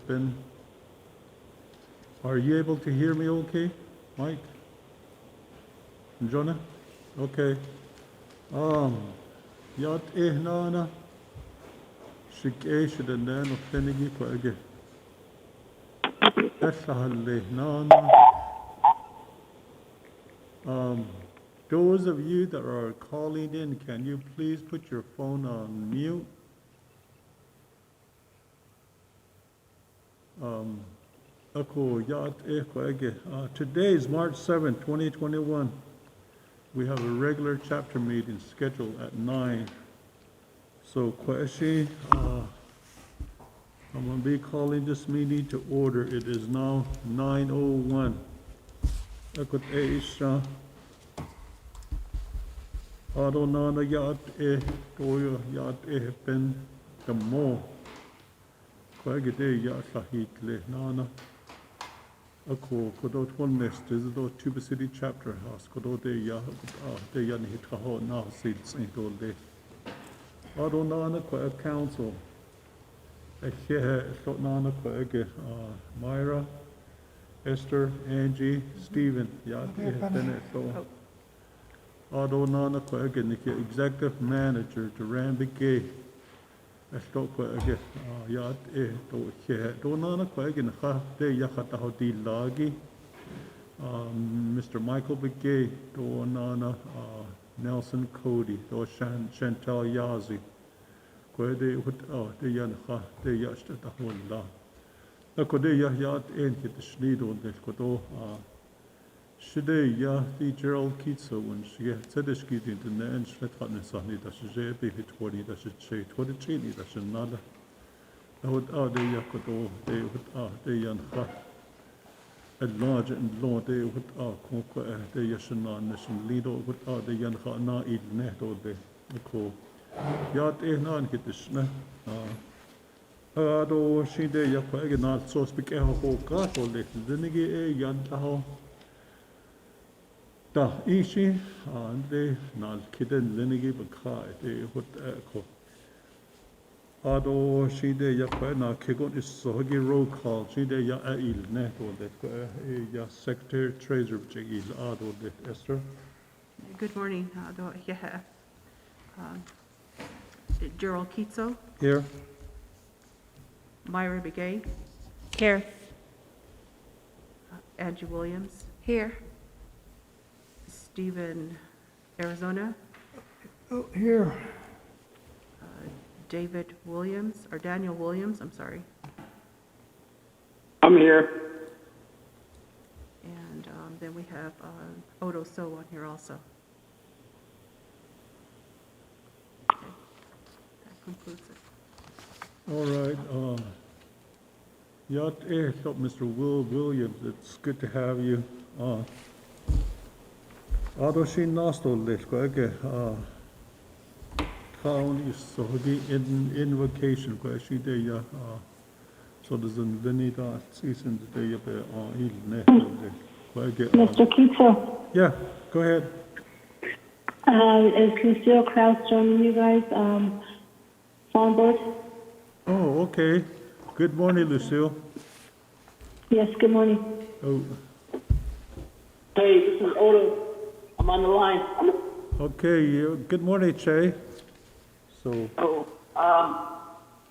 Ben. Are you able to hear me okay, Mike? And Jonah? Okay. Yat nana. Shik the nan of Fenigi Quagge. Esahale nana. Those of you that are calling in, can you please put your phone on mute? Today is March 7th, 2021. We have a regular chapter meeting scheduled at 9. So, Kweshi, I'm going to be calling this meeting to order. It is now 9:01. Akut Aisha. Adonana Yat Toya Yat Ben Gamo. Kwagide Yat Sahit Le Nana. Ako Kodo Twones, this is the Tuba City chapter house. Kodo de Yah de Yanhitaho now seats in Dolde. Adonana Kwa council. Nana Kwa Myra, Esther, Angie, Stephen, Yat Bennett. Adonana Kwa executive manager, Duran Begay. Esto Kwa Yat to Donana Kwa de Yakataho di Lagi. Mr. Michael Begay, Donana Nelson Cody, Do Chantal Yazi. De Yanha, de Yashta Hola. Akode Yat Enkit Schneedon, de Kodo, Shide Ya, the Gerald Kitso, and she said the skid into the end, Slethatnesani, that she be 20, that she say 20, that she nada. I would de Yakodo, they would de Yanha. At large and law, they would conquer the Yashana Nation Lido, would the Yanha na eat neto de Ko. Yat nan kitishna. Ado shinde yakwa na so speak a ho ka to le zinigi yantaho. Da ishi ande na kiden zinigi baka de hot ko. Ado shinde yakwa na kegon is sogi roll call shinde ya il ne to de ya secretary treasurer jigil ado de Esther. Good morning. Gerald Kitso. Here. Myra Begay. Here. Angie Williams. Here. Stephen Arizona. Oh, here. David Williams, or Daniel Williams, I'm sorry. I'm here. And then we have Odo So on here also. Okay. That concludes it. All right. Yat Mr. Will Williams, it's good to have you. Adoshin Nasto Lishkwage, Town is so the invocation question there. So there's a Venida season today Mr. Kitso, yeah, go ahead. is Lucille Krause joining you guys on board? Oh, okay. Good morning, Lucille. Yes, good morning. Oh, Hey, this is Odo. I'm on the line. okay. Good morning, Che. So,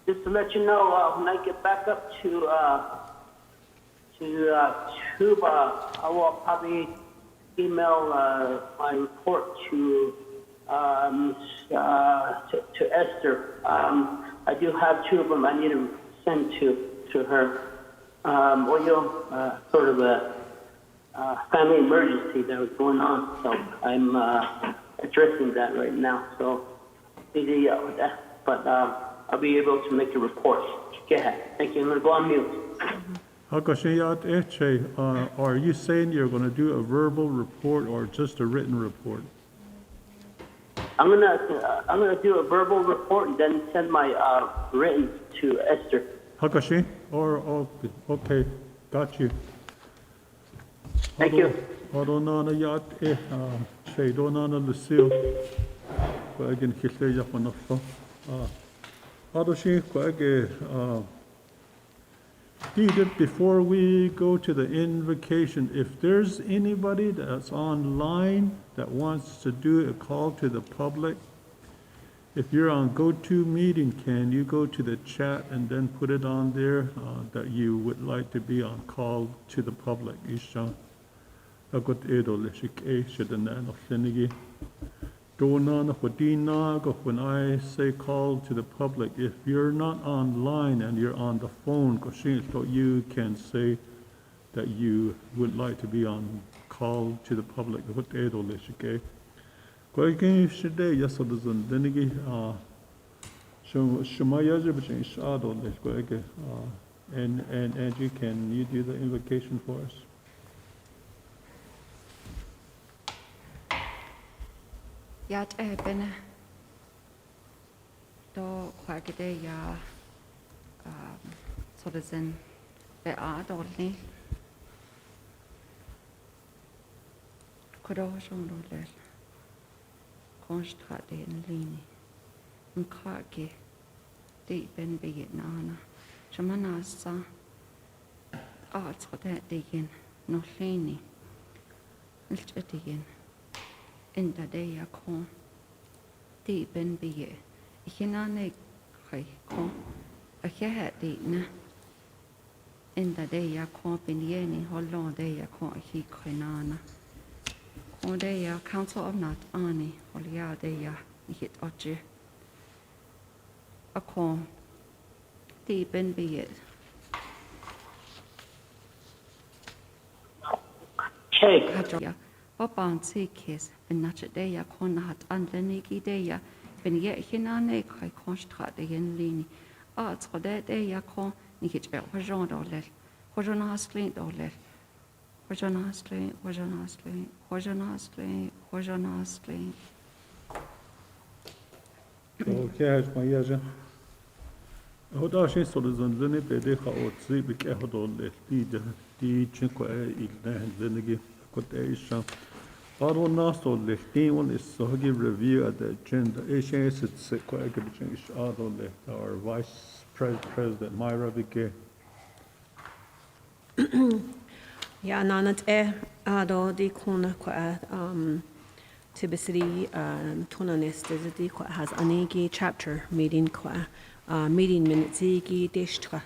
Just to let you know, when I get back up to Tuba, I will probably email my report to Esther. I do have two of them I need to send to her. Sort of a family emergency that was going on, so I'm addressing that right now. So busy with that, but I'll be able to make a report. Go ahead. Thank you. I'm going to go on mute. Che, are you saying you're going to do a verbal report or just a written report? I'm gonna do a verbal report and then send my written to Esther. Hakashi? Okay, got you. Thank you. Adonana Yat Che, Donana Lucille. Again, Kisle Yapanafo. Hadoshi Kwage, before we go to the invocation, if there's anybody that's online that wants to do a call to the public, if you're on GoToMeeting, can you go to the chat and then put it on there that you would like to be on call to the public? Isha, agot edo leshik shedana of Senigi. When I say call to the public, if you're not online and you're on the phone, you can say that you would like to be on call to the public. And Angie, can you do the invocation for us? Yat ben do kwagide ya sodazen be adolni kodo shondole konstrate en lini mkage de ben be nana shamana sa artsade degen no lini ilchetigen in the day I come, deep in be ye. I cannot cry, come. I can't deep in the day I come, in yenny, how long day I come, he crinana. One day I council of not Annie, or ya day I hit Ochi. I come, deep in be ye. Okay. Oban sikis ben nachadeya konat anleniki deya ben ye hinane kai konstrat de yen lini arts deya kon nikit hojon dolel hojon hasklin dolel hojon hasklin hojon hasklin hojon hasklin hojon hasklin. Okay, my yaja. Hodashin solizan zene bede khaotzi bik ehodol di chinko ilne zenegi quotation. All nasto lehti one is so give review at the agenda. Asian is quite a our Vice President Myra Bike. Ja, nanat ado di kuna kwa Tuba City tunanis di kwa has anigi chapter meeting kwa meeting minutes igi dishtra.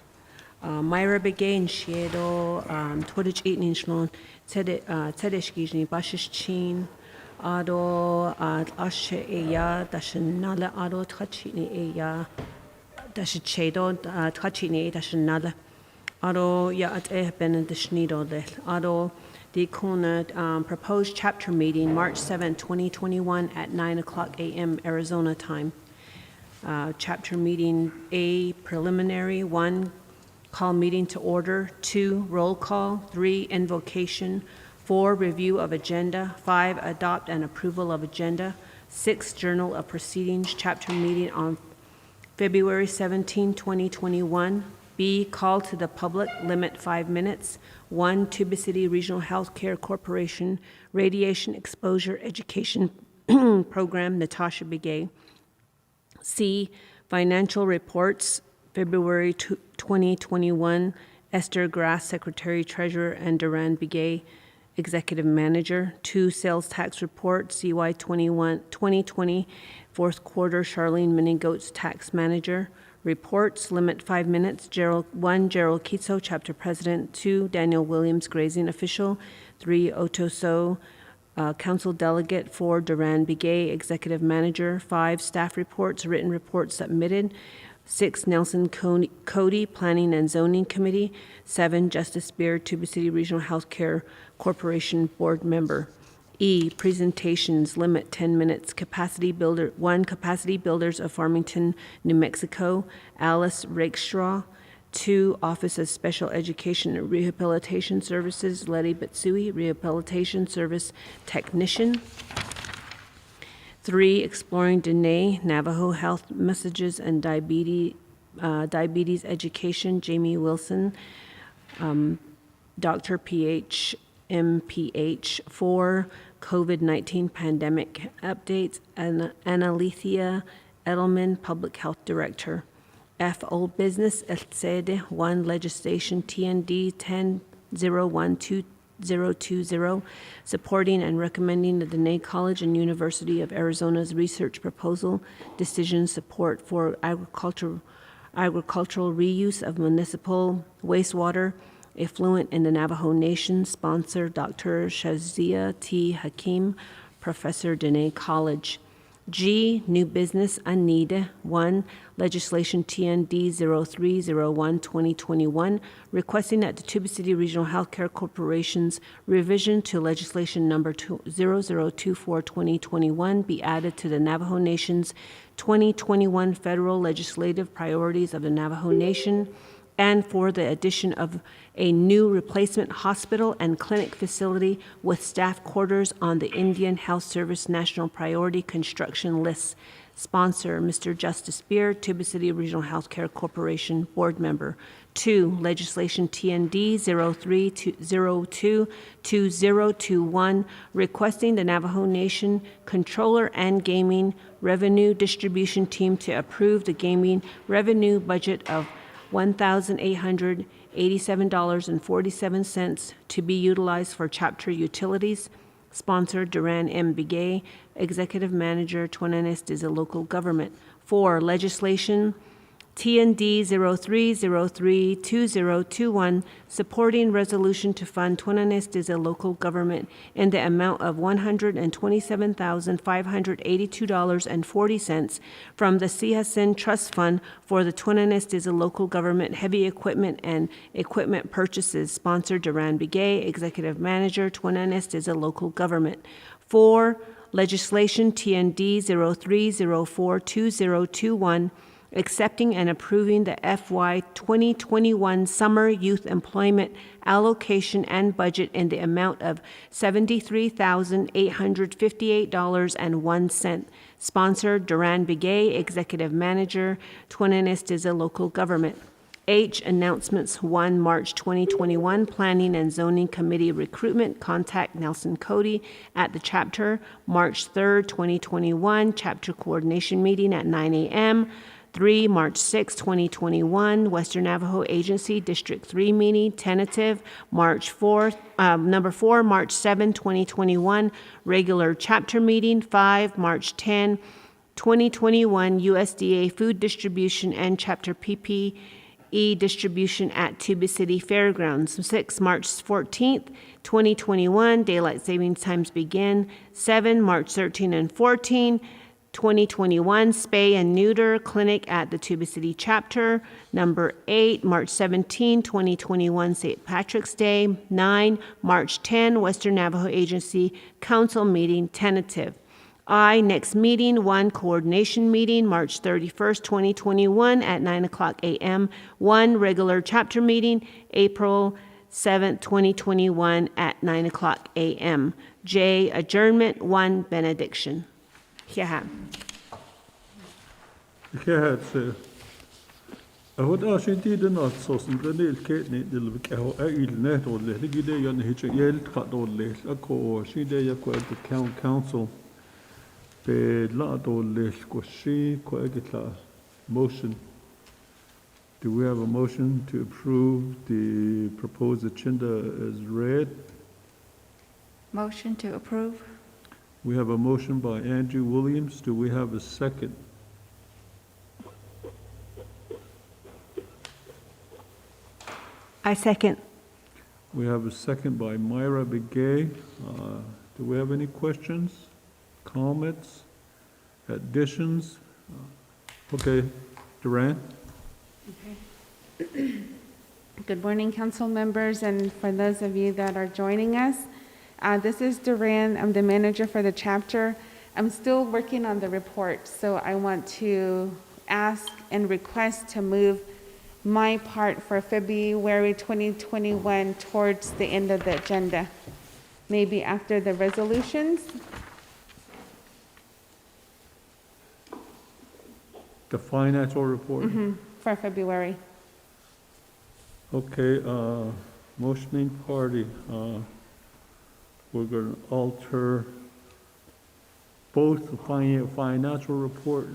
Myra began shiedo todich eating shlon tedeshkijni bashish chin ado ashe eya dashnala ado tchini eya dashchedo tchini dashnala ado ya at ben dashnido le ado the kuna proposed chapter meeting March 7, 2021 at 9:00 a.m. Arizona time. Chapter meeting A preliminary 1. Call meeting to order. 2, roll call. 3, invocation. 4, review of agenda. 5, adopt and approval of agenda. 6, journal of proceedings, chapter meeting on February 17, 2021. B, call to the public, limit 5 minutes. 1, Tuba City Regional Healthcare Corporation Radiation Exposure Education Program, Natasha Begay. C, financial reports, February 2021, Esther Grass, Secretary Treasurer, and Duran Begay, Executive Manager. 2, Sales Tax Report, CY 2020, Fourth Quarter, Charlene Minigoats, Tax Manager. Reports, limit 5 minutes. 1, Gerald Kitso, Chapter President. 2, Daniel Williams, Grazing Official. 3, Otoso, Council Delegate. 4, Duran Begay, Executive Manager. 5, Staff Reports, written reports submitted. 6, Nelson Cody, Planning and Zoning Committee. 7, Justice Beer, Tuba City Regional Healthcare Corporation Board Member. E, presentations, limit 10 minutes. Capacity Builder, 1, Capacity Builders of Farmington, New Mexico, Alice Rakestraw. 2, Office of Special Education and Rehabilitation Services, Letty Batsui, Rehabilitation Service Technician. 3, Exploring Dene, Navajo Health Messages and Diabetes Education, Jamie Wilson, Dr. PH, MPH. 4, COVID-19 Pandemic Updates, and Annalethea Edelman, Public Health Director. F, old business, el sede, 1, legislation, TND 10-012020, supporting and recommending the Dene College and University of Arizona's research proposal, decision support for agricultural reuse of municipal wastewater effluent in the Navajo Nation, sponsor Dr. Shazia T. Hakim, Professor, Dene College. G, new business, ANIDA. 1, legislation TND 0301-2021, requesting that the Tuba City Regional Healthcare Corporation's revision to legislation number 0024-2021 be added to the Navajo Nation's 2021 federal legislative priorities of the Navajo Nation, and for the addition of a new replacement hospital and clinic facility with staff quarters on the Indian Health Service National Priority Construction List. Sponsor, Mr. Justice Beard, Tuba City Regional Healthcare Corporation Board Member. 2, legislation TND 0302-2021, requesting the Navajo Nation Controller and Gaming Revenue Distribution Team to approve the gaming revenue budget of $1,887.47 to be utilized for chapter utilities. Sponsor, Duran M. Begay, Executive Manager, Tuananes is a local government. 4, legislation TND 0303-2021, supporting resolution to fund Tuananes is a local government in the amount of $127,582.40 from the CSN Trust Fund for the Tuananes is a local government heavy equipment and equipment purchases. Sponsor, Duran Begay, Executive Manager, Tuananes is a local government. 4, legislation TND 0304-2021, accepting and approving the FY 2021 Summer Youth Employment Allocation and Budget in the amount of $73,858.01. Sponsor, Duran Begay, Executive Manager, Tuananes is a local government. H, announcements. 1, March 2021, Planning and Zoning Committee recruitment. Contact Nelson Cody at the chapter. March 3rd, 2021, chapter coordination meeting at 9 a.m. 3, March 6, 2021, Western Navajo Agency District 3 meeting, tentative. March 4th, number 4, March 7, 2021, regular chapter meeting. 5, March 10, 2021, USDA food distribution and chapter PPE distribution at Tuba City Fairgrounds. 6, March 14th, 2021, daylight savings times begin. 7, March 13 and 14, 2021, spay and neuter clinic at the Tuba City chapter. Number 8, March 17, 2021, St. Patrick's Day. 9, March 10, Western Navajo Agency Council meeting, tentative. I, next meeting, 1, coordination meeting, March 31st, 2021 at 9:00 a.m. 1, regular chapter meeting, April 7th, 2021 at 9:00 a.m. J, adjournment. 1, benediction. Yeah. Kehetse. Ahod ashinti den atsosen granil ketni dilvik aho ail net olle ligide yan hiche yel khat olle ako shide yakwa the council be la olle ko shi ko agitla motion. Do we have a motion to approve the proposed agenda as read? Motion to approve. We have a motion by Andrew Williams. Do we have a second? I second. We have a second by Myra Begay. Do we have any questions, comments, additions? Okay, Duran? Good morning, council members, and for those of you that are joining us. This is Duran. I'm the manager for the chapter. I'm still working on the report, so I want to ask and request to move my part for February 2021 towards the end of the agenda, maybe after the resolutions. The financial report? For February. Okay, motioning party. We're going to alter both the financial report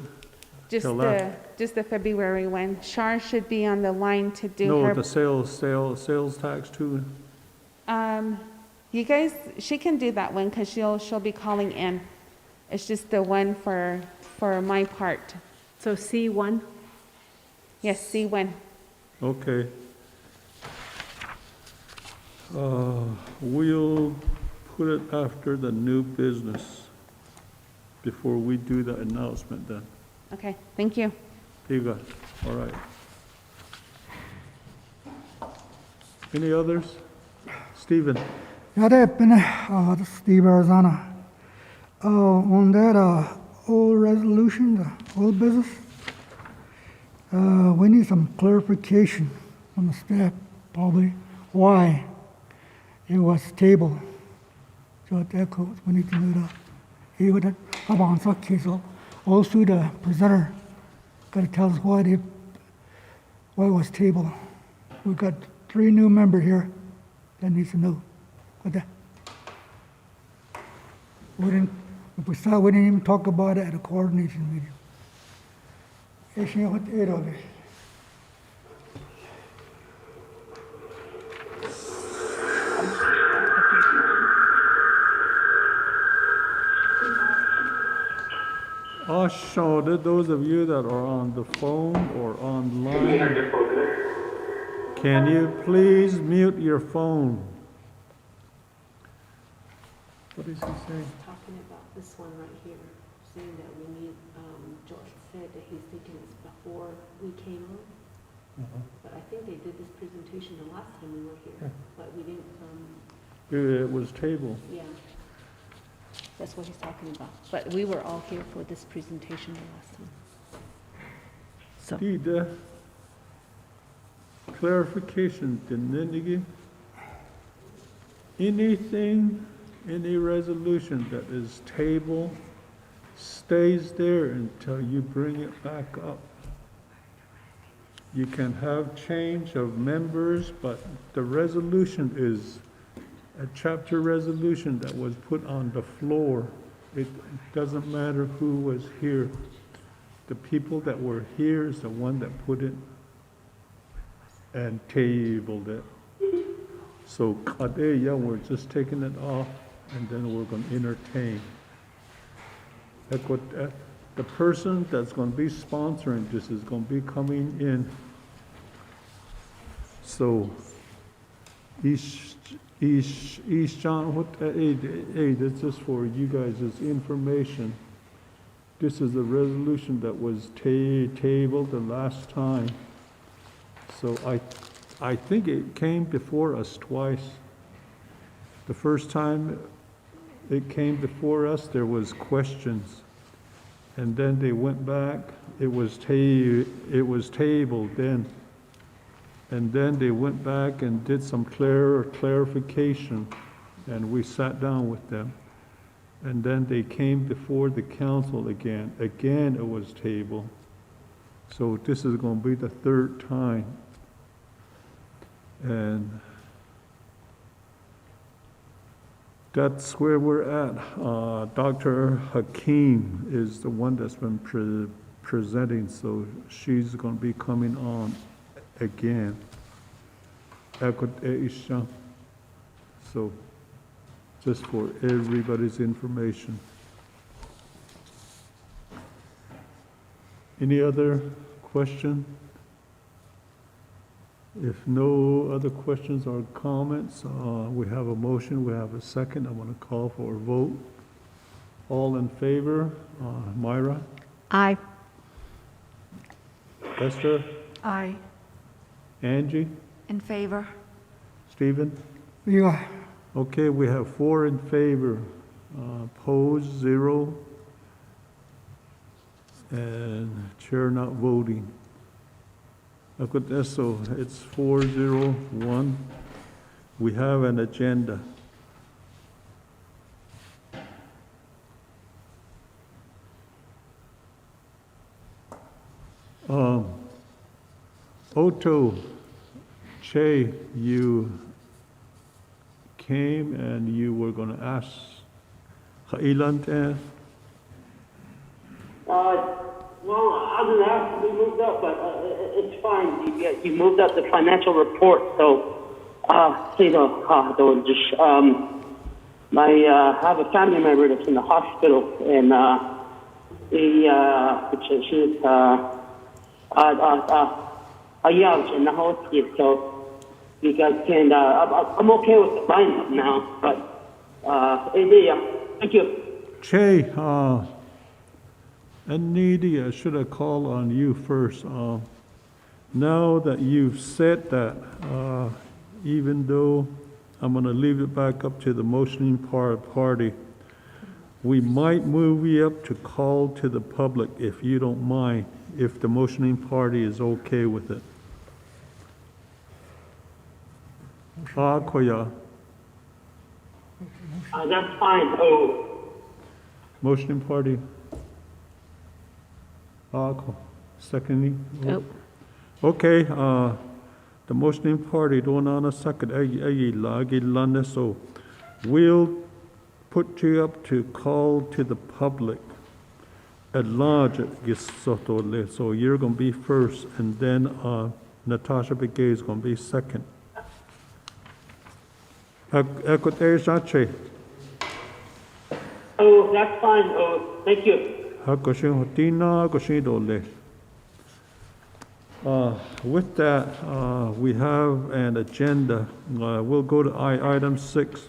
Till that. Just the February one. Shar should be on the line to do No, her. the sales tax too. You guys, she can do that one because she'll be calling in. It's just the one for my part. So C1, Yes, C1. Okay. We'll put it after the new business before we do the announcement then. Okay, thank you. Here you go. All right. Any others? Stephen? Ja, det är Steve Arizona. On that old resolution, the old business, we need some clarification from the staff, probably, why it was tabled. So that goes, we need to know that. He would have on such case, also the presenter got to tell us why it was tabled. We've got 3 new members here that needs to know. What that? If we saw, we didn't even talk about it at a coordination meeting. What it all is. Also, those of you that are on the phone or online, can you please mute your phone? What is he saying? talking about this one right here, saying that we need, George said that he's thinking it's before we came on. But I think they did this presentation the last time we were here, but we didn't, It was tabled. yeah. That's what he's talking about. But we were all here for this presentation the last time. So, Need clarification, anything, any resolution that is tabled stays there until you bring it back up. You can have change of members, but the resolution is a chapter resolution that was put on the floor. It doesn't matter who was here. The people that were here is the one that put it and tabled it. So kadeya, we're just taking it off and then we're going to entertain. The person that's going to be sponsoring this is going to be coming in. So, East John, hey, this is for you guys' information. This is a resolution that was tabled the last time. So I think it came before us twice. The first time it came before us, there was questions. And then they went back, it was tabled then. And then they went back and did some clarification, and we sat down with them. And then they came before the council again. Again, it was tabled. So this is going to be the 3rd time. And that's where we're at. Dr. Hakeem is the one that's been presenting, so she's going to be coming on again. So, just for everybody's information. Any other question? If no other questions or comments, we have a motion, we have a second. I want to call for a vote. All in favor? Myra? aye. Esther? Aye. Angie? In favor? Stephen? Yeah, Okay, we have 4 in favor, opposed 0, and chair not voting. So it's 4-0-1. We have an agenda. Otto Che, you came and you were going to ask Kailan Well, other than that, we moved up, but it's fine. You moved up the financial report, so just I have a family member that's in the hospital, and she's in the hospital, so you guys can. I'm okay with the lineup now, but thank you. Che, Anita, should I call on you first? Now that you've said that, even though I'm going to leave it back up to the motioning party, we might move you up to call to the public if you don't mind, if the motioning party is okay with it. Koya. That's fine. Motioning party. Secondly. Nope. Okay, the motioning party don't on a second, so we'll put you up to call to the public at large, so you're gonna be first, and then, Natasha Begay is gonna be second. That's fine. Thank you. With that, we have an agenda. We'll go to item 6,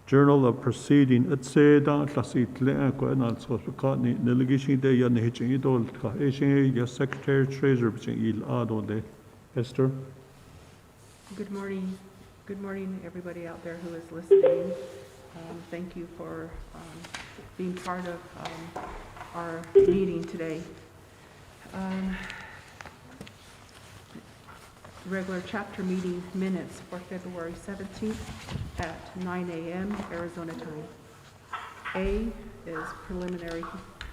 Journal of Proceeding. Secretary Treasurer Esther. Good morning. Good morning, everybody out there who is listening. Thank you for being part of our meeting today. Regular chapter meeting minutes for February 17th at 9 a.m. Arizona time. A is preliminary.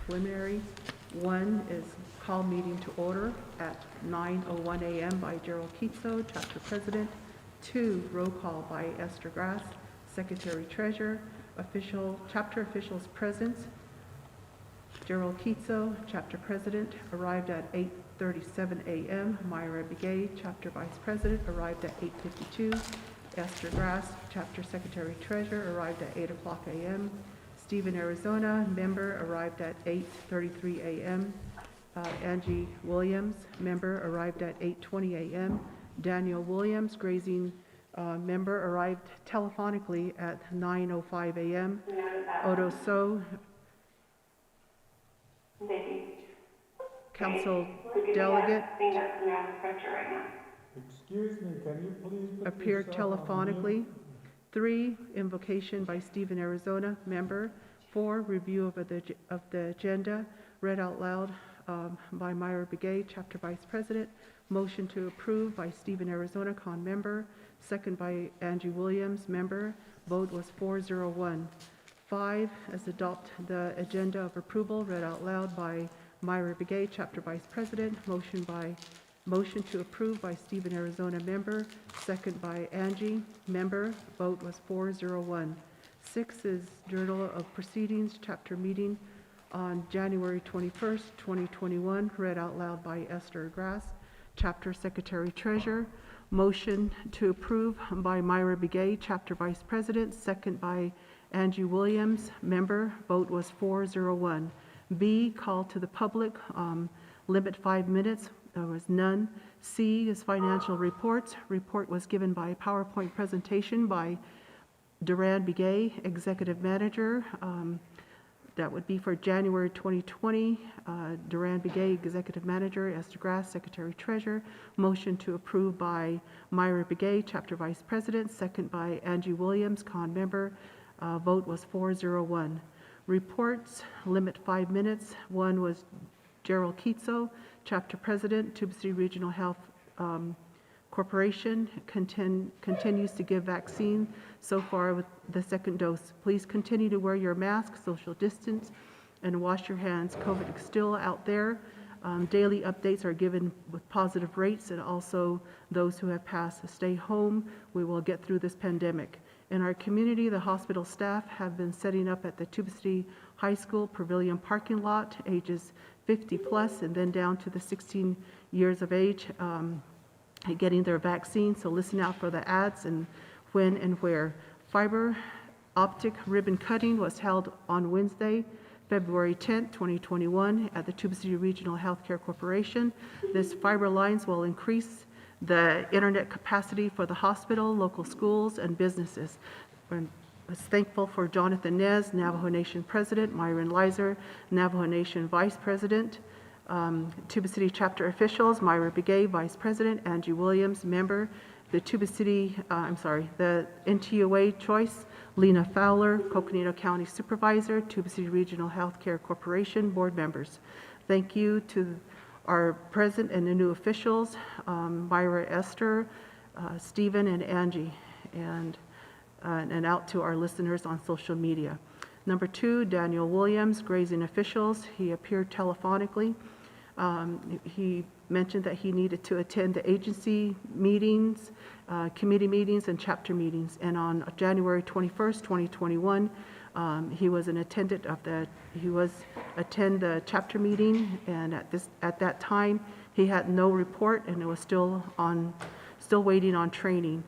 1 is call meeting to order at 9:01 a.m. by Gerald Kitso, chapter president. 2, roll call by Esther Grass, secretary treasurer. Chapter officials present. Gerald Kitso, chapter president, arrived at 8:37 a.m. Myra Begay, chapter vice president, arrived at 8:52. Esther Grass, chapter secretary treasurer, arrived at 8 o'clock a.m. Stephen Arizona, member, arrived at 8:33 a.m. Angie Williams, member, arrived at 8:20 a.m. Daniel Williams, grazing member, arrived telephonically at 9:05 a.m. Odo So, council delegate, Excuse me, can you please appeared telephonically. 3, invocation by Stephen Arizona, member. 4, review of the agenda, read out loud by Myra Begay, chapter vice president. Motion to approve by Stephen Arizona, con member. Second by Angie Williams, member. Vote was 401. 5 is adopt the agenda of approval, read out loud by Myra Begay, chapter vice president. Motion to approve by Stephen Arizona, member. Second by Angie, member. Vote was 401. 6 is Journal of Proceedings, chapter meeting on January 21st, 2021, read out loud by Esther Grass, chapter secretary treasurer. Motion to approve by Myra Begay, chapter vice president. Second by Angie Williams, member. Vote was 401. B, call to the public, limit 5 minutes. There was none. C is financial reports. Report was given by PowerPoint presentation by Duran Begay, executive manager. That would be for January 2020. Duran Begay, executive manager. Esther Grass, secretary treasurer. Motion to approve by Myra Begay, chapter vice president. Second by Angie Williams, con member. Vote was 401. Reports, limit 5 minutes. 1 was Gerald Kitso, chapter president, Tuba City Regional Health Corporation, continues to give vaccine so far with the second dose. Please continue to wear your mask, social distance, and wash your hands. COVID is still out there. Daily updates are given with positive rates, and also those who have passed stay home. We will get through this pandemic. In our community, the hospital staff have been setting up at the Tuba City High School Pavilion parking lot, ages 50 plus, and then down to the 16 years of age, getting their vaccine. So listen out for the ads and when and where. Fiber optic ribbon cutting was held on Wednesday, February 10th, 2021 at the Tuba City Regional Healthcare Corporation. This fiber lines will increase the internet capacity for the hospital, local schools, and businesses. I was thankful for Jonathan Nez, Navajo Nation President, Myron Lizer, Navajo Nation Vice President, Tuba City chapter officials, Myra Begay, Vice President, Angie Williams, member, the the NTUA choice, Lena Fowler, Coconino County Supervisor, Tuba City Regional Healthcare Corporation board members. Thank you to our present and the new officials, Myra, Esther, Stephen, and Angie, and out to our listeners on social media. Number 2, Daniel Williams, grazing officials. He appeared telephonically. He mentioned that he needed to attend the agency meetings, committee meetings, and chapter meetings. And on January 21st, 2021, he was attend the chapter meeting, and at that time he had no report, and it was still waiting on training.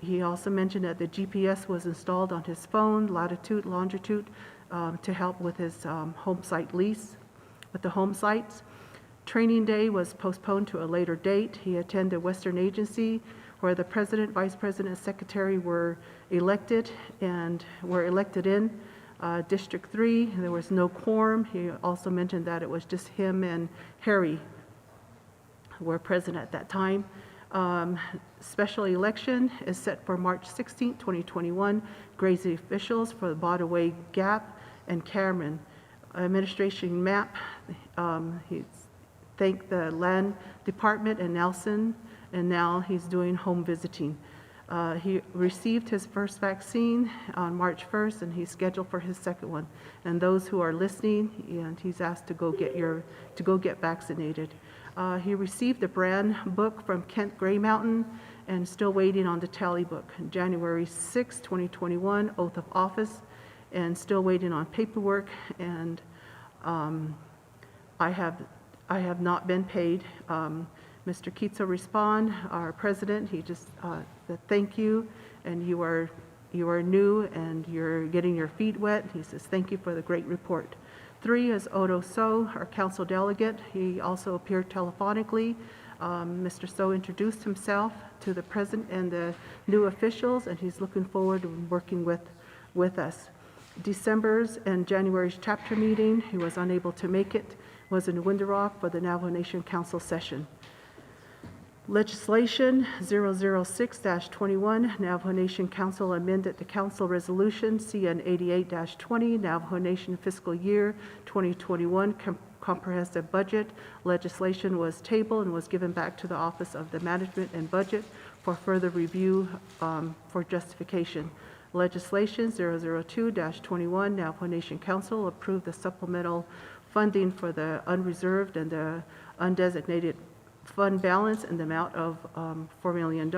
He also mentioned that the GPS was installed on his phone, latitude, longitude, to help with his home site lease, with the home sites. Training day was postponed to a later date. He attended Western Agency, where the president, vice president, and secretary were elected in District 3. There was no quorum. He also mentioned that it was just him and Harry who were present at that time. Special election is set for March 16, 2021. Grazing officials for the Botaway Gap and Cameron. Administration map, he thanked the land department and Nelson, and now he's doing home visiting. He received his first vaccine on March 1st, and he's scheduled for his second one. And those who are listening, and he's asked to go get vaccinated. He received a brand book from Kent Gray Mountain and still waiting on the tally book. January 6, 2021, oath of office, and still waiting on paperwork. And I have not been paid. Mr. Kitso Respond, our president, he just said thank you, and you are new and you're getting your feet wet. He says thank you for the great report. 3 is Odo So, our council delegate. He also appeared telephonically. Mr. So introduced himself to the president and the new officials, and he's looking forward to working with us. December's and January's chapter meeting, he was unable to make it, was in Window Rock for the Navajo Nation Council session. Legislation 006-21, Navajo Nation Council amended the Council Resolution CN 88-20, Navajo Nation Fiscal Year 2021 Comprehensive Budget. Legislation was tabled and was given back to the Office of the Management and Budget for further review for justification. Legislation 002-21, Navajo Nation Council approved the supplemental funding for the unreserved and the undesignated fund balance in the amount of $4 million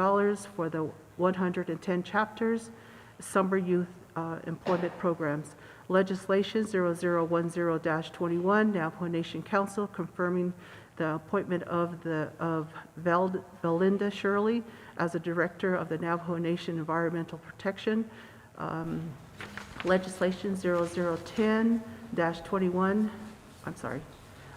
for the 110 chapters, summer youth employment programs. Legislation 0010-21, Navajo Nation Council confirming the appointment of Belinda Shirley as a director of the Navajo Nation Environmental Protection. Legislation 0010-21,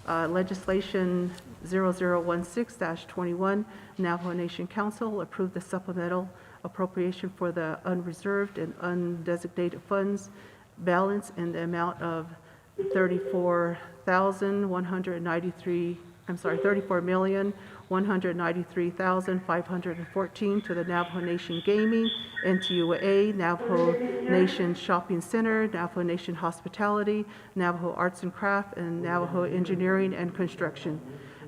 legislation 0016-21, Navajo Nation Council approved the supplemental appropriation for the unreserved and undesignated funds balance in the amount of $34,193,514 to the Navajo Nation Gaming, NTUA, Navajo Nation Shopping Center, Navajo Nation Hospitality, Navajo Arts and Craft, and Navajo Engineering and Construction.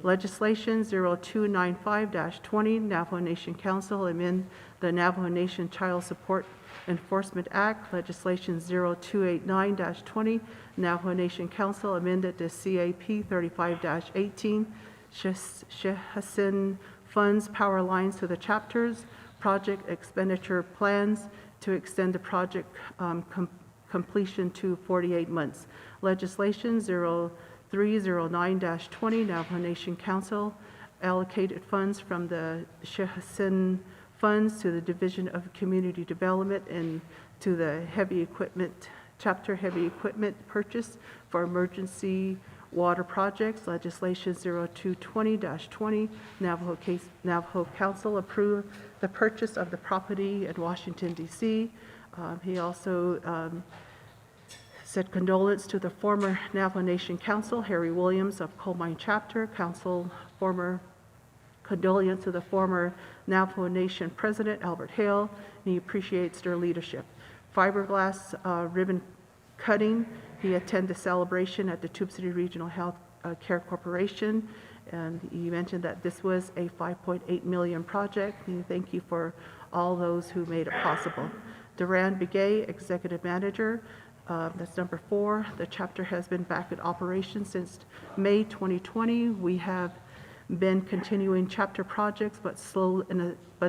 Legislation 0295-20, Navajo Nation Council amend the Navajo Nation Child Support Enforcement Act. Legislation 0289-20, Navajo Nation Council amended the CAP 35-18, Chehasin funds power lines to the chapters, project expenditure plans to extend the project completion to 48 months. Legislation 0309-20, Navajo Nation Council allocated funds from the Chehasin funds to the Division of Community Development and to the heavy equipment, chapter heavy equipment purchase for emergency water projects. Legislation 0220-20, Navajo Council approved the purchase of the property in Washington, D.C. He also said condolence to the former Navajo Nation Council, Harry Williams of Coal Mine Chapter, condolence to the former Navajo Nation President, Albert Hale, and he appreciates their leadership. Fiberglass ribbon cutting, he attended the celebration at the Tuba City Regional Health Care Corporation, and he mentioned that this was a $5.8 million project, and thank you for all those who made it possible. Duran Begay, Executive Manager, that's number 4. The chapter has been back in operation since May 2020. We have been continuing chapter projects, but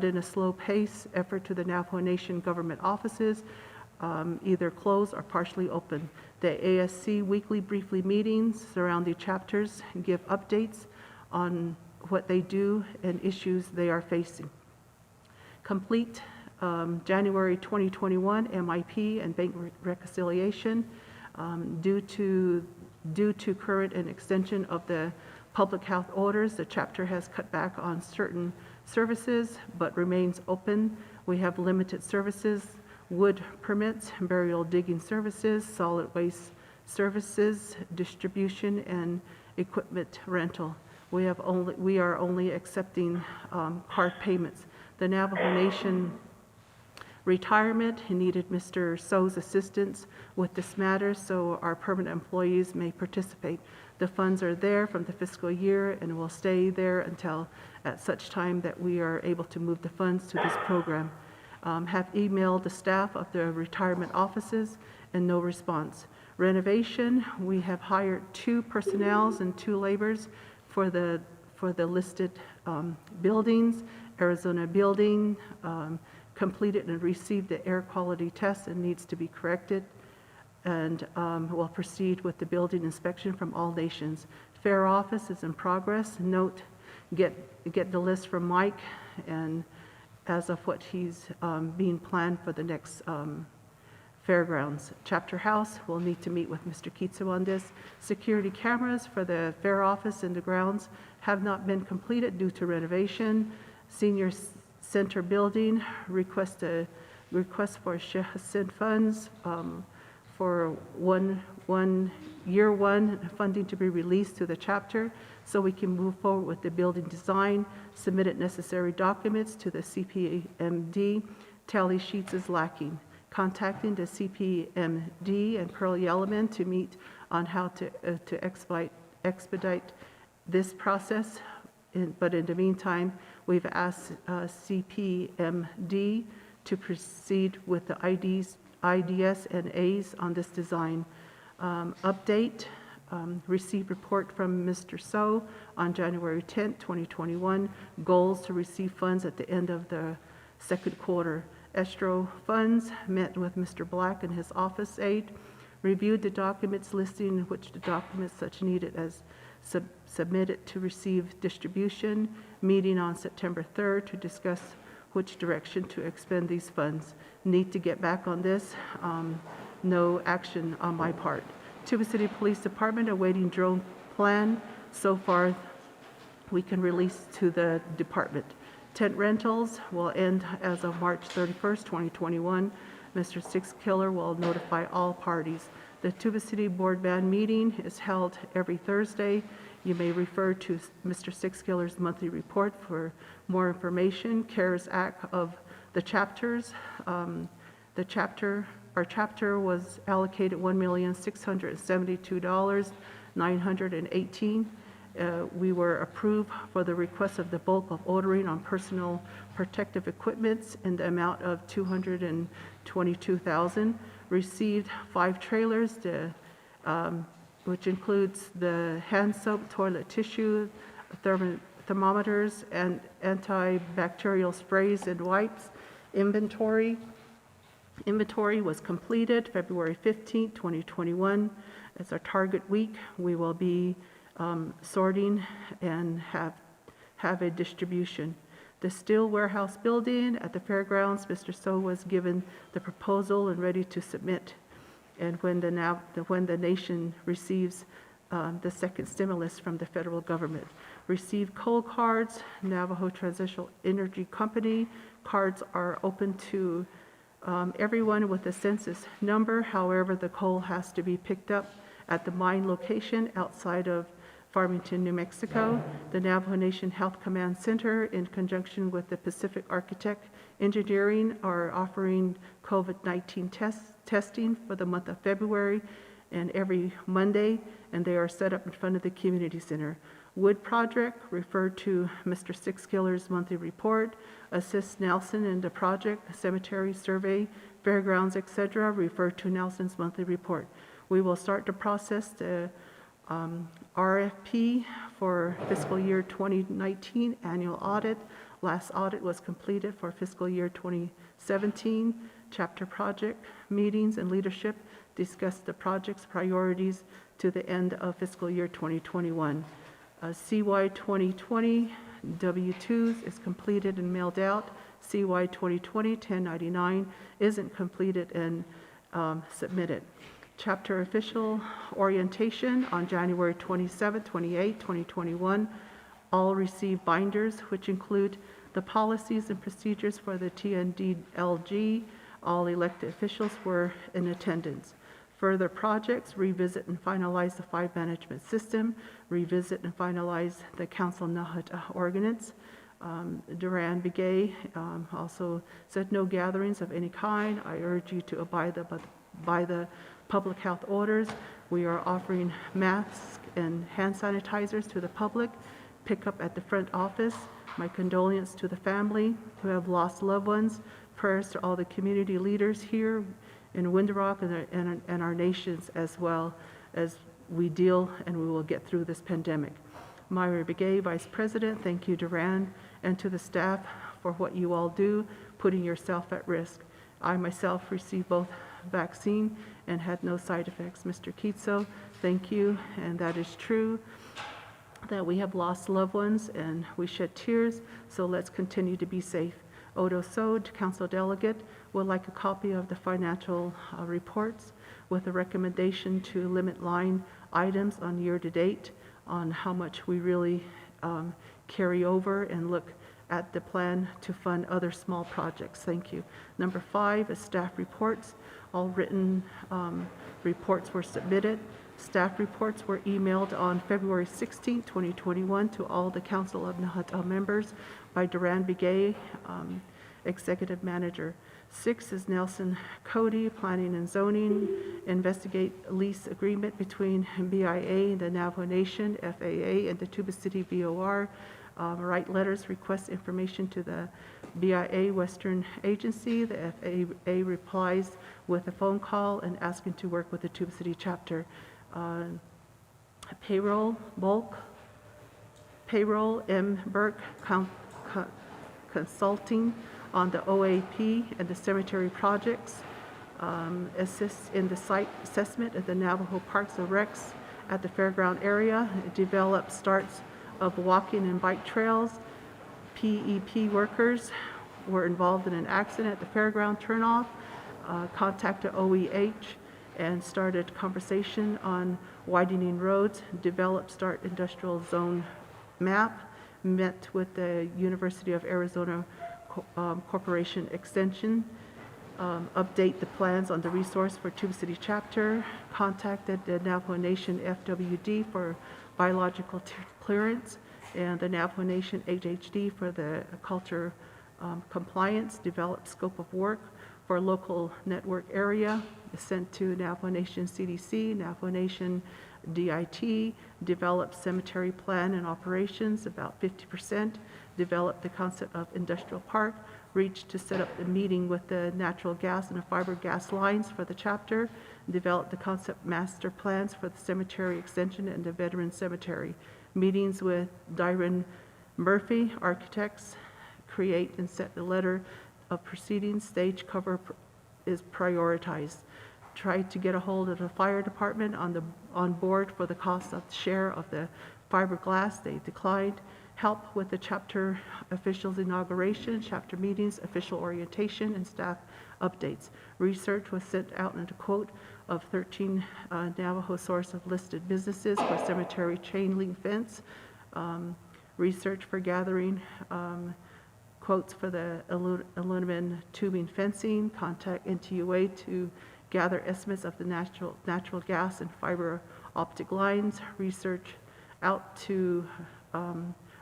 in a slow pace effort to the Navajo Nation government offices, either closed or partially open. The ASC weekly briefly meetings surrounding chapters and give updates on what they do and issues they are facing. Complete January 2021 MIP and bank reconciliation due to current and extension of the public health orders. The chapter has cut back on certain services but remains open. We have limited services, wood permits, burial digging services, solid waste services, distribution, and equipment rental. We are only accepting card payments. The Navajo Nation retirement, he needed Mr. So's assistance with this matter so our permanent employees may participate. The funds are there from the fiscal year and will stay there until at such time that we are able to move the funds to this program. Have emailed the staff of the retirement offices and no response. Renovation, we have hired 2 personnels and 2 laborers for the listed buildings. Arizona building completed and received the air quality test and needs to be corrected, and will proceed with the building inspection from all nations. Fair office is in progress. Note, get the list from Mike, and as of what he's being planned for the next fairgrounds. Chapter house, we'll need to meet with Mr. Kitsu on this. Security cameras for the fair office and the grounds have not been completed due to renovation. Senior center building, request for Chehasin funds for year one funding to be released to the chapter so we can move forward with the building design. Submitted necessary documents to the CPMD. Tally sheets is lacking. Contacting the CPMD and Pearl Yellowman to meet on how to expedite this process. But in the meantime, we've asked CPMD to proceed with the IDs and A's on this design. Update, received report from Mr. So on January 10th, 2021. Goals to receive funds at the end of the second quarter. Estro funds, met with Mr. Black and his office aide, reviewed the documents listing which the documents such needed as submitted to receive distribution. Meeting on September 3rd to discuss which direction to expend these funds. Need to get back on this. No action on my part. Tuba City Police Department awaiting drone plan. So far, we can release to the department. Tent rentals will end as of March 31st, 2021. Mr. Six Killer will notify all parties. The Tuba City Board Band meeting is held every Thursday. You may refer to Mr. Six Killer's monthly report for more information. CARES Act of the chapters. Our chapter was allocated $1,672,918. We were approved for the request of the bulk of ordering on personal protective equipments in the amount of $222,000. Received 5 trailers, which includes the hand soap, toilet tissue, thermometers, and antibacterial sprays and wipes. Inventory was completed February 15, 2021. It's our target week. We will be sorting and have a distribution. The steel warehouse building at the fairgrounds, Mr. So was given the proposal and ready to submit. And when the nation receives the second stimulus from the federal government. Received coal cards, Navajo Transitional Energy Company. Cards are open to everyone with a census number. However, the coal has to be picked up at the mine location outside of Farmington, New Mexico. The Navajo Nation Health Command Center, in conjunction with the Pacific Architect Engineering, are offering COVID-19 testing for the month of February and every Monday, and they are set up in front of the community center. Wood project, referred to Mr. Sixkiller's monthly report. Assist Nelson in the project, cemetery survey, fairgrounds, etc., referred to Nelson's monthly report. We will start to process the RFP for fiscal year 2019 annual audit. Last audit was completed for fiscal year 2017. Chapter project meetings and leadership discussed the project's priorities to the end of fiscal year 2021. CY 2020 W-2s is completed and mailed out. CY 2020 1099 isn't completed and submitted. Chapter official orientation on January 27, 28, 2021. All received binders, which include the policies and procedures for the TNDLG. All elected officials were in attendance. Further projects, revisit and finalize the 5 management system, revisit and finalize the Council Nahata ordinance. Duran Begay also said no gatherings of any kind. I urge you to abide by the public health orders. We are offering masks and hand sanitizers to the public. Pick up at the front office. My condolences to the family who have lost loved ones. Prayers to all the community leaders here in Window Rock and our nations, as well as we deal and we will get through this pandemic. Myra Begay, Vice President, thank you, Duran, and to the staff for what you all do, putting yourself at risk. I myself received both vaccine and had no side effects. Mr. Kitso, thank you, and that is true, that we have lost loved ones and we shed tears, so let's continue to be safe. Odo Sode, Council Delegate, would like a copy of the financial reports with a recommendation to limit line items on year-to-date on how much we really carry over and look at the plan to fund other small projects. Thank you. Number 5 is staff reports. All written reports were submitted. Staff reports were emailed on February 16, 2021 to all the Council of Nahata members by Duran Begay, Executive Manager. 6 is Nelson Cody, Planning and Zoning, investigate lease agreement between BIA, the Navajo Nation, FAA, and the Tuba City BOR. Write letters, request information to the BIA Western Agency. The FAA replies with a phone call and asking to work with the Tuba City chapter. Payroll, bulk, payroll, M. Burke Consulting on the OAP and the cemetery projects. Assists in the site assessment at the Navajo Parks and Recs at the fairground area. Develop starts of walking and bike trails. PEP workers were involved in an accident at the fairground turnoff. Contacted OEH and started conversation on widening roads. Develop start industrial zone map. Met with the University of Arizona Corporation Extension. Update the plans on the resource for Tuba City chapter. Contacted the Navajo Nation FWD for biological clearance and the Navajo Nation HHD for the culture compliance. Developed scope of work for local network area. Sent to Navajo Nation CDC, Navajo Nation DIT, develop cemetery plan and operations, about 50%, develop the concept of industrial park, reach to set up a meeting with the natural gas and the fiber gas lines for the chapter, develop the concept master plans for the cemetery extension and the veteran cemetery, meetings with Dyron Murphy, architects, create and set the letter of proceedings, stage cover is prioritized. Try to get a hold of the fire department on board for the cost of share of the fiberglass. They declined. Help with the chapter officials' inauguration, chapter meetings, official orientation, and staff updates. Research was sent out in a quote of 13 Navajo source of listed businesses for cemetery chain link fence. Research for gathering quotes for the aluminum tubing fencing. Contact NTUA to gather estimates of the natural gas and fiber optic lines.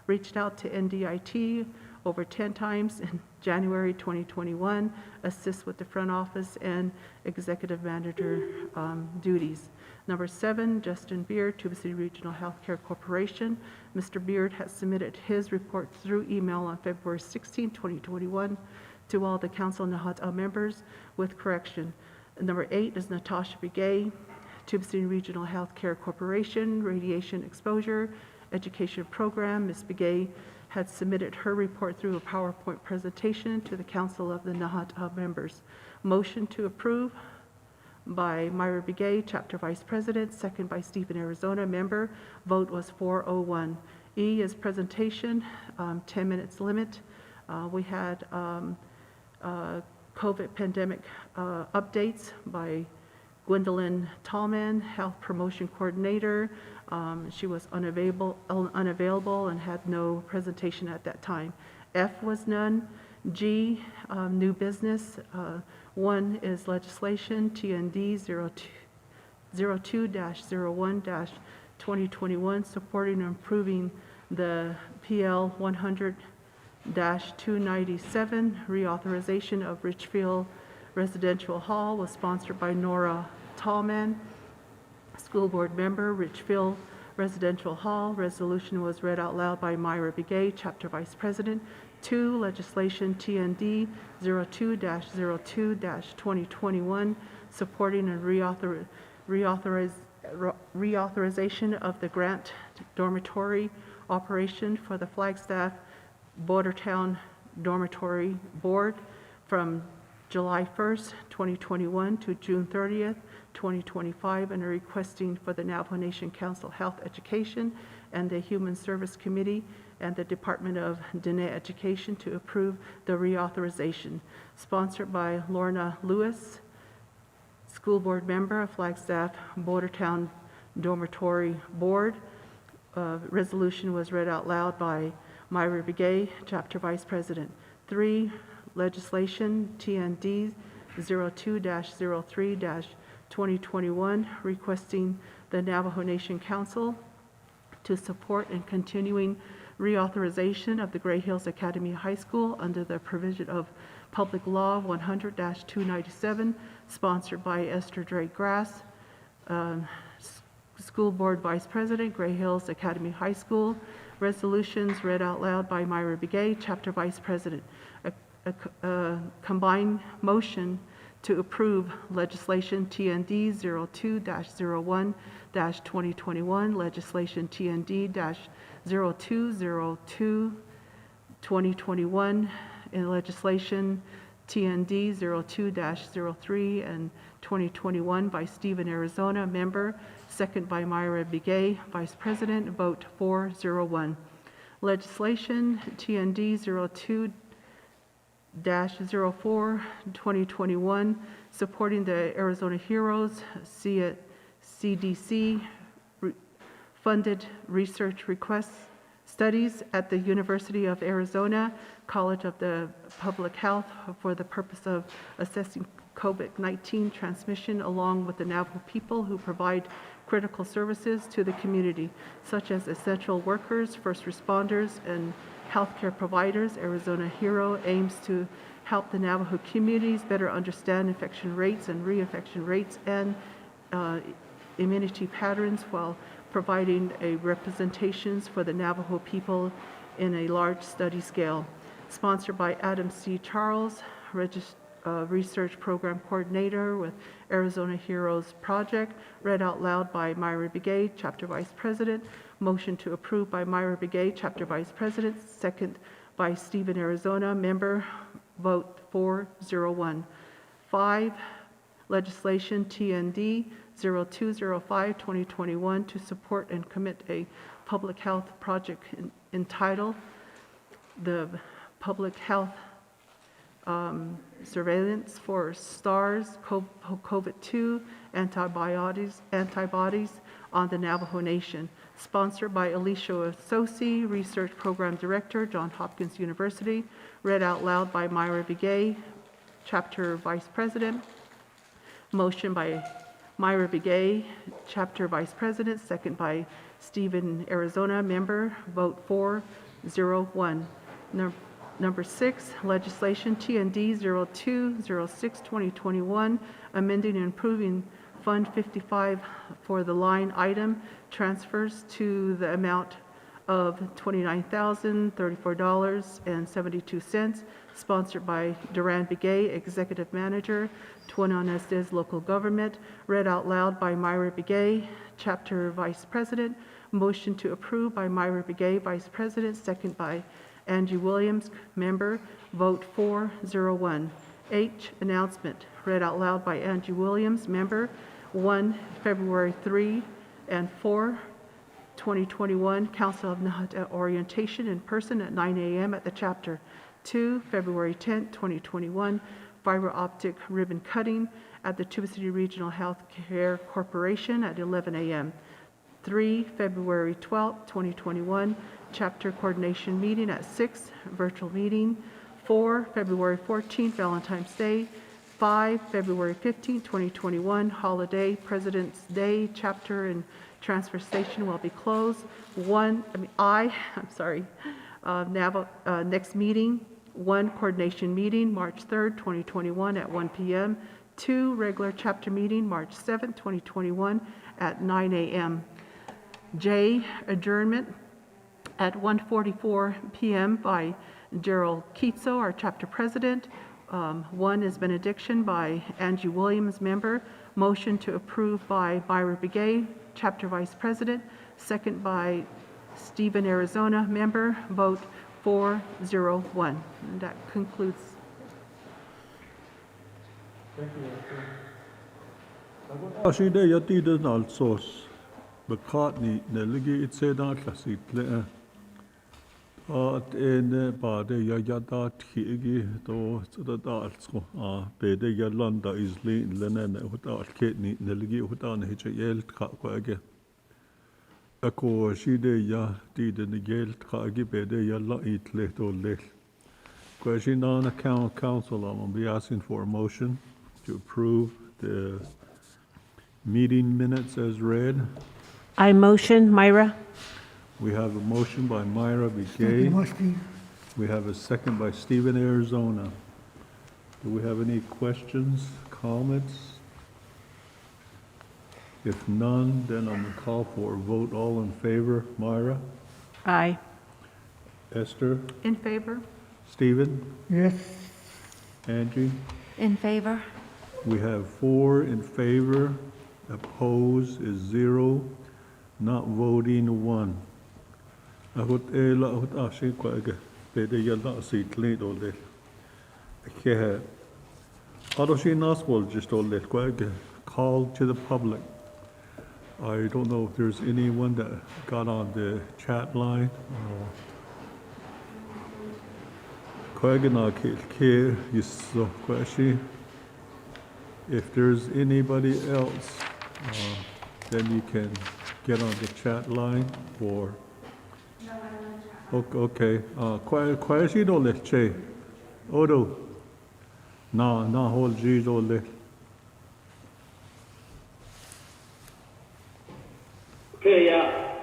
Reached out to NDIT over 10 times in January 2021, assist with the front office and executive manager duties. Number 7, Justin Beard, Tuba City Regional Healthcare Corporation. Mr. Beard has submitted his report through email on February 16, 2021 to all the council Nahat members with correction. Number 8 is Natasha Begay, Tuba City Regional Healthcare Corporation, Radiation Exposure Education Program. Ms. Begay had submitted her report through a PowerPoint presentation to the Council of the Nahat members. Motion to approve by Myra Begay, Chapter Vice President, second by Stephen Arizona, member. Vote was 401. E is presentation, 10 minutes limit. We had COVID pandemic updates by Gwendolyn Tallman, Health Promotion Coordinator. She was unavailable and had no presentation at that time. F was none. G, new business. 1 is legislation, TND 02-01-2021, supporting and improving the PL 100-297, reauthorization of Richfield Residential Hall, was sponsored by Nora Tallman, school board member, Richfield Residential Hall. Resolution was read out loud by Myra Begay, Chapter Vice President. 2, legislation TND 02-02-2021, supporting and reauthorization of the grant dormitory operation for the Flagstaff Bordertown Dormitory Board from July 1st, 2021 to June 30th, 2025, and are requesting for the Navajo Nation Council Health Education and the Human Service Committee and the Department of Dene Education to approve the reauthorization. Sponsored by Lorna Lewis, school board member of Flagstaff Bordertown Dormitory Board. Resolution was read out loud by Myra Begay, Chapter Vice President. 3, legislation TND 02-03-2021, requesting the Navajo Nation Council to support and continuing reauthorization of the Gray Hills Academy High School under the provision of Public Law 100-297, sponsored by Esther Drake Grass, School Board Vice President, Gray Hills Academy High School. Resolutions read out loud by Myra Begay, Chapter Vice President. A combined motion to approve legislation TND 02-01-2021, legislation TND 02-02-2021, and legislation TND 02-03 and 2021 by Stephen Arizona, member, second by Myra Begay, Vice President, vote 401. Legislation TND 02-04-2021, supporting the Arizona Heroes CDC funded research requests studies at the University of Arizona College of the Public Health for the purpose of assessing COVID-19 transmission along with the Navajo people who provide critical services to the community, such as essential workers, first responders, and healthcare providers. Arizona Hero aims to help the Navajo communities better understand infection rates and reinfection rates and immunity patterns while providing a representations for the Navajo people in a large study scale. Sponsored by Adam C. Charles, Research Program Coordinator with Arizona Heroes Project, read out loud by Myra Begay, Chapter Vice President. Motion to approve by Myra Begay, Chapter Vice President, second by Stephen Arizona, member, vote 401. 5, legislation TND 0205-2021 to support and commit a public health project entitled the Public Health Surveillance for SARS COVID-2 antibodies on the Navajo Nation, sponsored by Alicia Associ, Research Program Director, Johns Hopkins University, read out loud by Myra Begay, Chapter Vice President. Motion by Myra Begay, Chapter Vice President, second by Stephen Arizona, member, vote 401. Number 6, legislation TND 0206-2021, amending and improving Fund 55 for the line item transfers to the amount of $29,034.72, sponsored by Duran Begay, Executive Manager, Tuanon Estes Local Government, read out loud by Myra Begay, Chapter Vice President. Motion to approve by Myra Begay, Vice President, second by Angie Williams, member, vote 401. H, announcement, read out loud by Angie Williams, member. 1, February 3 and 4, 2021, Council of Nahat orientation in person at 9 a.m. at the chapter. 2, February 10, 2021, fiber optic ribbon cutting at the Tuba City Regional Health Care Corporation at 11 a.m. 3, February 12, 2021, chapter coordination meeting at 6, virtual meeting. 4, February 14, Valentine's Day. 5, February 15, 2021, holiday, President's Day, chapter and transfer station will be closed. Next meeting, 1, coordination meeting, March 3rd, 2021 at 1 p.m. 2, regular chapter meeting, March 7th, 2021 at 9 a.m. J, adjournment at 1:44 p.m. by Gerald Keitso, our chapter president. 1 is benediction by Angie Williams, member. Motion to approve by Myra Begay, chapter vice president. Second by Stephen Arizona, member. Vote 401. And that concludes. Asi de yati de nalsos. Bekatni neligi itse da klasit at en bade ya yada tigi to da alsko bede yalanda isli lenen huta alketni neligi huta ne hel ka age ako shide ya ti de negel ka age bede yalla itle to le question on account council I'm be asking for a motion to approve the meeting minutes as read. I motion, Myra. We have a motion by Myra Begay. We have a second by Stephen Arizona. Do we have any questions, comments? If none, then I'm going to call for a vote. All in favor. Myra? Aye. Esther? In favor? Stephen? Yes. Angie? In favor? We have 4 in favor. Opposed is 0. Not voting 1. Ahut ela ahut ashi kwa ege bede yalla sit lead all day. Ke adoshi naswal just all day kwa ege call to the public. I don't know if there's anyone that got on the chat line. Kwa ege na ke yiso kwashi. If there's anybody else, then you can get on the chat line or. Okay. Qual si dole che? Odo. Na hol ji dole. Okay,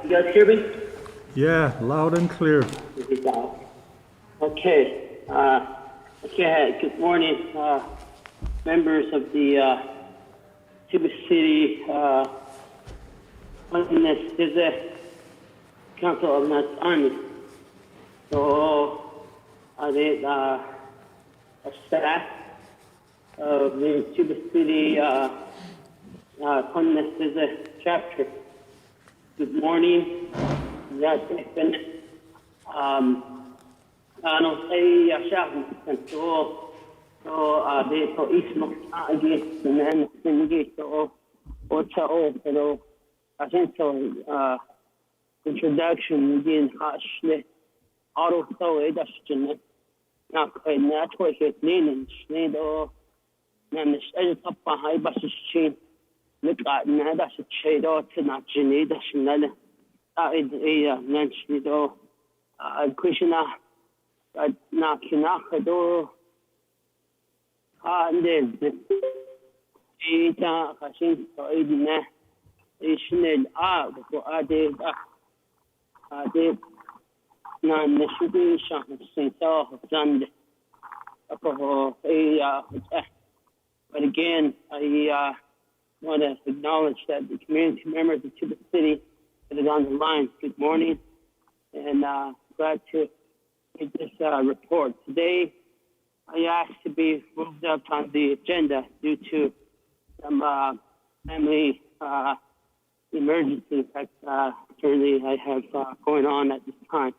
you guys hear me? Yeah, loud and clear. Okay. Good morning, members of the Tuba City Oneness is a council of Nuts Army. So they a staff of the Tuba City Oneness is a chapter. Good morning. That's been ano say siya so they so ismo again and then so pero I think so introduction again hashle auto so edashin na kai na to ke nin do na ne sai ta pa hai ba shi look at na da shi do na jini da shinale nan shi do Krishna na kinakado and ita kashin so idina ishnel ko ade na neshubi shan sinta zand but again I want to acknowledge that the community members of Tuba City that is on the line. Good morning, and glad to get this report. Today, I asked to be moved up on the agenda due to some family emergency that currently I have going on at this time.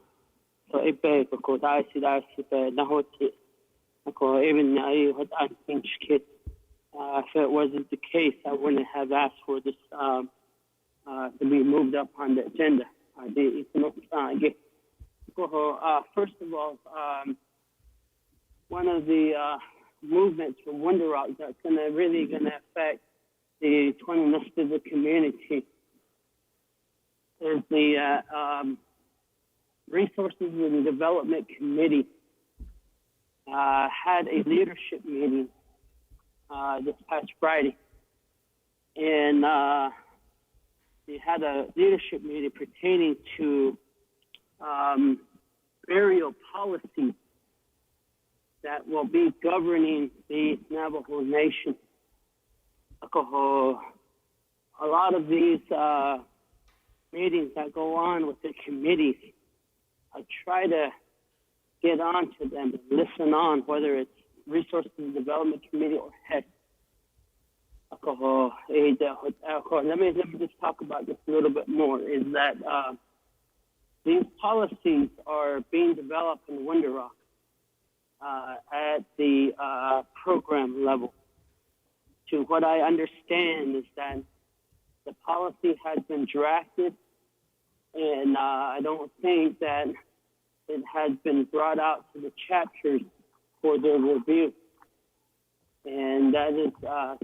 So, because I see that even I think if it wasn't the case, I wouldn't have asked for this to be moved up on the agenda. First of all, one of the movements from Wonder Rock that's really going to affect the 20 of the community is the Resources and Development Committee had a leadership meeting this past Friday, and they had a leadership meeting pertaining to burial policies that will be governing the Navajo Nation. A lot of these meetings that go on with the committees, I try to get on to them and listen on, whether it's Resources and Development Committee or HEC. Let me just talk about this a little bit more, is that these policies are being developed in Window Rock at the program level. To what I understand is that the policy has been drafted, and I don't think that it has been brought out to the chapters for their review. And that is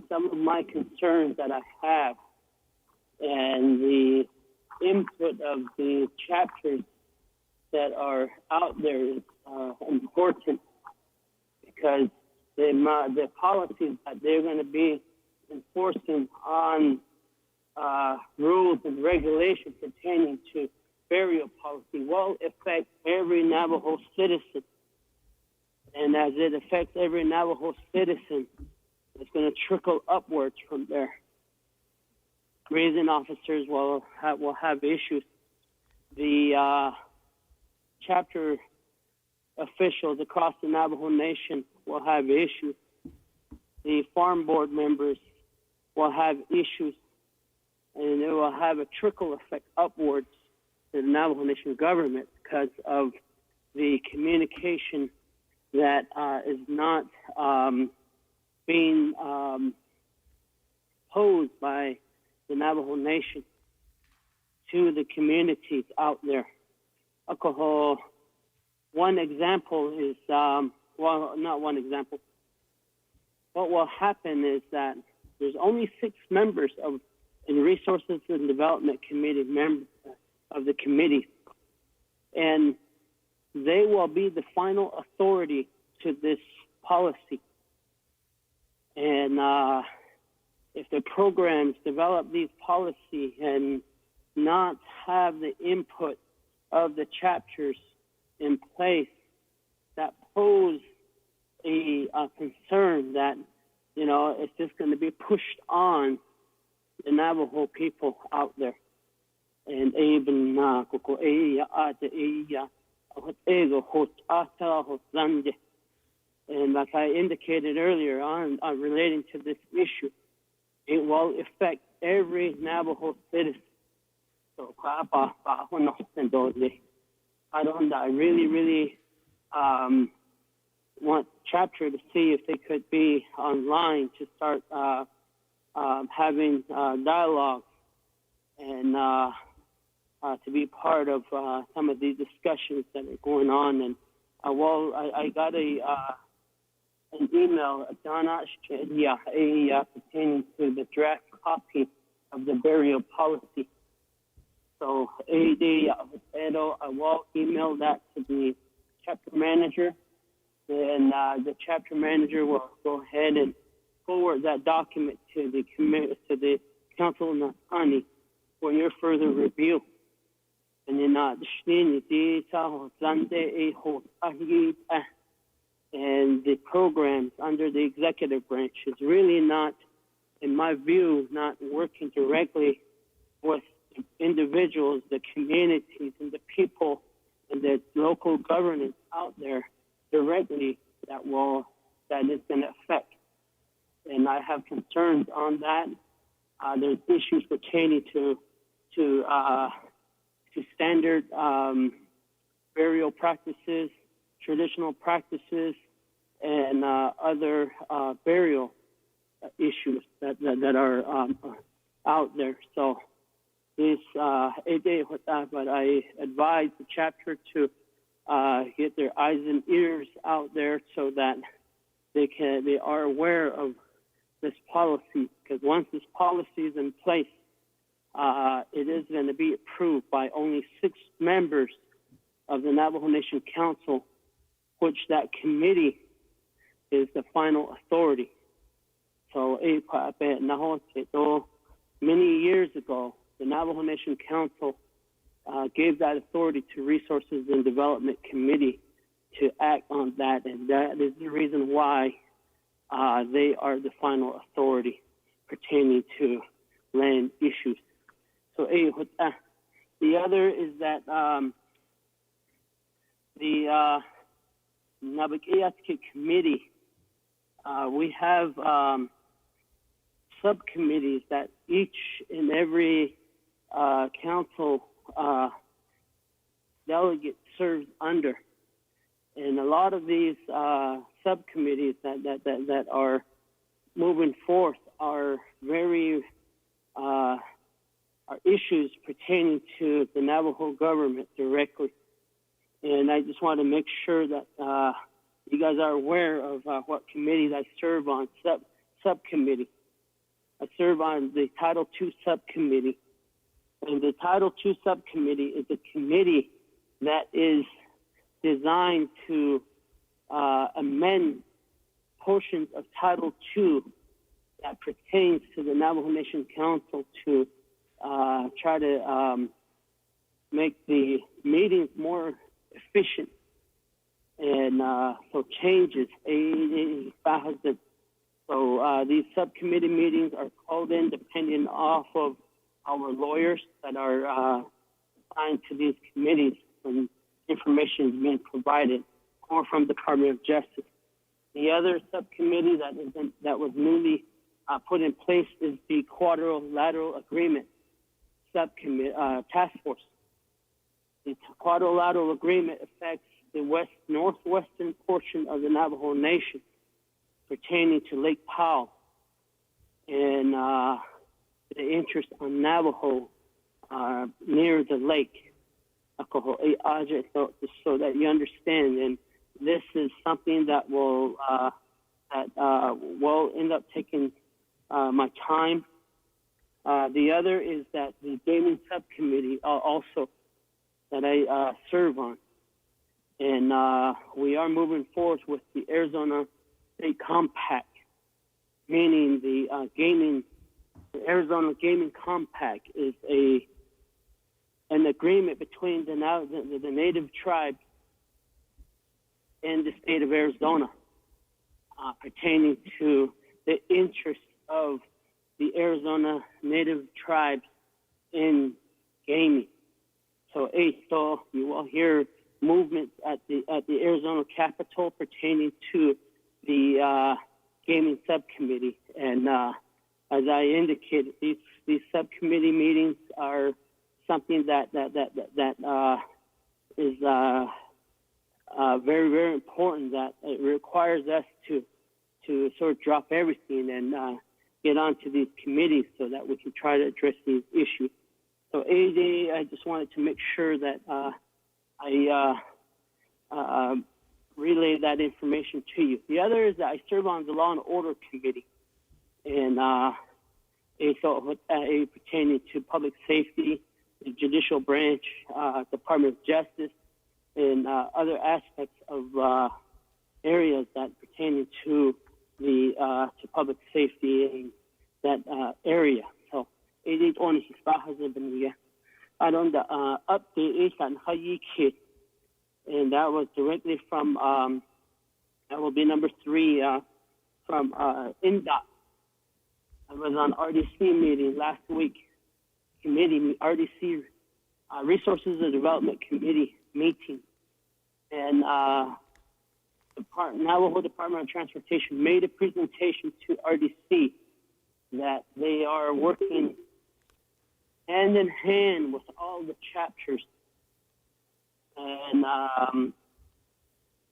some of my concerns that I have. And the input of the chapters that are out there is important, because the policies that they're going to be enforcing on rules and regulations pertaining to burial policy will affect every Navajo citizen. And as it affects every Navajo citizen, it's going to trickle upwards from there. Grazing officers will have issues. The chapter officials across the Navajo Nation will have issues. The farm board members will have issues, and it will have a trickle effect upwards to the Navajo Nation government because of the communication that is not being posed by the Navajo Nation to the communities out there. One example is, well, not one example. What will happen is that there's only 6 members in Resources and Development Committee members of the committee, and they will be the final authority to this policy. And if the programs develop these policies and not have the input of the chapters in place, that pose a concern that, it's just going to be pushed on the Navajo people out there. and even koko ya ate ya hot ego hot ata hot zande. And like I indicated earlier on relating to this issue, it will affect every Navajo citizen. So I really want chapter to see if they could be online to start having dialogue and to be part of some of these discussions that are going on. And I got an email, pertaining to the draft copy of the burial policy. So I will email that to the chapter manager, and the chapter manager will go ahead and forward that document to the council of Nasani for your further review. And then and the programs under the executive branch is really not, in my view, not working directly with the individuals, the communities, and the people, and the local governance out there directly that is going to affect. And I have concerns on that. There's issues pertaining to standard burial practices, traditional practices, and other burial issues that are out there. So this but I advise the chapter to get their eyes and ears out there so that they are aware of this policy, because once this policy is in place, it is going to be approved by only 6 members of the Navajo Nation Council, which that committee is the final authority. So many years ago, the Navajo Nation Council gave that authority to Resources and Development Committee to act on that, and that is the reason why they are the final authority pertaining to land issues. So the other is that the Nabakayatke Committee, we have subcommittees that each and every council delegate serves under. And a lot of these subcommittees that are moving forth are very are issues pertaining to the Navajo government directly. And I just want to make sure that you guys are aware of what committees I serve on, subcommittee. I serve on the Title II subcommittee. And the Title II subcommittee is a committee that is designed to amend portions of Title II that pertains to the Navajo Nation Council to try to make the meetings more efficient. And so changes. So these subcommittee meetings are called in depending off of our lawyers that are assigned to these committees when information is being provided, or from the Department of Justice. The other subcommittee that was newly put in place is the Quadrilateral Agreement Subcommittee Task Force. The Quadrilateral Agreement affects the northwestern portion of the Navajo Nation pertaining to Lake Powell and the interest on Navajo near the lake. So that you understand, and this is something that will end up taking my time. The other is that the gaming subcommittee also that I serve on, and we are moving forward with the Arizona State Compact, meaning the Arizona Gaming Compact is an agreement between the native tribes and the state of Arizona pertaining to the interests of the Arizona native tribes in gaming. So you will hear movements at the Arizona Capitol pertaining to the gaming subcommittee. And as I indicated, these subcommittee meetings are something that is very, very important. That it requires us to sort of drop everything and get onto these committees so that we can try to address these issues. So AJ, I just wanted to make sure that I relay that information to you. The other is that I serve on the Law and Order Committee, and pertaining to public safety, the judicial branch, Department of Justice, and other aspects of areas that pertain to the to public safety in that area. So, it only I don't update and that was directly from that will be number 3 from INDOT. I was on RDC meeting last week, RDC Resources and Development Committee meeting, and Navajo Department of Transportation made a presentation to RDC that they are working hand in hand with all the chapters. And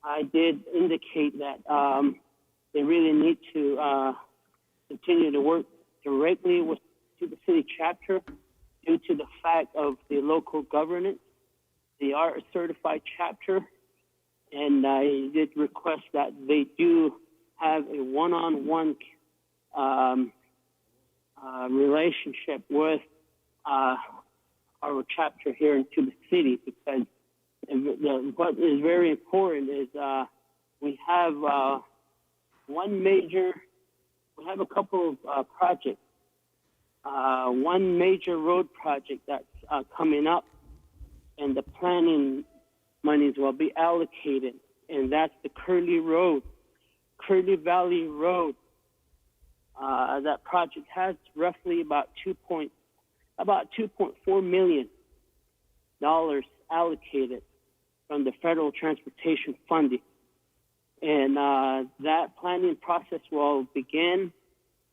I did indicate that they really need to continue to work directly with Tuba City chapter due to the fact of the local governance. They are a certified chapter, and I did request that they do have a one-on-one relationship with our chapter here in Tuba City, because what is very important is we have a couple of projects. One major road project that's coming up, and the planning monies will be allocated, and that's the Curly Valley Road. That project has roughly about $2.4 million allocated from the federal transportation funding, and that planning process will begin.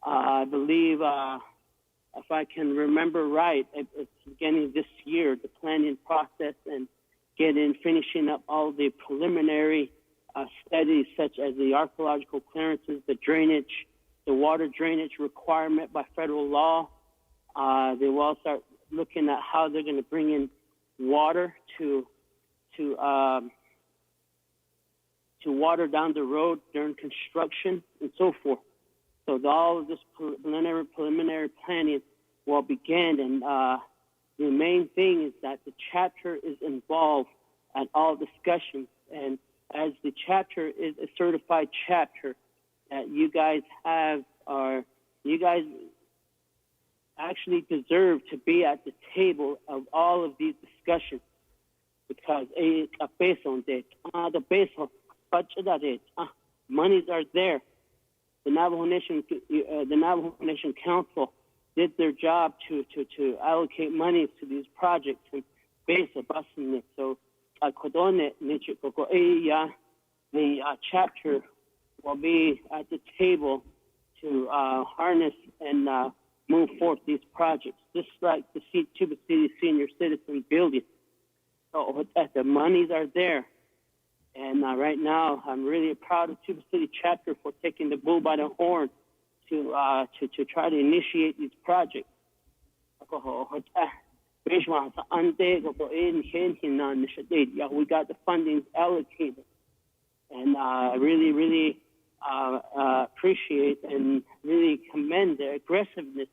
I believe, if I can remember right, it's beginning this year, the planning process, and finishing up all the preliminary studies such as the archaeological clearances, the drainage, the water drainage requirement by federal law. They will start looking at how they're going to bring in water to water down the road during construction and so forth. So all of this preliminary planning will begin, and the main thing is that the chapter is involved at all discussions. And as the chapter is a certified chapter, that you guys actually deserve to be at the table of all of these discussions, because monies are there. The Navajo Nation Council did their job to allocate monies to these projects, and so the chapter will be at the table to harness and move forth these projects, just like the Tuba City Senior Citizen Building. So the monies are there. And right now, I'm really proud of Tuba City chapter for taking the bull by the horn to try to initiate these projects. We got the funding allocated, and I really appreciate and really commend the aggressiveness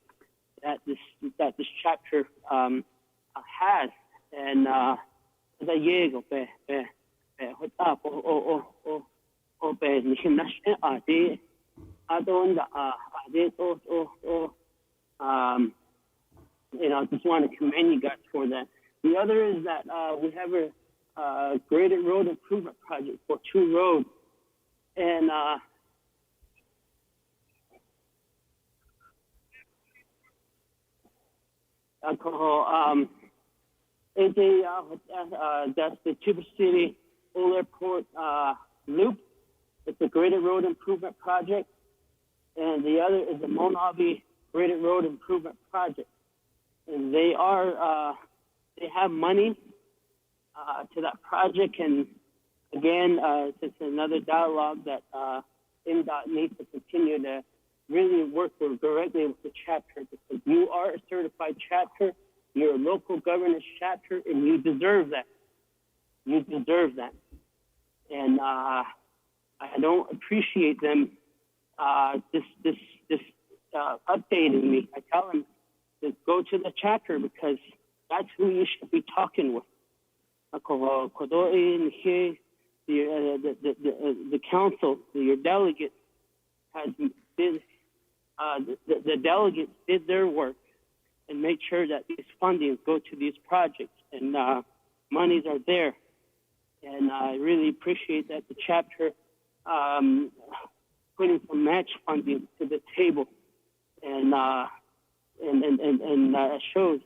that this chapter has, and I just want to commend you guys for that. The other is that we have a graded road improvement project for 2 roads, and That's the Tuba City Old Airport Loop. It's a graded road improvement project. And the other is the Monavi Graded Road Improvement Project. And they have money to that project. And again, it's another dialogue that MDOT needs to continue to really work directly with the chapter, because you are a certified chapter, you're a local governance chapter, and you deserve that. You deserve that. And I don't appreciate them updating me. I tell them to go to the chapter, because that's who you should be talking with. The council, your delegates, the delegates did their work and make sure that these fundings go to these projects, and monies are there. And I really appreciate that the chapter putting some match funding to the table, and shows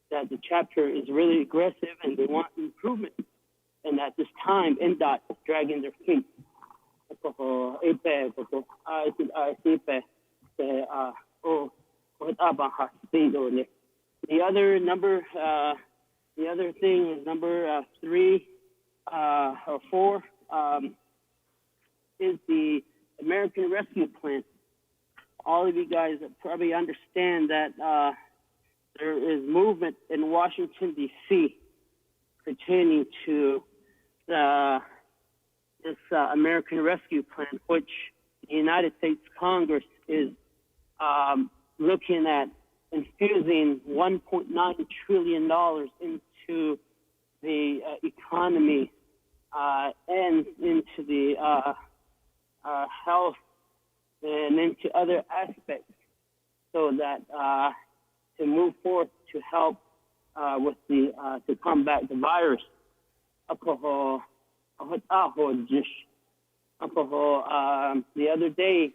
that the chapter is really aggressive and they want improvement. And at this time, NDOT is dragging their feet. The other thing is number 3 or 4 is the American Rescue Plan. All of you guys probably understand that there is movement in Washington, D.C. pertaining to this American Rescue Plan, which the United States Congress is looking at infusing $1.9 trillion into the economy and into the health and into other aspects, so that to move forth to help with to combat the virus. The other day,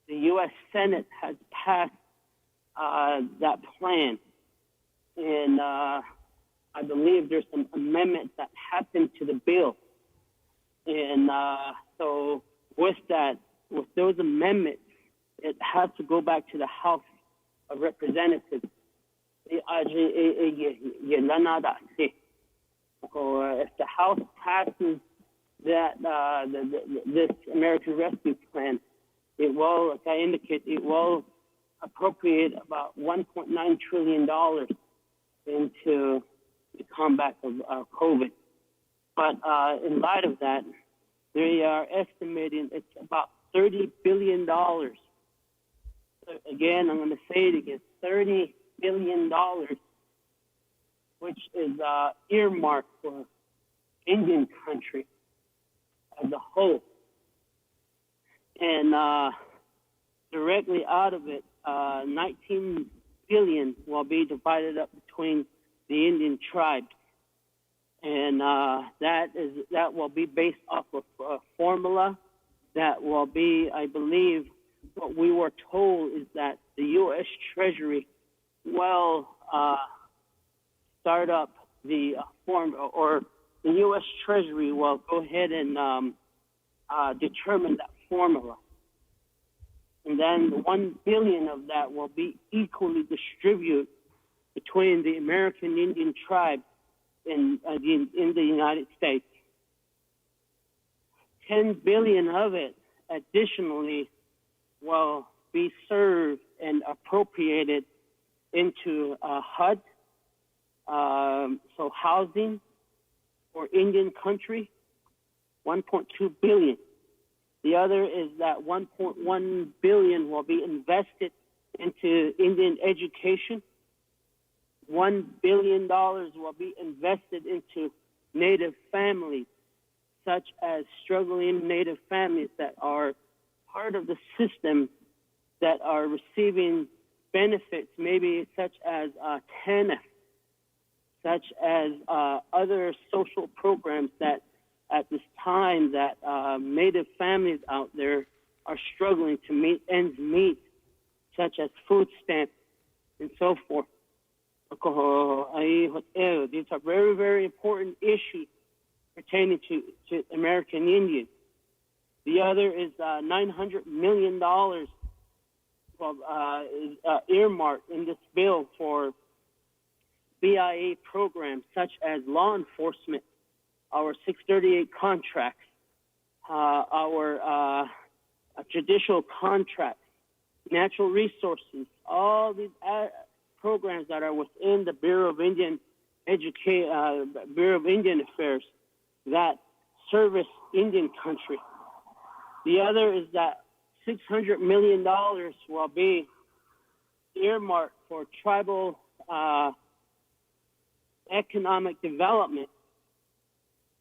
the U.S. Senate has passed that plan, and I believe there's some amendments that happened to the bill. And so with those amendments, it has to go back to the House of Representatives. If the House passes that this American Rescue Plan, it will, like I indicate, it will appropriate about $1.9 trillion into the combat of COVID. But in light of that, they are estimating it's about $30 billion. Again, I'm going to say it again, $30 billion, which is earmarked for Indian country as a whole. And directly out of it, 19 billion will be divided up between the Indian tribes. And that will be based off of a formula that will be, I believe, what we were told is that the U.S. Treasury will start up the or the U.S. Treasury will go ahead and determine that formula. And then 1 billion of that will be equally distributed between the American Indian tribes in the United States. 10 billion of it additionally will be served and appropriated into HUD, so housing for Indian country, 1.2 billion. The other is that 1.1 billion will be invested into Indian education. $1 billion will be invested into Native families, such as struggling Native families that are part of the system that are receiving benefits, maybe such as TANF, such as other social programs that at this time that Native families out there are struggling to meet ends meet, such as food stamps and so forth. These are very, very important issues pertaining to American Indians. The other is $900 million is earmarked in this bill for BIA programs such as law enforcement, our 638 contracts, our judicial contracts, natural resources, all these programs that are within the Bureau of Indian Affairs that service Indian country. The other is that $600 million will be earmarked for tribal economic development.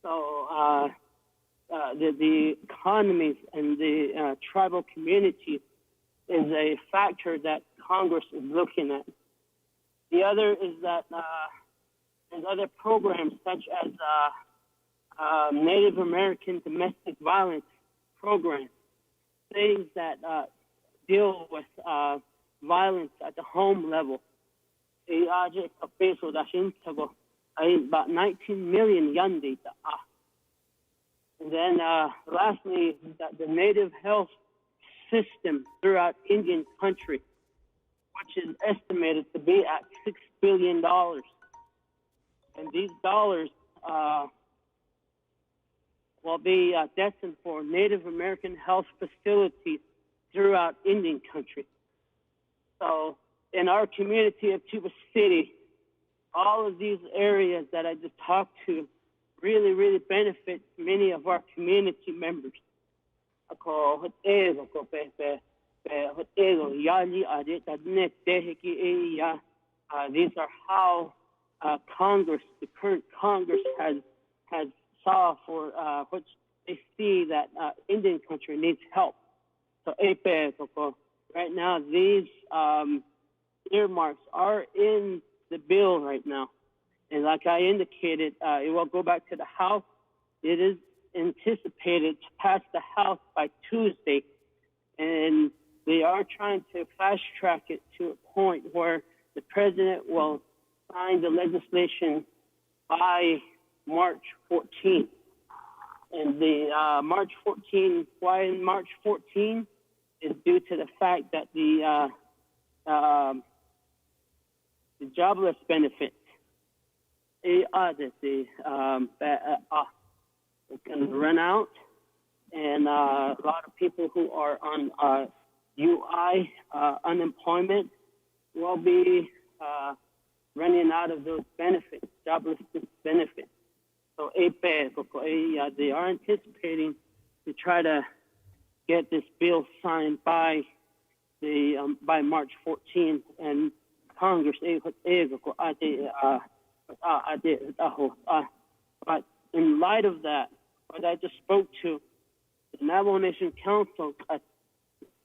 So the economies and the tribal communities is a factor that Congress is looking at. The other is that there's other programs such as Native American domestic violence programs, things that deal with violence at the home level. About 19 million yandi. And then lastly, that the native health system throughout Indian country, which is estimated to be at $6 billion. And these dollars will be destined for Native American health facilities throughout Indian country. So in our community of Tuba City, all of these areas that I just talked to really, really benefit many of our community members. These are how Congress, the current Congress, has saw for which they see that Indian country needs help. So right now, these earmarks are in the bill right now. And like I indicated, it will go back to the House. It is anticipated to pass the House by Tuesday. And they are trying to fast track it to a point where the president will sign the legislation by March 14th. And the March 14, why March 14 is due to the fact that the jobless benefits it's going to run out, and a lot of people who are on UI unemployment will be running out of those benefits, jobless benefits. So they are anticipating to try to get this bill signed by March 14th, and Congress but in light of that, what I just spoke to, the Navajo Nation Council,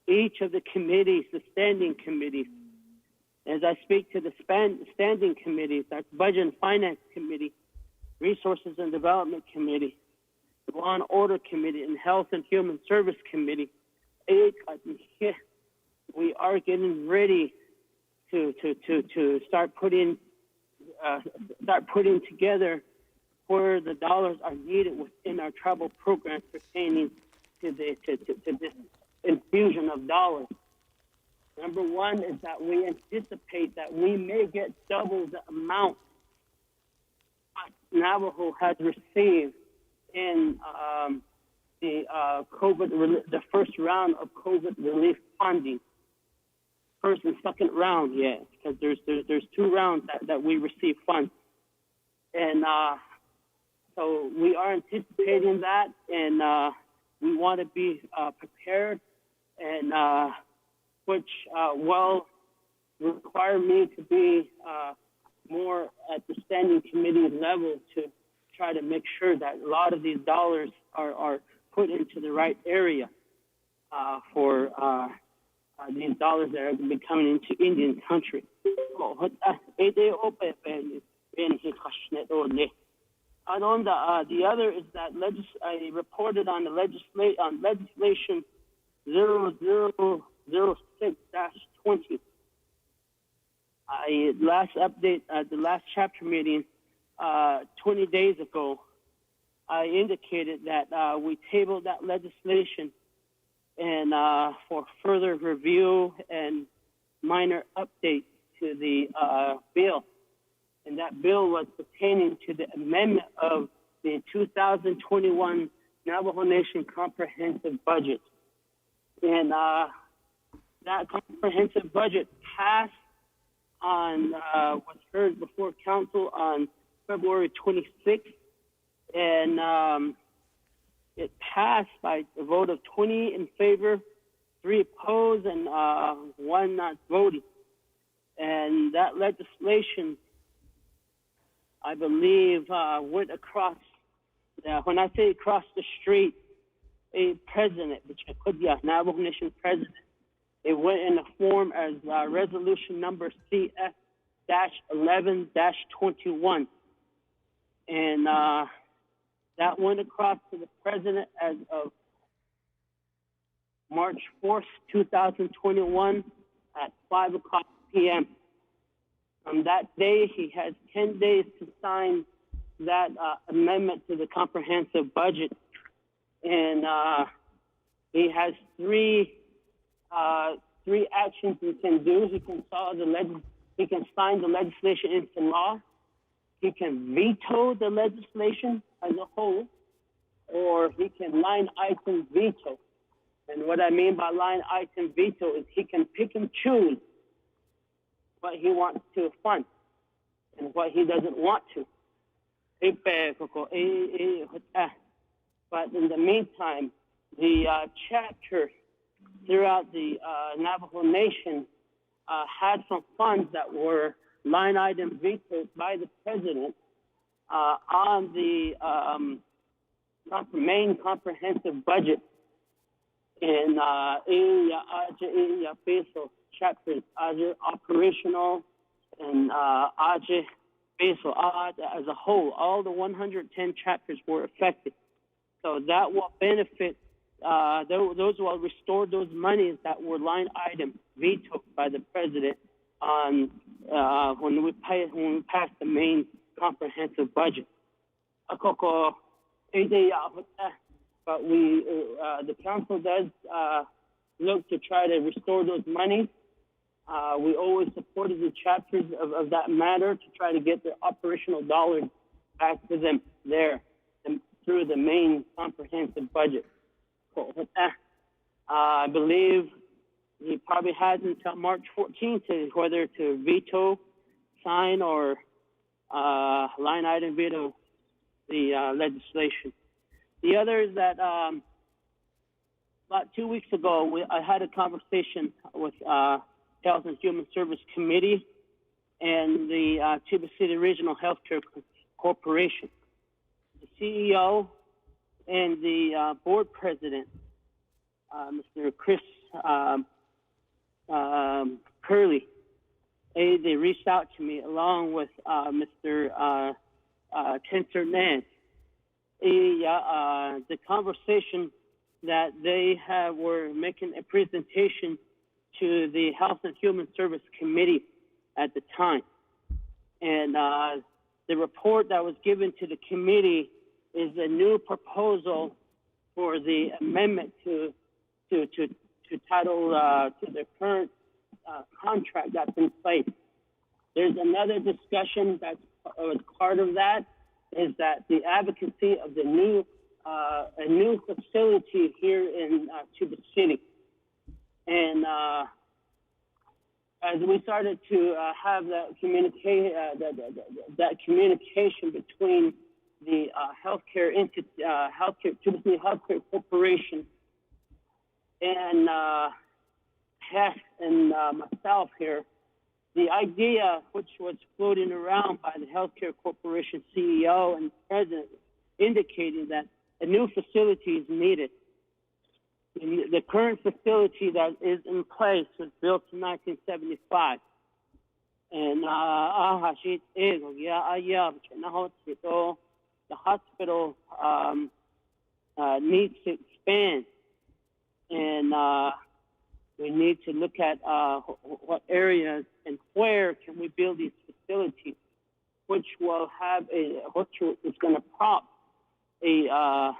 each of the committees, the standing committees, as I speak to the standing committees, that's Budget and Finance Committee, Resources and Development Committee, the Law and Order Committee, and Health and Human Service Committee, we are getting ready to start putting together where the dollars are needed within our tribal programs pertaining to this infusion of dollars. Number one is that we anticipate that we may get double the amount Navajo has received in the first round of COVID relief funding. First and second round, yeah, because there's two rounds that we receive funds, and so we are anticipating that, and we want to be prepared, and which will require me to be more at the standing committee level to try to make sure that a lot of these dollars are put into the right area for these dollars that are going to be coming into Indian country. The other is that I reported on the legislation 0006-20. Last update at the last chapter meeting 20 days ago, I indicated that we tabled that legislation and for further review and minor update to the bill. And that bill was pertaining to the amendment of the 2021 Navajo Nation Comprehensive Budget. And that comprehensive budget passed on, was heard before council on February 26th. And it passed by a vote of 20 in favor, 3 opposed, and 1 not voting. And that legislation, I believe, went across, when I say across the street, a president, which could be a Navajo Nation president, it went in the form as resolution number CF-11-21. And that went across to the president as of March 4th, 2021 at 5 o'clock p.m. On that day, he has 10 days to sign that amendment to the comprehensive budget. And he has three actions he can do. He can sign the legislation into law. He can veto the legislation as a whole, or he can line item veto. And what I mean by line item veto is he can pick and choose what he wants to fund and what he doesn't want to. But in the meantime, the chapter throughout the Navajo Nation had some funds that were line item vetoed by the president on the main comprehensive budget in chapters operational and as a whole. All the 110 chapters were affected. So that will benefit, those will restore those monies that were line item vetoed by the president on when we pass the main comprehensive budget. But the council does look to try to restore those monies. We always supported the chapters of that matter to try to get their operational dollars back to them there and through the main comprehensive budget. I believe he probably has until March 14th to whether to veto, sign, or line item veto the legislation. The other is that about 2 weeks ago, I had a conversation with Health and Human Service Committee and the Tuba City Regional Healthcare Corporation. The CEO and the board president, Mr. Chris Curley, they reached out to me along with Mr. Tensor Nance. The conversation that they were making a presentation to the Health and Human Service Committee at the time. And the report that was given to the committee is a new proposal for the amendment to title to the current contract that's in place. There's another discussion that's part of that, is that the advocacy of the new a new facility here in Tuba City. And as we started to have that communication between the healthcare entity, Tuba City Healthcare Corporation, and Hess and myself here, the idea which was floating around by the Healthcare Corporation CEO and president, indicating that a new facility is needed. The current facility that is in place was built in 1975. And the hospital needs to expand. And We need to look at what areas and where can we build these facilities, which will have which is going to prompt a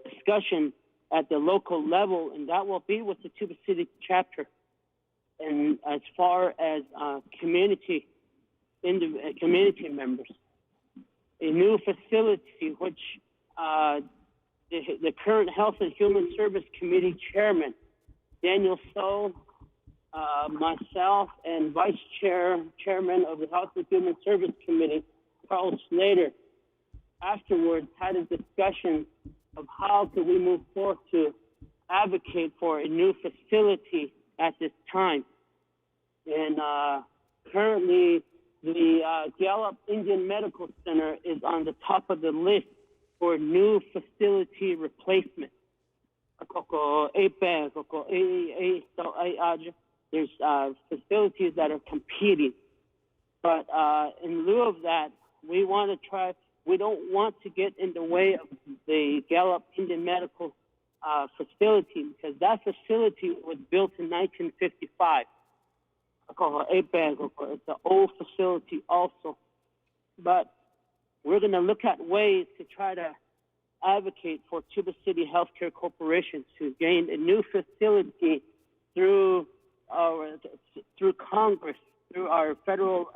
discussion at the local level, and that will be with the Tuba City chapter. And as far as community members, a new facility which the current Health and Human Service Committee chairman, Daniel So, myself, and chairman of the Health and Human Service Committee, Carl Slater, afterwards had a discussion of how could we move forward to advocate for a new facility at this time. And currently, the Gallup Indian Medical Center is on the top of the list for new facility replacement. There's facilities that are competing. But in lieu of that, we don't want to get in the way of the Gallup Indian Medical facility, because that facility was built in 1955. It's an old facility also. But we're going to look at ways to try to advocate for Tuba City Healthcare Corporation to gain a new facility through Congress, through our federal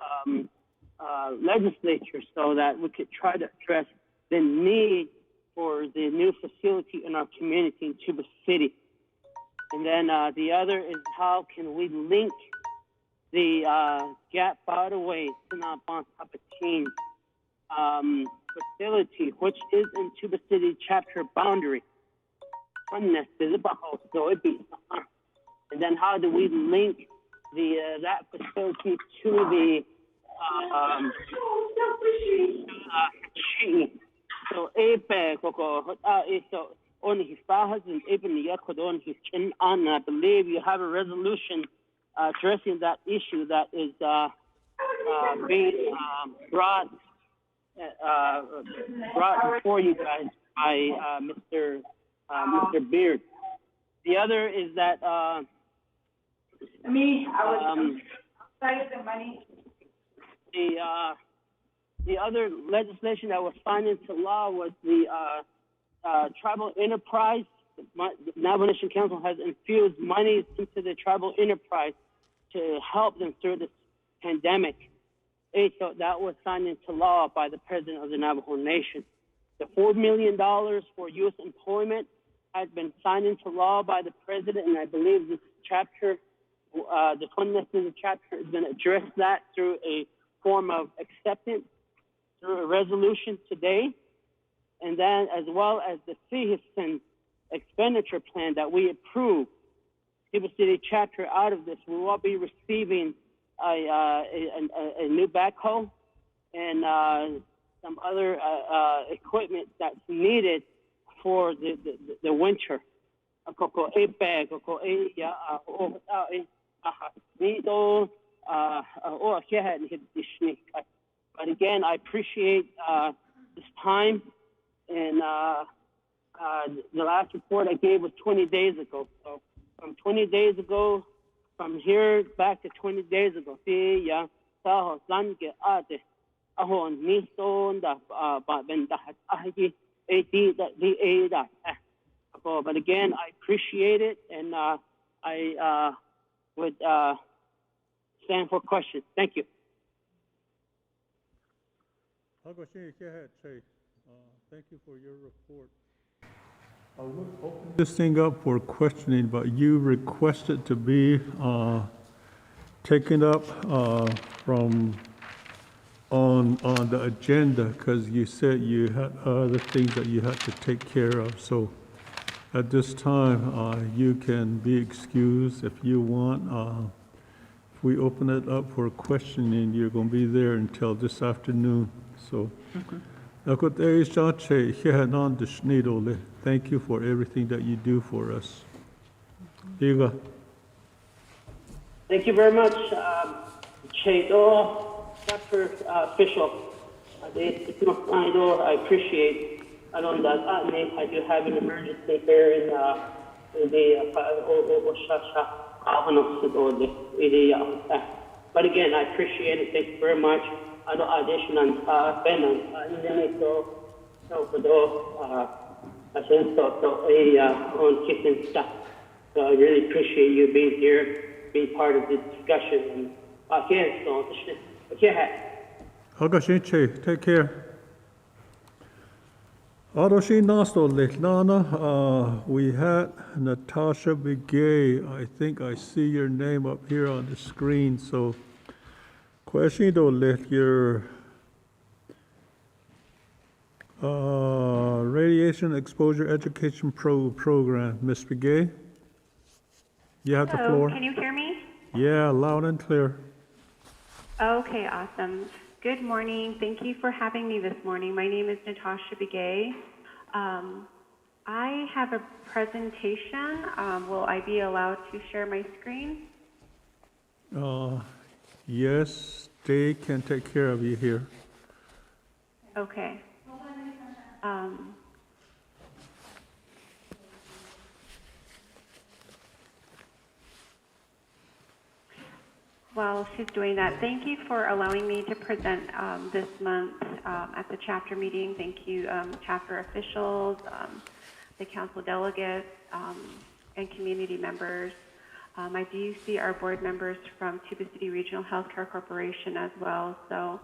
legislature, so that we could try to address the need for the new facility in our community in Tuba City. And then the other is how can we link the Gap Waterway Sinabon Papatin facility, which is in Tuba City chapter boundary. And then how do we link that facility to the so on his and even on his chin on. I believe you have a resolution addressing that issue that is being brought before you guys by Mr. Beard. The other is that the other legislation that was signed into law was the tribal enterprise. The Navajo Nation Council has infused monies into the tribal enterprise to help them through this pandemic. So that was signed into law by the president of the Navajo Nation. The $4 million for youth employment has been signed into law by the president, and I believe this chapter, the 20th chapter, is going to address that through a form of acceptance, through a resolution today, and then as well as the citizen expenditure plan that we approved. Tuba City chapter out of this, we will be receiving a new backhoe and some other equipment that's needed for the winter. But again, I appreciate this time, and the last report I gave was 20 days ago. So from 20 days ago, from here back to 20 days ago, but again, I appreciate it, and I would stand for questions. Thank you. Thank you for your report. I would open this thing up for questioning, but you requested to be taken up from on the agenda because you said you had other things that you had to take care of. So at this time, you can be excused if you want. If we open it up for questioning, you're going to be there until this afternoon. So. Thank you for everything that you do for us. Diga. Thank you very much, chapter official. I appreciate. I do have an emergency here in But again, I appreciate it. Thank you very much. Ano audition on Ben on so for those ascenso on kitchen stuff. So I really appreciate you being here, being part of the discussion. Okay, so okay. Hagashinche, take care. Adoshi Nasto Lichnana, we had Natasha Begay. I think I see your name up here on the screen. So, question do let your radiation exposure education program, Miss Begay. You have the floor. Can you hear me? Yeah, loud and clear. Okay, awesome. Good morning. Thank you for having me this morning. My name is Natasha Begay. I have a presentation. Will I be allowed to share my screen? Yes, they can take care of you here. Okay. While she's doing that, thank you for allowing me to present this month at the chapter meeting. Thank you, chapter officials, the council delegates, and community members. I do see our board members from Tuba City Regional Healthcare Corporation as well. So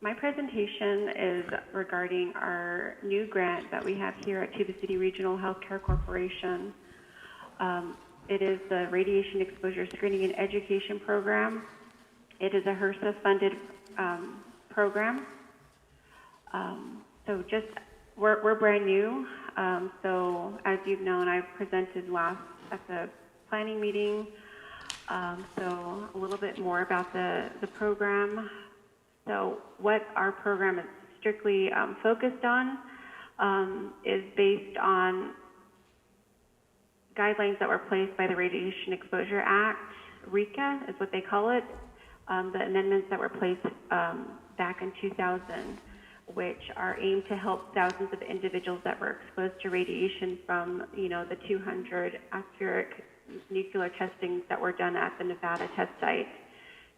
my presentation is regarding our new grant that we have here at Tuba City Regional Healthcare Corporation. It is the Radiation Exposure Screening and Education Program. It is a HRSA-funded program. So we're brand new. So as you've known, I've presented last at the planning meeting. So a little bit more about the program. So what our program is strictly focused on is based on guidelines that were placed by the Radiation Exposure Act, RECA is what they call it, the amendments that were placed back in 2000, which are aimed to help thousands of individuals that were exposed to radiation from, the 200 atmospheric nuclear testings that were done at the Nevada test site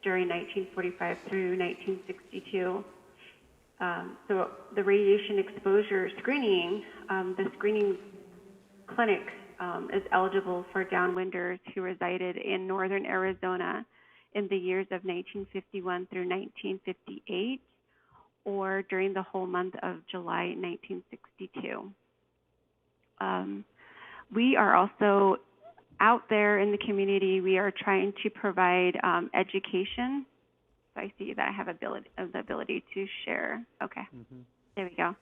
during 1945 through 1962. So the radiation exposure screening, the screening clinic is eligible for downwinders who resided in northern Arizona in the years of 1951 through 1958, or during the whole month of July 1962. We are also out there in the community. We are trying to provide education. So I see that I have the ability to share. Okay, There we go.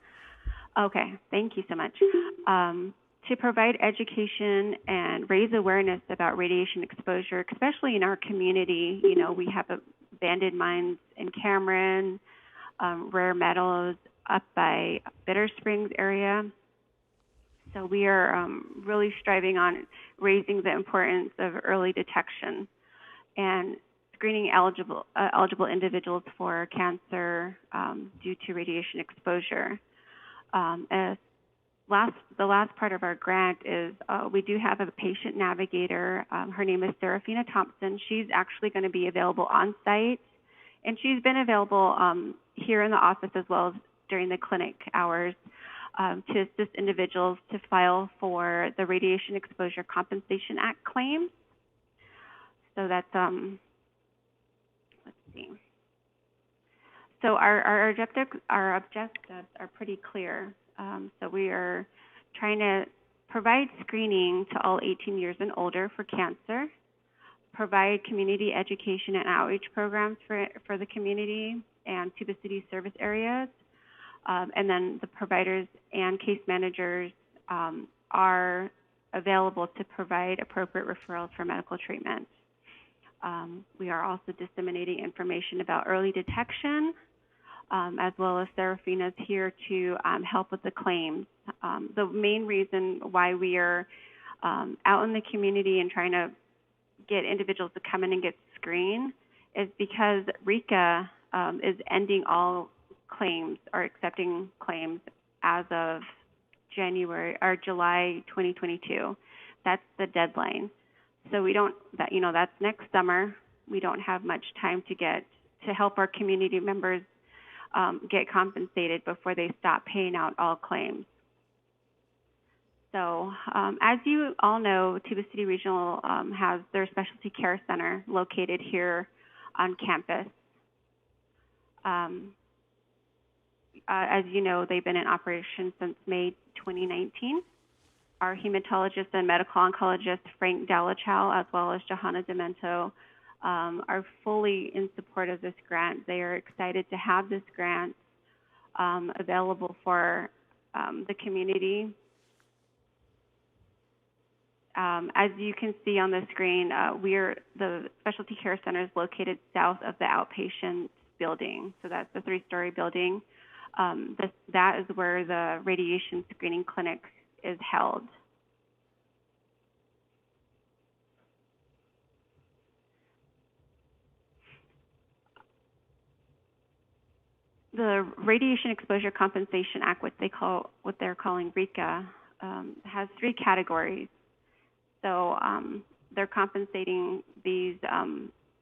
Okay, thank you so much. To provide education and raise awareness about radiation exposure, especially in our community. We have abandoned mines in Cameron, rare metals up by Bitter Springs area. So we are really striving on raising the importance of early detection and screening eligible individuals for cancer due to radiation exposure. The last part of our grant is we do have a patient navigator. Her name is Serafina Thompson. She's actually going to be available on site, and she's been available here in the office as well as during the clinic hours to assist individuals to file for the Radiation Exposure Compensation Act claims. So that's, let's see. So our objectives are pretty clear. So we are trying to provide screening to all 18 years and older for cancer, provide community education and outreach programs for the community and Tuba City service areas, and then the providers and case managers are available to provide appropriate referrals for medical treatment. We are also disseminating information about early detection, as well as Serafina's here to help with the claims. The main reason why we are out in the community and trying to get individuals to come in and get screened is because RECA is ending all claims or accepting claims as of July 2022. That's the deadline. So that's next summer. We don't have much time to help our community members get compensated before they stop paying out all claims. So as you all know, Tuba City Regional has their specialty care center located here on campus. As you know, they've been in operation since May 2019. Our hematologist and medical oncologist, Frank Dalachow, as well as Johanna Demento, are fully in support of this grant. They are excited to have this grant available for the community. As you can see on the screen, the specialty care center is located south of the outpatient building. So that's the 3-story building. That is where the radiation screening clinic is held. The Radiation Exposure Compensation Act, what they're calling RECA, has 3 categories. So they're compensating these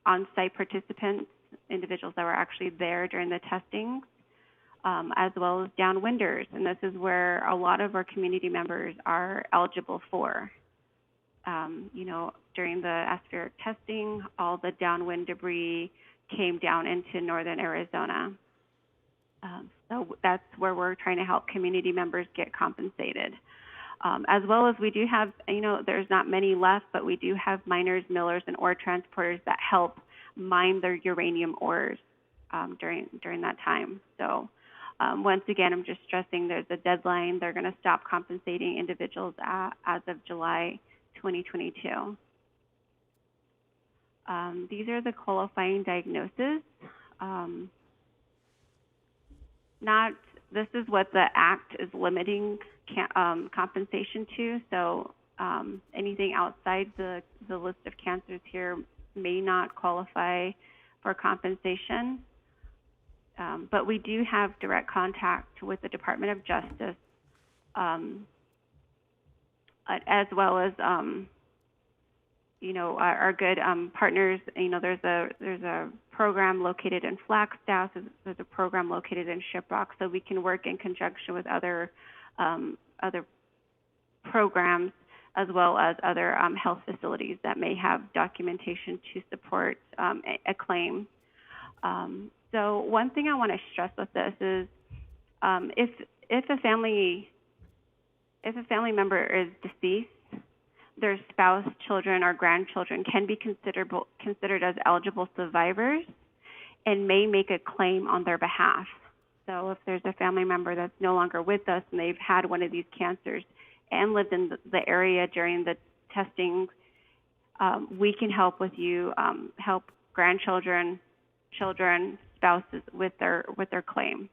on-site participants, individuals that were actually there during the testing, as well as downwinders. And this is where a lot of our community members are eligible for. During the atmospheric testing, all the downwind debris came down into northern Arizona. So that's where we're trying to help community members get compensated. As well as we do have, there's not many left, but we do have miners, millers, and ore transporters that help mine their uranium ores during that time. So once again, I'm just stressing there's a deadline. They're going to stop compensating individuals as of July 2022. These are the qualifying diagnoses. This is what the Act is limiting compensation to. So anything outside the list of cancers here may not qualify for compensation. But we do have direct contact with the Department of Justice, as well as our good partners. There's a program located in Flagstaff. There's a program located in Shiprock, so we can work in conjunction with other programs, as well as other health facilities that may have documentation to support a claim. So one thing I want to stress with this is, if a family member is deceased, their spouse, children, or grandchildren can be considered as eligible survivors and may make a claim on their behalf. So if there's a family member that's no longer with us and they've had one of these cancers and lived in the area during the testing, we can help with you, help grandchildren, children, spouses with their claim.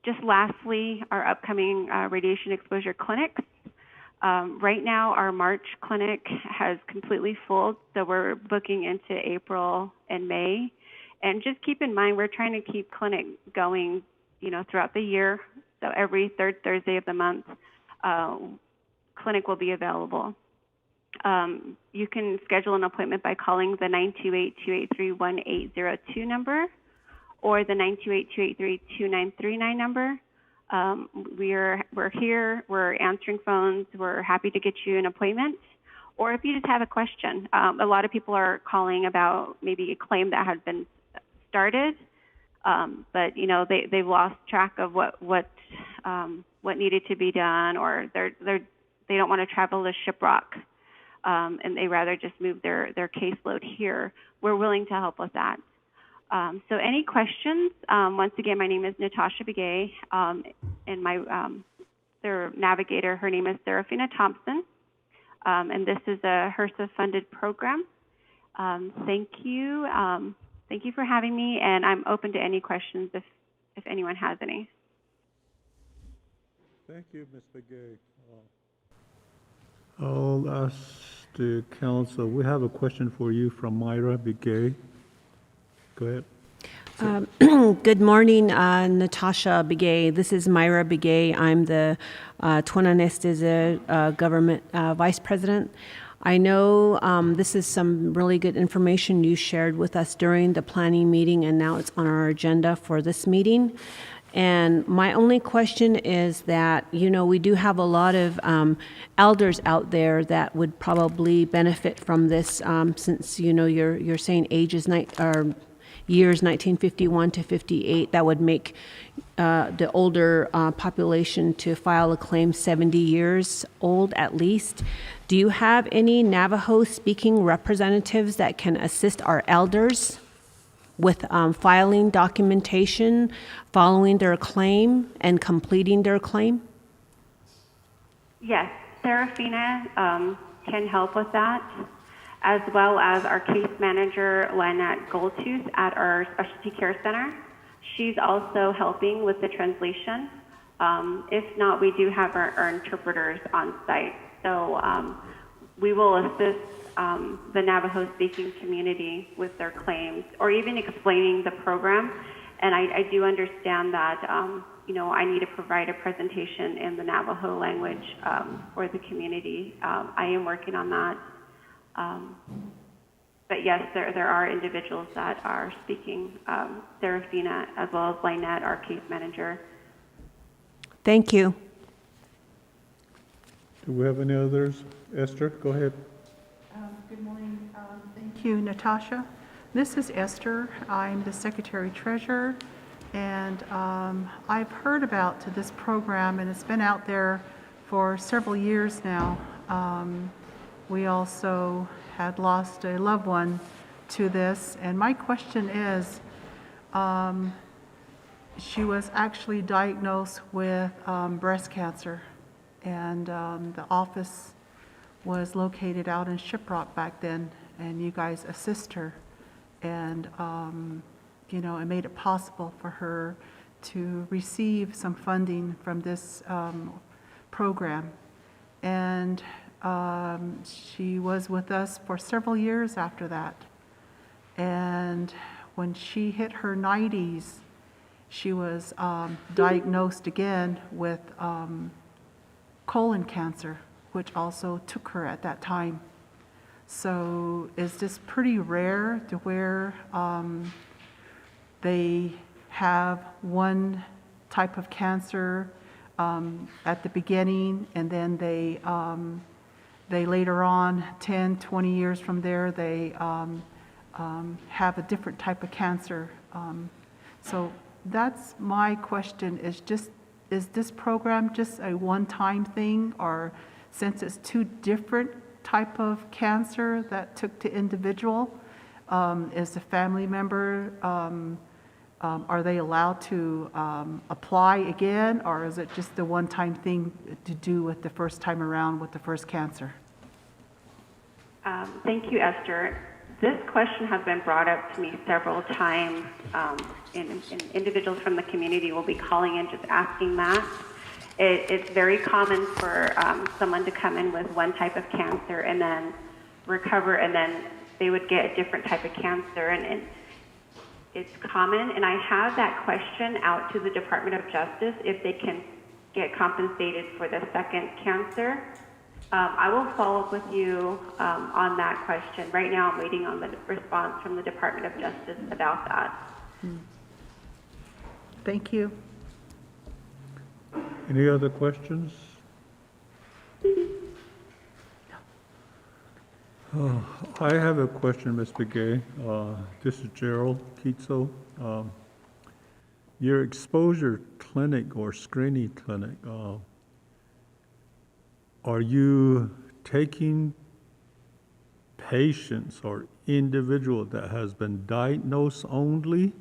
Just lastly, our upcoming radiation exposure clinics. Right now, our March clinic has completely full, so we're booking into April and May. And just keep in mind, we're trying to keep clinic going, throughout the year. So every third Thursday of the month, clinic will be available. You can schedule an appointment by calling the 928-283-1802 number or the 928-283-2939 number. We're here, we're answering phones, we're happy to get you an appointment. Or if you just have a question, a lot of people are calling about maybe a claim that has been started, but they've lost track of what needed to be done, or they don't want to travel to Shiprock, and they rather just move their caseload here. We're willing to help with that. So any questions? Once again, my name is Natasha Begay, and my their navigator, her name is Serafina Thompson, and this is a HRSA-funded program. Thank you. Thank you for having me, and I'm open to any questions if anyone has any. Thank you, Ms. Begay. I'll ask the council. We have a question for you from Myra Begay. Go ahead. Good morning, Natasha Begay. This is Myra Begay. I'm the Tuananestiza government vice president. I know this is some really good information you shared with us during the planning meeting, and now it's on our agenda for this meeting. And my only question is that, you know, we do have a lot of elders out there that would probably benefit from this, since, you know, you're saying ages years 1951 to 58, that would make the older population to file a claim 70 years old at least. Do you have any Navajo-speaking representatives that can assist our elders with filing documentation, following their claim, and completing their claim? Yes, Serafina can help with that, as well as our case manager, Lynette Goldtooth, at our specialty care center. She's also helping with the translation. If not, we do have our interpreters on site. So we will assist the Navajo-speaking community with their claims, or even explaining the program. And I do understand that, you know, I need to provide a presentation in the Navajo language for the community. I am working on that. But yes, there are individuals that are speaking, Serafina, as well as Lynette, our case manager. Thank you. Do we have any others? Esther, go ahead. Good morning. Thank you, Natasha. This is Esther. I'm the Secretary Treasurer, and I've heard about this program, and it's been out there for several years now. We also had lost a loved one to this, and my question is, she was actually diagnosed with breast cancer, and the office was located out in Shiprock back then, and you guys assist her, and you know, it made it possible for her to receive some funding from this program. And she was with us for several years after that. And when she hit her 90s, she was diagnosed again with colon cancer, which also took her at that time. So is this pretty rare to where they have one type of cancer at the beginning, and then they later on, 10, 20 years from there, they have a different type of cancer. So that's my question, is this program just a one-time thing, or since it's two different type of cancer that took the individual, is the family member, are they allowed to apply again, or is it just the one-time thing to do with the first time around with the first cancer? Thank you, Esther. This question has been brought up to me several times, and individuals from the community will be calling in just asking that. It's very common for someone to come in with one type of cancer and then recover, and then they would get a different type of cancer, and it's common. And I have that question out to the Department of Justice if they can get compensated for the second cancer. I will follow up with you on that question. Right now I'm waiting on the response from the Department of Justice about that. Thank you. Any other questions? I have a question, Ms. Begay. This is Gerald Kitso. Your exposure clinic or screening clinic, are you taking patients or individual that has been diagnosed only,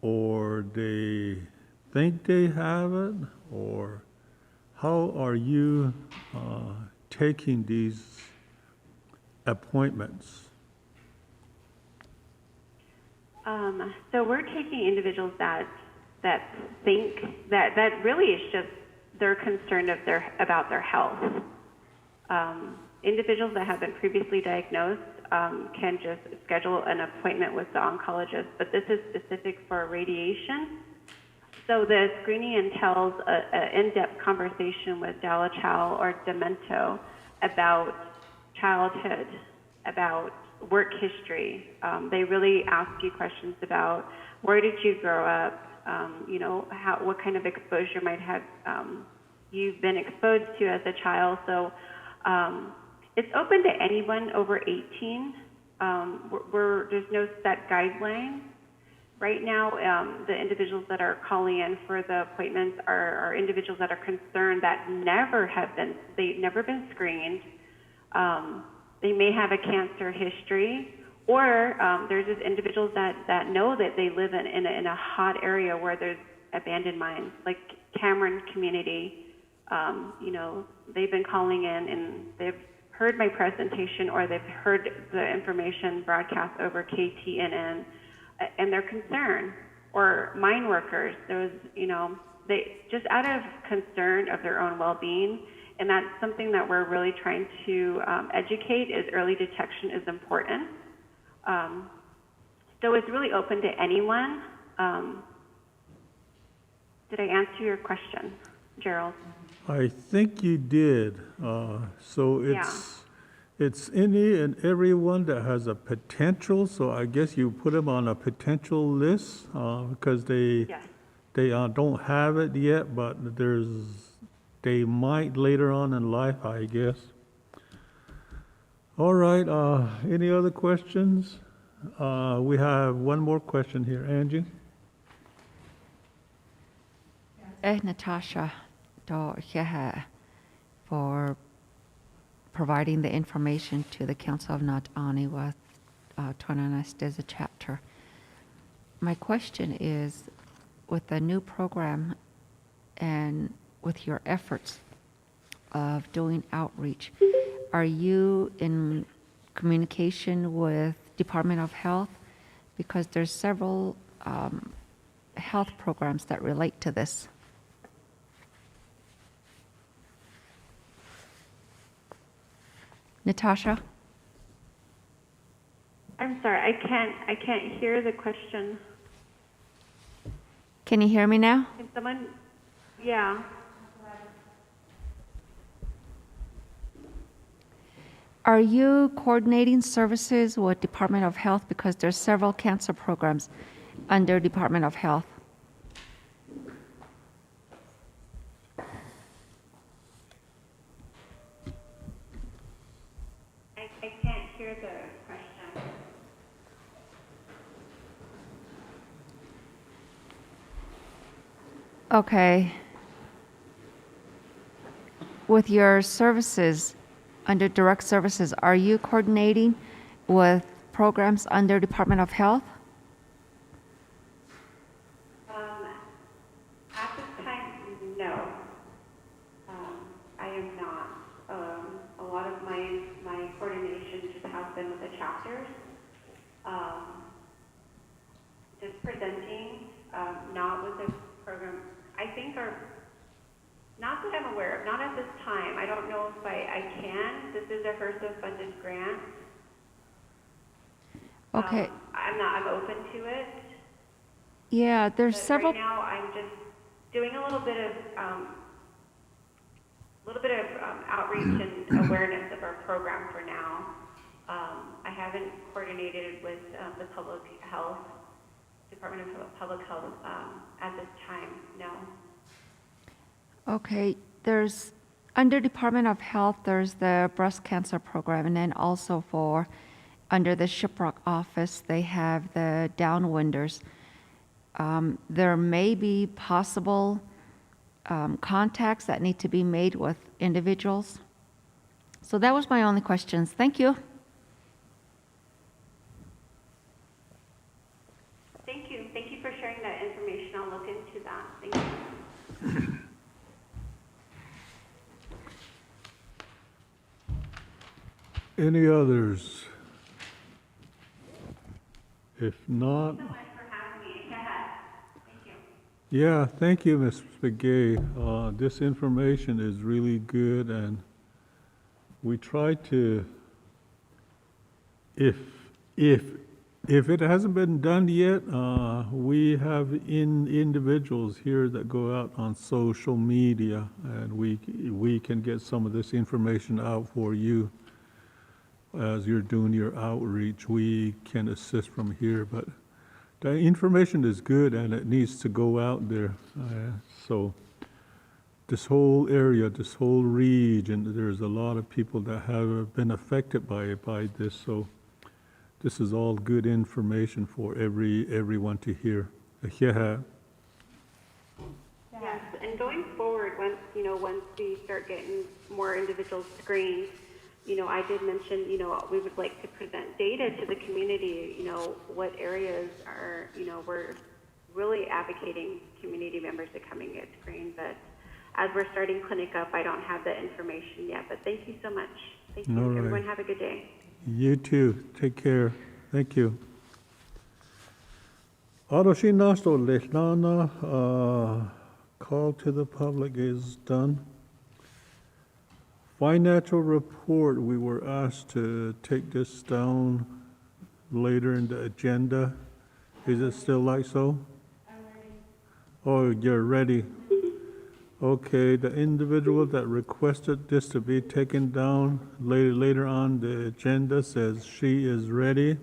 or they think they have it, or how are you taking these appointments? So we're taking individuals that think that really is just they're concerned about their health. Individuals that have been previously diagnosed can just schedule an appointment with the oncologist, but this is specific for radiation. So the screening entails an in-depth conversation with Dala Chow or Demento about childhood, about work history. They really ask you questions about where did you grow up, what kind of exposure might have you've been exposed to as a child. So it's open to anyone over 18. There's no set guideline. Right now, the individuals that are calling in for the appointments are individuals that are concerned that they've never been screened. They may have a cancer history, or there's just individuals that know that they live in a hot area where there's abandoned mines, like Cameron community. They've been calling in and they've heard my presentation or they've heard the information broadcast over KTNN, and they're concerned. Or mine workers, they just out of concern of their own well-being, and that's something that we're really trying to educate. Is early detection is important. So it's really open to anyone. Did I answer your question, Gerald? I think you did. So it's any and everyone that has a potential. So I guess you put them on a potential list because they don't have it yet, but they might later on in life, I guess. All right. Any other questions? We have one more question here, Angie. Natasha, for providing the information to the Council of Natani with Tonanasteza chapter. My question is, with the new program and with your efforts of doing outreach, are you in communication with Department of Health? Because there's several health programs that relate to this. Natasha? I'm sorry, I can't hear the question. Can you hear me now? Can someone, yeah. Are you coordinating services with Department of Health? Because there's several cancer programs under Department of Health. I can't hear the question. Okay. With your services, under direct services, are you coordinating with programs under Department of Health? At this time, no. I am not. A lot of my coordination just has been with the chapters. Just presenting, not with the program. I think not that I'm aware of, not at this time. I don't know if I can. This is a HRSA funded grant. Okay. I'm open to it. Yeah, there's But several. Right now, I'm just doing a little bit of outreach and awareness of our program for now. I haven't coordinated with the public health, Department of Public Health at this time, no. Okay, there's, under Department of Health, there's the breast cancer program, and then also under the Shiprock office, they have the downwinders. There may be possible contacts that need to be made with individuals. So that was my only questions. Thank you. Thank you. Thank you for sharing that information. I'll look into that. Thank you. Any others? If not, Thank you so much for having me. Thank you. yeah, thank you, Ms. Begay. This information is really good, and we try to, if it hasn't been done yet, we have individuals here that go out on social media, and we can get some of this information out for you as you're doing your outreach. We can assist from here, but the information is good and it needs to go out there. So this whole area, this whole region, there's a lot of people that have been affected by this. So this is all good information for everyone to hear. Yeah. Yes, and going forward, once we start getting more individuals screened, I did mention, we would like to present data to the community, what areas are, we're really advocating community members to come and get screened. But as we're starting clinic up, I don't have that information yet. But thank you so much. Thank you. All right. Everyone have a good day. You too. Take care. Thank you. Call to the public is done. Financial report, we were asked to take this down later in the agenda. Is it still like so? I'm ready. Oh, you're ready. Okay, the individual that requested this to be taken down later on the agenda says she is ready.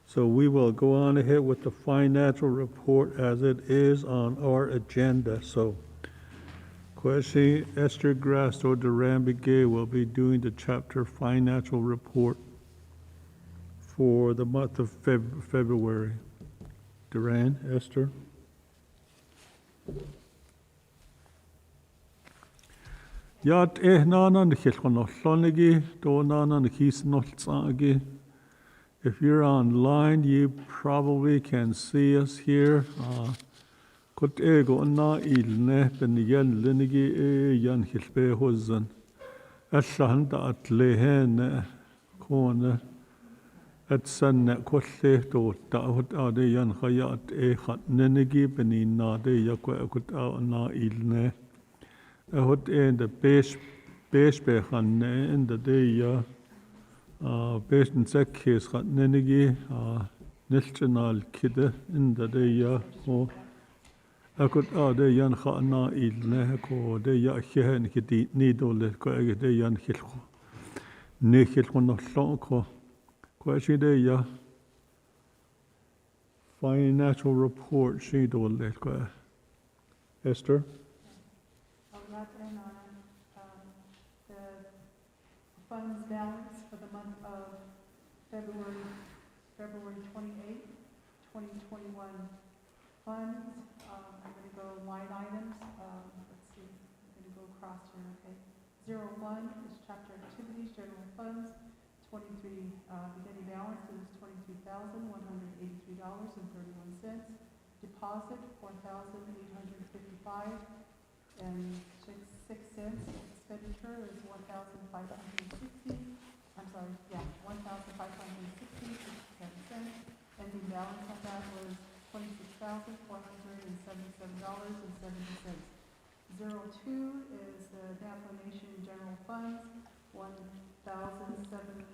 So we will go on ahead with the financial report as it is on our agenda. So Kwesi Esther Grasto Duran Begay will be doing the chapter financial report for the month of February. Duran, Esther. Yat nana nchilchonollonigi, do nana nchis. If you're online, you probably can see us here. Kot ego na ilne ben yan linigi yan hilbe hozan. Ashan da atlehen kone. At san kolle to da hot ade yan khayat khat nenigi beni na de yakwa kot na ilne. Hot in the besh bekhan in the day Besten Sekis hat nenigi national kide in the day akut de yan khana ilne ko de ya khehen kiti nidole ko de yan khilko ne khilko no ko shi de ya financial report she dole ko Esther. The funds balance for the month of February 28th, 2021 funds. I'm going to go line items. Let's see, I'm going to go across here, okay. 01 is chapter activities, general funds. 23 beginning balance is $23,183.31. Deposit $4,855 and 6 cents. Expenditure is $1,560. I'm sorry, yeah, $1,560.67. Ending balance on that was $26,477.70. 02 is the declination in general funds, $1,770.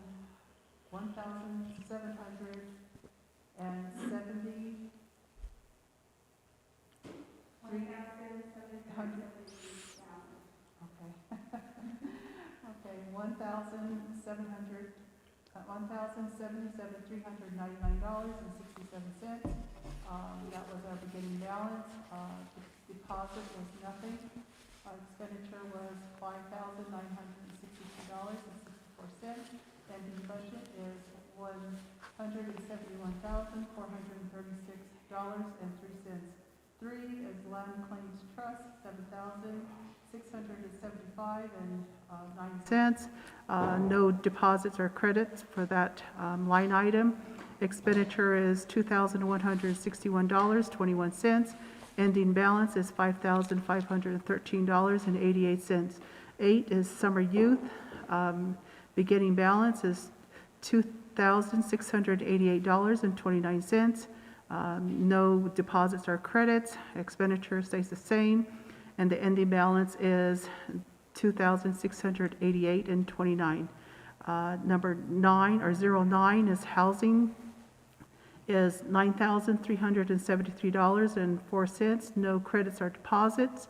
Okay, $1,077,399.67. That was our beginning balance. Deposit was nothing. Expenditure was $5,962.64. Ending budget is $171,436.03. 3 is land claims trust, $7,675.09. No deposits or credits for that line item. Expenditure is $2,161.21. Ending balance is $5,513.88. 8 is summer youth. Beginning balance is $2,688.29. No deposits or credits. Expenditure stays the same. And the ending balance is $2,688.29. Number 9 or 09 is housing, is $9,373.04. No credits or deposits.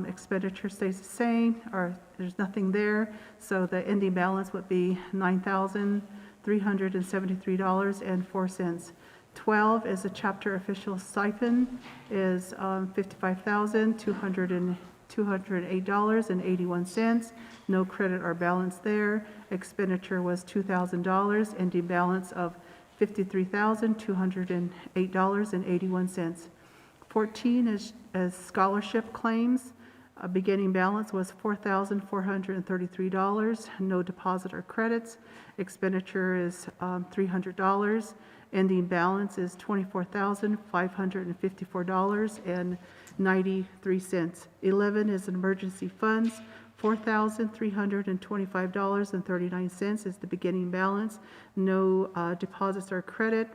Expenditure stays the same, or there's nothing there. So the ending balance would be $9,373.04. 12 is a chapter official stipend, is $55,208.81. No credit or balance there. Expenditure was $2,000, ending balance of $53,208.81. 14 is scholarship claims. Beginning balance was $4,433. No deposit or credits. Expenditure is $300. Ending balance is $24,554.93. 11 is emergency funds. $4,325.39 is the beginning balance. No deposits or credit.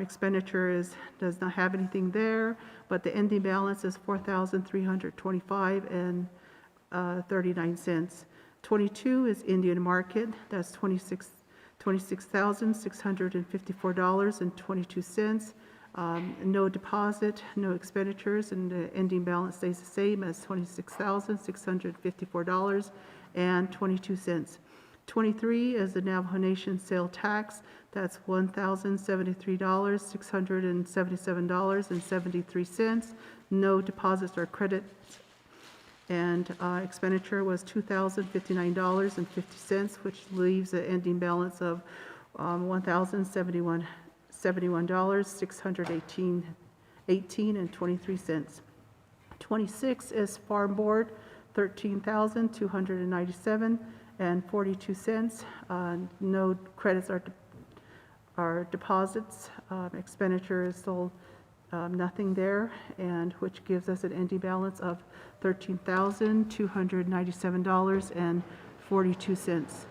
Expenditure does not have anything there, but the ending balance is $4,325.39. 22 is Indian Market. That's $26,654.22. No deposit, no expenditures, and the ending balance stays the same as $26,654.22. 23 is the Navajo Nation sale tax. That's $1,073,677.73. No deposits or credits. And expenditure was $2,059.50, which leaves an ending balance of $1,071.618.23. 26 is Farm Board, $13,297.42. No credits or deposits. Expenditure is still nothing there, and which gives us an ending balance of $13,297.42.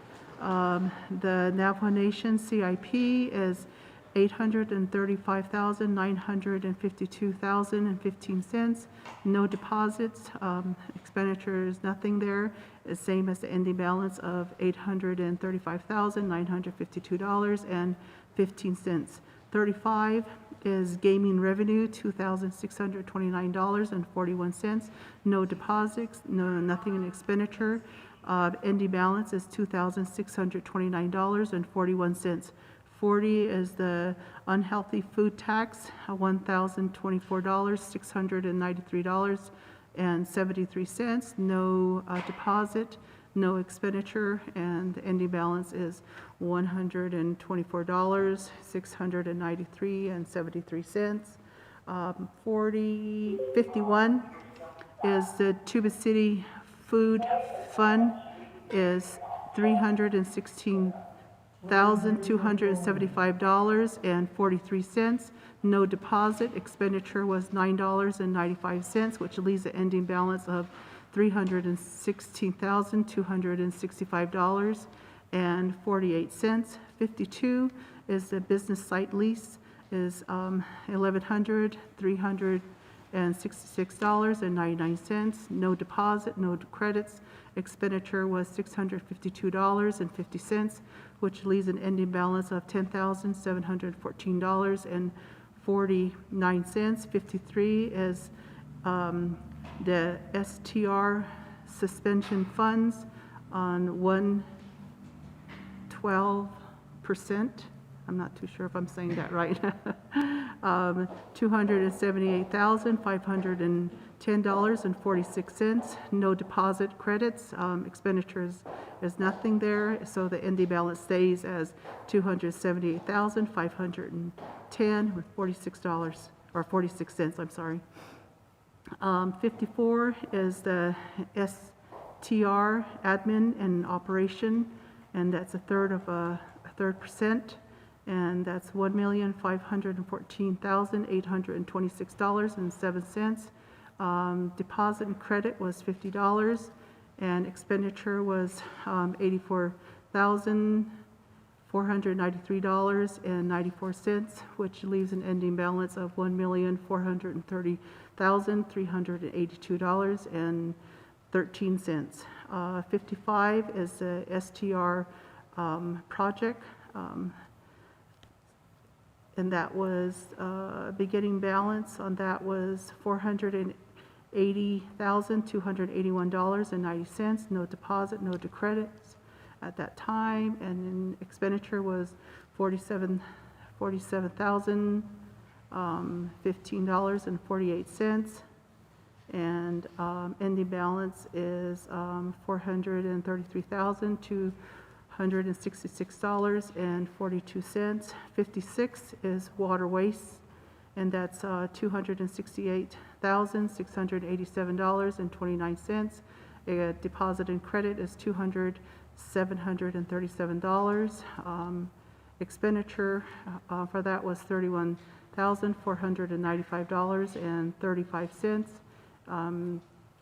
The Navajo Nation CIP is $835,952.15. No deposits. Expenditure is nothing there. It's same as the ending balance of $835,952.15. 35 is gaming revenue, $2,629.41. No deposits, nothing in expenditure. Ending balance is $2,629.41. 40 is the unhealthy food tax, $1,024,693.73. No deposit, no expenditure, and the ending balance is $124,693.73. 51 is the Tuba City Food Fund, is $316,275.43. No deposit. Expenditure was $9.95, which leaves an ending balance of $316,265.48. 52 is the business site lease, is $1,366.99. No deposit, no credits. Expenditure was $652.50, which leaves an ending balance of $10,714.49. 53 is the STR suspension funds on 112%. I'm not too sure if I'm saying that right. $278,510.46. No deposit credits. Expenditures is nothing there, so the ending balance stays as $278,510 with $46 or 46 cents. I'm sorry. 54 is the STR admin and operation, and that's a third of a third percent. And that's $1,514,826.07. Deposit and credit was $50, and expenditure was $84,493.94, which leaves an ending balance of $1,430,382.36. 13 cents. 55 is the STR project, and that was, beginning balance on that was $480,281.90. No deposit, no credits at that time, and then expenditure was $47,015.48, and ending balance is $433,266.42. 56 is water waste, and that's $268,687.29. Deposit and credit is $737. Expenditure for that was $31,495.35,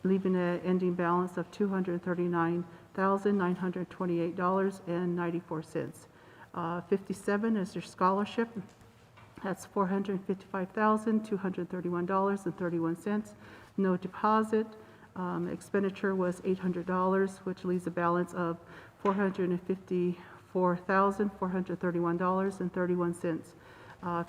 leaving an ending balance of $239,928.94. 57 is your scholarship. That's $455,231.31. No deposit. Expenditure was $800, which leaves a balance of $454,431.31.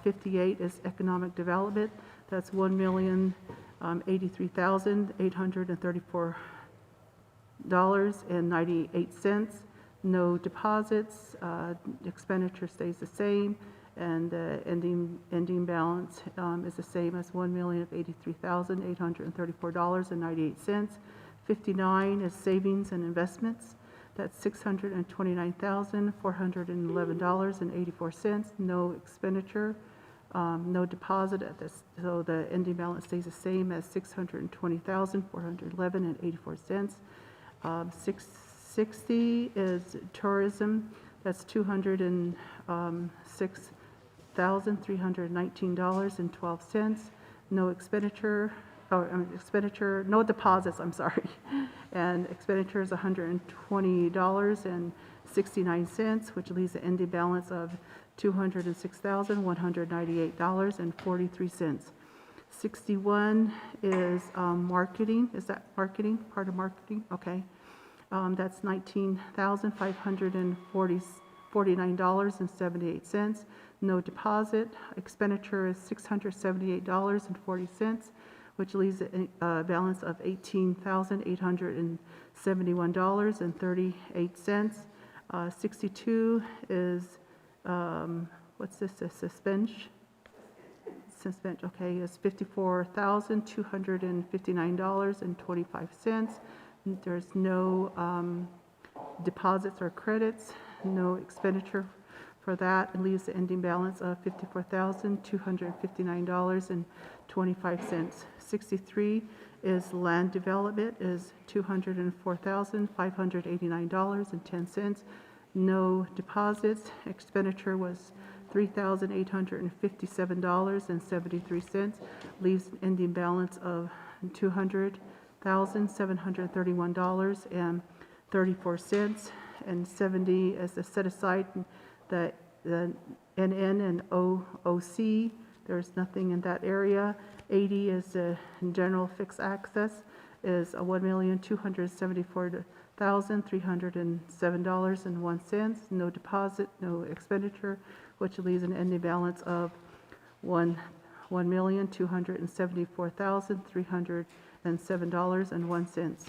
58 is economic development. That's $1,083,834.98. No deposits. Expenditure stays the same, and the ending balance is the same as $1,083,834.98. 59 is savings and investments. That's $629,411.84. No expenditure, no deposit at this, so the ending balance stays the same as $620,411.84. 60 is tourism. That's $206,319.12. No expenditure, no deposits, I'm sorry. And expenditure is $120.69, which leaves an ending balance of $206,198.43. 61 is marketing. Is that marketing? Part of marketing? Okay. That's $19,549.78. No deposit. Expenditure is $678.40, which leaves a balance of $18,871.38. 62 is, what's this, a suspension? Okay, is $54,259.25. There's no deposits or credits, no expenditure for that. It leaves the ending balance of $54,259.25. 63 is land development, is $204,589.10. No deposits. Expenditure was $3,857.73. Leaves an ending balance of $200,731.34. And 70 is the set aside, the NN and OC. There's nothing in that area. 80 is the general fixed access, is $1,274,307.01. No deposit, no expenditure, which leaves an ending balance of $1,274,307.01,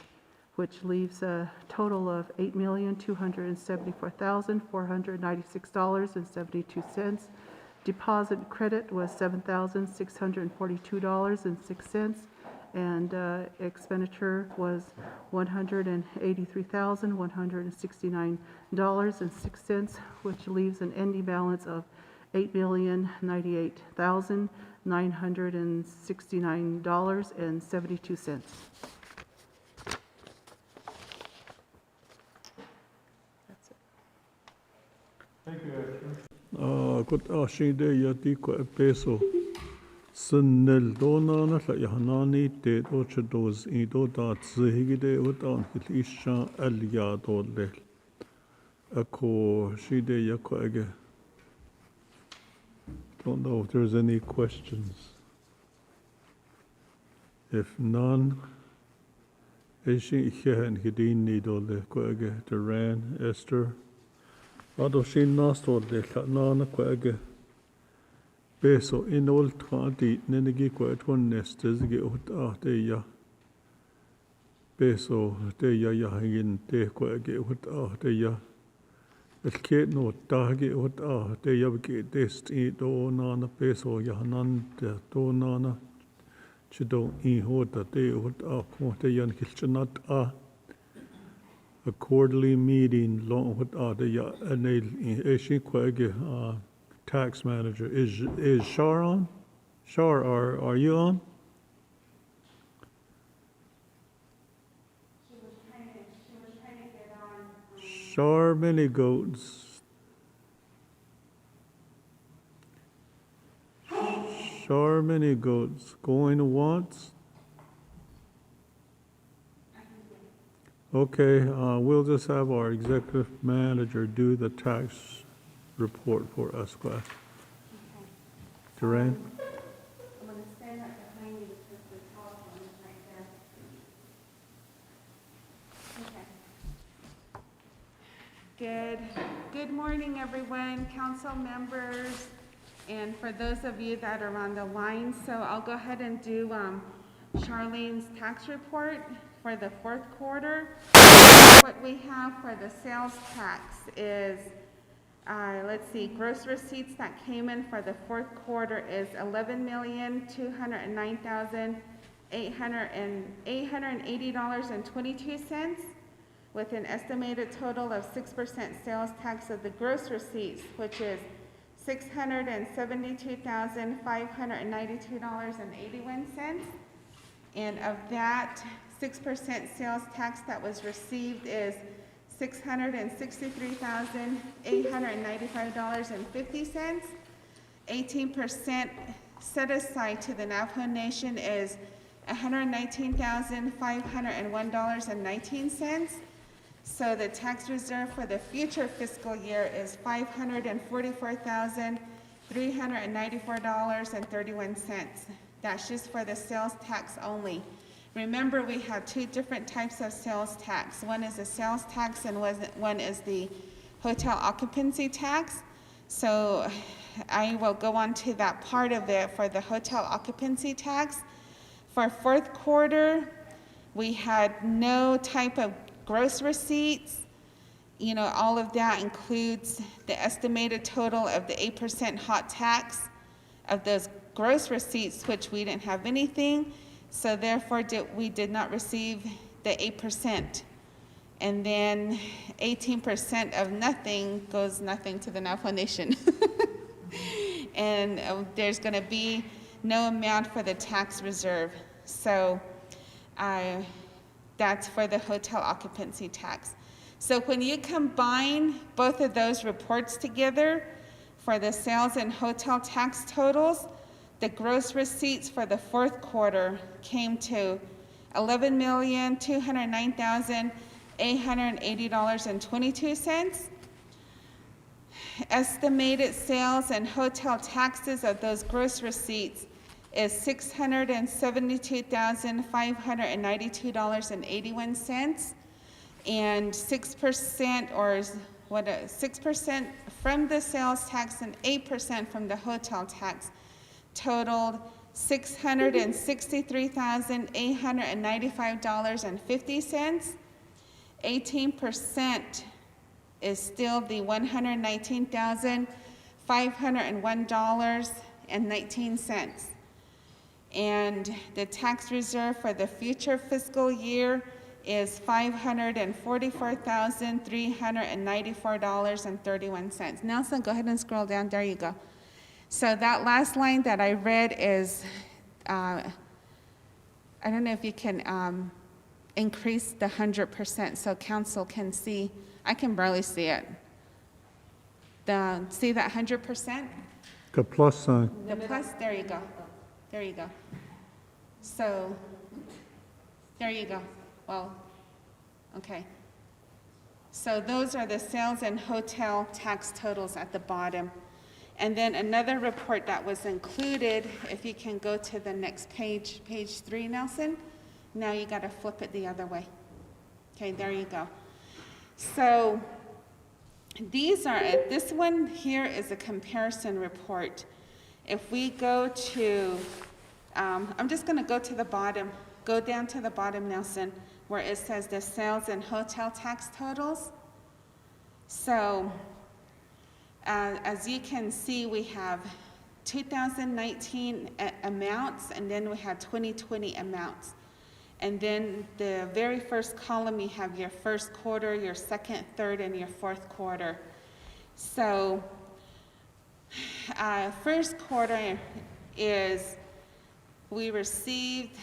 which leaves a total of $8,274,496.72. Deposit credit was $7,642.06, and expenditure was $183,169.06, which leaves an ending balance of $8,098,969.72. That's it. Thank you, Good Ashide Yatiko Peso. Sunel Donana Yahanani, Te Ochados, Ido dat Zihide, Utan Hilisha Elia Dole. Ako Shide Yako again. Don't know if there's any questions. If none, Eishin Ihan Hidini Dole Quagga Duran Esther. Adoshin Nostol de Nana Quagga. Beso in old Twanti Nenegi Quat one nestes get out de ya. Beso de ya yahingin de Quagga out de ya. El kid no dagi out de yabki dest eat do nana beso yahanan de do nana. Chido in hota de what de yan kilchanat a quarterly meeting long what de ya and a quagga tax manager is Shar on? Shar, are you on? Shar many goats. Shar many goats going once. Okay, we'll just have our executive manager do the tax report for us, class. Duran? I'm going to stand up behind you because the telephone is right there. Okay. Good morning, everyone, council members, and for those of you that are on the line. So I'll go ahead and do Charlene's tax report for the fourth quarter. What we have for the sales tax is, let's see, gross receipts that came in for the fourth quarter is $11,209,880.22, with an estimated total of 6% sales tax of the gross receipts, which is $672,592.81. And of that, 6% sales tax that was received is $663,895.50. 18% set aside to the Navajo Nation is $119,501.19. So the tax reserve for the future fiscal year is $544,394.31. That's just for the sales tax only. Remember, we have two different types of sales tax. One is the sales tax and one is the hotel occupancy tax. So I will go on to that part of it for the hotel occupancy tax. For fourth quarter, we had no type of gross receipts. You know, all of that includes the estimated total of the 8% hot tax of those gross receipts, which we didn't have anything. So therefore, we did not receive the 8%. And then 18% of nothing goes nothing to the Navajo Nation. And there's going to be no amount for the tax reserve. So that's for the hotel occupancy tax. So when you combine both of those reports together for the sales and hotel tax totals, the gross receipts for the fourth quarter came to $11,209,880.22. Estimated sales and hotel taxes of those gross receipts is $672,592.81, and 6% or 6% from the sales tax and 8% from the hotel tax totaled $663,895.50. 18% is still the $119,501.19. And the tax reserve for the future fiscal year is $544,394.31. Nelson, go ahead and scroll down. There you go. So that last line that I read is, I don't know if you can increase the 100% so council can see. I can barely see it. See that 100%? The plus sign. The plus, there you go. There you go. So, there you go. Well, okay. So those are the sales and hotel tax totals at the bottom. And then another report that was included, if you can go to the next page, page 3, Nelson, Now you got to flip it the other way. Okay, there you go. So this one here is a comparison report. If we go to, I'm just going to go to the bottom, go down to the bottom, Nelson, where it says the sales and hotel tax totals. So as you can see, we have 2019 amounts, and then we have 2020 amounts. And then the very first column, you have your first quarter, your second, third, and your fourth quarter. So first quarter is, we received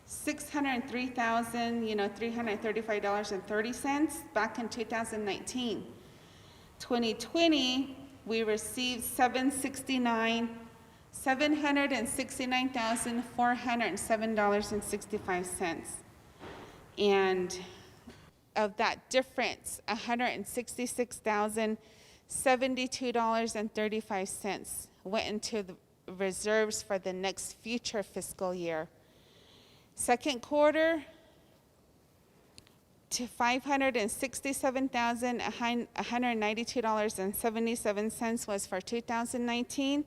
$603,335.30 back in 2019. 2020, we received $769,407.65. And of that difference, $166,072.35 went into the reserves for the next future fiscal year. Second quarter, to $567,192.77 was for 2019.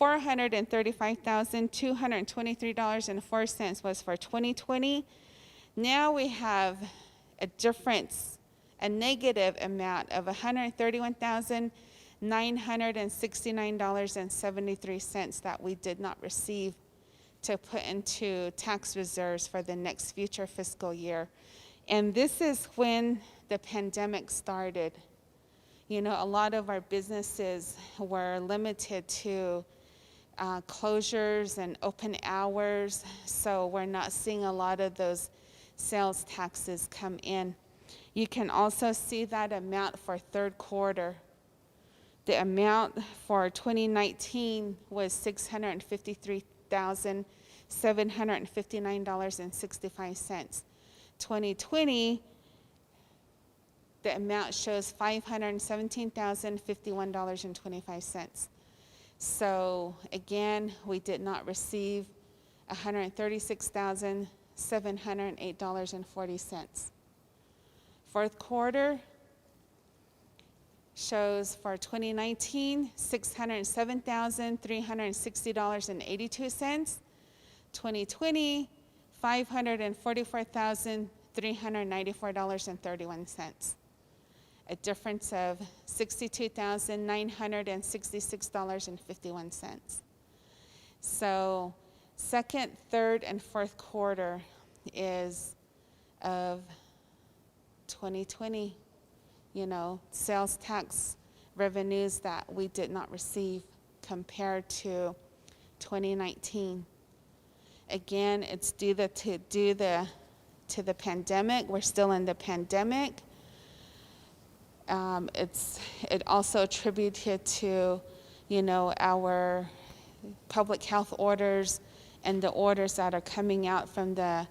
$435,223.04 was for 2020. Now we have a difference, a negative amount of $131,969.73 that we did not receive to put into tax reserves for the next future fiscal year. And this is when the pandemic started. You know, a lot of our businesses were limited to closures and open hours, so we're not seeing a lot of those sales taxes come in. You can also see that amount for third quarter. The amount for 2019 was $653,759.65. 2020, the amount shows $517,051.25. So again, we did not receive $136,708.40. Fourth quarter shows for 2019, $607,360.82. 2020, $544,394.31. A difference of $62,966.51. So second, third, and fourth quarter is of 2020, you know, sales tax revenues that we did not receive compared to 2019. Again, it's due to the pandemic. We're still in the pandemic. It also attributed to, you know, our public health orders and the orders that are coming out from the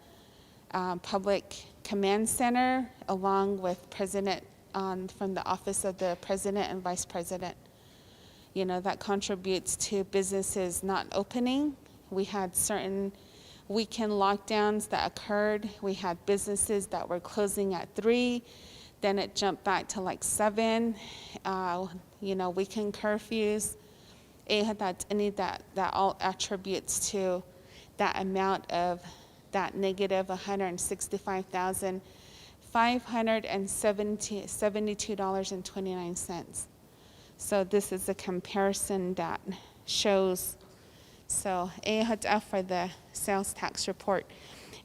Public Command Center, along with from the Office of the President and Vice President. You know, that contributes to businesses not opening. We had certain weekend lockdowns that occurred. We had businesses that were closing at 3, then it jumped back to like 7, you know, weekend curfews. That all attributes to that amount of that negative $165,572.29. So this is a comparison that shows. So for the sales tax report.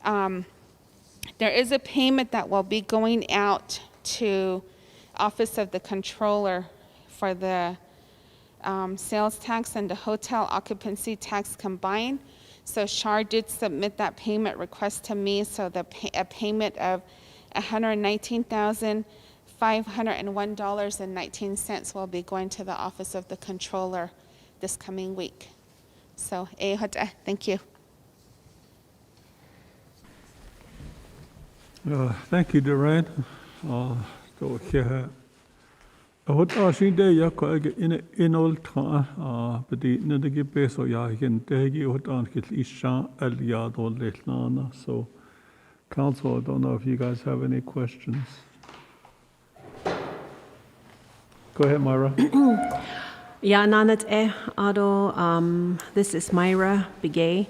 There is a payment that will be going out to Office of the Controller for the sales tax and the hotel occupancy tax combined. So Shar did submit that payment request to me, so a payment of $119,501.19 will be going to the Office of the Controller this coming week. So, thank you. Thank you, Duran. Go here. What are she there? You in old time, but the Nidagi Beso Yahin, Degi, what on Isha, Eliad, or Letlana. So, Council, I don't know if you guys have any questions. Go ahead, Myra. Yeah, nanat ado. This is Myra Begay.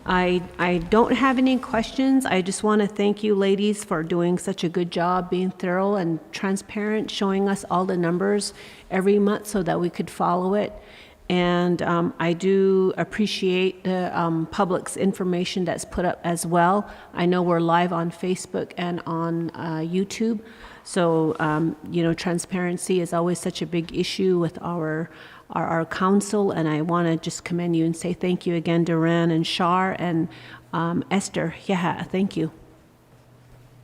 I don't have any questions. I just want to thank you ladies for doing such a good job, being thorough and transparent, showing us all the numbers every month so that we could follow it. And I do appreciate the public's information that's put up as well. I know we're live on Facebook and on YouTube. So, transparency is always such a big issue with our council, and I want to just commend you and say thank you again, Duran and Shar and Esther. Yeah, thank you.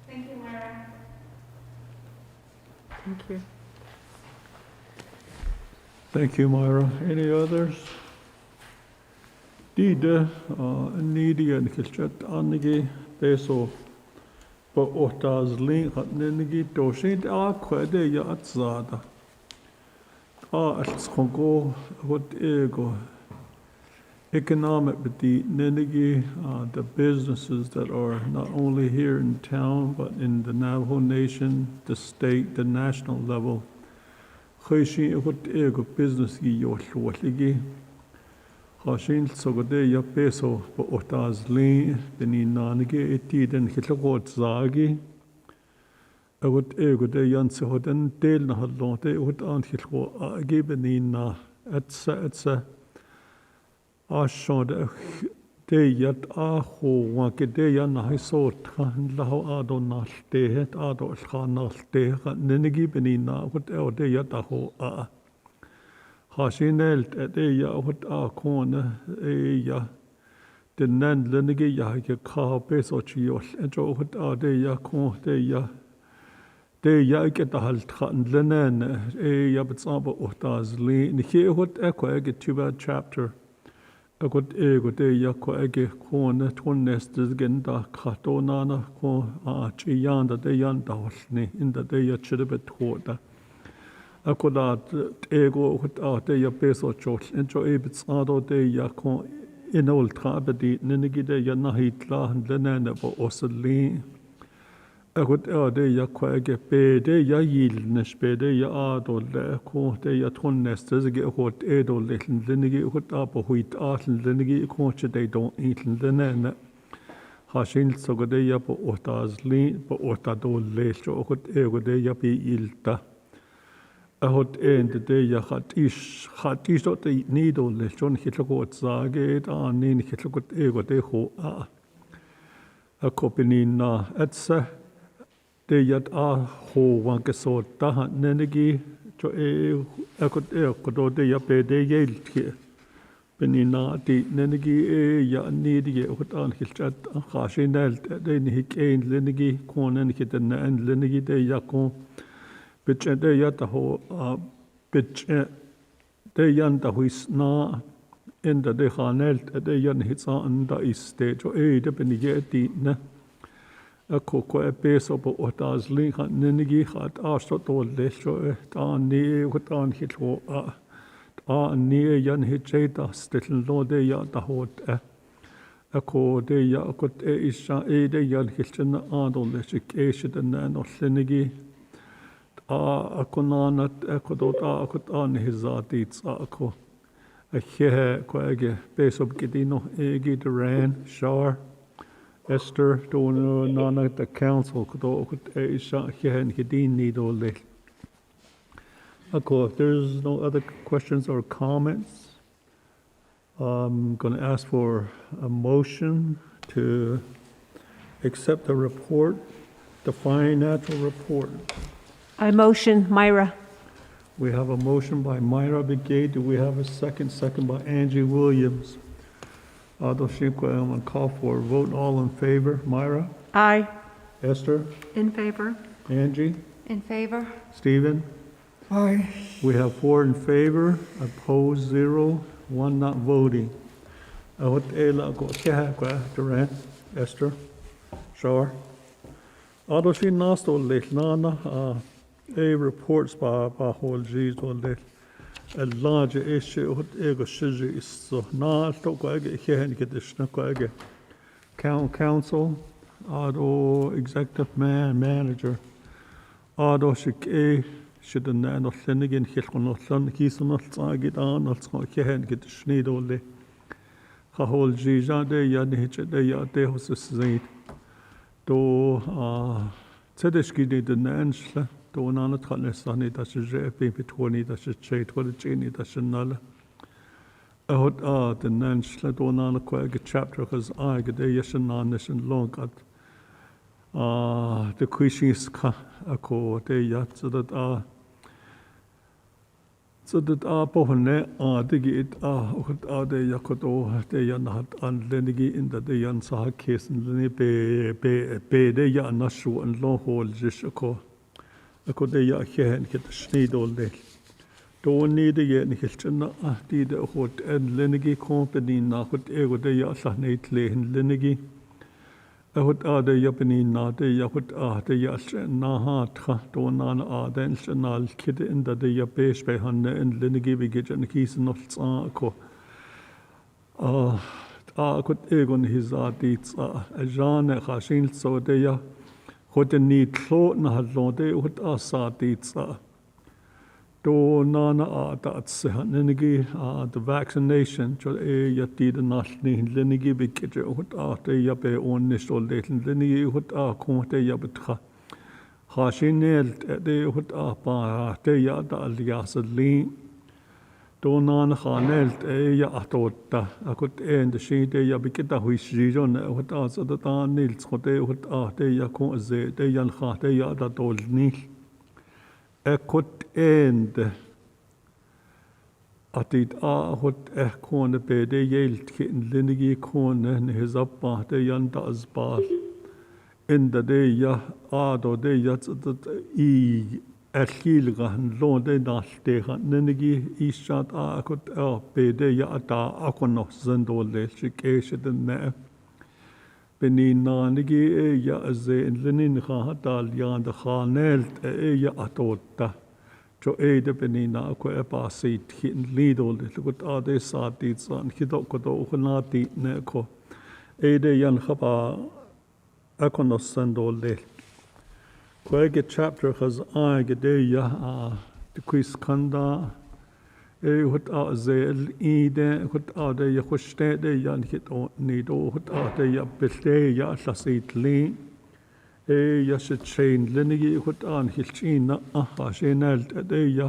Thank you, Myra. Thank you. Thank you, Myra. Any others? Dida, Nidi and Kilchat Anigi, Beso, but Otas Link at Nenigi, Doshit, Quede Yatzada. It's Congo, what ego. Economic, but the Nenigi, the businesses that are not only here in town, but in the Navajo Nation, the state, the national level. Khayshi what ego business gi yo ligi. Khashin sogode ya peso po otaz li beni nanige eti den khitlgot zagi. Agot ego de yan se hoden del na halon de ut an khilgo agi beni na etsa ashon de yat a ho wa ke de yan na hisot khan laho ado na te het ado khan na te nenegi beni na ut o de yat a ho a Hashinelt de ya ut a kona ya de nan lenegi ya ke kha peso chiol en jo ut a de ya kon de ya ke ta halt khan lenen ya btsaba utaz li ni ke ut e ko ge Tuba chapter Agot ego de yako ege kone tonnes genda katonana ko chiyanda de yanda wasni inda de ya chiribet hoda. Akoda ego de ya peso chot enjo ebits ado de yako inol trabedi nenigi de ya nahitla lenene bo osli. Agot de yako ege be de ya yilnes be de ya ado le ko de ya tonnes ge hot edo little lenigi hot abo huit atl lenigi ko che de don't eat lenene hashin so de ya bo otazli bo otado le cho hot ego de ya bi ilta hot end de ya khatish dot de nido le chon hitlo sage da nin hitlo ego de ho a kopinina etsa de yat a ho wan ke so ta nenegi cho ko de ya pe de yel ke benina di nenegi ya ni de hot an hilchat khashinel de ni kein lenegi konen ke den en lenegi de ya ko bit de ya ta ho bit de yan ta huis na in de khanel de yan hitsa an da is de cho de benige di na Ako ko e peso po otaz link hat nenegi hat asto to lesho ta ni utan hitlo a ni yan hitcheta stetl lo de ya ta hot ako de ya ko e isha e de yan hitchen ado leshik e shit na no lenegi ako nanat ako dot ako an hizati ako a he ko ege peso gidino e gidran shar Esther, don't know the council could need all this. If there's no other questions or comments, I'm going to ask for a motion to accept the report, the financial report. I motion Myra. We have a motion by Myra Begay. Do we have a second? Second by Angie Williams. I'm going to call for a vote. All in favor? Myra? Aye. Esther? In favor? Angie? In favor? Stephen? Aye. We have 4 in favor, opposed 0, 1 not voting. Duran? Esther? Shar? Adoshi nasto lit nana a reports by whole G's on the a larger issue what ego shizi is so na to go get here and get this na go get council ado executive manager, ado shik should an no thinigin hilkonothon kisonotagit an als kehen get schnidole. Kahol jija de yanich de yate hosseid. Do tedeshki de nansla, do nanat hanesani das je pipitoni das chet what it chini das nala. Ahot the nansla do nana quag chapter because I get a yeshan nation long at the quishis ka ako de yat so that pohne digit hot de yakoto de yanat an lenigi in the yan sa case leni be de ya nashu and long hole jishako ako de ya hen get snidol de do need de yen hilchna di de hot and lenigi company na hot ego de ya sahne tle lenigi hot de yapani na de yakut de ya na hat do na den chanal kid in the ya besh be hanne and lenigi be get and keys not ko kut egon his adits a jane khashin so de ya hot ni klo na lo de hot asadits do nana dat se lenigi the vaccination cho yati the nashni lenigi be get hot de ya be on nistol de lenigi hot ko de ya betra khashinel de hot pa de ya da aliasli do nana khanel ya atota akut en de shi de ya be kita hui shijon hot so da nil khote hot de ya ko ze de yan kha de ya da dol nil ekut end atit hot kone be de yelt kin linigi kone ne hesappa de yanda asbal in the day ya do de yat I erhilgan lo de nalte linigi ishat akut be de ya ta akono zendole shike de ne benina nigi ya ze linin kha dal ya de khanel ya atota cho de benina ko pa sit hin lidol de gut de satit san hidok ko do khnati ne ko de yan khapa akonos sandol de ko ge chapter khaz ge de ya de quiz kanda hot zel ide hot de ya khoshte de yan hit o ni do hot de ya belte ya sasit li ya shit chain linigi hot an hilchina shenal de ya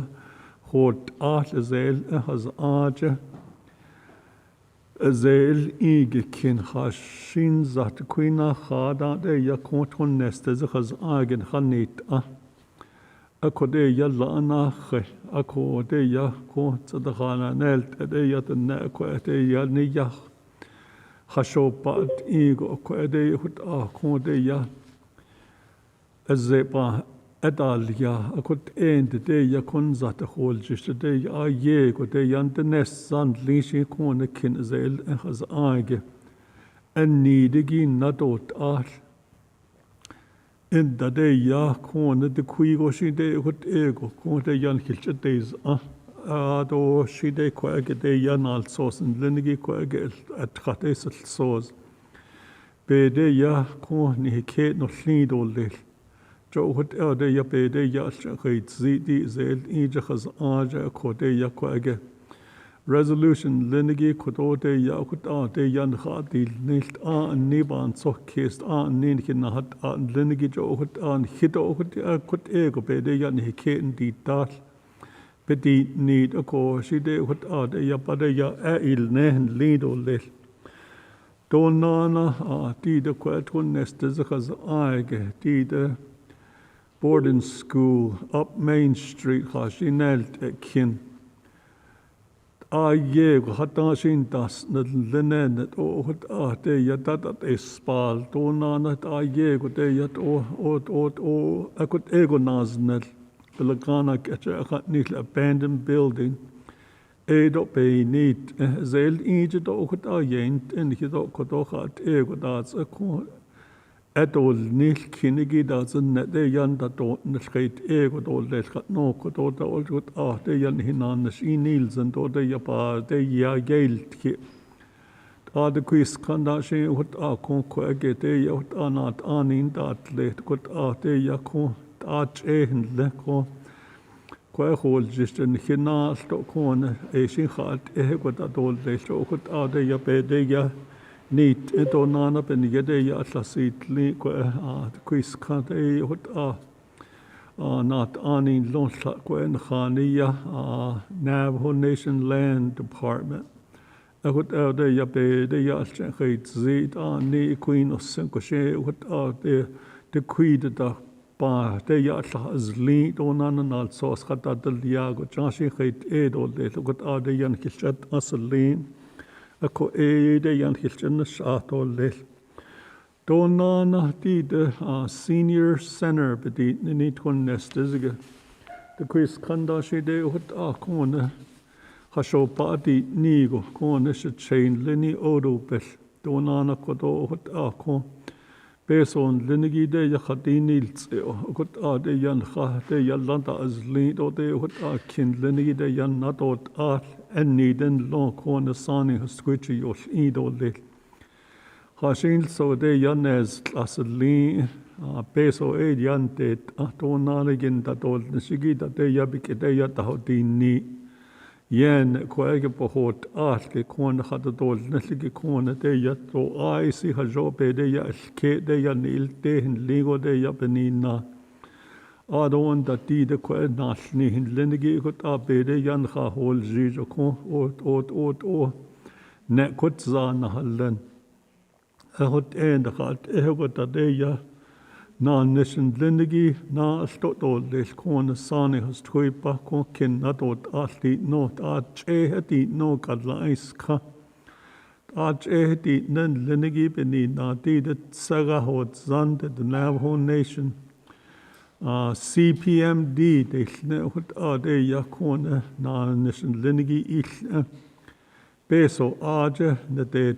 hot zel haz aje zel ige kin khashin zat kuina khada de ya konton neste khaz agen khanit ako de ya lana khe ako de ya ko tsadkhana nel de ya tna ko de ya ni ya khashopat ego ko de hut ko de ya azeba adalia akut end de ya kon zat khol jist de ya ye ko de yan de nes san lishi ko ne kin zel khaz age anni de gin nadot in the day ya kone de kuigo shi de hot ego ko de yan hilch days do shi de ko age de yan also in linigi ko age at khates sauce be de ya ko ni ke no slido le jo hot de ya be de ya khait zi di zel i je khaz aja ko de ya ko age resolution linigi ko de ya ko de yan khati nicht niban so kist nin kin hat linigi jo hot hit hot ego be de yan heken di dal be di need ko shi de hot de ya pa de ya il ne lido le do nana di de ko ton neste khaz age di de boarding school up Main Street khashinelt kin ye hatashin das na lenen o hot de ya dat espal do nana ye go de ya o akut ego naznel belagana khat nit abandoned building do be nit zel ije do hot yent en hido ko do khat ego das ko adol nil kinigi das net de yan da do nit ego do le khat no ko do da ol gut de yan hinan nas inil zan do de ya pa de ya geld ki the quiz conduction what are conquer ya what are not anin that late got te ya con at le con qua hol just in hina sto con sin hat got adol le so got de ya be de ya neat nana ben ya de ya atlasit li qua the quiz kan what not anin long qua in khania Navajo Nation Land Department. Goed de ja be de ja geit zit aan nee queen of cinco she wat de queen da pa de ja zli don an al so skata de ja go chashi geit do de goed de jan gichat aslin ako de jan gichat shato le don na de senior center bedit ni ton nestige de quiz kanda she de wat kon Hasho pati nigo kon is chain lini odo bel donana kodo hot ako beson linigi de ya khadinils got de yan kha de yallanta azli do de hot kin linigi de yan natot enni den lo kon sani squichi yol ido le khashin so de yanes asli peso yan de donana gin da dol sigi da de yabik de ya tahodini yen koege pohot ke kon khad dol neslige kon de ya to ai si hajobe de ya ke de ya nil de hin ligo de ya benina adon da ti de ko nasni hin lenige ko ta be de yan kha hol ji jo ko o ne kot za na hallen hot en khat ko ta de ya na nation lindigi na stotol des kon sane has toipa kon kin na dot atli no heti no kadlais ka heti nen lindigi beni na de saga hot zand the Navajo Nation CPMD de hot de yakon na nation lindigi ich peso aje de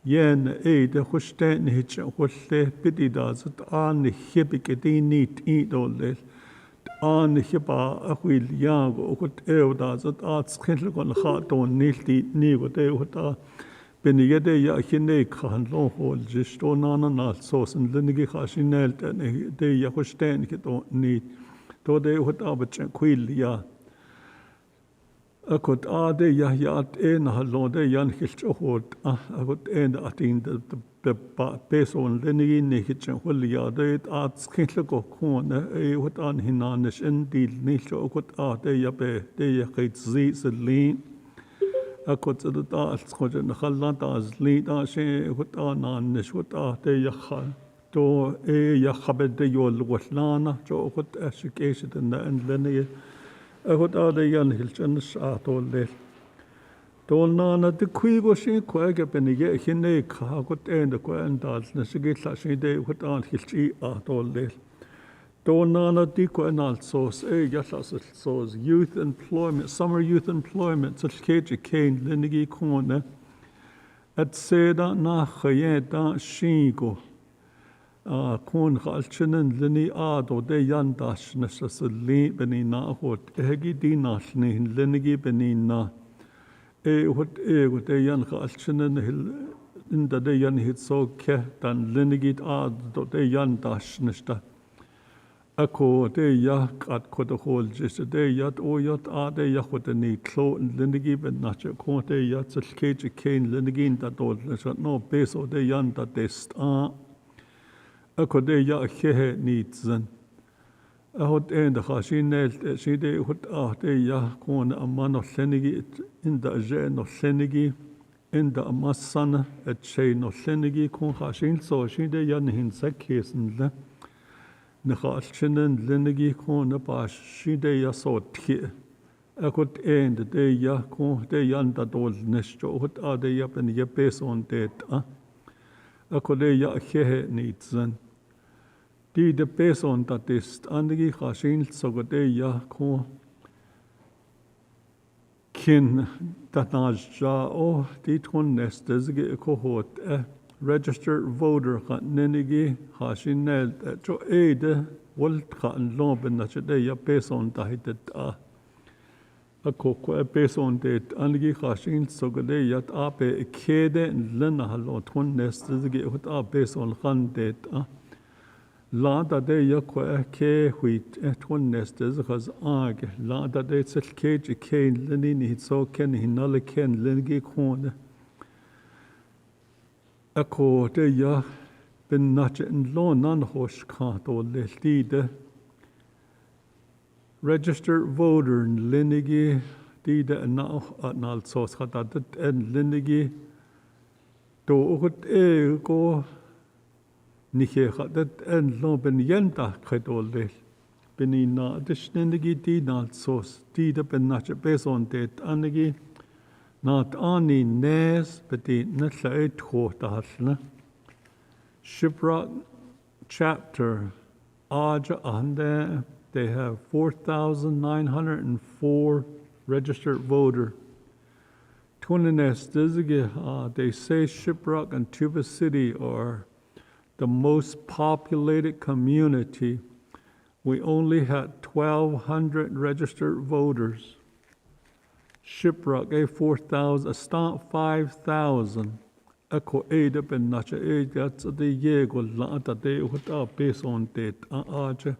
yen de khustain hich kholle pididaz an khibik dinit idol an khiba akhwil yago kot eudaz at khil kon khaton nilti nigo de hota ben yede ya khine khan lo hol jisto nana na sosen linigi khashinel de ya khustain kito nit to de hota bach khwil ya akot ade yahyat en halode yan khilchot akot en atin de person lenigi ne khitchen hol ya de at khil ko kon e hot an hinanes en dil ni so akot ade ya be de ya khit zi selin akot de ta khoj na khallan ta azli ta she hot an ne shot ade ya khal to ya khabed de yol waslana jo akot ashikesh de en lenigi Hot de yan hilchen atol le dolna de kuigo shin kwage benige hine kha got en de kwan dal na sige tlashi de hot an hilchi atol le dolna de kwan also yasas so youth employment summer youth employment such keje kain linigi kone at seda na khayeta shingo kon khalchenen lini ado de yandash nasasli benina hot egi dinashni lenigi benina hot de yan khalchenen hil in de yan hit so ke dan lenigi ado de yandash nista ako de ya kat ko de hol just de yat o yat ade ya hot ni klo lenigi benach ko de yat selkeje kain lenigi da dol no peso de yanda test ako de ya khe nitzen hot en de khashinel shi de hot de ya kon amano senigi in da je no senigi in da masana et che no senigi kon khashin so shi de ya hin sakhesen le ne khashinen lenigi kon ba shi de ya so thi ako en de ya kon de yan da dol nesto hot de ya ben ye peson de ako de ya khe nitzen de person that is andigi khashin sogode ya ko kin tatnaja o ditron nestezge ko hot registered voter khanenigi khashinel to aid wolt khan loben na chede ya person ta hitet Ako ko based on that anigi khashin so gade yat ape kede lena halo twin nest ge hut up based on khan that la da de yakwa ke huit twin nest is khaz ag la da de sel cage ke leni ni so ken hinale ken lengi khone ako de ya bin nach in lo nan hosh kha to le tide registered voter linigi tide na nal sos khata en linigi to ut go Nige dat en lo ben yenta kredolde. Benina dishnegi di nat sos di de ben nach beson det anegi nat ani nes beti natla et khotasna. Shipra chapter Aja ande they have 4,904 registered voter. Twinines they say Shiprock and Tuba City are the most populated community. We only had 1,200 registered voters. Shiprock a 4,000, a stamp 5,000. Ako eda ben nacha eda the yego la da de uta based on that aja.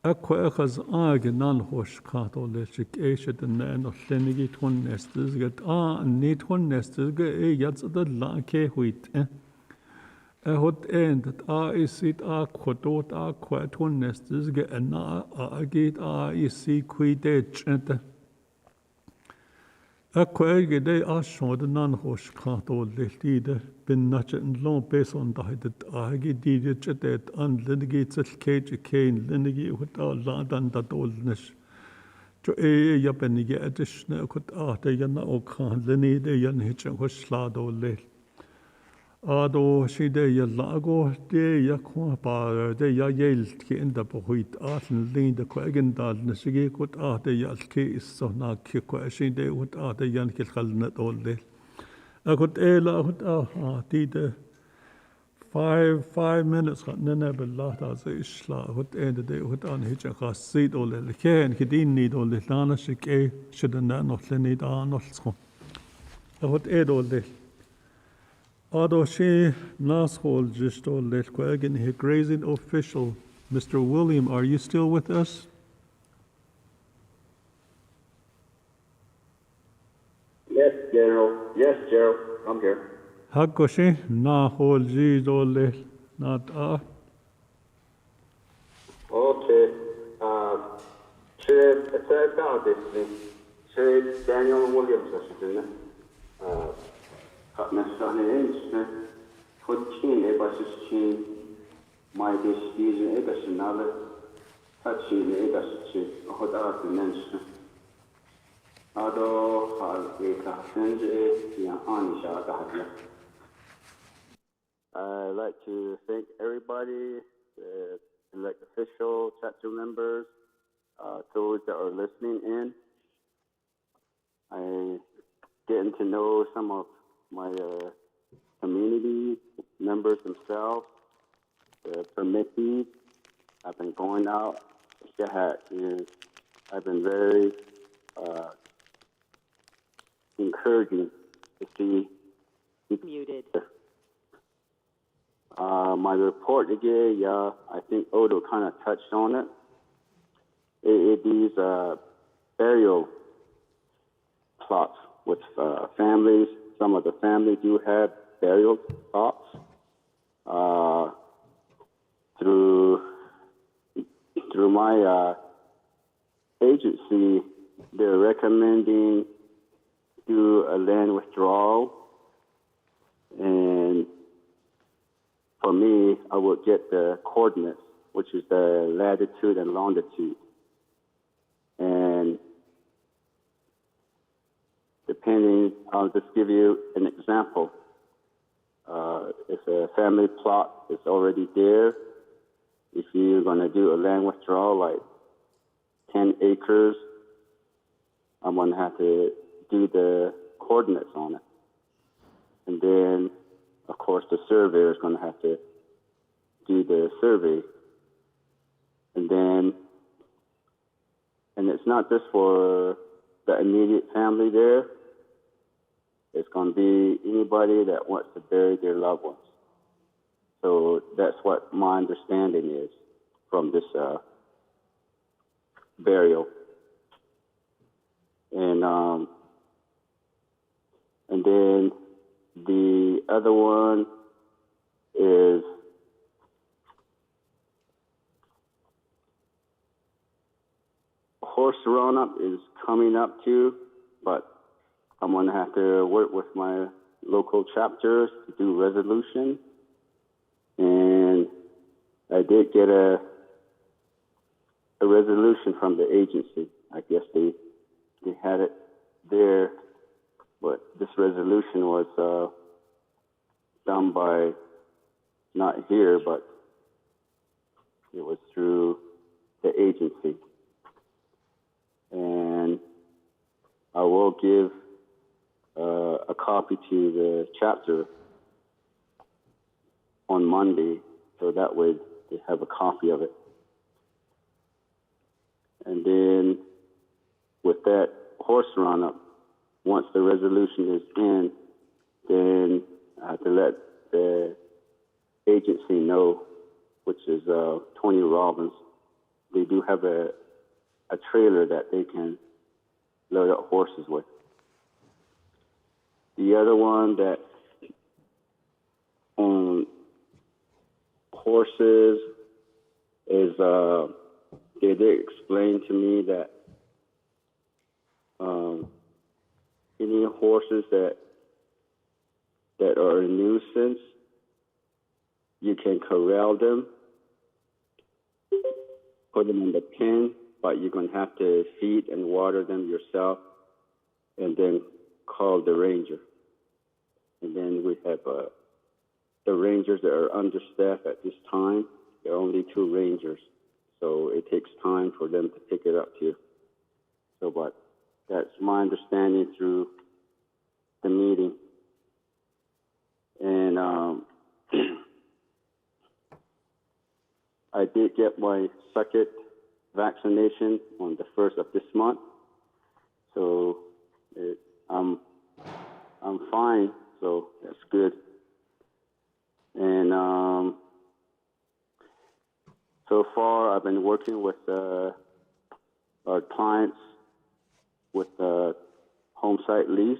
Ako ekas age nan hosh kato lechik esha the nan of lenigi twin nestes get ni twin nestes get e yats the la ke huit hot end that is it quadot quatun nestes get agit is quidage and quage de showed nan hosh kato lechide bin nach and long based on that agi did it that unlitigates cage cane linigi with la dan that oldness to yapenige additional could the yana o kan lini de yan hitch hosh slado lech Ado she de ya lago de ya kwa de ya yel ki in the pohuit atlen lean the kwagen dal na sige kut de ya ke is so na ki kwa she de ut de yan ki khal na dol de akut la ut di de 5 minutes na na billah ta ze isla ut end de ut an hitch khas sit ol le ken ki din ni dol de lana shike shidana no leni da no tsko ut ol de Although she Nashol just told that Quagan, her grazing official, Mr. William, are you still with us? Yes, General. Yes, Gerald. I'm here. Hakoshi Nahol ji dole not Okay. Should it about this thing? Should Daniel Williams necessarily Putin Ebashin, my decision Ebasinale, touching Ebasichi, Hoda mention. Ado Halka Senje, Anisha. I'd like to thank everybody, the elected officials, chapter members, those that are listening in. I getting to know some of my community members themselves, the permittees. I've been going out. I've been very encouraging to see muted. My report again, I think Odo kind of touched on it. These burial plots with families. Some of the families do have burial plots. Through my agency, they're recommending do a land withdrawal, and for me, I would get the coordinates, which is the latitude and longitude, and depending, I'll just give you an example. If a family plot is already there, if you're going to do a land withdrawal like 10 acres, I'm going to have to do the coordinates on it. And then, of course, the surveyor is going to have to do the survey. And it's not just for the immediate family there. It's going to be anybody that wants to bury their loved ones. So that's what my understanding is from this burial. And then the other one is horse roundup is coming up too, but I'm going to have to work with my local chapters to do resolution. And I did get a resolution from the agency. I guess they had it there, but this resolution was done by, not here, but it was through the agency. And I will give a copy to the chapter on Monday, so that way they have a copy of it. And then with that horse roundup, once the resolution is in, then I have to let the agency know, which is Tony Robbins. They do have a trailer that they can load up horses with. The other one that on horses is they did explain to me that any horses that are a nuisance, you can corral them, put them in the pen, but you're going to have to feed and water them yourself, and then call the ranger. And then we have the rangers that are understaffed at this time. There are only 2 rangers, so it takes time for them to pick it up too. So, but that's my understanding through the meeting. And I did get my second vaccination on the 1st of this month, so I'm fine. So that's good. And so far, I've been working with our clients with the home site lease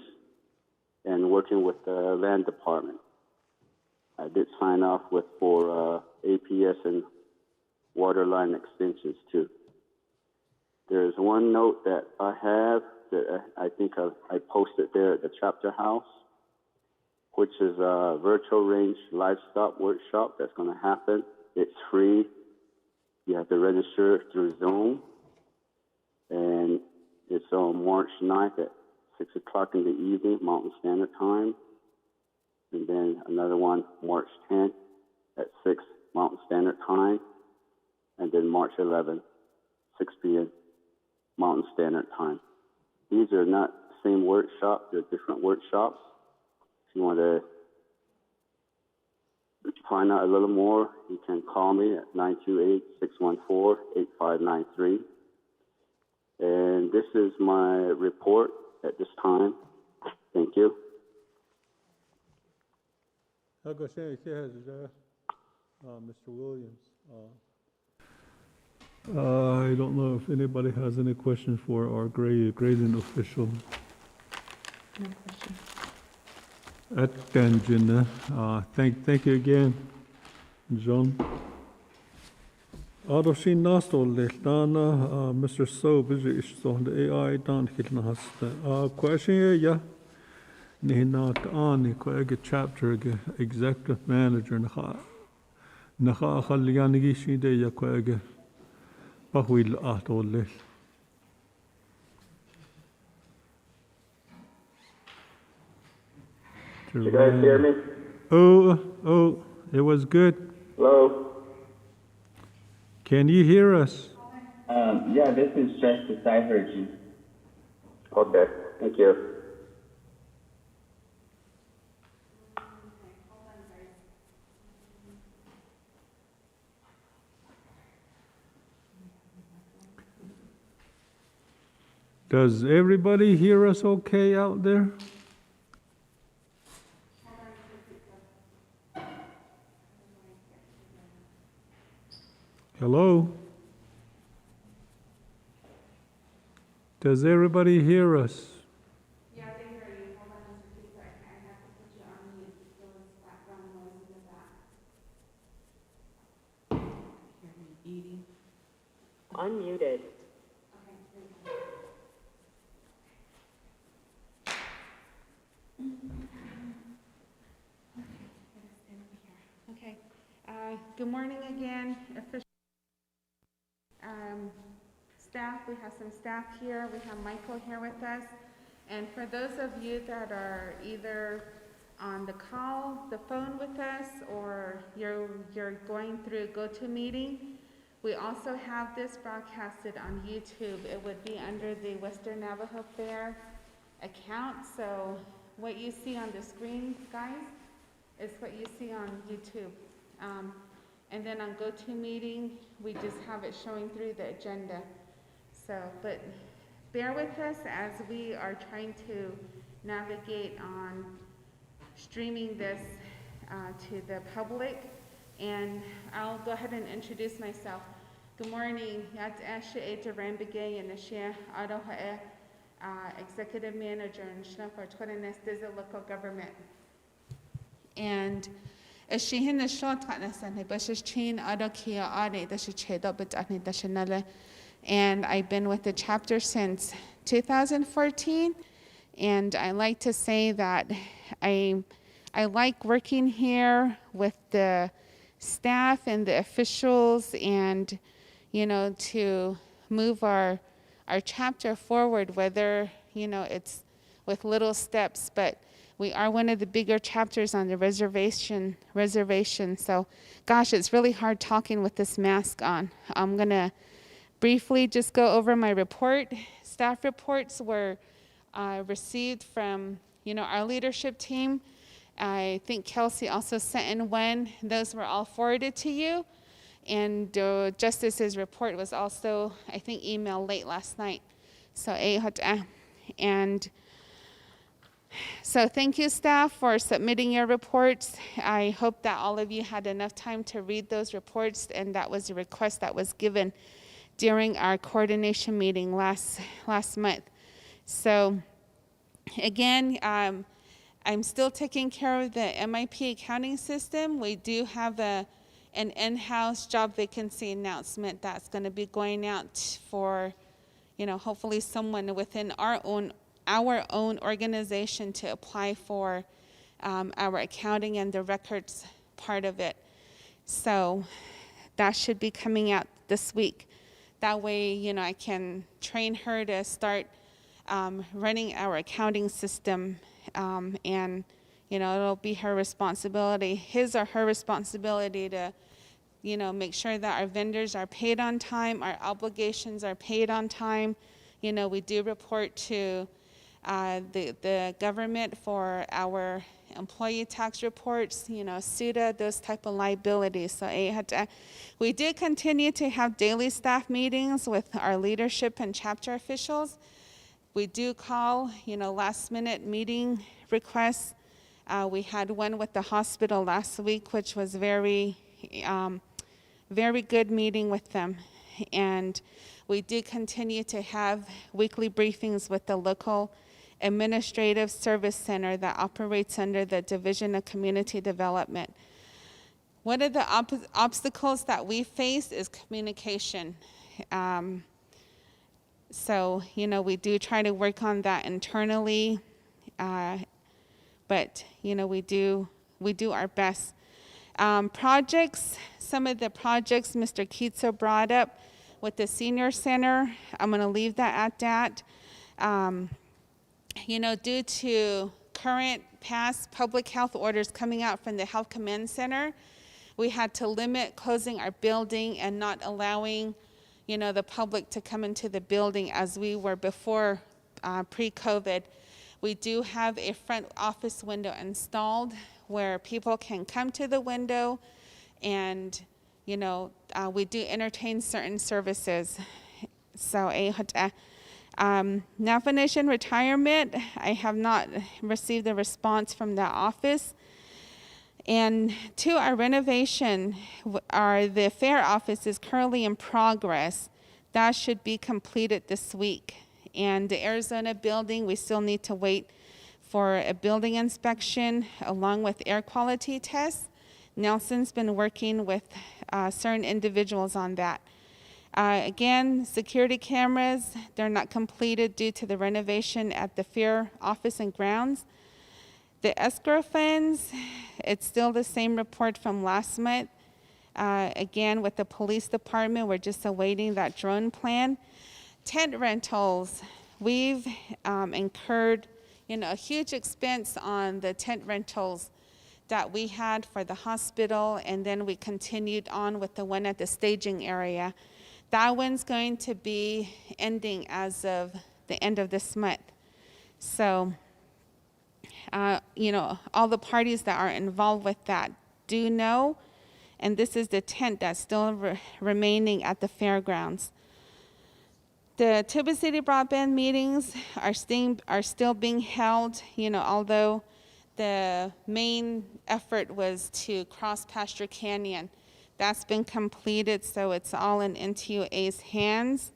and working with the land department. I did sign off for APS and water line extensions too. There's one note that I have that I think I posted there at the chapter house, which is a virtual range livestock workshop that's going to happen. It's free. You have to register through Zoom. And it's on March 9th at 6 o'clock in the evening, Mountain Standard Time. And then another one, March 10th at 6 Mountain Standard Time. And then March 11th, 6 p.m. Mountain Standard Time. These are not the same workshops. They're different workshops. If you want to find out a little more, you can call me at 928-614-8593. And this is my report at this time. Thank you. Mr. Williams. I don't know if anybody has any questions for our grading official. No questions. Attention. Thank you again, John. Adoshin Nastol Dana, Mr. So busy is on the AI down Hitnahasta. Question ya Nihinat Ani Koega chapter executive manager Naha Halianigishi de Yakoega Bahwil Atole. You guys hear me? Oh, it was good. Hello? Can you hear us? Yeah, this is Justice. I heard you. Okay, thank you. Does everybody hear us okay out there? Hello? Does everybody hear us? Yeah, they hear you. Hold on just a second. I have to put you on mute. There was background noise in the back. Hear me eating. Unmuted. Okay, here we go. Okay, good morning again, staff. We have some staff here. We have Michael here with us. And for those of you that are either on the call, the phone with us, or you're going through GoToMeeting, we also have this broadcasted on YouTube. It would be under the Western Navajo Fair account. So what you see on the screen, guys, is what you see on YouTube. And then on GoToMeeting, we just have it showing through the agenda. So, but bear with us as we are trying to navigate on streaming this to the public. And I'll go ahead and introduce myself. Good morning. Executive Manager in Schnupper, Local Government. And Shehin the short and I've been with the chapter since 2014. And I like to say that I like working here with the staff and the officials, and to move our chapter forward, whether it's with little steps, but we are one of the bigger chapters on the reservation. So, gosh, it's really hard talking with this mask on. I'm gonna briefly just go over my report. Staff reports were received from our leadership team. I think Kelsey also sent in one. Those were all forwarded to you. And Justice's report was also, I think, emailed late last night. So, and so thank you, staff, for submitting your reports. I hope that all of you had enough time to read those reports, and that was a request that was given during our coordination meeting last month. So again, I'm still taking care of the MIP accounting system. We do have an in-house job vacancy announcement that's going to be going out for, hopefully someone within our own organization to apply for our accounting and the records part of it. So that should be coming out this week. That way, I can train her to start running our accounting system, and it'll be her responsibility, his or her responsibility to make sure that our vendors are paid on time, our obligations are paid on time. We do report to the government for our employee tax reports, SUTA, those type of liabilities. So we did continue to have daily staff meetings with our leadership and chapter officials. We do call, last minute meeting requests. We had one with the hospital last week, which was very good meeting with them. And we do continue to have weekly briefings with the local administrative service center that operates under the Division of Community Development. One of the obstacles that we face is communication. So, we do try to work on that internally, but, we do our best. Projects, some of the projects Mr. Keitso brought up with the senior center, I'm going to leave that at that. Due to current past public health orders coming out from the Health Command Center, we had to limit closing our building and not allowing, the public to come into the building as we were before pre-COVID. We do have a front office window installed where people can come to the window, and, we do entertain certain services. So Now finishing retirement, I have not received a response from that office. And to our renovation, the fair office is currently in progress. That should be completed this week. And the Arizona building, we still need to wait for a building inspection along with air quality tests. Nelson's been working with certain individuals on that. Again, security cameras, they're not completed due to the renovation at the fair office and grounds. The escrow funds, it's still the same report from last month. Again, with the police department, we're just awaiting that drone plan. Tent rentals, we've incurred a huge expense on the tent rentals that we had for the hospital, and then we continued on with the one at the staging area. That one's going to be ending as of the end of this month. So, all the parties that are involved with that do know, and this is the tent that's still remaining at the fairgrounds. The Tuba City broadband meetings are still being held, although the main effort was to cross Pasture Canyon. That's been completed, so it's all in NTUA's hands.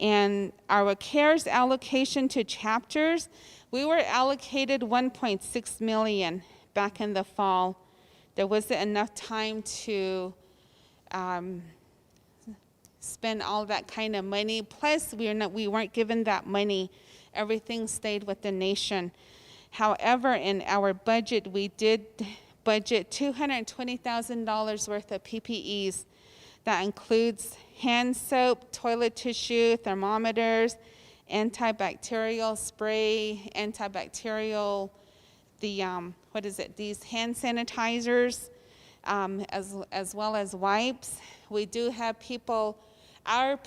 And our CARES allocation to chapters, we were allocated $1.6 million back in the fall. There wasn't enough time to spend all that kind of money. Plus, we weren't given that money. Everything stayed with the nation. However, in our budget, we did budget $220,000 worth of PPEs. That includes hand soap, toilet tissue, thermometers, antibacterial spray, antibacterial, these hand sanitizers, as well as wipes. We do have our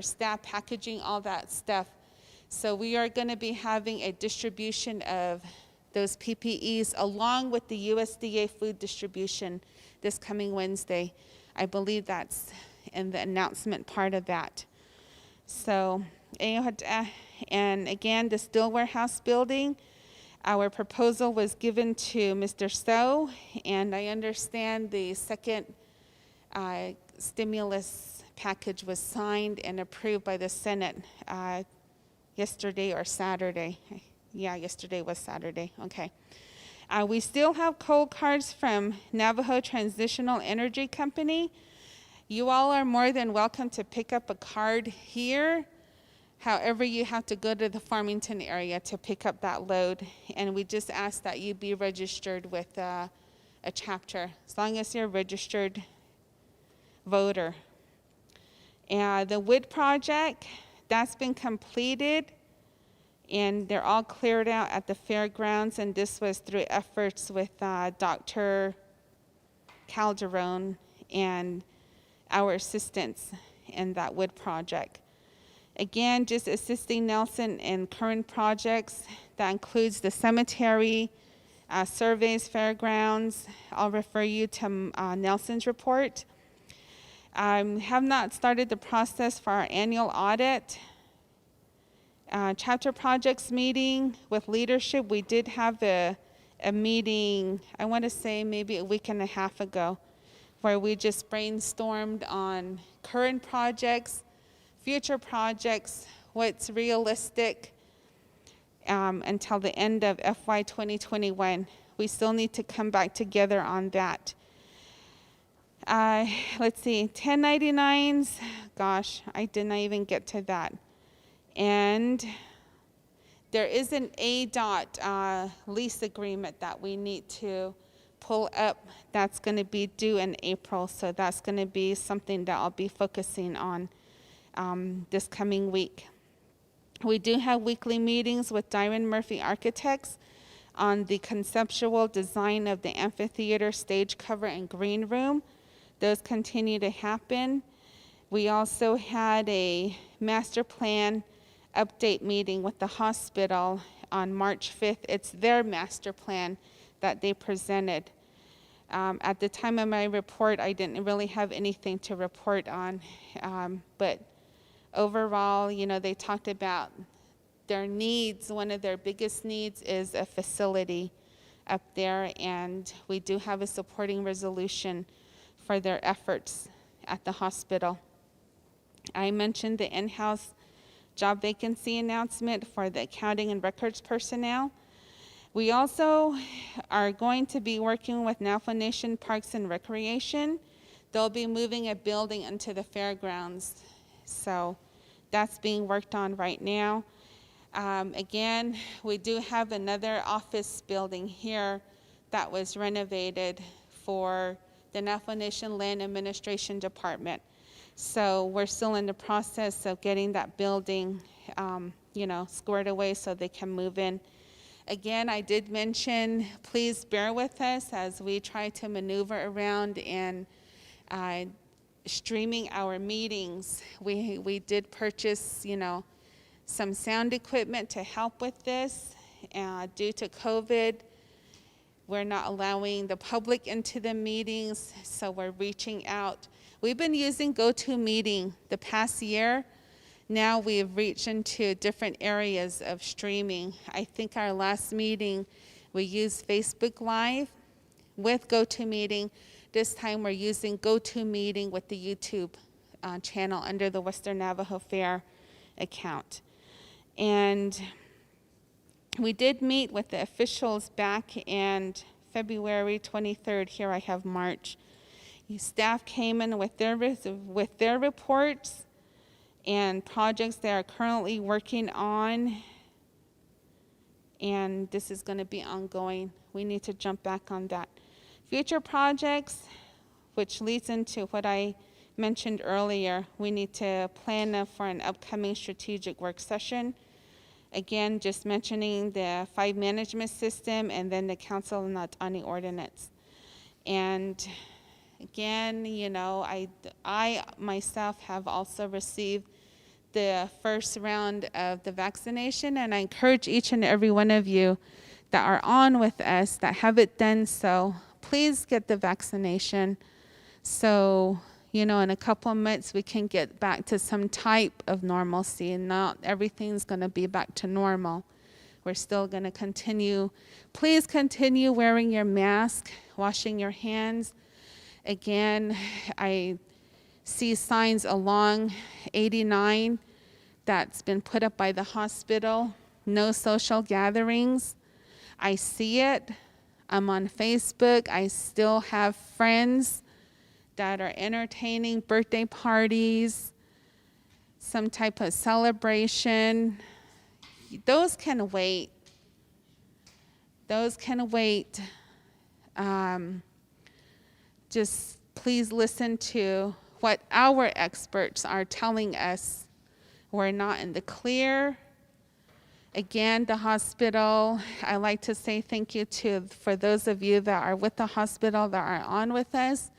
staff packaging all that stuff. So we are going to be having a distribution of those PPEs along with the USDA food distribution this coming Wednesday. I believe that's in the announcement part of that. So, and again, the Still Warehouse building, our proposal was given to Mr. So, and I understand the second stimulus package was signed and approved by the Senate yesterday or Saturday. Yeah, yesterday was Saturday. Okay. We still have cold cards from Navajo Transitional Energy Company. You all are more than welcome to pick up a card here. However, you have to go to the Farmington area to pick up that load. And we just ask that you be registered with a chapter, as long as you're a registered voter. And the wood project, that's been completed. And they're all cleared out at the fairgrounds, and this was through efforts with Dr. Calderon and our assistants in that wood project. Again, just assisting Nelson in current projects. That includes the cemetery, surveys, fairgrounds. I'll refer you to Nelson's report. Have not started the process for our annual audit. Chapter projects meeting with leadership, we did have a meeting, I want to say maybe a week and a half ago, where we just brainstormed on current projects, future projects, what's realistic until the end of FY 2021. We still need to come back together on that. Let's see, 1099s, gosh, I did not even get to that. And there is an ADOT lease agreement that we need to pull up. That's going to be due in April, so that's going to be something that I'll be focusing on this coming week. We do have weekly meetings with Dyron Murphy Architects on the conceptual design of the amphitheater, stage cover, and green room. Those continue to happen. We also had a master plan update meeting with the hospital on March 5th. It's their master plan that they presented. At the time of my report, I didn't really have anything to report on, but overall, they talked about their needs. One of their biggest needs is a facility up there, and we do have a supporting resolution for their efforts at the hospital. I mentioned the in-house job vacancy announcement for the accounting and records personnel. We also are going to be working with Navajo Nation Parks and Recreation. They'll be moving a building into the fairgrounds. So that's being worked on right now. Again, we do have another office building here that was renovated for the Navajo Nation Land Administration Department. So we're still in the process of getting that building, squared away so they can move in. Again, I did mention, please bear with us as we try to maneuver around and streaming our meetings. We did purchase, some sound equipment to help with this. Due to COVID, we're not allowing the public into the meetings, so we're reaching out. We've been using GoToMeeting the past year. Now we've reached into different areas of streaming. I think our last meeting, we used Facebook Live with GoToMeeting. This time we're using GoToMeeting with the YouTube channel under the Western Navajo Fair account. And we did meet with the officials back in February 23rd. Here I have March. Staff came in with their reports and projects they are currently working on. And this is going to be ongoing. We need to jump back on that. Future projects, which leads into what I mentioned earlier, we need to plan for an upcoming strategic work session. Again, just mentioning the 5 management system and then the council on the ordinance. And again, I myself have also received the first round of the vaccination, and I encourage each and every one of you that are on with us that haven't done so, please get the vaccination. So, in a couple of months, we can get back to some type of normalcy, and not everything's going to be back to normal. We're still going to continue. Please continue wearing your mask, washing your hands. Again, I see signs along 89 that's been put up by the hospital. No social gatherings. I see it. I'm on Facebook. I still have friends that are entertaining birthday parties, some type of celebration. Those can wait. Those can wait. Just please listen to what our experts are telling us. We're not in the clear. Again, the hospital, I like to say thank you for those of you that are with the hospital that are on with us,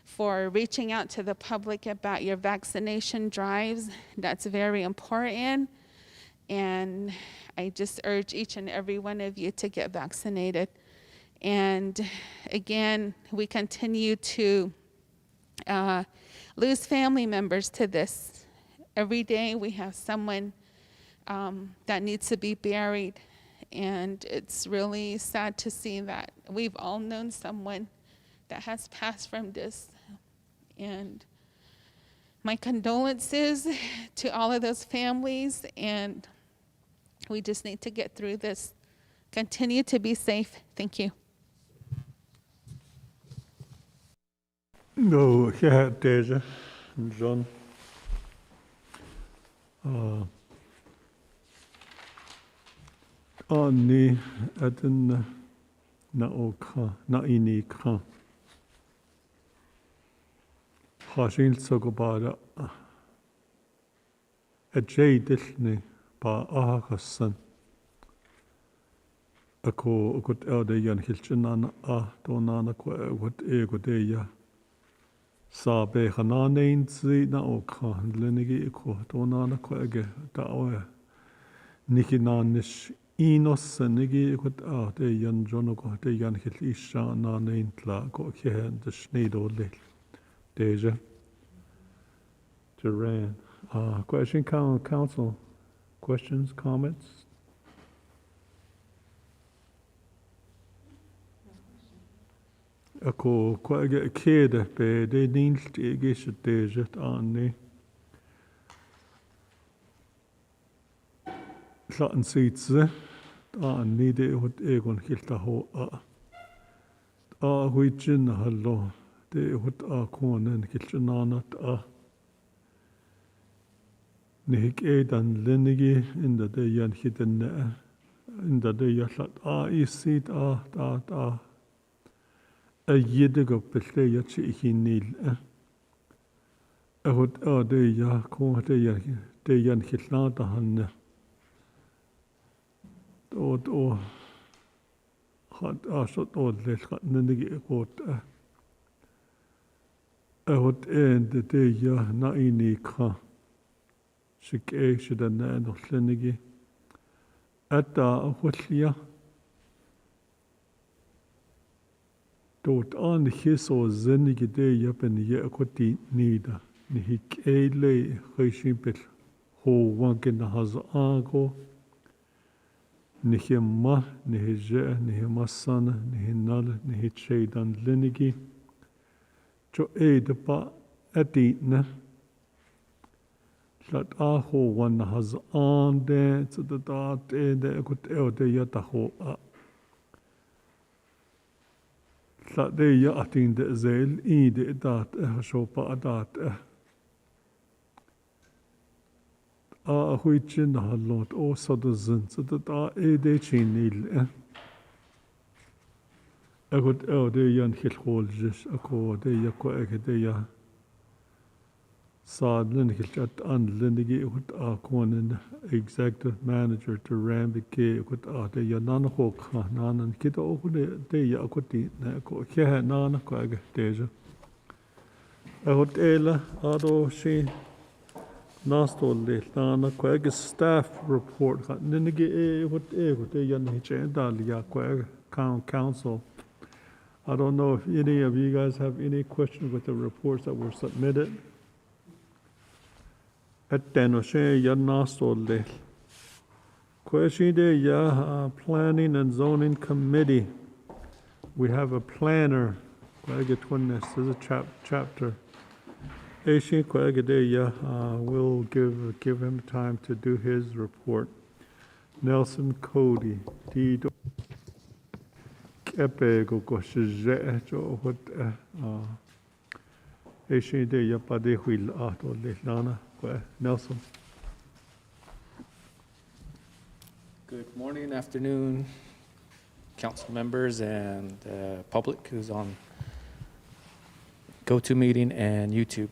for reaching out to the public about your vaccination drives. That's very important. And I just urge each and every one of you to get vaccinated. And again, we continue to lose family members to this. Every day we have someone that needs to be buried. And it's really sad to see that we've all known someone that has passed from this. And my condolences to all of those families, and we just need to get through this. Continue to be safe. Thank you. No, yeah, Deja, John. Ani adin na oka na inika. Hashil sogobada a jadilni ba ahakasan. Ako gut eldeyan hilchinan donana gut egodeya. Sabe hananein zi na oka lenigi iko donana ege dawe. Nikinanish inos nigi gut deyan jonogo deyan hil isha nanein tla go kehen de snedo lil. Deja, Duran, Question, council? Questions, comments? Ako quite kid be de ninst igish dejet anni. Laten sietse anni de hot egon hilta ho a huichin hallo de hot a konen hilchenanat a. Nihik edan lenigi inda de yan hitten inda de yallat a isit a yedig op belte yatsi ihinil hot a de ya ko de yan hilnata hanne. O had asot odle gat nenigi got hot en de ya na ini kha sik shida na no lenigi ata hotlia dort an hiso zenigi de ya ben ye koti nida ni hik ele khishipel ho wangen haz ago Nihima, Nihije, Nihimasana, Nihinal, Nihichedan Linigi. Jo Edapa Editne. Lat Aho one has on there to the dot in the good elde yataho. Lat de yatin de zel, I de dat, Shopa dat. Huichin halot o sadazin so that de chinil a good de yan hilholjes a ko de yako de ya sadlin hilchat unlinigi hut a konen executive manager to rambike hut de yanan hok nanan kid o de yakoti na ko ke nana ko deja a hut ela ado she Nastolli lana quag staff report ninigi what yan dalia quag council. I don't know if any of you guys have any questions with the reports that were submitted. At Denoshe yan nastolli. Question de ya planning and zoning committee. We have a planner. Quag it when this is a chapter. We'll give him time to do his report. Nelson Cody, Dido Kepego Goshje, what Yapade Will Ato Lana, Nelson. Good morning, afternoon, council members and public who's on GoToMeeting and YouTube.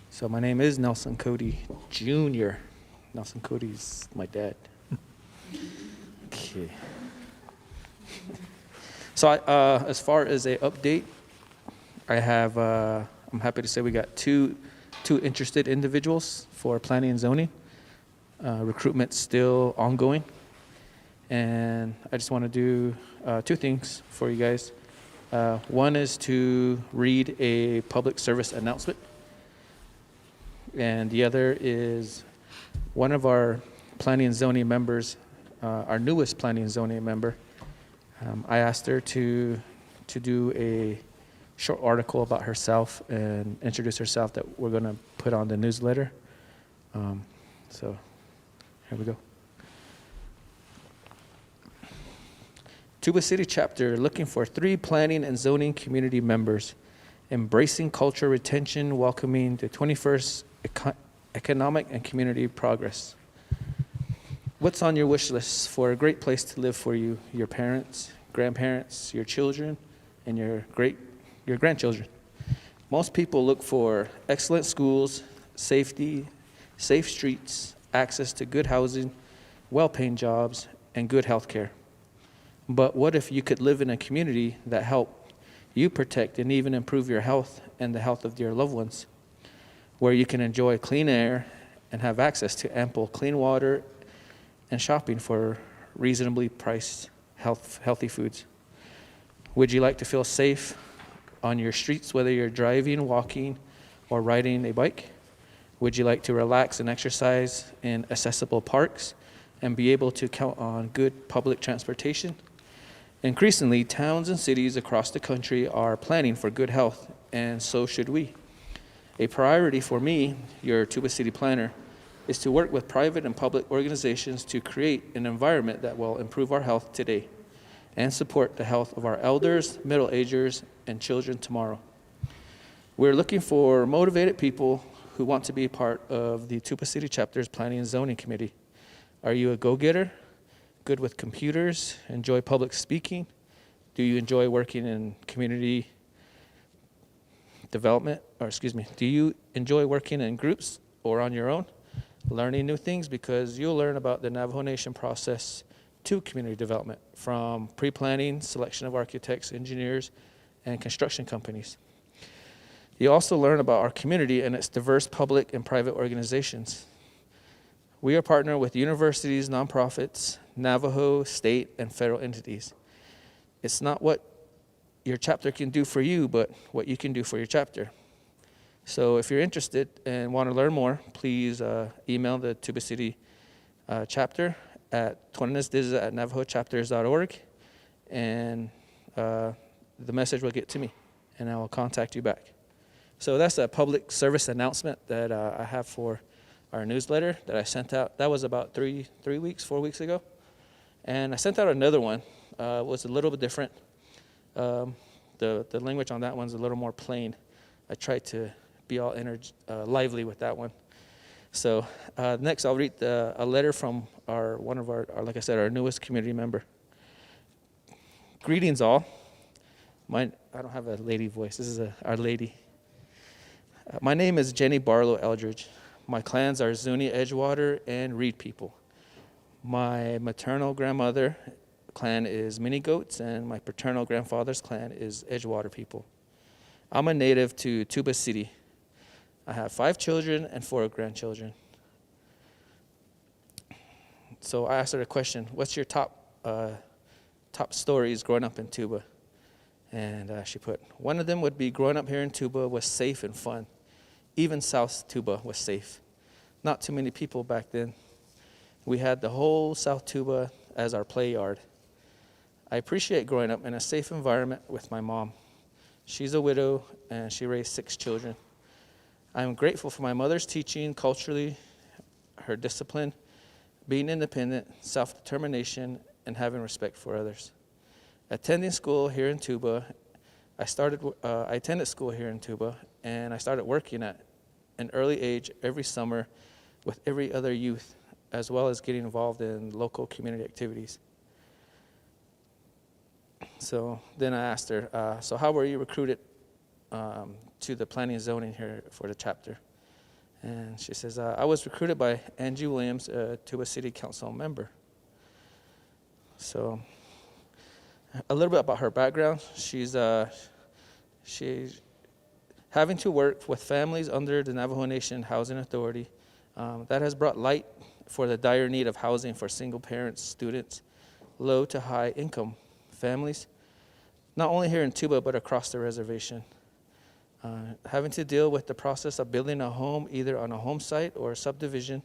So my name is Nelson Cody Jr. Nelson Cody's my dad. Okay. So as far as a update, I have, I'm happy to say we got two interested individuals for planning and zoning. Recruitment's still ongoing. And I just want to do two things for you guys. One is to read a public service announcement. And the other is one of our planning and zoning members, our newest planning and zoning member. I asked her to do a short article about herself and introduce herself that we're going to put on the newsletter. So here we go. Tuba City chapter looking for 3 planning and zoning community members, embracing culture retention, welcoming the 21st economic and community progress. What's on your wish list for a great place to live for you, your parents, grandparents, your children, and your grandchildren? Most people look for excellent schools, safety, safe streets, access to good housing, well-paying jobs, and good health care. But what if you could live in a community that helped you protect and even improve your health and the health of your loved ones, where you can enjoy clean air and have access to ample clean water and shopping for reasonably priced healthy foods? Would you like to feel safe on your streets, whether you're driving, walking, or riding a bike? Would you like to relax and exercise in accessible parks and be able to count on good public transportation? Increasingly, towns and cities across the country are planning for good health, and so should we. A priority for me, your Tuba City planner, is to work with private and public organizations to create an environment that will improve our health today and support the health of our elders, middle-agers, and children tomorrow. We're looking for motivated people who want to be part of the Tuba City Chapter's Planning and Zoning Committee. Are you a go-getter, good with computers, enjoy public speaking? Do you enjoy working in community development, do you enjoy working in groups or on your own, learning new things? Because you'll learn about the Navajo Nation process to community development, from pre-planning, selection of architects, engineers, and construction companies. You also learn about our community and its diverse public and private organizations. We are partnered with universities, nonprofits, Navajo, state, and federal entities. It's not what your chapter can do for you, but what you can do for your chapter. So if you're interested and want to learn more, please email the Tuba City chapter at twanisdiza@navajochapters.org, and the message will get to me, and I will contact you back. So that's a public service announcement that I have for our newsletter that I sent out. That was about 4 weeks ago. And I sent out another one. It was a little bit different. The language on that one's a little more plain. I tried to be all lively with that one. So next I'll read a letter from one of our, like I said, our newest community member. Greetings all. I don't have a lady voice. This is our lady. My name is Jenny Barlow Eldridge. My clans are Zuni, Edgewater, and Reed people. My maternal grandmother clan is Mini Goats, and my paternal grandfather's clan is Edgewater people. I'm a native to Tuba City. I have 5 children and 4 grandchildren. So I asked her a question: what's your top stories growing up in Tuba? And she put, one of them would be growing up here in Tuba was safe and fun. Even South Tuba was safe. Not too many people back then. We had the whole South Tuba as our play yard. I appreciate growing up in a safe environment with my mom. She's a widow and she raised 6 children. I am grateful for my mother's teaching culturally, her discipline, being independent, self-determination, and having respect for others. Attending school here in Tuba, I attended school here in Tuba, and I started working at an early age every summer with every other youth, as well as getting involved in local community activities. So then I asked her, so how were you recruited to the planning and zoning here for the chapter? And she says, I was recruited by Angie Williams, a Tuba City Council member. So a little bit about her background. She's having to work with families under the Navajo Nation Housing Authority. That has brought light for the dire need of housing for single parents, students, low to high income families, not only here in Tuba, but across the reservation. Having to deal with the process of building a home either on a home site or a subdivision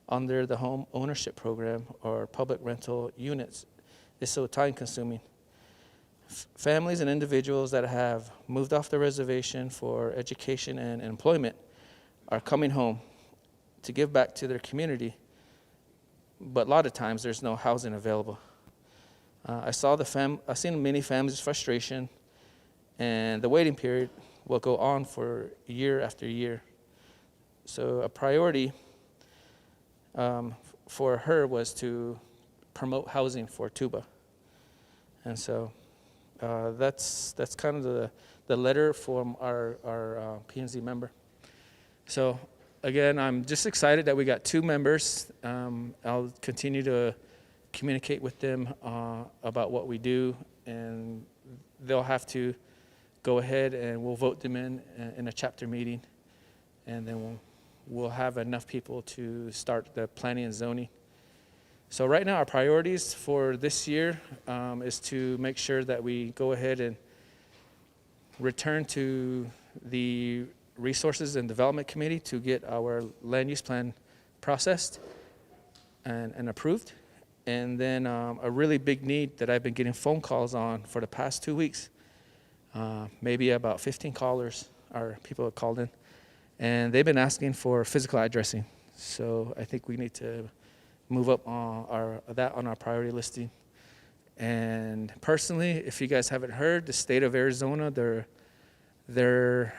under the home ownership program or public rental units is so time consuming. Families and individuals that have moved off the reservation for education and employment are coming home to give back to their community, but a lot of times there's no housing available. I've seen many families' frustration, and the waiting period will go on for year after year. So a priority for her was to promote housing for Tuba, and so that's kind of the letter from our P&Z member. So again, I'm just excited that we got 2 members. I'll continue to communicate with them about what we do, and they'll have to go ahead and we'll vote them in a chapter meeting, and then we'll have enough people to start the planning and zoning. So right now our priorities for this year is to make sure that we go ahead and return to the Resources and Development Committee to get our land use plan processed and approved. And then a really big need that I've been getting phone calls on for the past 2 weeks, maybe about 15 callers or people have called in, and they've been asking for physical addressing. So I think we need to move up on our priority listing. And personally, if you guys haven't heard, the state of Arizona, they're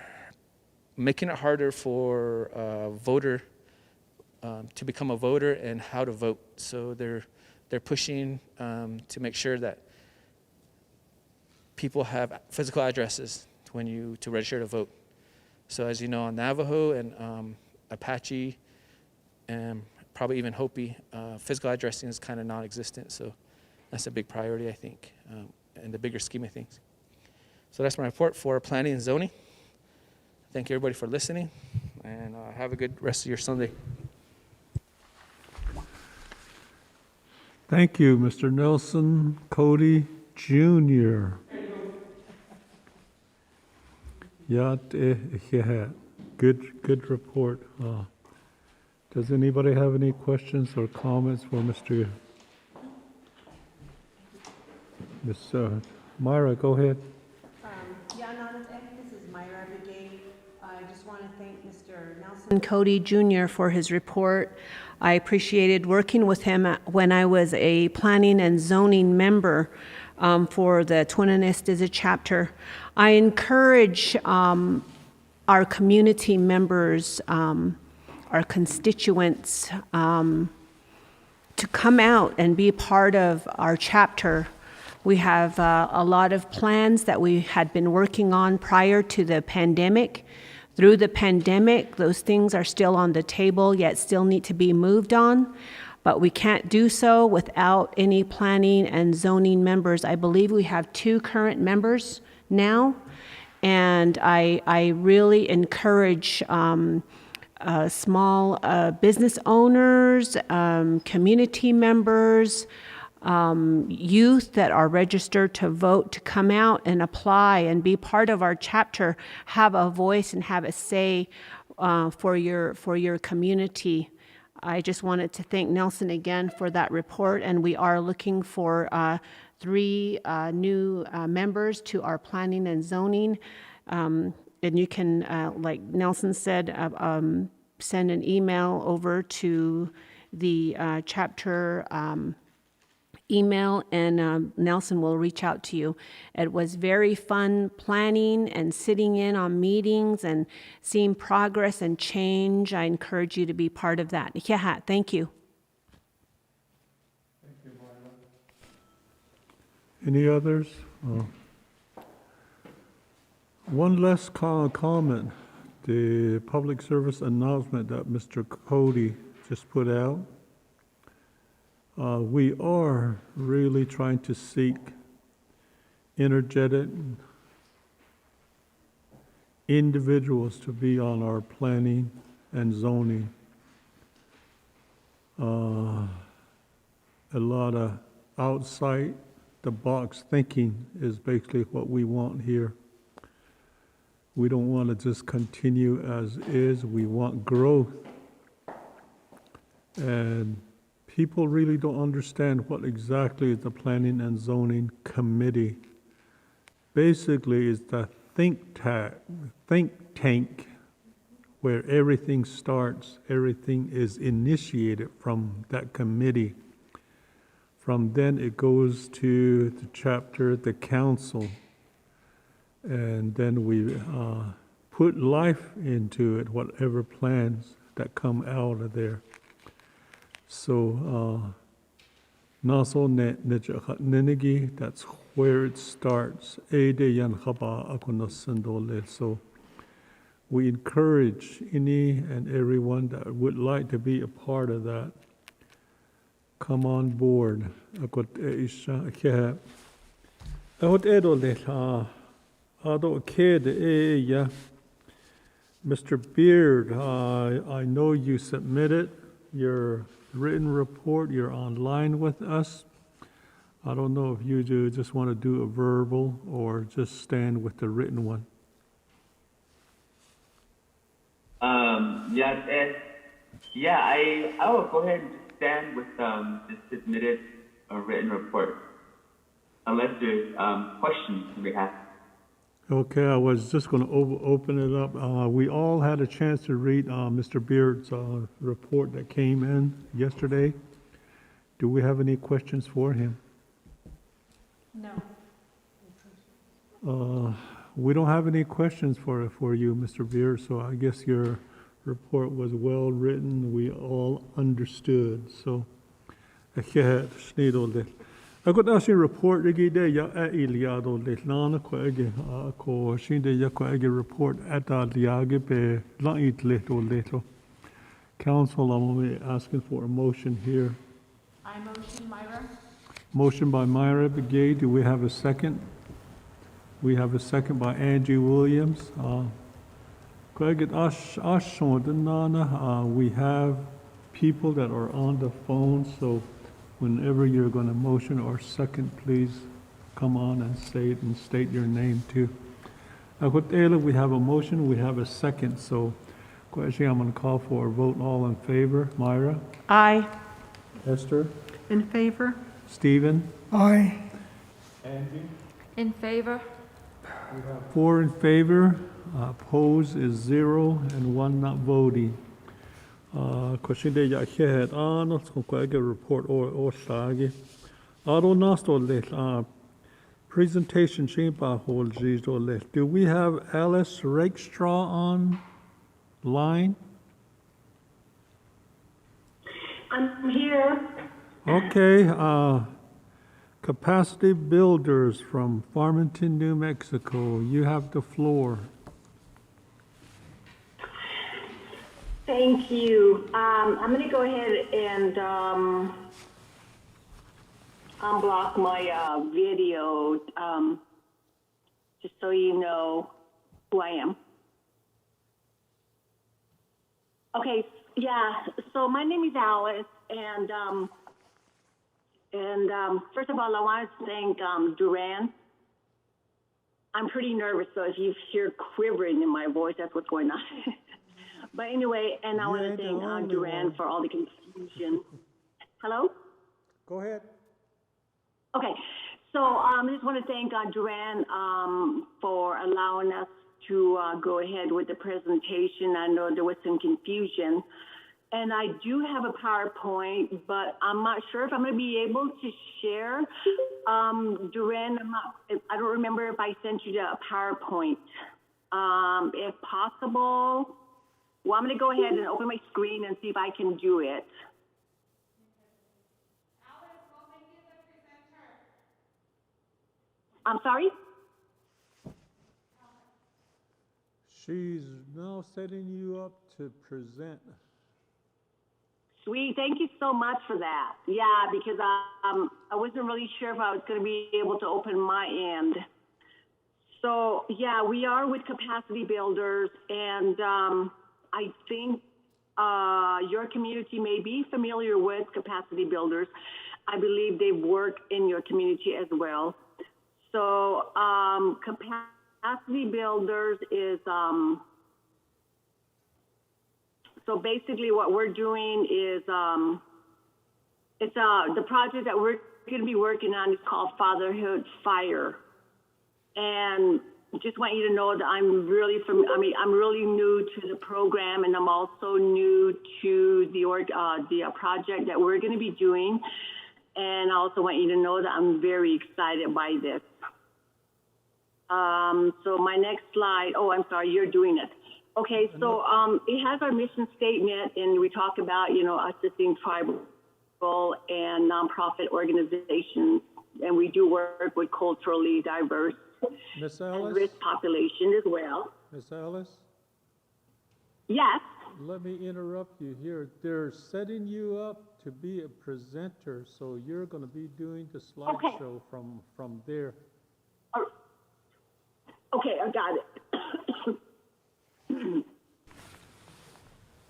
making it harder for a voter to become a voter and how to vote. So they're pushing to make sure that people have physical addresses to register to vote. So as you know, on Navajo and Apache and probably even Hopi, physical addressing is kind of non-existent. So that's a big priority, I think, in the bigger scheme of things. So that's my report for planning and zoning. Thank you, everybody, for listening, and have a good rest of your Sunday. Thank you, Mr. Nelson Cody Jr. Yeah, good report. Does anybody have any questions or comments for Mr. Miss Myra? Go ahead. This is Myra Begay. I just want to thank Mr. Nelson Cody Jr. for his report. I appreciated working with him when I was a planning and zoning member for the Tuba chapter. I encourage our community members, our constituents, to come out and be part of our chapter. We have a lot of plans that we had been working on prior to the pandemic. Through the pandemic, those things are still on the table, yet still need to be moved on. But we can't do so without any planning and zoning members. I believe we have 2 current members now, and I really encourage small business owners, community members, youth that are registered to vote to come out and apply and be part of our chapter, have a voice and have a say for your community. I just wanted to thank Nelson again for that report, and we are looking for 3 new members to our planning and zoning. And you can, like Nelson said, send an email over to the chapter email, and Nelson will reach out to you. It was very fun planning and sitting in on meetings and seeing progress and change. I encourage you to be part of that. Yeah, thank you. Thank you, Myra. Any others? One last comment. The public service announcement that Mr. Cody just put out. We are really trying to seek energetic individuals to be on our planning and zoning. A lot of outside the box thinking is basically what we want here. We don't want to just continue as is. We want growth. And people really don't understand what exactly is the Planning and Zoning Committee. Basically, it's the think tank where everything starts, everything is initiated from that committee. From then it goes to the chapter, the council, and then we put life into it, whatever plans that come out of there. So, naso nenegi, that's where it starts. So, we encourage any and everyone that would like to be a part of that. Come on board. Mr. Beard, I know you submitted your written report. You're online with us. I don't know if you just want to do a verbal or just stand with the written one. Yes, and yeah, I will go ahead and just stand with the submitted written report, unless there's questions you may have. Okay, I was just going to open it up. We all had a chance to read Mr. Beard's report that came in yesterday. Do we have any questions for him? No. We don't have any questions for you, Mr. Beard, so I guess your report was well written. We all understood. So, I got actually report again. Ya Iliado Lana ko shinde ya ko report at the be light little. Council, I'm asking for a motion here. I motion Myra. Motion by Myra Begay. Do we have a second? We have a second by Angie Williams. We have people that are on the phone, so whenever you're going to motion or second, please come on and say it and state your name too. We have a motion, we have a second, so actually I'm going to call for a vote. All in favor. Myra? Aye. Esther? In favor? Stephen? Aye. Angie? In favor? We have 4 in favor, opposed is 0, and 1 not voting. Question de ya head on a report or sagi. Ado nasto let presentation chamber hold let. Do we have Alice Rakestraw on line? I'm here. Okay, Capacity Builders from Farmington, New Mexico. You have the floor. Thank you. I'm going to go ahead and unblock my video, just so you know who I am. Okay, yeah, so my name is Alice, and first of all, I wanted to thank Duran. I'm pretty nervous, so if you hear quivering in my voice, that's what's going on. But anyway, and I want to thank Duran for all the confusion. Hello? Go ahead. Okay, so I just want to thank Duran for allowing us to go ahead with the presentation. I know there was some confusion. And I do have a PowerPoint, but I'm not sure if I'm going to be able to share. Duran, I don't remember if I sent you the PowerPoint. If possible, well, I'm going to go ahead and open my screen and see if I can do it. I'm sorry? She's now setting you up to present. Sweet, thank you so much for that. Yeah, because I wasn't really sure if I was going to be able to open my end. So yeah, we are with Capacity Builders, and I think your community may be familiar with Capacity Builders. I believe they work in your community as well. So Capacity Builders is so basically what we're doing is, it's the project that we're going to be working on is called Fatherhood Fire. And just want you to know that I'm really new to the program, and I'm also new to the project that we're going to be doing. And I also want you to know that I'm very excited by this. So my next slide, oh, I'm sorry, you're doing it. Okay, so it has our mission statement, and we talk about, assisting tribal and nonprofit organizations, and we do work with culturally diverse and rich population as well. Miss Alice? Yes? Let me interrupt you here. They're setting you up to be a presenter, so you're going to be doing the slideshow from there. Okay, I got it.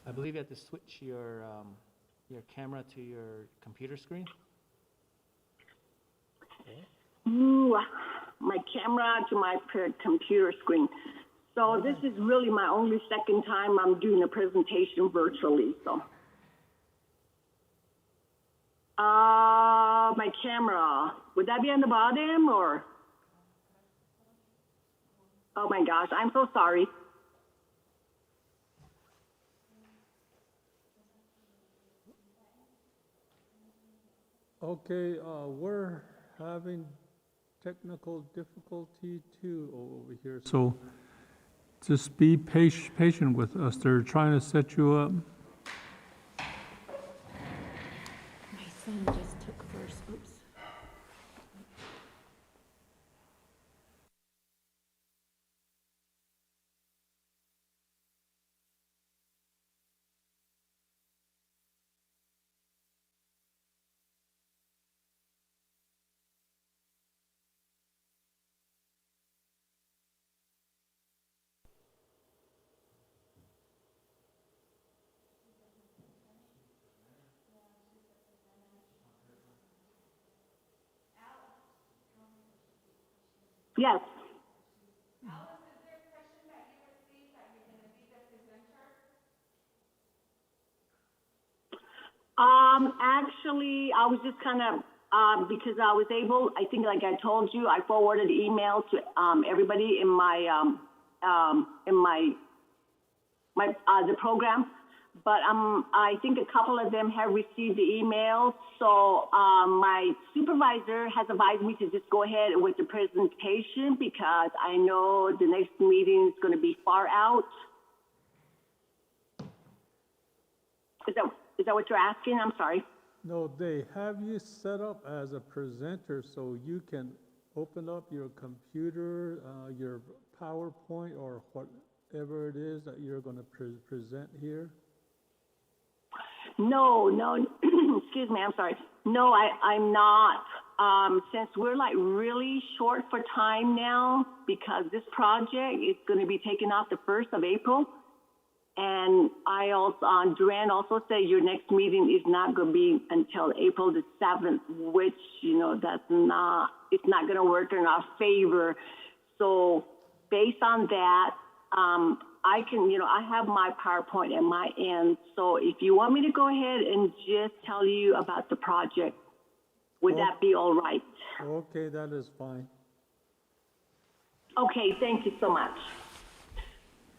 I believe you have to switch your camera to your computer screen. Ooh, my camera to my computer screen. So this is really my only second time I'm doing a presentation virtually, so. My camera, would that be on the bottom or? Oh my gosh, I'm so sorry. Okay, we're having technical difficulty too over here. So just be patient with us. They're trying to set you up. My son just took first, oops. Yes. Actually, I was just kind of, because I was able, I think like I told you, I forwarded email to, everybody in my, the program. But, I think a couple of them have received the email. So, my supervisor has advised me to just go ahead with the presentation because I know the next meeting is going to be far out. Is that what you're asking? I'm sorry. No, they have you set up as a presenter so you can open up your computer, your PowerPoint, or whatever it is that you're going to present here. No, excuse me, I'm sorry. No, I'm not. Since we're like really short for time now, because this project is going to be taken off the 1st of April. And I also, Duran also said your next meeting is not going to be until April the 7th, which, it's not going to work in our favor. So based on that, I can, I have my PowerPoint at my end. So if you want me to go ahead and just tell you about the project, would that be all right? Okay, that is fine. Okay, thank you so much.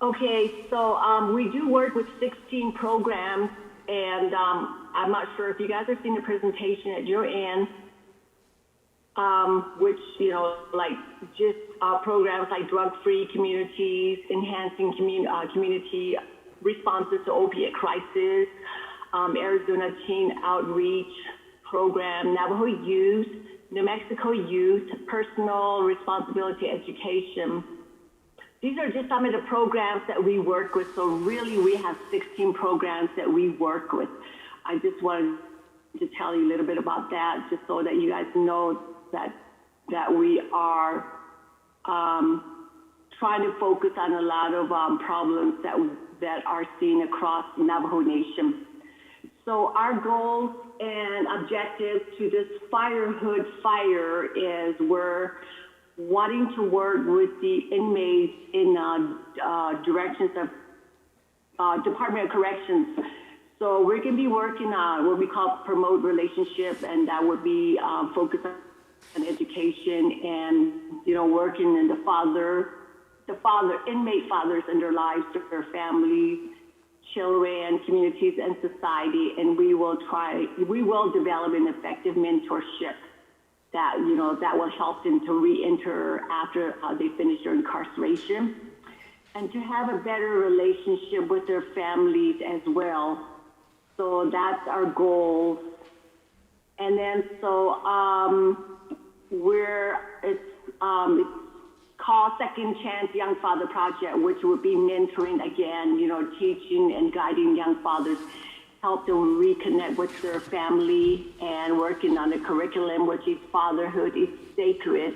Okay, so we do work with 16 programs, and I'm not sure if you guys have seen the presentation at your end, which, like just programs like drug-free communities, enhancing community responses to opiate crisis, Arizona Teen Outreach Program, Navajo Youth, New Mexico Youth, Personal Responsibility Education. These are just some of the programs that we work with. So really, we have 16 programs that we work with. I just wanted to tell you a little bit about that, just so that you guys know that we are trying to focus on a lot of problems that are seen across Navajo Nation. So our goals and objectives to this Firehood Fire is we're wanting to work with the inmates in directions of Department of Corrections. So we're going to be working on what we call promote relationship, and that would be focused on education and, working in the inmate fathers and their lives, their families, children, communities, and society. And we will develop an effective mentorship that, that will help them to re-enter after they finish their incarceration, and to have a better relationship with their families as well. So that's our goal. And then, it's called Second Chance Young Father Project, which would be mentoring again, teaching and guiding young fathers, help them reconnect with their family, and working on the curriculum, which is fatherhood is sacred,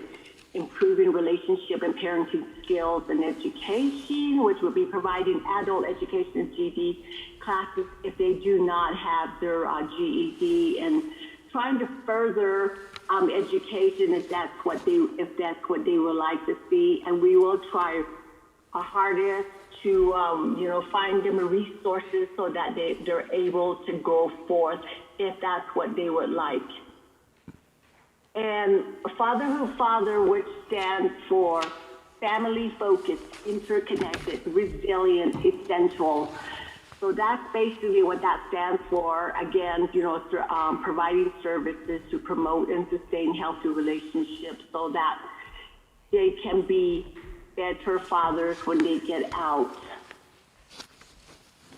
improving relationship and parenting skills and education, which will be providing adult education and GED classes if they do not have their GED, and trying to further education if that's what they would like to see. And we will try hardest to, find them resources so that they're able to go forth if that's what they would like. And Fatherhood Father, which stands for family-focused, interconnected, resilient, essential. So that's basically what that stands for. Again, providing services to promote and sustain healthy relationships so that they can be better fathers when they get out.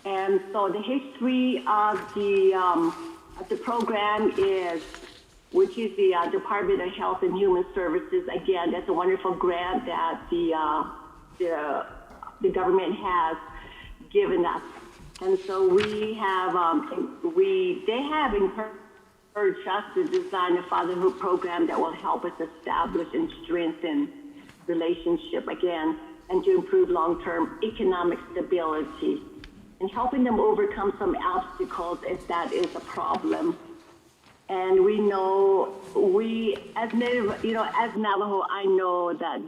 And so the history of the program is, which is the Department of Health and Human Services. Again, that's a wonderful grant that the government has given us. And so we have, they have encouraged us to design a fatherhood program that will help us establish and strengthen relationship again, and to improve long-term economic stability, and helping them overcome some obstacles if that is a problem. And we know, as Native, as Navajo, I know that,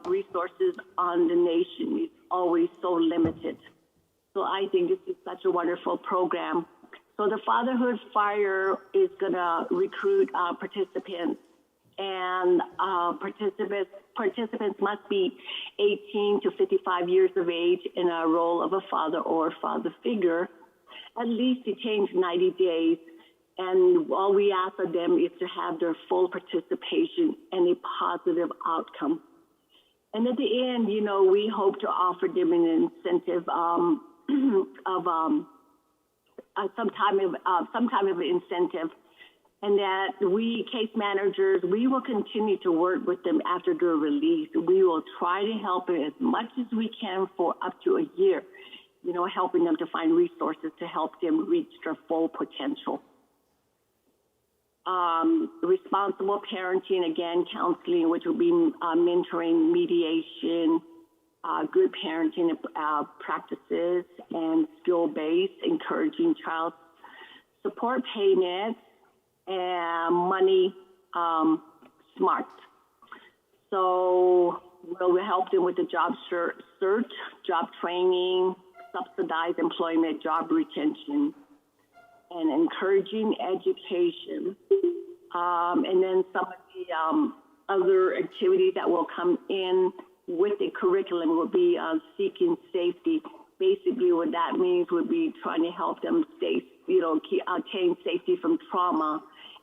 resources on the nation is always so limited. So I think this is such a wonderful program. So the Fatherhood Fire is gonna recruit participants, and participants must be 18 to 55 years of age in a role of a father or father figure, at least detained 90 days. And all we ask of them is to have their full participation and a positive outcome. And at the end, we hope to offer them an incentive of some kind of incentive, and that we case managers, we will continue to work with them after their release. We will try to help them as much as we can for up to a year, helping them to find resources to help them reach their full potential. Responsible parenting, again, counseling, which will be mentoring, mediation, good parenting practices, and skill-based, encouraging child support payments, and money smart. So we'll help them with the job search, job training, subsidized employment, job retention, and encouraging education. And then some of the other activities that will come in with the curriculum will be seeking safety. Basically what that means would be trying to help them attain safety from trauma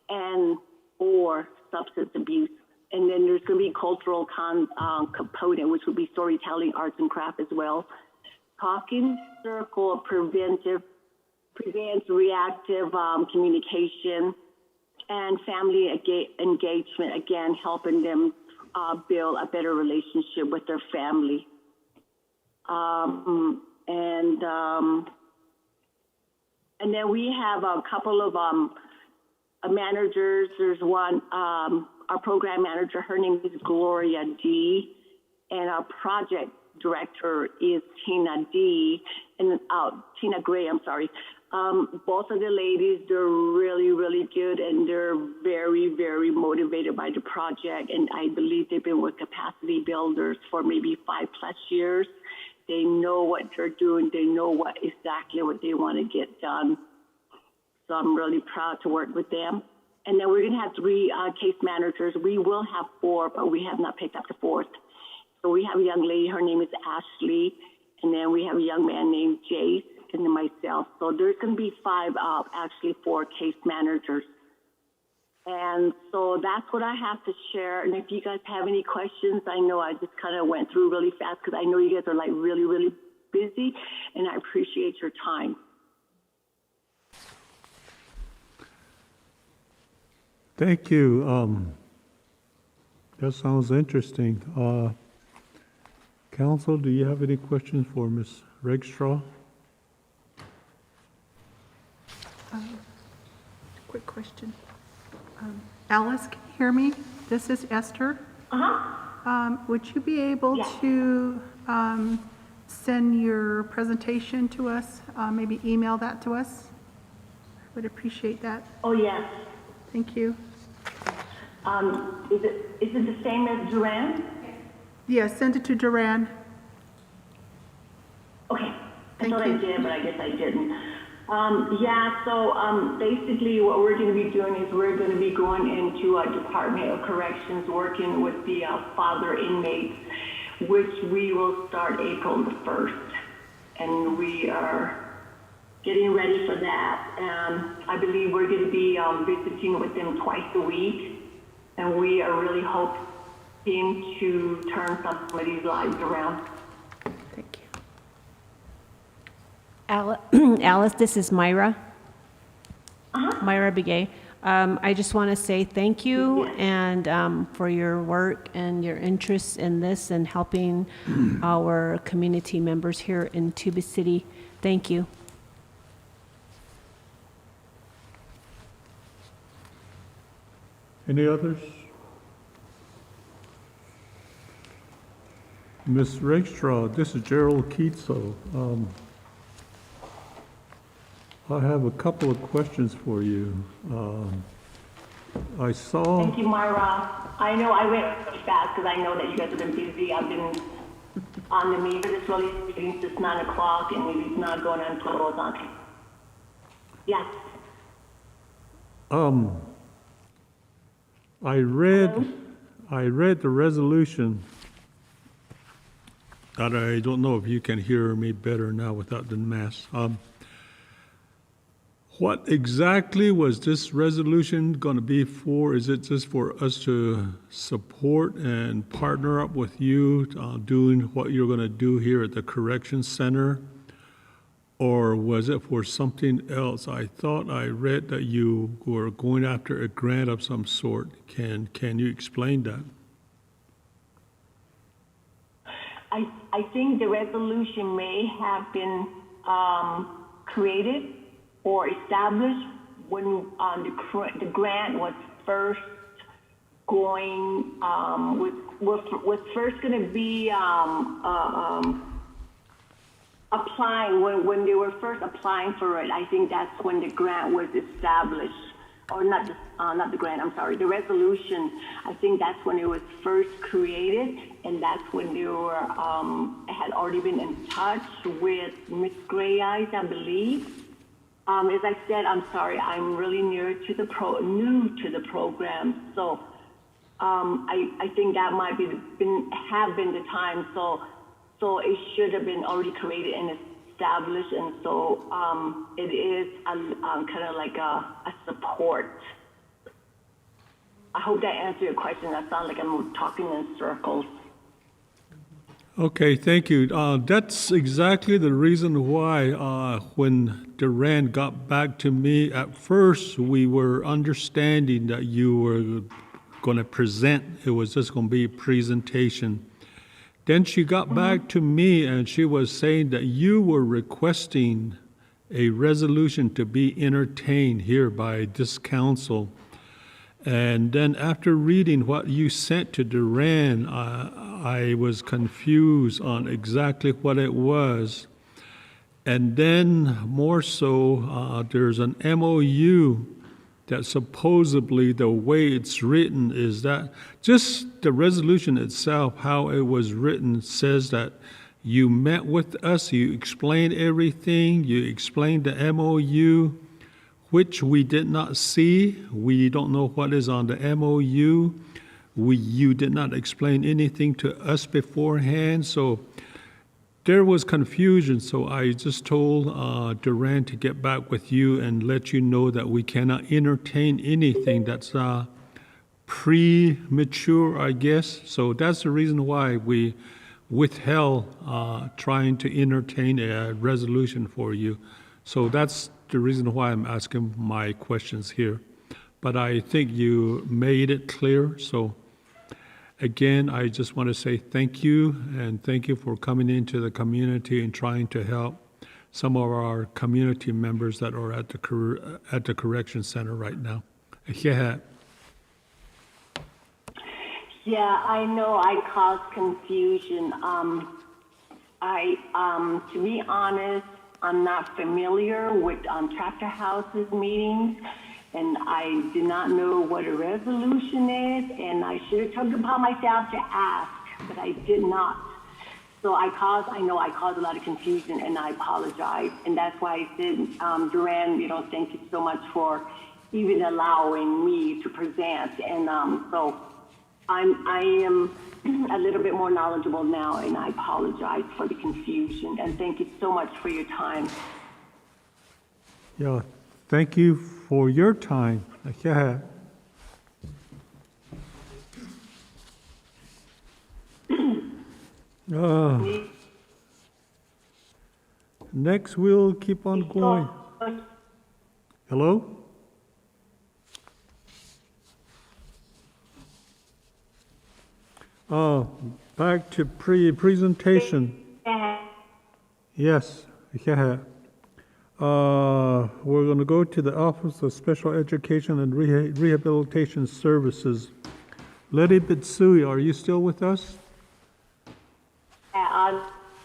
and or substance abuse. And then there's going to be cultural component, which would be storytelling, arts and craft as well. Talking circle prevents reactive communication, and family engagement, again, helping them build a better relationship with their family. And then we have a couple of managers. There's one, our program manager, her name is Gloria D, and our project director is Tina D, and Tina Gray, I'm sorry. Both of the ladies, they're really, really good, and they're very, very motivated by the project. And I believe they've been with capacity builders for maybe 5+ years. They know what they're doing. They know exactly what they want to get done. So I'm really proud to work with them. And then we're going to have 3 case managers. We will have 4, but we have not picked up the 4th. So we have a young lady, her name is Ashley, and then we have a young man named Jace, and then myself. So there's going to be 4 case managers. And so that's what I have to share. And if you guys have any questions, I know I just kind of went through really fast because I know you guys are like really, really busy, and I appreciate your time. Thank you. That sounds interesting. Council, do you have any questions for Ms. Regstraw? Quick question. Alice, can you hear me? This is Esther. Would you be able to send your presentation to us, maybe email that to us? I would appreciate that. Oh, yes. Thank you. Is it the same as Duran? Yes, send it to Duran. Okay, I Thank thought you. I did, but I guess I didn't. Basically what we're gonna be doing is we're gonna be going into a Department of Corrections, working with the father inmates, which we will start April the 1st. And we are getting ready for that. And I believe we're gonna be visiting with them twice a week. And we are really hoping to turn somebody's lives around. Thank you. Alice, this is Myra. Myra Begay. I just want to say thank you and for your work and your interest in this and helping our community members here in Tuba City. Thank you. Any others? Ms. Rakestraw, this is Gerald Keatso. I have a couple of questions for you. I saw... Thank you, Myra. I know I went really fast because I know that you guys have been busy. I've been on the meeting, this really meeting since 9 o'clock and maybe it's not going until it was on. Yes. I read the resolution. I don't know if you can hear me better now without the mask. What exactly was this resolution going to be for? Is it just for us to support and partner up with you doing what you're going to do here at the Correction Center? Or was it for something else? I thought I read that you were going after a grant of some sort. Can you explain that? I think the resolution may have been created or established when the grant was first going, was first going to be applying, when they were first applying for it. I think that's when the grant was established, or not the grant, I'm sorry, the resolution. I think that's when it was first created, and that's when they were, had already been in touch with Ms. Gray Eyes, I believe. As I said, I'm sorry, I'm really new to the program, so I think that might have been the time. So it should have been already created and established, and so it is kind of like a support. I hope that answered your question. That sounds like I'm talking in circles. Okay, thank you. That's exactly the reason why when Duran got back to me, at first we were understanding that you were going to present. It was just going to be a presentation. Then she got back to me and she was saying that you were requesting a resolution to be entertained here by this council. And then after reading what you sent to Duran, I was confused on exactly what it was. And then more so, there's an MOU that supposedly the way it's written is that just the resolution itself, how it was written, says that you met with us, you explained everything, you explained the MOU, which we did not see. We don't know what is on the MOU. You did not explain anything to us beforehand, so there was confusion. So I just told Duran to get back with you and let you know that we cannot entertain anything that's premature, I guess. So that's the reason why we withheld trying to entertain a resolution for you. So that's the reason why I'm asking my questions here. But I think you made it clear. So again, I just want to say thank you, and thank you for coming into the community and trying to help some of our community members that are at the Correction Center right now. Yeah. Yeah, I know I caused confusion. To be honest, I'm not familiar with Chapter House's meetings, and I did not know what a resolution is, and I should have took it upon myself to ask, but I did not. So I know I caused a lot of confusion, and I apologize. And that's why I said, Duran, thank you so much for even allowing me to present. And so I am a little bit more knowledgeable now, and I apologize for the confusion. And thank you so much for your time. Yeah, thank you for your time. Yeah. Next, we'll keep on going. Hello? Back to presentation. Yes. Yeah. We're going to go to the Office of Special Education and Rehabilitation Services. Letty Bitsui, are you still with us?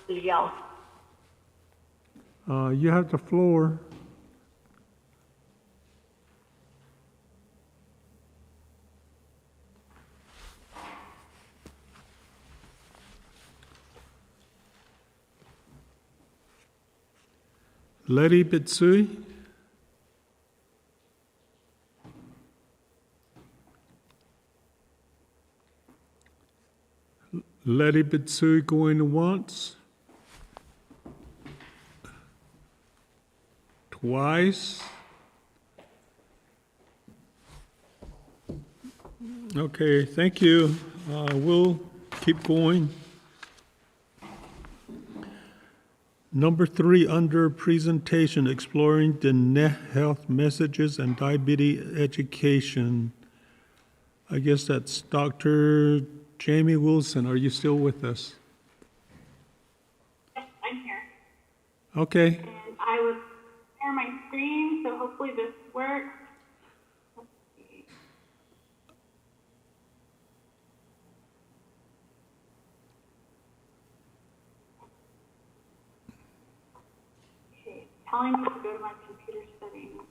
Yeah. You have the floor. Letty Bitsui. Letty Bitsui going once. Twice. Okay, thank you. We'll keep going. Number 3 under presentation, exploring the net health messages and diabetes education. I guess that's Dr. Jamie Wilson. Are you still with us? Yes, I'm here. Okay. And I will share my screen, so hopefully this works. Let's see. Okay, it's telling me to go to my computer settings.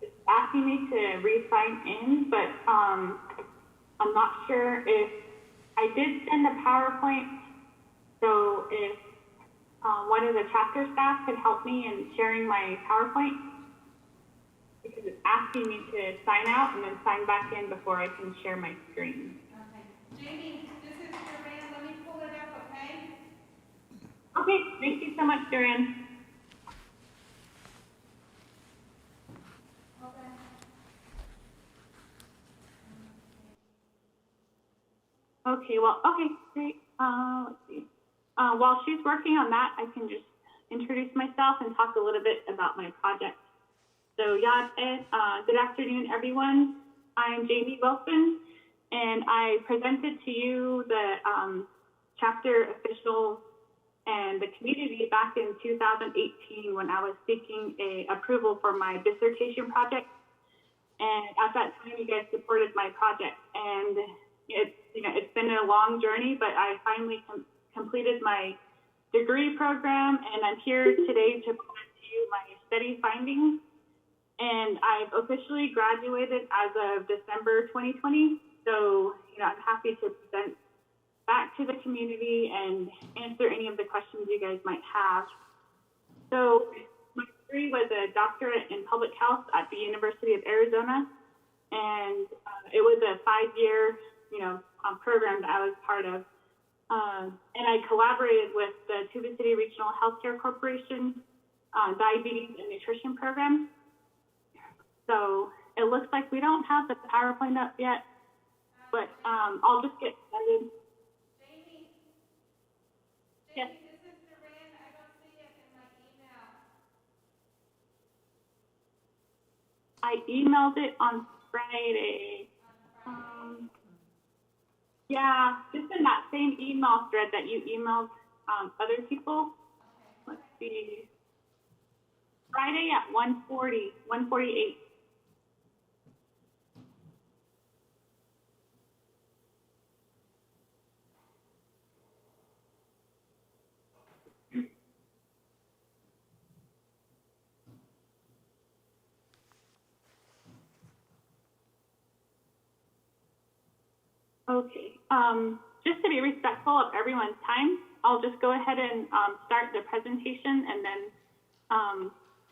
It's asking me to re-sign in, but I'm not sure if I did send a PowerPoint. So if one of the chapter staff could help me in sharing my PowerPoint, because it's asking me to sign out and then sign back in before I can share my screen. Okay. Jamie, this is Duran. Let me pull it up, okay? Okay, thank you so much, Duran. Okay, well, okay, great. Let's see. While she's working on that, I can just introduce myself and talk a little bit about my project. So, good afternoon, everyone. I'm Jamie Wilson, and I presented to you the chapter official and the community back in 2018 when I was seeking approval for my dissertation project. And at that time, you guys supported my project, and it's been a long journey, but I finally completed my degree program, and I'm here today to present to you my study findings. And I've officially graduated as of December 2020. So, I'm happy to present back to the community and answer any of the questions you guys might have. So, my degree was a doctorate in public health at the University of Arizona, and it was a 5-year, program that I was part of. And I collaborated with the Tuba City Regional Healthcare Corporation Diabetes and Nutrition Program. So it looks like we don't have the PowerPoint up yet, but I'll just get started. Jamie, yes. This is Duran. I don't see it in my email. I emailed it on Friday. Yeah, just in that same email thread that you emailed other people. Let's see. Friday at 1:48. Okay. Just to be respectful of everyone's time, I'll just go ahead and start the presentation, and then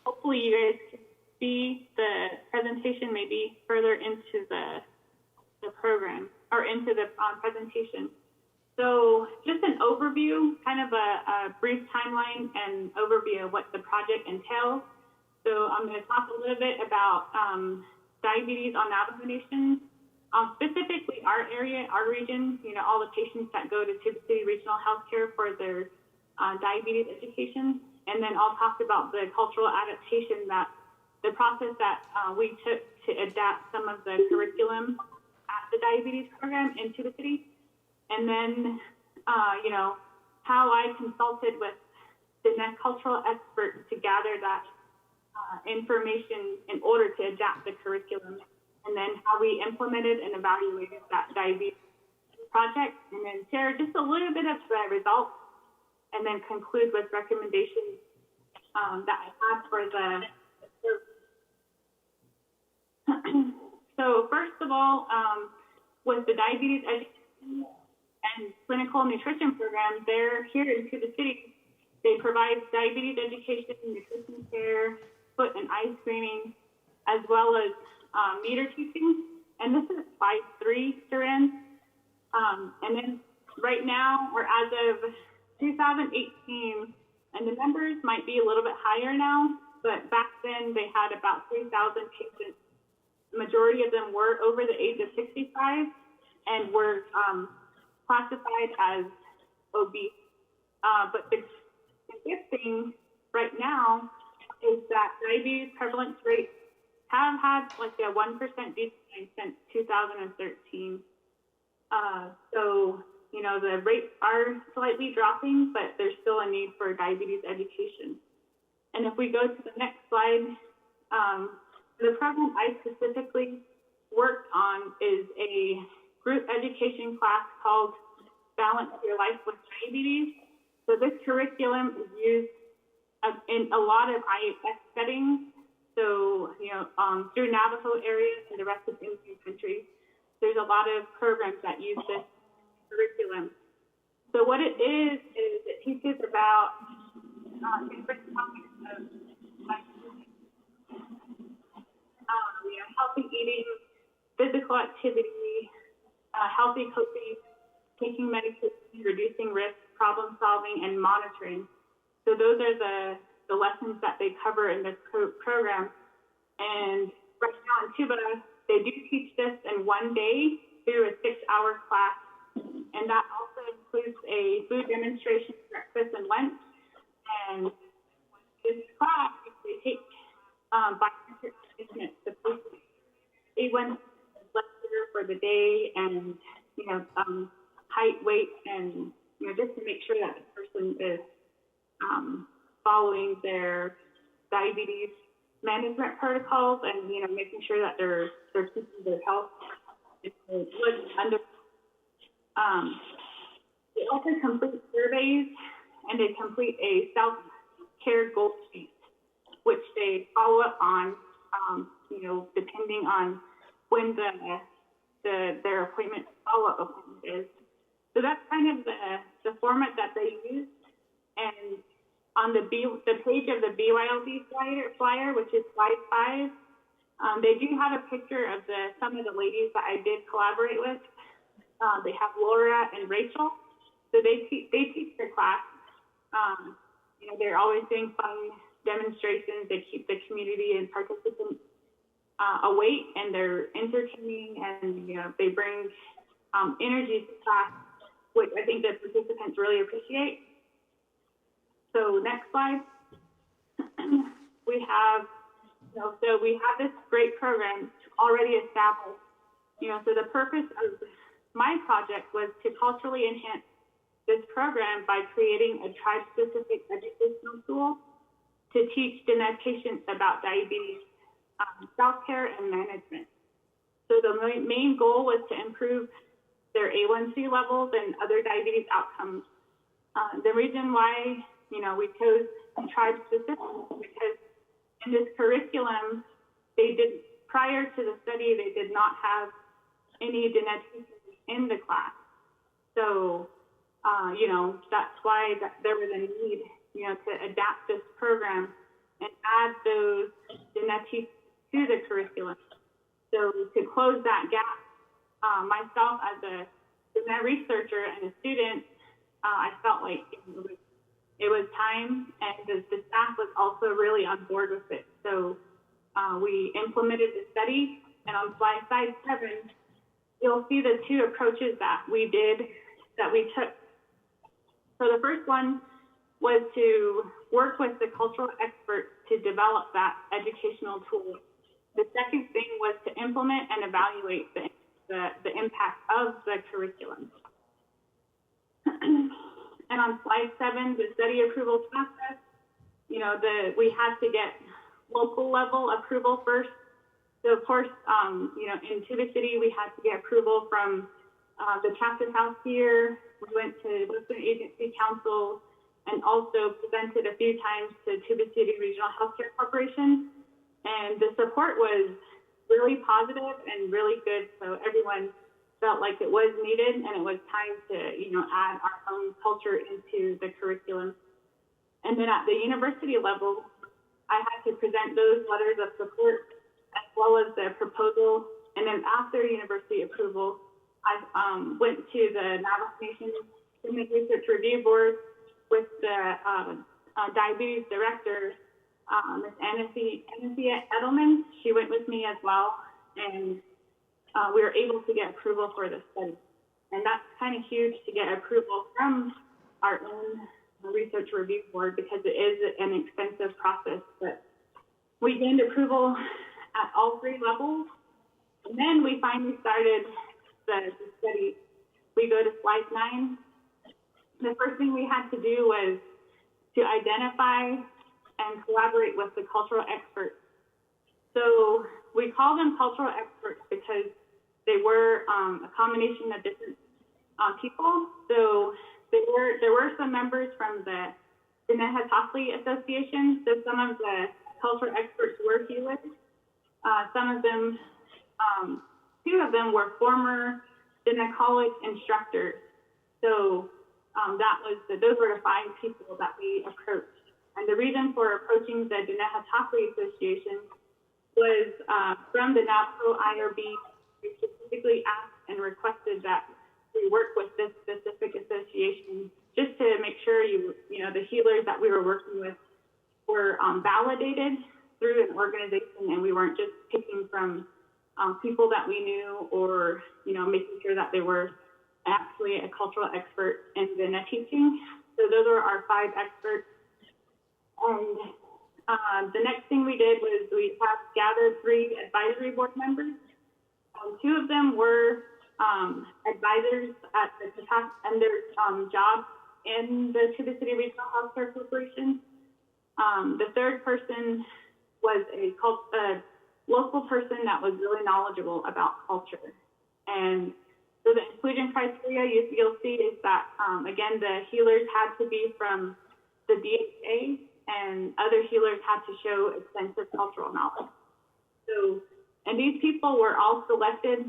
hopefully you guys can see the presentation maybe further into the program or into the presentation. So just an overview, kind of a brief timeline and overview of what the project entails. So I'm going to talk a little bit about diabetes on Navajo Nation, specifically our area, our region, all the patients that go to Tuba City Regional Healthcare for their diabetes education. And then I'll talk about the cultural adaptation, that the process that we took to adapt some of the curriculum at the diabetes program in Tuba City. And then, how I consulted with the next cultural experts to gather that information in order to adapt the curriculum. And then how we implemented and evaluated that diabetes project, and then share just a little bit of the results, and then conclude with recommendations that I have for the So first of all, with the diabetes education and clinical nutrition program, they're here in Tuba City. They provide diabetes education, nutrition care, foot and eye screening, as well as meter teaching. And this is 5-3, Duran. And then right now, or as of 2018, and the numbers might be a little bit higher now, but back then they had about 3,000 patients. The majority of them were over the age of 65 and were classified as obese. But the good thing right now is that diabetes prevalence rates have had like a 1% decline since 2013. So, the rates are slightly dropping, but there's still a need for diabetes education. And if we go to the next slide, the program I specifically worked on is a group education class called Balance Your Life with Diabetes. So this curriculum is used in a lot of IHS settings. So, through Navajo areas and the rest of Indian country, there's a lot of programs that use this curriculum. So what it is it teaches about different topics of healthy eating, physical activity, healthy coping, taking medication, reducing risk, problem solving, and monitoring. So those are the lessons that they cover in this program. And right now in Tuba, they do teach this in one day through a 6-hour class. And that also includes a food demonstration, breakfast, and lunch. And this class, they take biometric assessment, the A1 lecture for the day, and height, weight, and just to make sure that the person is following their diabetes management protocols, and making sure that they're keeping their health under. They also complete surveys, and they complete a self-care goal sheet, which they follow up on, depending on when their appointment, follow-up appointment is. So that's kind of the format that they use. And on the page of the BYLD flyer, which is slide 5, they do have a picture of some of the ladies that I did collaborate with. They have Laura and Rachel. So they teach their class. They're always doing fun demonstrations. They keep the community and participants awake, and they're entertaining, and they bring energy to class, which I think the participants really appreciate. So next slide. We have this great program already established. So the purpose of my project was to culturally enhance this program by creating a tribe-specific educational tool to teach Diné patients about diabetes, self-care, and management. So the main goal was to improve their A1C levels and other diabetes outcomes. The reason why we chose tribe-specific because in this curriculum, prior to the study, they did not have any Diné teachers in the class. So, that's why there was a need, to adapt this program and add those genetics to the curriculum. So to close that gap, myself as a researcher and a student, I felt like it was time, and the staff was also really on board with it. So we implemented the study, and on slide 7, you'll see the two approaches that we took. So the first one was to work with the cultural experts to develop that educational tool. The second thing was to implement and evaluate the impact of the curriculum. And on slide 7, the study approval process, we had to get local level approval first. So of course, in Tuba City, we had to get approval from the chapter house here. We went to Western Agency Council and also presented a few times to Tuba City Regional Healthcare Corporation. And the support was really positive and really good. So everyone felt like it was needed and it was time to, add our own culture into the curriculum. And then at the university level, I had to present those letters of support as well as the proposal. And then after university approval, I went to the Navajo Nation Human Research Review Board with the diabetes director, Ms. Anasia Edelman. She went with me as well, and we were able to get approval for the study. And that's kind of huge to get approval from our own research review board because it is an expensive process. But we gained approval at all 3 levels. And then we finally started the study. We go to slide 9. The first thing we had to do was to identify and collaborate with the cultural experts. So we call them cultural experts because they were a combination of different people. So there were some members from the Nehatahtli Association. So some of the cultural experts were healers. Some of them, 2 of them were former Diné College instructors. So those were the 5 people that we approached. And the reason for approaching the Nehatahtli Association was from the Navajo IRB. We specifically asked and requested that we work with this specific association just to make sure the healers that we were working with were validated through an organization, and we weren't just picking from people that we knew or making sure that they were actually a cultural expert in Diné teaching. So those are our 5 experts. And the next thing we did was we have gathered 3 advisory board members. 2 of them were advisors at their jobs in the Tuba City Regional Healthcare Corporation. The 3rd person was a local person that was really knowledgeable about culture. And so the inclusion criteria you'll see is that, again, the healers had to be from the DHA, and other healers had to show extensive cultural knowledge. So, and these people were all selected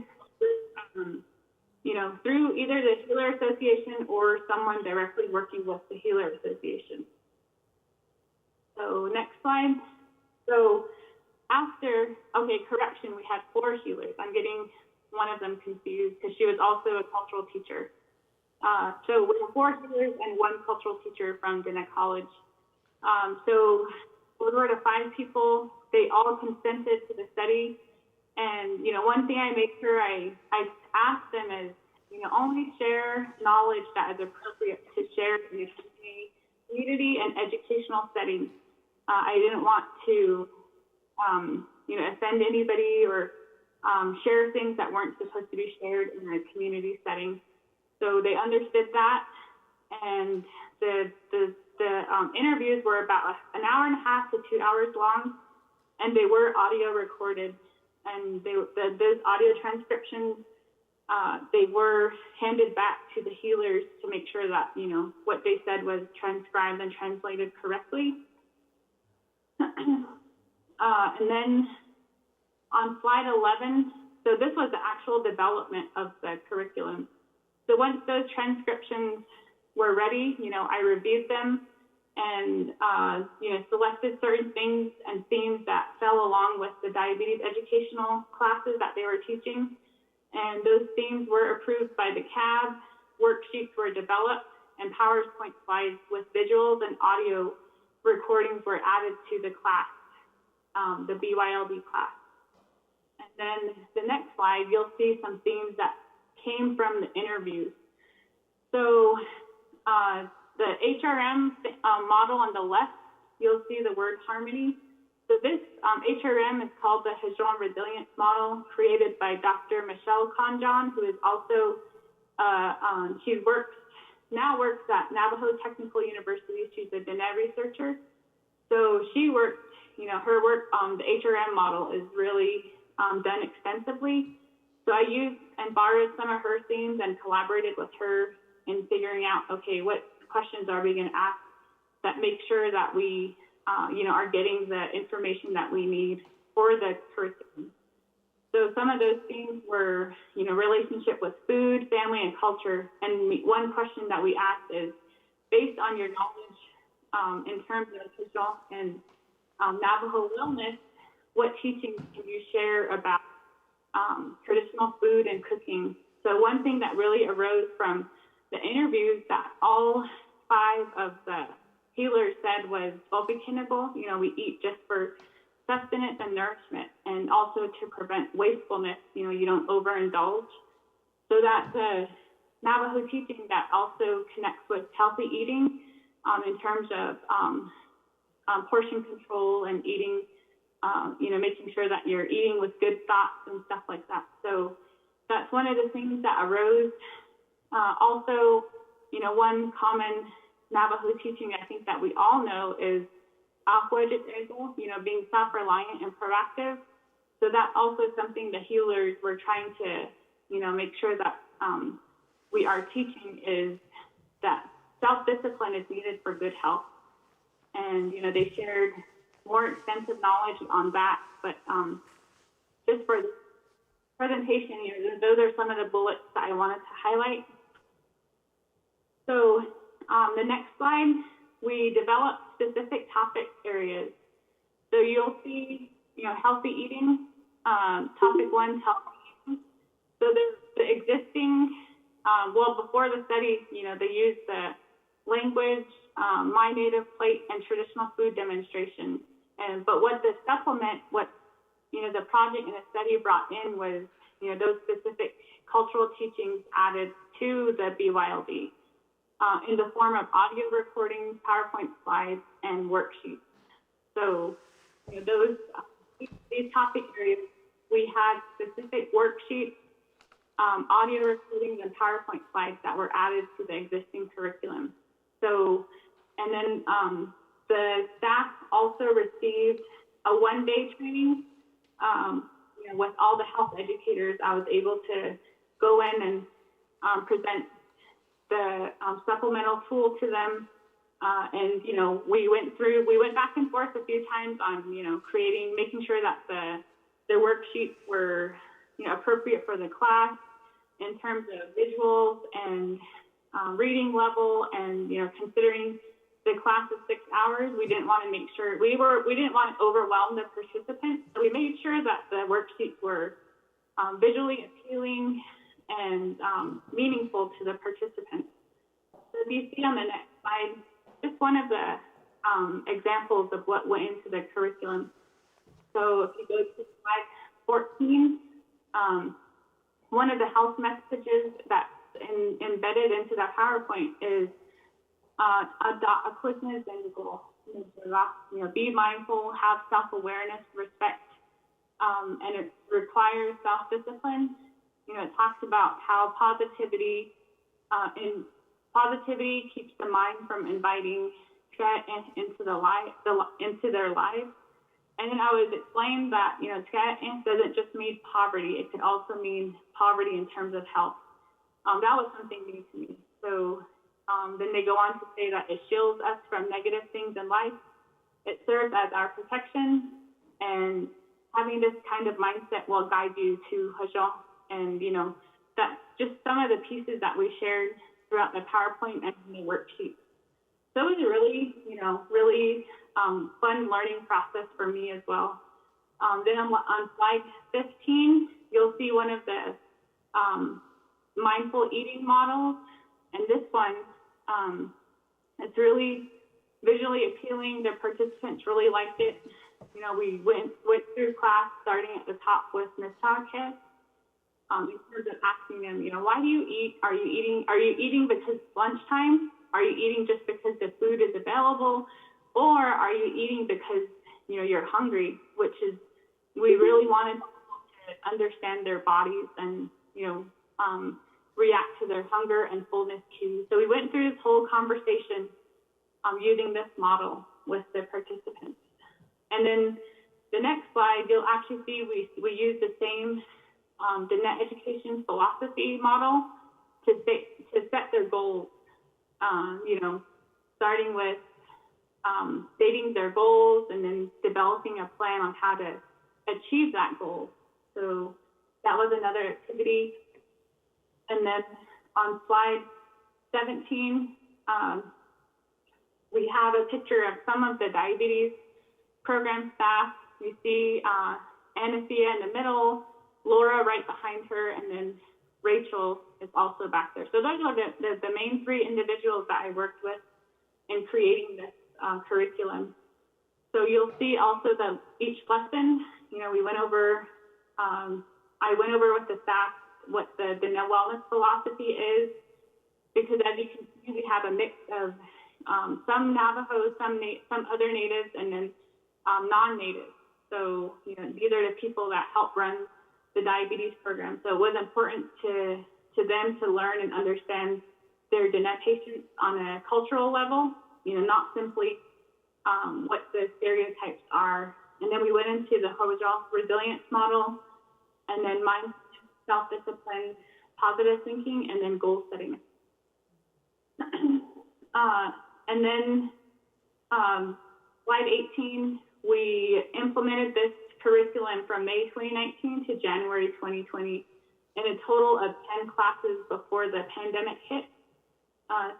through either the Healer Association or someone directly working with the Healer Association. So next slide. So correction, we had 4 healers. I'm getting one of them confused because she was also a cultural teacher. So we have 4 healers and 1 cultural teacher from Diné College. So we were to 5 people. They all consented to the study. And, one thing I make sure I ask them is, only share knowledge that is appropriate to share in a community and educational setting. I didn't want to, offend anybody or share things that weren't supposed to be shared in a community setting. So they understood that, and the interviews were about an hour and a half to 2 hours long, and they were audio recorded. And those audio transcriptions, they were handed back to the healers to make sure that, what they said was transcribed and translated correctly. And then on slide 11, So this was the actual development of the curriculum. So once those transcriptions were ready, I reviewed them and, selected certain things and themes that fell along with the diabetes educational classes that they were teaching. And those themes were approved by the CAB, worksheets were developed, and PowerPoint slides with visuals and audio recordings were added to the class, the BYLD class. And then the next slide, you'll see some themes that came from the interviews. So the HRM model on the left, you'll see the word harmony. So this HRM is called the Hadron Resilience Model, created by Dr. Michelle Conjon, who is also, she now works at Navajo Technical University. She's a DNET researcher. So she worked, her work on the HRM model is really done extensively. So I used and borrowed some of her themes and collaborated with her in figuring out, okay, what questions are we going to ask that make sure that we, are getting the information that we need for the curriculum. So some of those themes were, relationship with food, family, and culture. And one question that we asked is, based on your knowledge in terms of traditional and Navajo wellness, what teachings can you share about traditional food and cooking? So one thing that really arose from the interviews that all 5 of the healers said was Obikinable, we eat just for sustenance and nourishment, and also to prevent wastefulness, you don't overindulge. So that's a Navajo teaching that also connects with healthy eating in terms of portion control and eating, making sure that you're eating with good thoughts and stuff like that. So that's one of the things that arose. Also, one common Navajo teaching I think that we all know is being self-reliant and proactive. So that's also something the healers were trying to, make sure that we are teaching is that self-discipline is needed for good health. And, they shared more extensive knowledge on that. But just for this presentation, those are some of the bullets that I wanted to highlight. So the next slide, we developed specific topic areas. So you'll see, healthy eating, topic 1, healthy eating. So there's the existing, before the study, they used the language, My Native Plate, and traditional food demonstration. But what the supplement, the project and the study brought in was, those specific cultural teachings added to the BYLD. In the form of audio recordings, PowerPoint slides, and worksheets. So, these topic areas, we had specific worksheets, audio recordings, and PowerPoint slides that were added to the existing curriculum. So, and then the staff also received a one-day training. With all the health educators, I was able to go in and present the supplemental tool to them. And, we went back and forth a few times on, making sure that the worksheets were, appropriate for the class in terms of visuals and reading level and, considering the class of 6 hours, we didn't want to make sure, we didn't want to overwhelm the participants. So we made sure that the worksheets were visually appealing and meaningful to the participants. So if you see on the next slide, just one of the examples of what went into the curriculum. So if you go to slide 14, one of the health messages that's embedded into that PowerPoint is be mindful, have self-awareness, respect, and it requires self-discipline. It talks about how positivity keeps the mind from inviting threat into their lives. And then I was explaining that, threat doesn't just mean poverty. It could also mean poverty in terms of health. That was something new to me. So then they go on to say that it shields us from negative things in life. It serves as our protection and having this kind of mindset will guide you to Hajong. And, that's just some of the pieces that we shared throughout the PowerPoint and the worksheet. So it was a really, really fun learning process for me as well. Then on slide 15, you'll see one of the mindful eating models. And this one, it's really visually appealing. The participants really liked it. We went through class starting at the top with Ms. Tarke. In terms of asking them, why do you eat? Are you eating because it's lunchtime? Are you eating just because the food is available? Or are you eating because, you're hungry, which is, we really wanted to understand their bodies and, react to their hunger and fullness cues. So we went through this whole conversation using this model with the participants. And then the next slide, you'll actually see we use the same the net education philosophy model to set their goals, starting with stating their goals and then developing a plan on how to achieve that goal. So that was another activity. And then on slide 17, we have a picture of some of the diabetes program staff. You see Anastasia in the middle, Laura right behind her, and then Rachel is also back there. So those are the main three individuals that I worked with in creating this curriculum. So you'll see also each lesson, we went over, I went over with the staff what the wellness philosophy is, because as you can see, we have a mix of some Navajos, some other natives, and then non-natives. So, these are the people that help run the diabetes program. So it was important to them to learn and understand their Diné patients on a cultural level, not simply what the stereotypes are. And then we went into the Hojal resilience model, and then mindfulness, self-discipline, positive thinking, and then goal setting. And then slide 18, we implemented this curriculum from May 2019 to January 2020 in a total of 10 classes before the pandemic hit.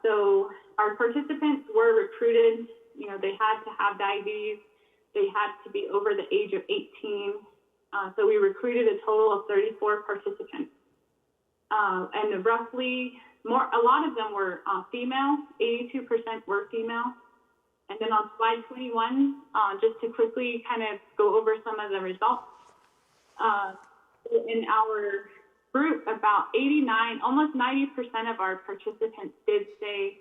So our participants were recruited, they had to have diabetes, they had to be over the age of 18. So we recruited a total of 34 participants. And roughly, a lot of them were female, 82% were female. And then on slide 21, just to quickly kind of go over some of the results. In our group, about 89, almost 90% of our participants did say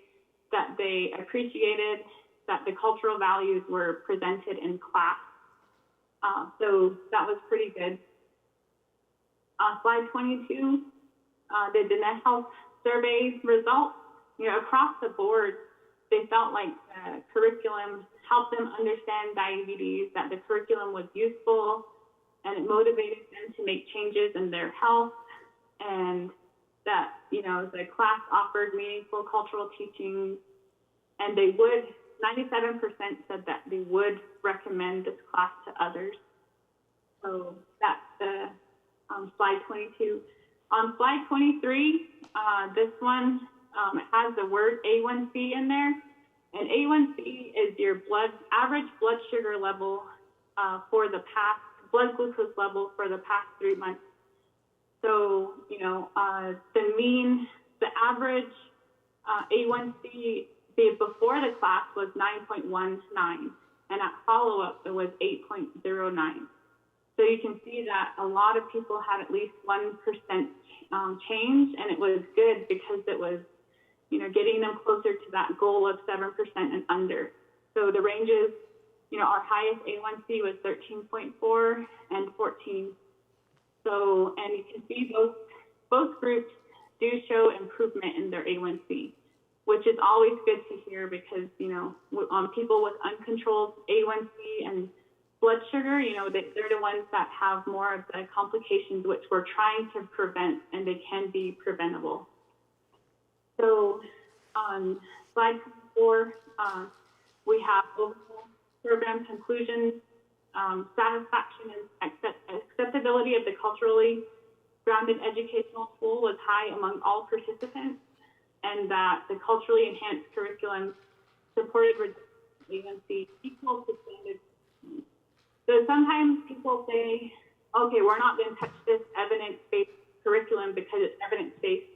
that they appreciated that the cultural values were presented in class. So that was pretty good. Slide 22, the Diné Health Survey results, across the board, they felt like the curriculum helped them understand diabetes, that the curriculum was useful, and it motivated them to make changes in their health, and that, the class offered meaningful cultural teaching, and they would, 97% said that they would recommend this class to others. So that's the slide 22. On slide 23, this one, it has the word A1C in there. And A1C is your average blood sugar level for the past, blood glucose level for the past 3 months. So, the average A1C before the class was 9.19, and at follow-up it was 8.09. So you can see that a lot of people had at least 1% change, and it was good because it was, getting them closer to that goal of 7% and under. So the ranges, our highest A1C was 13.4 and 14. So, and you can see both groups do show improvement in their A1C, which is always good to hear because, people with uncontrolled A1C and blood sugar, they're the ones that have more of the complications which we're trying to prevent, and they can be preventable. So on slide 4, we have overall program conclusions. satisfaction and acceptability of the culturally grounded educational tool was high among all participants, and that the culturally enhanced curriculum supported agency equal to standard. So sometimes people say, okay, we're not going to touch this evidence-based curriculum because it's evidence-based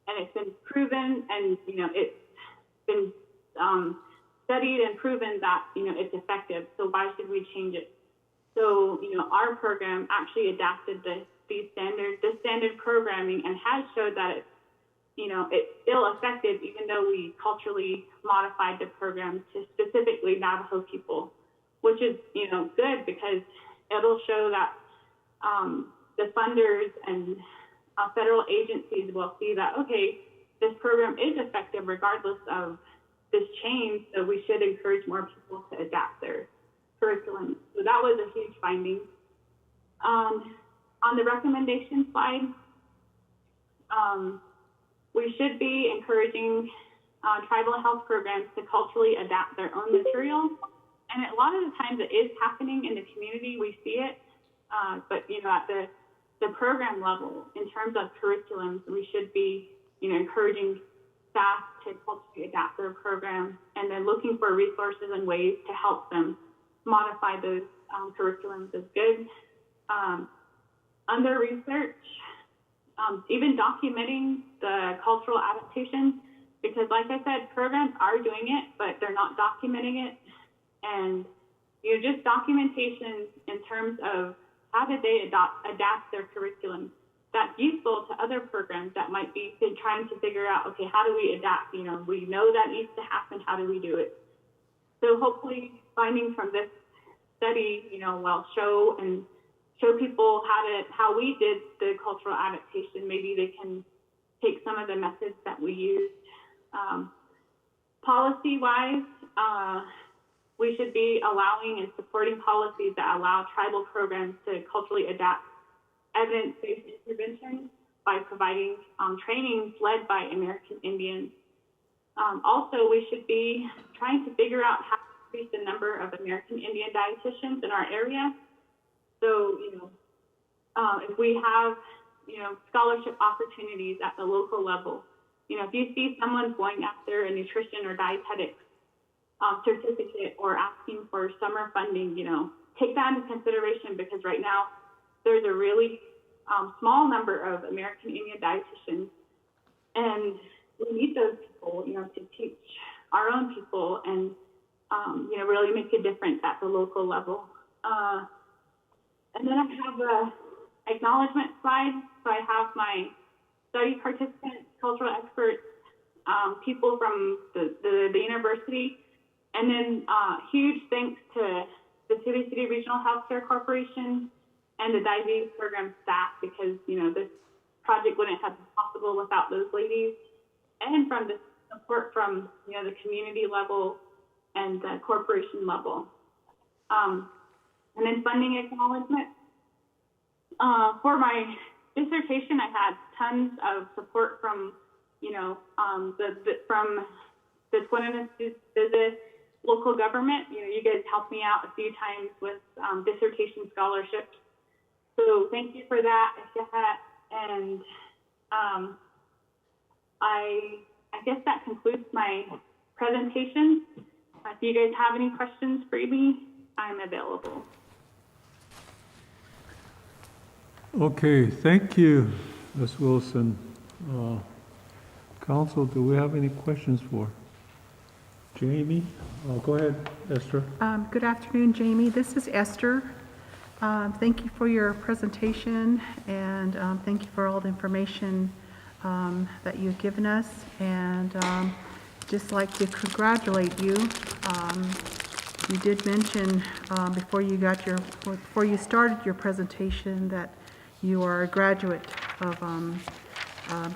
and it's been proven, and it's been studied and proven that it's effective. So why should we change it? So our program actually adapted this standard programming and has showed that it's still effective, even though we culturally modified the program to specifically Navajo people, which is good because it'll show that the funders and federal agencies will see that, okay, this program is effective regardless of this change, so we should encourage more people to adapt their curriculum. So that was a huge finding. On the recommendation slide, we should be encouraging tribal health programs to culturally adapt their own materials. And a lot of the times it is happening in the community, we see it, but at the program level, in terms of curriculums, we should be encouraging staff to culturally adapt their program and then looking for resources and ways to help them modify those curriculums is good. Under research, even documenting the cultural adaptation, because like I said, programs are doing it, but they're not documenting it. And just documentation in terms of how did they adapt their curriculum, that's useful to other programs that might be trying to figure out, okay, how do we adapt? We know that needs to happen, how do we do it? So hopefully findings from this study, will show people how we did the cultural adaptation. Maybe they can take some of the methods that we used. Policy-wise, we should be allowing and supporting policies that allow tribal programs to culturally adapt evidence-based interventions by providing trainings led by American Indians. Also, we should be trying to figure out how to increase the number of American Indian dietitians in our area. So, if we have, scholarship opportunities at the local level, if you see someone going after a nutrition or dietetics certificate or asking for summer funding, take that into consideration, because right now there's a really small number of American Indian dietitians, and we need those people, to teach our own people and, really make a difference at the local level. And then I have a acknowledgement slide. So I have my study participants, cultural experts, people from the university, and then huge thanks to the Tuba City Regional Healthcare Corporation and the diabetes program staff, because this project wouldn't have been possible without those ladies, and from the support from the community level and the corporation level. And then funding acknowledgement. For my dissertation, I had tons of support from from the Twin Visit local government. You guys helped me out a few times with dissertation scholarships. So thank you for that, and I guess that concludes my presentation. If you guys have any questions for me, I'm available. Okay, thank you, Ms. Wilson. Council, do we have any questions for Jamie? Go ahead, Esther. Good afternoon, Jamie. This is Esther. Thank you for your presentation, and thank you for all the information that you've given us. And just like to congratulate you. You did mention before you started your presentation that you are a graduate of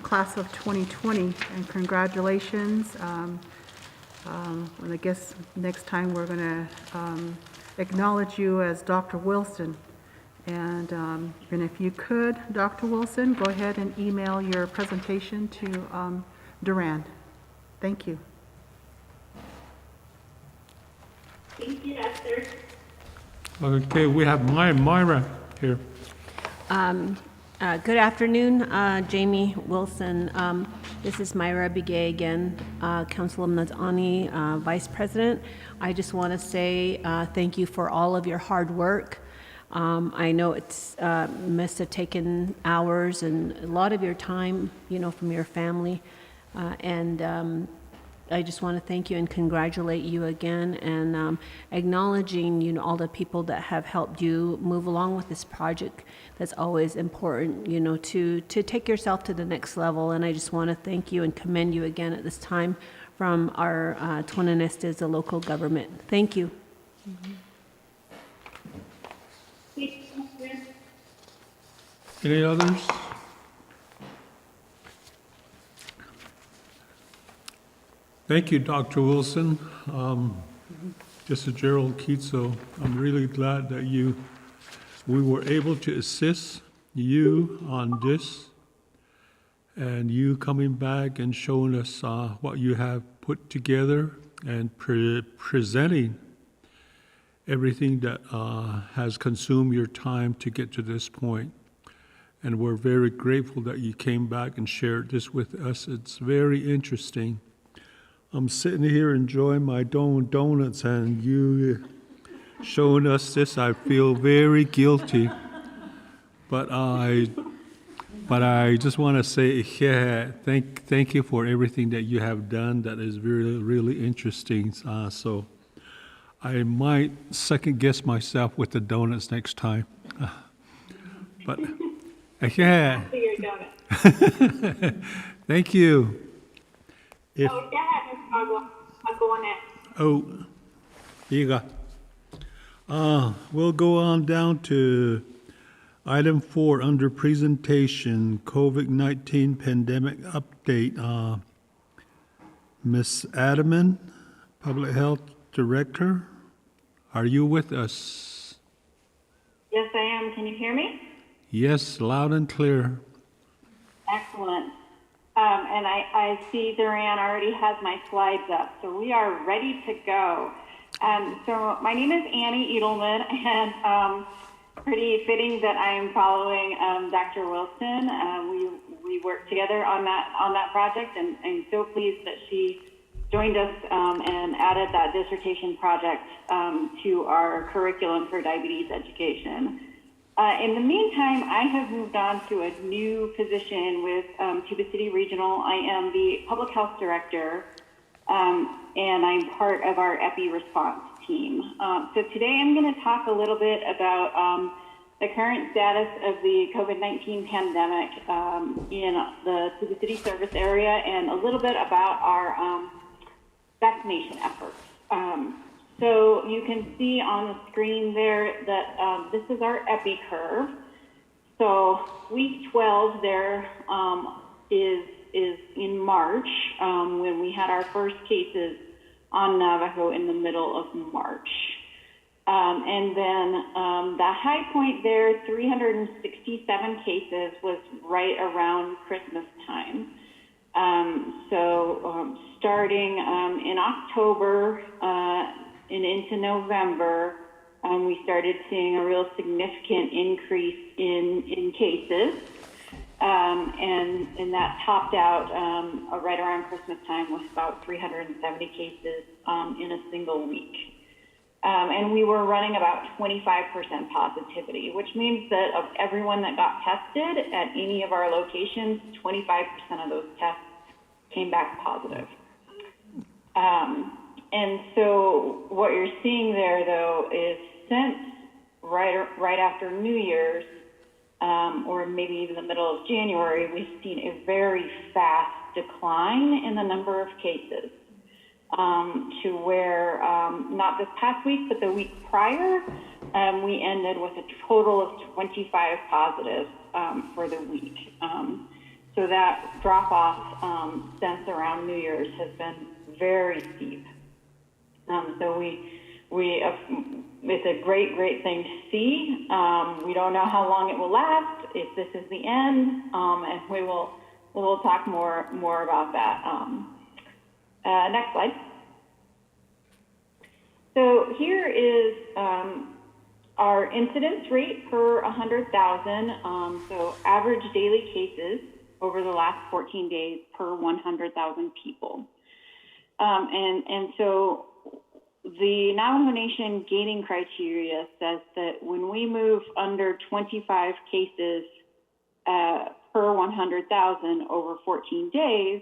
class of 2020, and congratulations. And I guess next time we're going to acknowledge you as Dr. Wilson. And if you could, Dr. Wilson, go ahead and email your presentation to Duran. Thank you. Thank you, Esther. Okay, we have Myra here. Good afternoon, Jamie Wilson. This is Myra Begay again, Councilwoman Nadani, Vice President. I just want to say thank you for all of your hard work. I know it's must have taken hours and a lot of your time, from your family. I just want to thank you and congratulate you again, and acknowledging, all the people that have helped you move along with this project. That's always important, to take yourself to the next level. And I just want to thank you and commend you again at this time from our Tonanesta, the local government. Thank you. Any others? Thank you, Dr. Wilson. This is Gerald Keatso. I'm really glad that we were able to assist you on this, and you coming back and showing us what you have put together and presenting everything that has consumed your time to get to this point. And we're very grateful that you came back and shared this with us. It's very interesting. I'm sitting here enjoying my donuts, and you showing us this. I feel very guilty, but I just want to say, thank you for everything that you have done. That is really, really interesting. So I might second guess myself with the donuts next time. But yeah. Thank you. I'll go on it. Oh, here you go. We'll go on down to item 4 under presentation, COVID-19 pandemic update. Ms. Adaman, Public Health Director, are you with us? Yes, I am. Can you hear me? Yes, loud and clear. Excellent. And I see Duran already has my slides up, so we are ready to go. So my name is Annie Edelman, and pretty fitting that I am following Dr. Wilson. We worked together on that project, and so pleased that she joined us and added that dissertation project to our curriculum for diabetes education. In the meantime, I have moved on to a new position with Tuba City Regional. I am the Public Health Director, and I'm part of our EPI response team. So today I'm going to talk a little bit about the current status of the COVID-19 pandemic in the Tuba City service area, and a little bit about our vaccination efforts. So you can see on the screen there that this is our EPI curve. So week 12 there is in March, when we had our first cases on Navajo in the middle of March. And then the high point there, 367 cases, was right around Christmas time. Starting in October and into November, we started seeing a real significant increase in cases. And that topped out right around Christmas time with about 370 cases in a single week. And we were running about 25% positivity, which means that of everyone that got tested at any of our locations, 25% of those tests came back positive. And so what you're seeing there, though, is since right after New Year's, or maybe even the middle of January, we've seen a very fast decline in the number of cases, to where not this past week, but the week prior, we ended with a total of 25 positives for the week. So that drop-off since around New Year's has been very steep. So it's a great thing to see. We don't know how long it will last, if this is the end, and we'll talk more about that. Next slide. So here is Our incidence rate per 100,000, so average daily cases over the last 14 days per 100,000 people. And so the Navajo Nation gating criteria says that when we move under 25 cases per 100,000 over 14 days,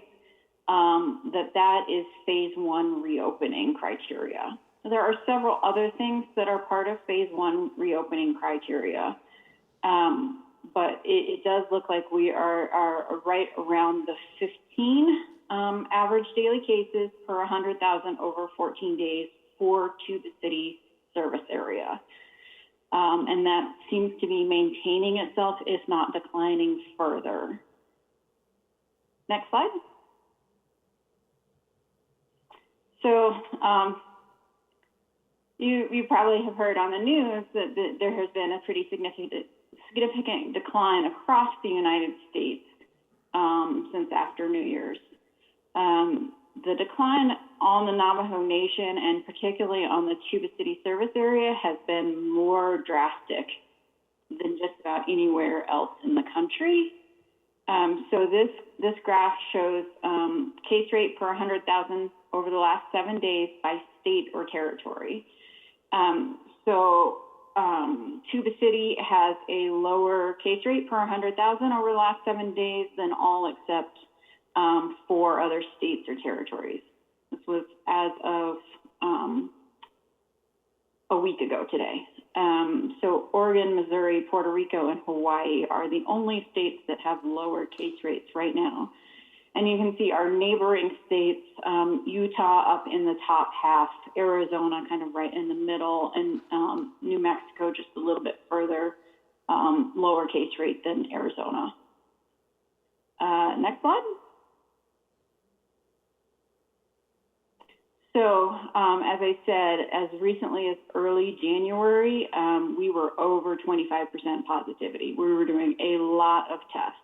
that is phase 1 reopening criteria. There are several other things that are part of phase 1 reopening criteria, but it does look like we are right around the 15 average daily cases per 100,000 over 14 days for Tuba City service area. And that seems to be maintaining itself, if not declining further. Next slide. So you probably have heard on the news that there has been a pretty significant decline across the United States since after New Year's. The decline on the Navajo Nation and particularly on the Tuba City service area has been more drastic than just about anywhere else in the country. So this graph shows case rate per 100,000 over the last 7 days by state or territory. Tuba City has a lower case rate per 100,000 over the last 7 days than all except 4 other states or territories. This was as of a week ago today. So Oregon, Missouri, Puerto Rico, and Hawaii are the only states that have lower case rates right now. And you can see our neighboring states, Utah up in the top half, Arizona kind of right in the middle, and New Mexico just a little bit further, lower case rate than Arizona. Next slide. So as I said, as recently as early January, we were over 25% positivity. We were doing a lot of tests,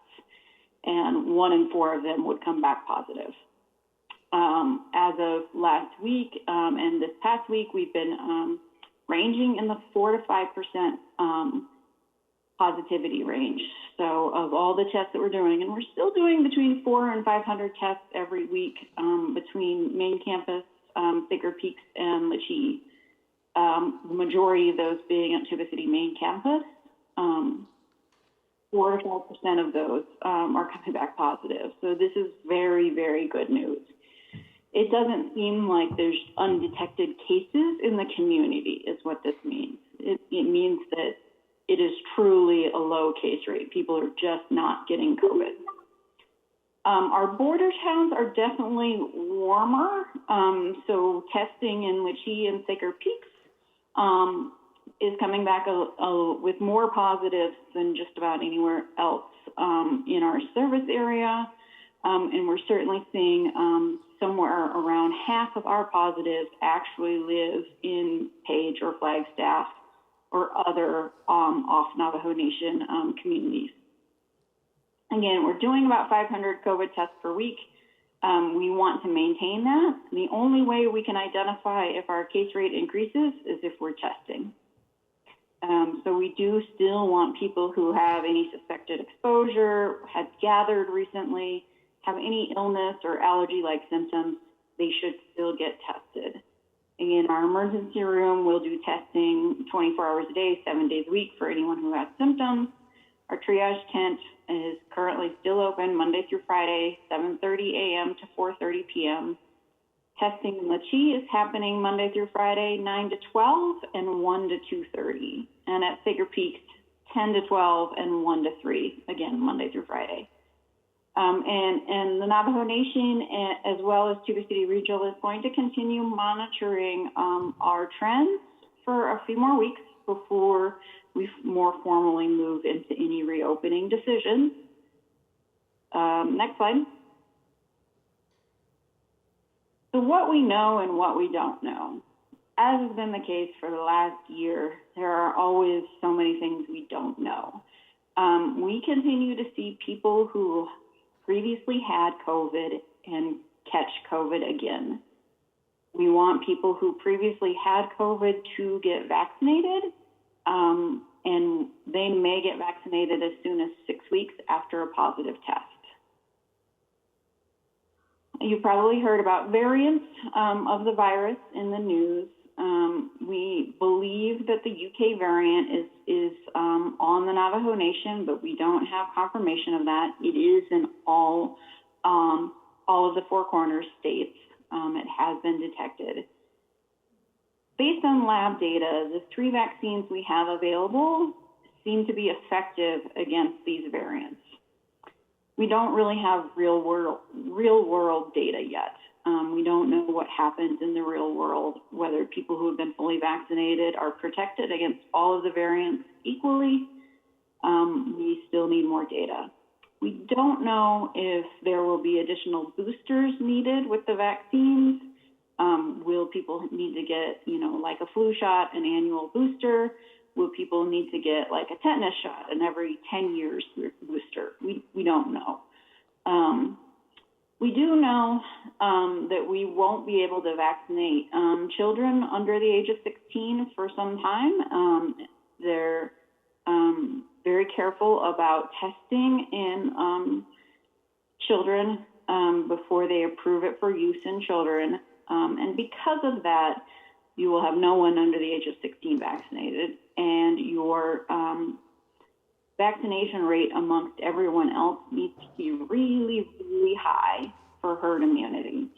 and 1 in 4 of them would come back positive. As of last week and this past week, we've been ranging in the 4 to 5% positivity range. So of all the tests that we're doing, and we're still doing between 400 and 500 tests every week between main campus, Sacred Peaks, and Lachey. The majority of those being at Tuba City main campus. 4 to 5% of those are coming back positive. So this is very, very good news. It doesn't seem like there's undetected cases in the community is what this means. It means that it is truly a low case rate. People are just not getting COVID. Our border towns are definitely warmer. So testing in Lachey and Sacred Peaks is coming back with more positives than just about anywhere else in our service area. And we're certainly seeing somewhere around half of our positives actually live in Page or Flagstaff or other off Navajo Nation communities. Again, we're doing about 500 COVID tests per week. We want to maintain that. The only way we can identify if our case rate increases is if we're testing. So we do still want people who have any suspected exposure, had gathered recently, have any illness or allergy-like symptoms, they should still get tested. In our emergency room, we'll do testing 24 hours a day, 7 days a week for anyone who has symptoms. Our triage tent is currently still open Monday through Friday, 7:30 a.m. to 4:30 p.m. Testing in Lachey is happening Monday through Friday, 9 to 12 and 1 to 2:30. And at Sacred Peaks, 10 to 12 and 1 to 3, again, Monday through Friday. And the Navajo Nation, as well as Tuba City Regional, is going to continue monitoring our trends for a few more weeks before we more formally move into any reopening decisions. Next slide. So what we know and what we don't know. As has been the case for the last year, there are always so many things we don't know. We continue to see people who previously had COVID and catch COVID again. We want people who previously had COVID to get vaccinated, and they may get vaccinated as soon as 6 weeks after a positive test. You've probably heard about variants of the virus in the news. We believe that the UK variant is on the Navajo Nation, but we don't have confirmation of that. It is in all of the Four Corners states. It has been detected. Based on lab data, the 3 vaccines we have available seem to be effective against these variants. We don't really have real world data yet. We don't know what happens in the real world, whether people who have been fully vaccinated are protected against all of the variants equally. We still need more data. We don't know if there will be additional boosters needed with the vaccines. Will people need to get, like a flu shot, an annual booster? Will people need to get like a tetanus shot, an every 10 years booster? We don't know. We do know that we won't be able to vaccinate children under the age of 16 for some time. They're very careful about testing in children before they approve it for use in children. And because of that, you will have no one under the age of 16 vaccinated, and your vaccination rate amongst everyone else needs to be really, really high for herd immunity.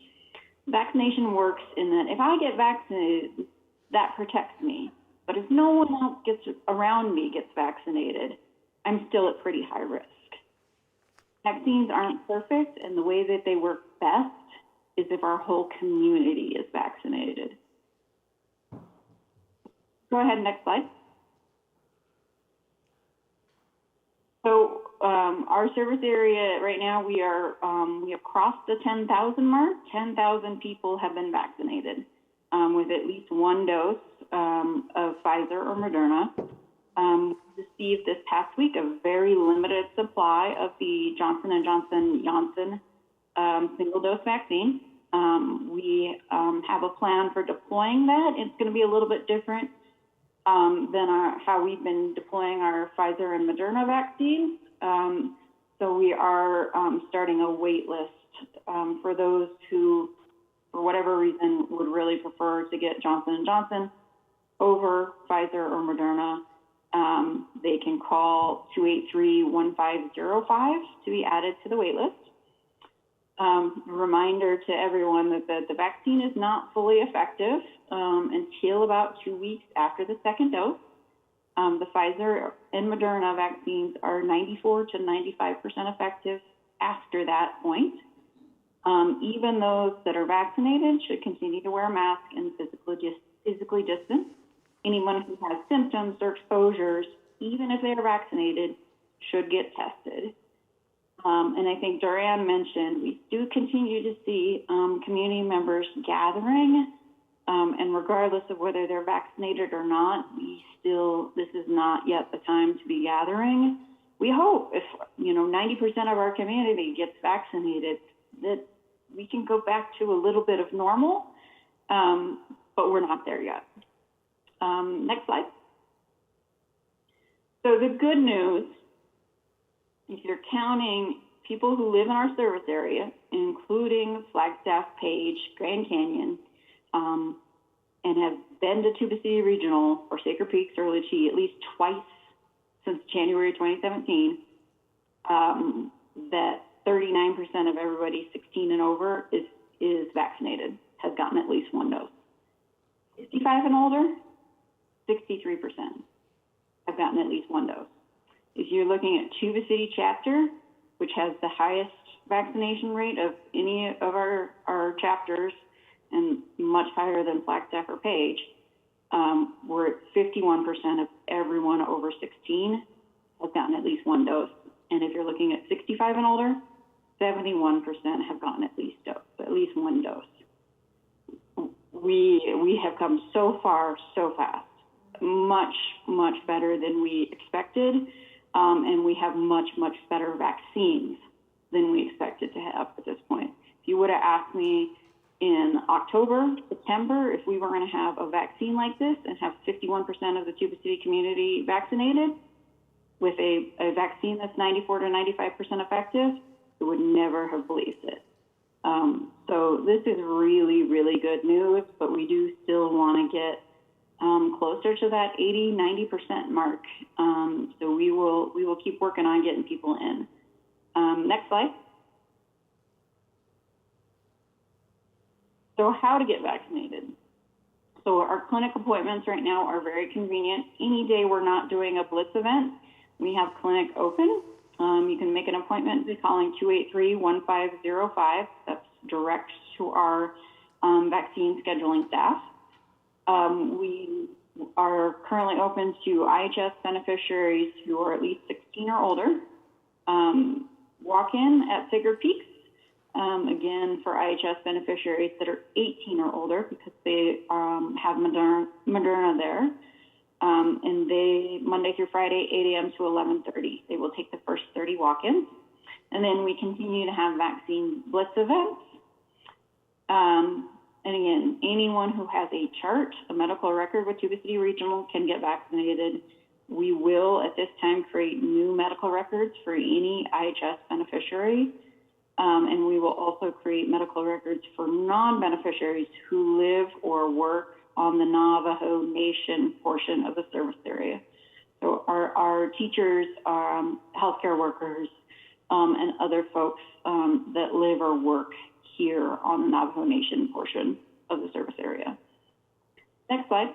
Vaccination works in that if I get vaccinated, that protects me. But if no one else around me gets vaccinated, I'm still at pretty high risk. Vaccines aren't perfect, and the way that they work best is if our whole community is vaccinated. Go ahead, next slide. So our service area right now, we have crossed the 10,000 mark. 10,000 people have been vaccinated with at least 1 dose of Pfizer or Moderna. Received this past week a very limited supply of the Johnson & Johnson single-dose vaccine. We have a plan for deploying that. It's going to be a little bit different than how we've been deploying our Pfizer and Moderna vaccines. So we are starting a wait list for those who, for whatever reason, would really prefer to get Johnson & Johnson over Pfizer or Moderna. They can call 283-1505 to be added to the wait list. Reminder to everyone that the vaccine is not fully effective until about 2 weeks after the second dose. The Pfizer and Moderna vaccines are 94 to 95% effective after that point. Even those that are vaccinated should continue to wear a mask and physically distance. Anyone who has symptoms or exposures, even if they are vaccinated, should get tested. And I think Duran mentioned we do continue to see community members gathering, and regardless of whether they're vaccinated or not, this is not yet the time to be gathering. We hope if 90% of our community gets vaccinated, that we can go back to a little bit of normal, but we're not there yet. Next slide. So the good news, if you're counting people who live in our service area, including Flagstaff, Page, Grand Canyon, and have been to Tuba City Regional or Sacred Peaks or Litchi at least twice since January 2017, that 39% of everybody 16 and over is vaccinated, has gotten at least 1 dose. 55 and older, 63% have gotten at least 1 dose. If you're looking at Tuba City chapter, which has the highest vaccination rate of any of our chapters and much higher than Flagstaff or Page, we're at 51% of everyone over 16 has gotten at least 1 dose. And if you're looking at 65 and older, 71% have gotten at least 1 dose. We have come so far, so fast, much, much better than we expected. And we have much, much better vaccines than we expected to have at this point. If you would have asked me in October, September, if we were going to have a vaccine like this and have 51% of the Tuba City community vaccinated with a vaccine that's 94 to 95% effective, we would never have believed it. So this is really, really good news, but we do still want to get closer to that 80, 90% mark. So we will keep working on getting people in. Next slide. So how to get vaccinated. So our clinic appointments right now are very convenient. Any day we're not doing a Blitz event, we have clinic open. You can make an appointment by calling 283-1505. That's direct to our vaccine scheduling staff. We are currently open to IHS beneficiaries who are at least 16 or older. Walk-in at Figure Peaks. Again, for IHS beneficiaries that are 18 or older, because they have Moderna there. And they, Monday through Friday, 8 a.m. to 11:30. They will take the first 30 walk-ins. And then we continue to have vaccine blitz events. And again, anyone who has a chart, a medical record with Tuba City Regional can get vaccinated. We will, at this time, create new medical records for any IHS beneficiary. And we will also create medical records for non-beneficiaries who live or work on the Navajo Nation portion of the service area. So our teachers, healthcare workers, and other folks that live or work here on the Navajo Nation portion of the service area. Next slide.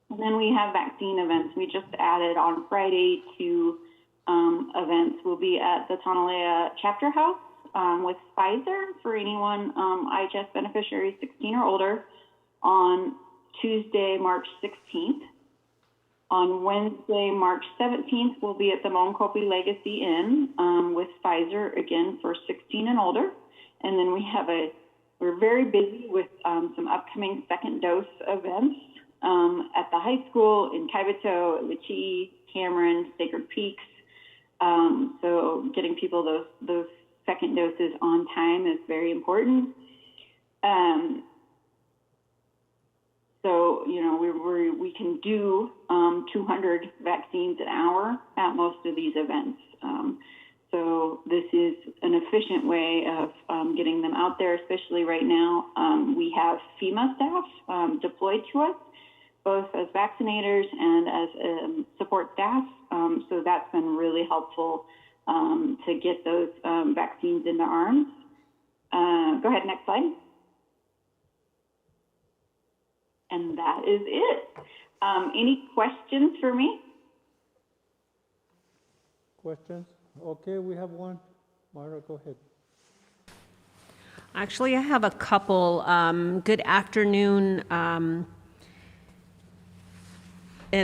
And then we have vaccine events. We just added on Friday 2 events. We'll be at the Tonalea Chapter House with Pfizer for anyone IHS beneficiaries 16 or older on Tuesday, March 16th. On Wednesday, March 17th, we'll be at the Monkopi Legacy Inn with Pfizer, again, for 16 and older. And then we have we're very busy with some upcoming second dose events at the high school, in Kaibito, Lichee, Cameron, Sacred Peaks. So getting people those second doses on time is very important. So, you know, we can do 200 vaccines an hour at most of these events. So this is an efficient way of getting them out there, especially right now. We have FEMA staff deployed to us, both as vaccinators and as support staff. So that's been really helpful to get those vaccines into arms. Go ahead, next slide. And that is it. Any questions for me? Questions? Okay, we have one. Myra, go ahead. Actually, I have a couple. Good afternoon. And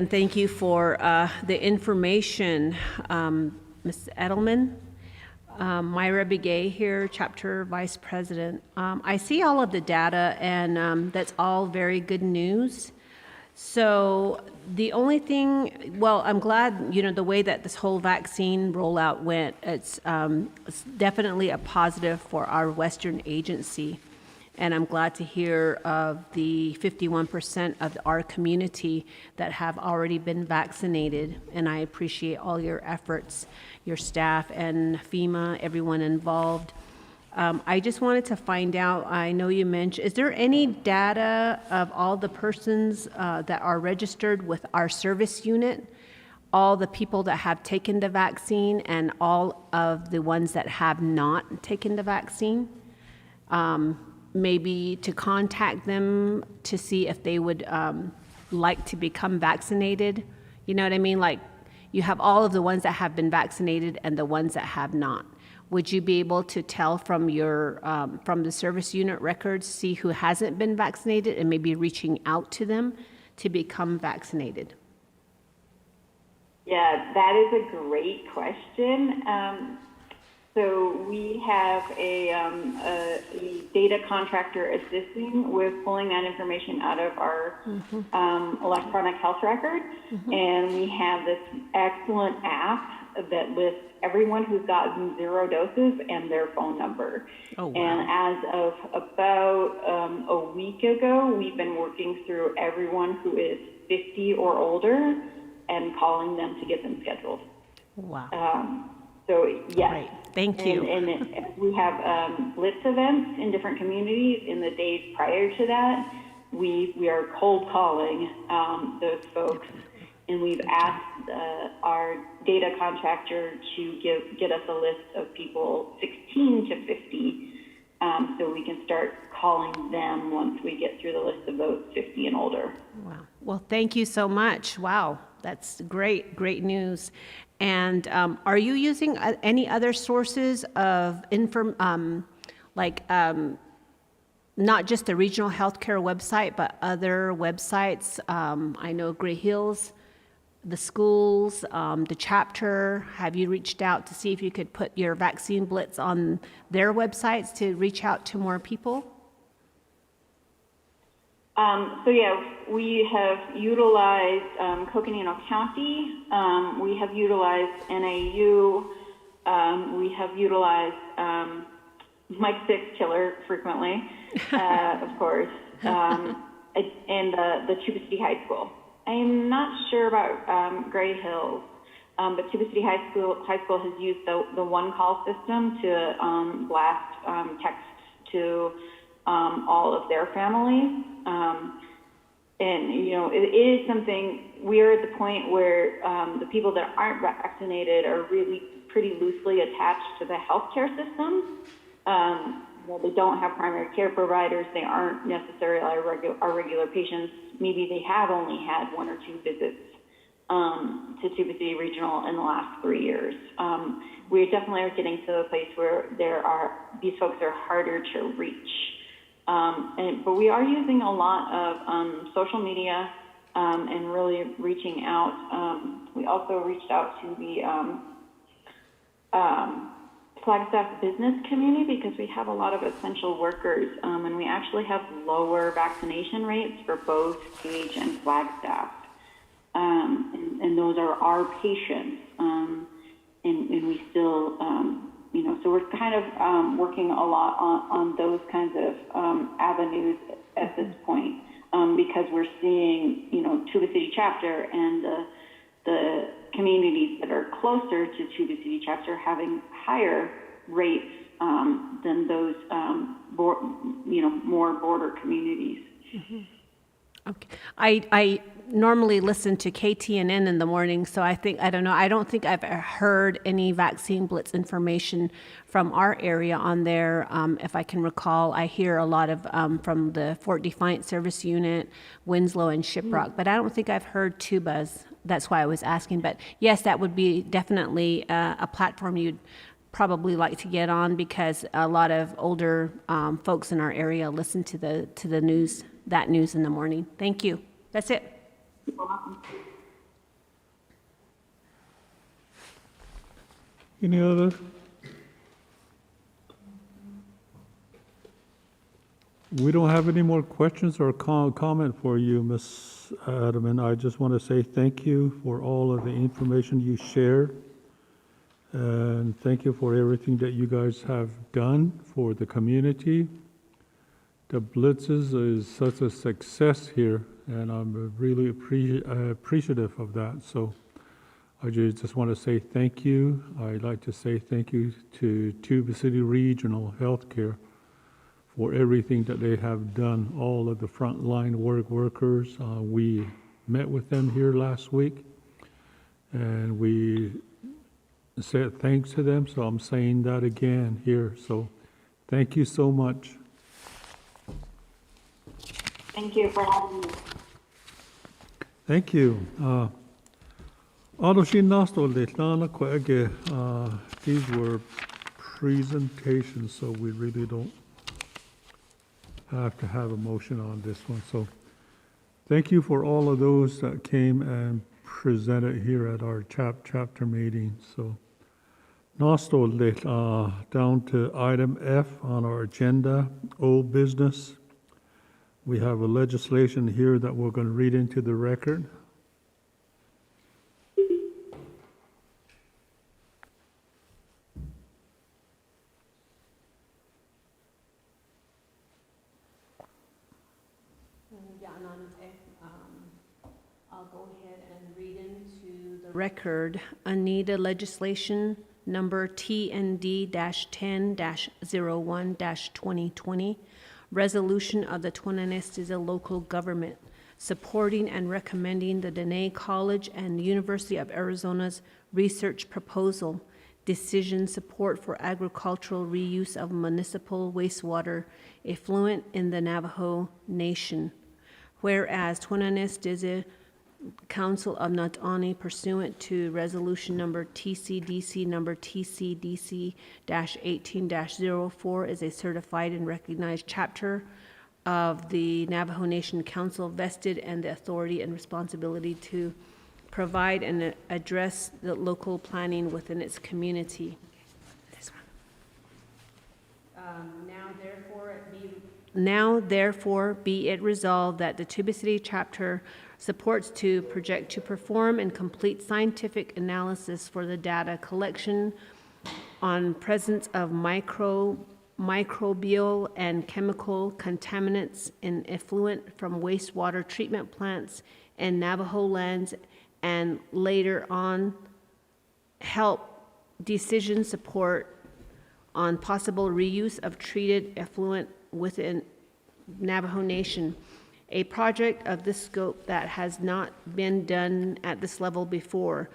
thank you for the information, Ms. Edelman. Myra Begay here, Chapter Vice President. I see all of the data, and that's all very good news. So the only thing, well, I'm glad, you know, the way that this whole vaccine rollout went, it's definitely a positive for our Western agency. And I'm glad to hear of the 51% of our community that have already been vaccinated. And I appreciate all your efforts, your staff and FEMA, everyone involved. I just wanted to find out, I know you mentioned, is there any data of all the persons that are registered with our service unit, all the people that have taken the vaccine and all of the ones that have not taken the vaccine? Maybe to contact them to see if they would like to become vaccinated. You know what I mean? Like, you have all of the ones that have been vaccinated and the ones that have not. Would you be able to tell from your from the service unit records, see who hasn't been vaccinated and maybe reaching out to them to become vaccinated? Yeah, that is a great question. So we have a data contractor assisting with pulling that information out of our electronic health record. And we have this excellent app that lists everyone who's gotten 0 doses and their phone number. Oh, wow. And as of about a week ago, we've been working through everyone who is 50 or older and calling them to get them scheduled. Wow. So yes. Great. Thank you. And we have blitz events in different communities. In the days prior to that, we are cold calling those folks, and we've asked our data contractor to get us a list of people 16 to 50, so we can start calling them once we get through the list of those 50 and older. Wow. Well, thank you so much. Wow, that's great news. And are you using any other sources of not just the regional healthcare website, but other websites? I know Gray Hills, the schools, the chapter. Have you reached out to see if you could put your vaccine blitz on their websites to reach out to more people? So yeah, we have utilized Coconino County, we have utilized NAU, we have utilized Mike Six Killer frequently, of course, and the Tuba City High School. I am not sure about Gray Hills, but Tuba City High School has used the one call system to blast text to all of their families. And, you know, it is something, we're at the point where the people that aren't vaccinated are really pretty loosely attached to the healthcare system. Well, they don't have primary care providers. They aren't necessarily our regular patients. Maybe they have only had 1 or 2 visits to Tuba City Regional in the last 3 years. We definitely are getting to a place where these folks are harder to reach. But we are using a lot of social media and really reaching out. We also reached out to the Flagstaff business community because we have a lot of essential workers, and we actually have lower vaccination rates for both Gage and Flagstaff. And those are our patients. And we still, you know, so we're kind of working a lot on those kinds of avenues at this point, because we're seeing, you know, Tuba City chapter and the communities that are closer to Tuba City chapter having higher rates than those, you know, more border communities. Okay. I normally listen to KTNN in the morning, so I don't think I've heard any vaccine blitz information from our area on there. If I can recall, I hear a lot of from the Fort Defiant Service Unit, Winslow, and Shiprock, but I don't think I've heard Tuba's. That's why I was asking. But yes, that would be definitely a platform you'd probably like to get on, because a lot of older folks in our area listen to the news, that news in the morning. Thank you. That's it. Any other? We don't have any more questions or comment for you, Ms. Adamant. I just want to say thank you for all of the information you shared. And thank you for everything that you guys have done for the community. The blitzes is such a success here, and I'm really appreciative of that. So I just want to say thank you. I'd like to say thank you to Tuba City Regional Healthcare for everything that they have done, all of the frontline workers. We met with them here last week, and we said thanks to them, so I'm saying that again here. So thank you so much. Thank you for having me. Thank you. These were presentations, so we really don't have to have a motion on this one. So thank you for all of those that came and presented here at our chapter meeting. So Nostole, down to item F on our agenda, old business. We have a legislation here that we're going to read into the record. I'll go ahead and read into the record ANIDA legislation number TND-10-01-2020, resolution of the Tonanestiza local government supporting and recommending the Dene College and University of Arizona's research proposal, decision support for agricultural reuse of municipal wastewater effluent in the Navajo Nation. Whereas Tonanestiza Council of Natani, pursuant to resolution number TCDC number TCDC-18-04, is a certified and recognized chapter of the Navajo Nation Council, vested in the authority and responsibility to provide and address the local planning within its community. Now therefore be it resolved that the Tuba City chapter supports to project to perform and complete scientific analysis for the data collection on presence of microbial and chemical contaminants in effluent from wastewater treatment plants in Navajo lands, and later on help decision support on possible reuse of treated effluent within Navajo Nation, a project of this scope that has not been done at this level before.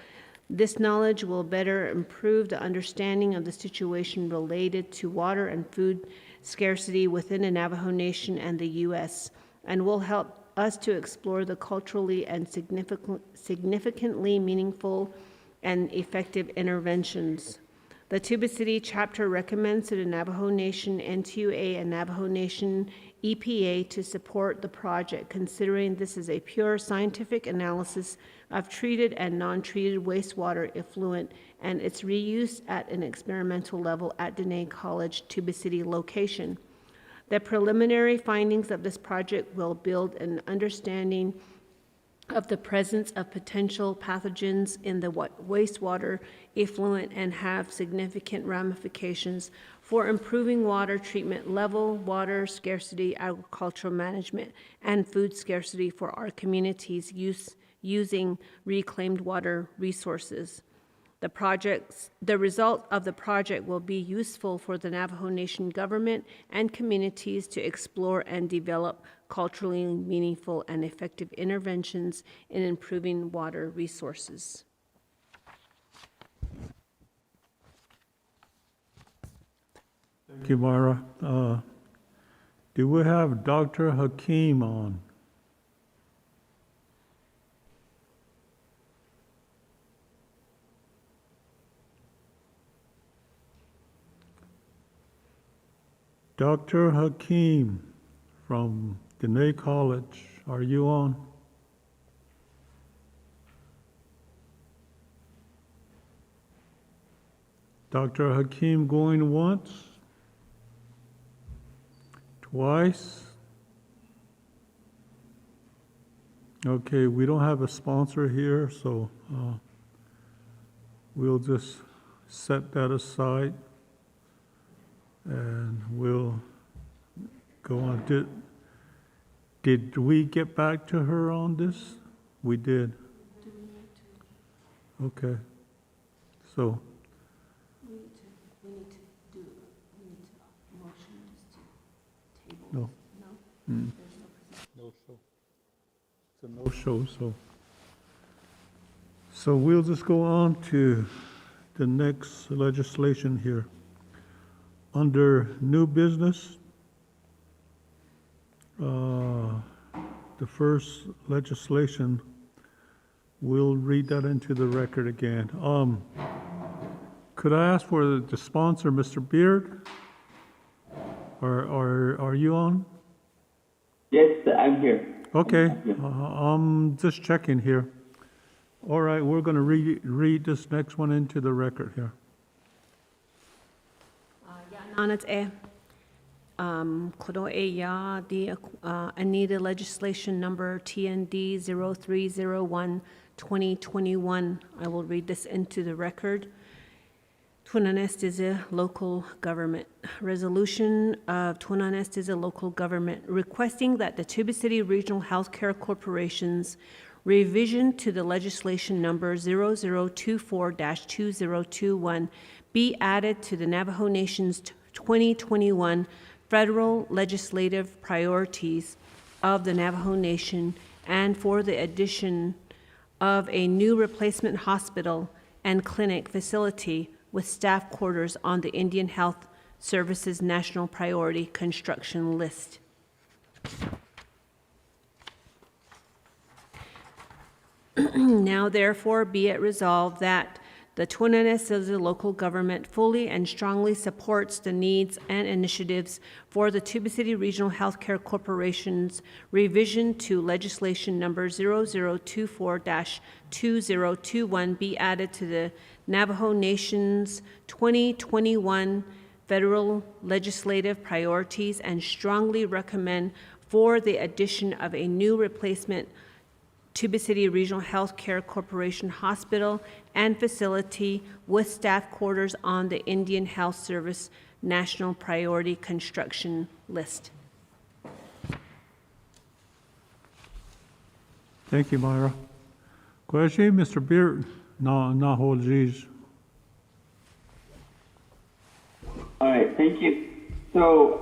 This knowledge will better improve the understanding of the situation related to water and food scarcity within the Navajo Nation and the U.S., and will help us to explore the culturally and significantly meaningful and effective interventions. The Tuba City chapter recommends to the Navajo Nation NTUA and Navajo Nation EPA to support the project, considering this is a pure scientific analysis of treated and non-treated wastewater effluent and its reuse at an experimental level at Dene College, Tuba City location. The preliminary findings of this project will build an understanding of the presence of potential pathogens in the wastewater effluent and have significant ramifications for improving water treatment level, water scarcity, agricultural management, and food scarcity for our communities using reclaimed water resources. The result of the project will be useful for the Navajo Nation government and communities to explore and develop culturally meaningful and effective interventions in improving water resources. Thank you, Myra. Do we have Dr. Hakeem on? Dr. Hakeem from Dene College, are you on? Dr. Hakeem going once? Twice? Okay, we don't have a sponsor here, so we'll just set that aside and we'll go on. Did we get back to her on this? We did. Okay. So we need to motion to table. no. No? Mm. No show. It's a no show, so we'll just go on to the next legislation here. Under new business, the first legislation, we'll read that into the record again. Could I ask for the sponsor, Mr. Beard? Are you on? Yes, I'm here. Okay, I'm just checking here. All right, we're going to read this next one into the record here. anat e. Kodo e ya the Anita legislation number TND 0301 2021. I will read this into the record. Tuananest is a local government. Resolution of Tuananest is a local government requesting that the Tuba City Regional Healthcare Corporation's revision to the legislation number 0024-2021 be added to the Navajo Nation's 2021 federal legislative priorities of the Navajo Nation, and for the addition of a new replacement hospital and clinic facility with staff quarters on the Indian Health Services National Priority Construction List. Now therefore be it resolved that the Tuananest as a local government fully and strongly supports the needs and initiatives for the Tuba City Regional Healthcare Corporation's revision to legislation number 0024-2021 be added to the Navajo Nation's 2021 federal legislative priorities, and strongly recommend for the addition of a new replacement Tuba City Regional Healthcare Corporation hospital and facility with staff quarters on the Indian Health Service National Priority Construction List. Thank you, Myra. Question, Mr. Beard? No, hold these. All right, thank you. So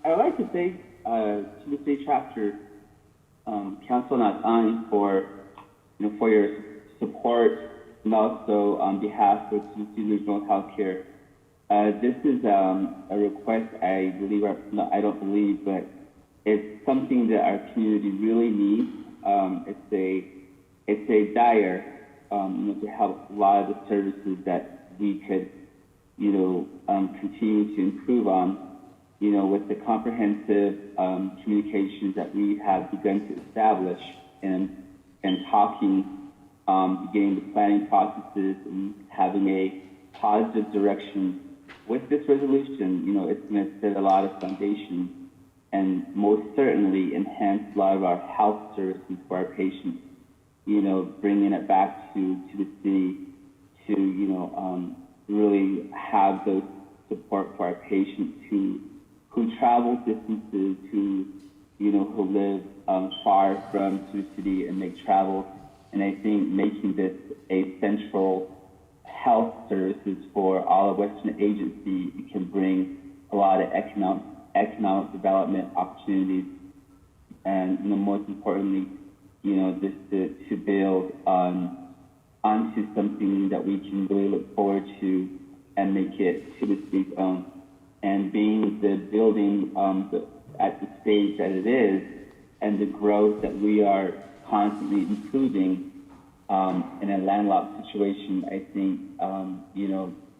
I'd like to thank Tuba City Chapter Council Not On for your support, and also on behalf of Tuba City Regional Healthcare. This is a request I believe, I don't believe, but it's something that our community really needs. It's a dire to help a lot of the services that we could continue to improve on. With the comprehensive communications that we have begun to establish and talking, beginning the planning processes and having a positive direction. With this resolution, it's going to set a lot of foundations and most certainly enhance a lot of our health services for our patients, bringing it back to the city to, really have those support for our patients who travel distances, who live far from the city and make travel. And I think making this a central health services for all of Western Agency, it can bring a lot of economic development opportunities. And most importantly, this to build onto something that we can really look forward to and make it to the city's own. And being the building at the stage that it is, and the growth that we are constantly improving in a landlocked situation, I think,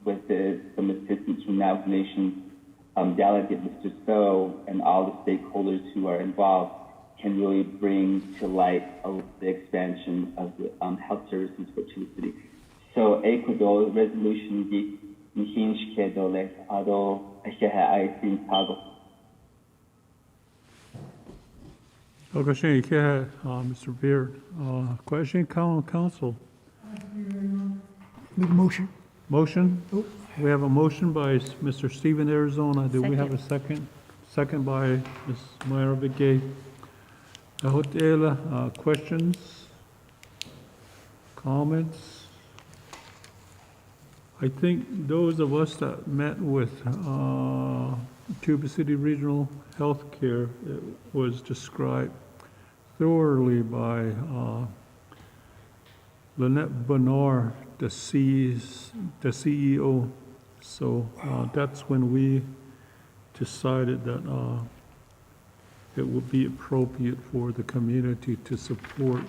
with some assistance from Navajo Nation Delegate Mr. So and all the stakeholders who are involved, can really bring to light the expansion of the health services for Tuba City. So, Ecuador resolution di Hinchke dole ado I think pago. Okay, Mr. Beard. Question, Council. Make a motion. Motion? Oh. We have a motion by Mr. Stephen Arizona. Do we have a Second. second by Ms. Myra Begay. Questions? Comments? I think those of us that met with Tuba City Regional Healthcare, it was described thoroughly by Lynette Bernard, the CEO. So that's when we decided that it would be appropriate for the community to support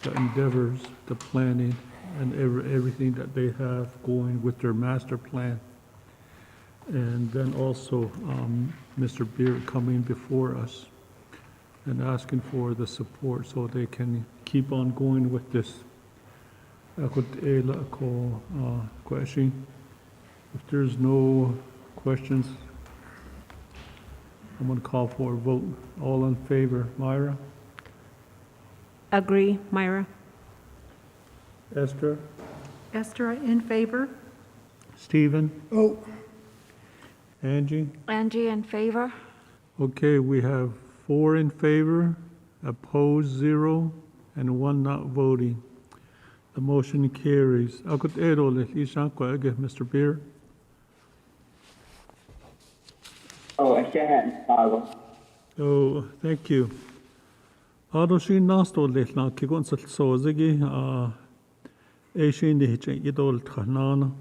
the endeavors, the planning, and everything that they have going with their master plan. And then also Mr. Beard coming before us and asking for the support so they can keep on going with this. If there's no questions, I'm going to call for a vote. All in favor, Myra? Agree, Myra. Esther? Esther, in favor? Stephen? Oh. Angie? Angie in favor? Okay, we have 4 in favor, opposed 0, and 1 not voting. The motion carries. Mr. Beard? Oh, I should have Chicago. Oh, thank you. She nasto lehna kigon sozigi Asian idol Tanana.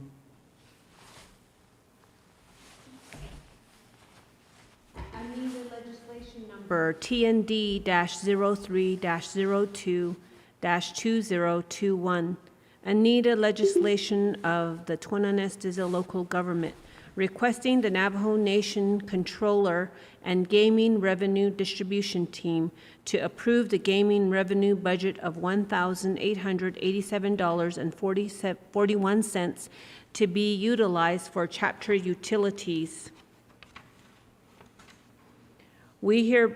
Number TND-03-02-2021. Anita legislation of the Tonanestiza local government requesting the Navajo Nation Controller and Gaming Revenue Distribution Team to approve the gaming revenue budget of $1,887.41 to be utilized for chapter utilities. We hear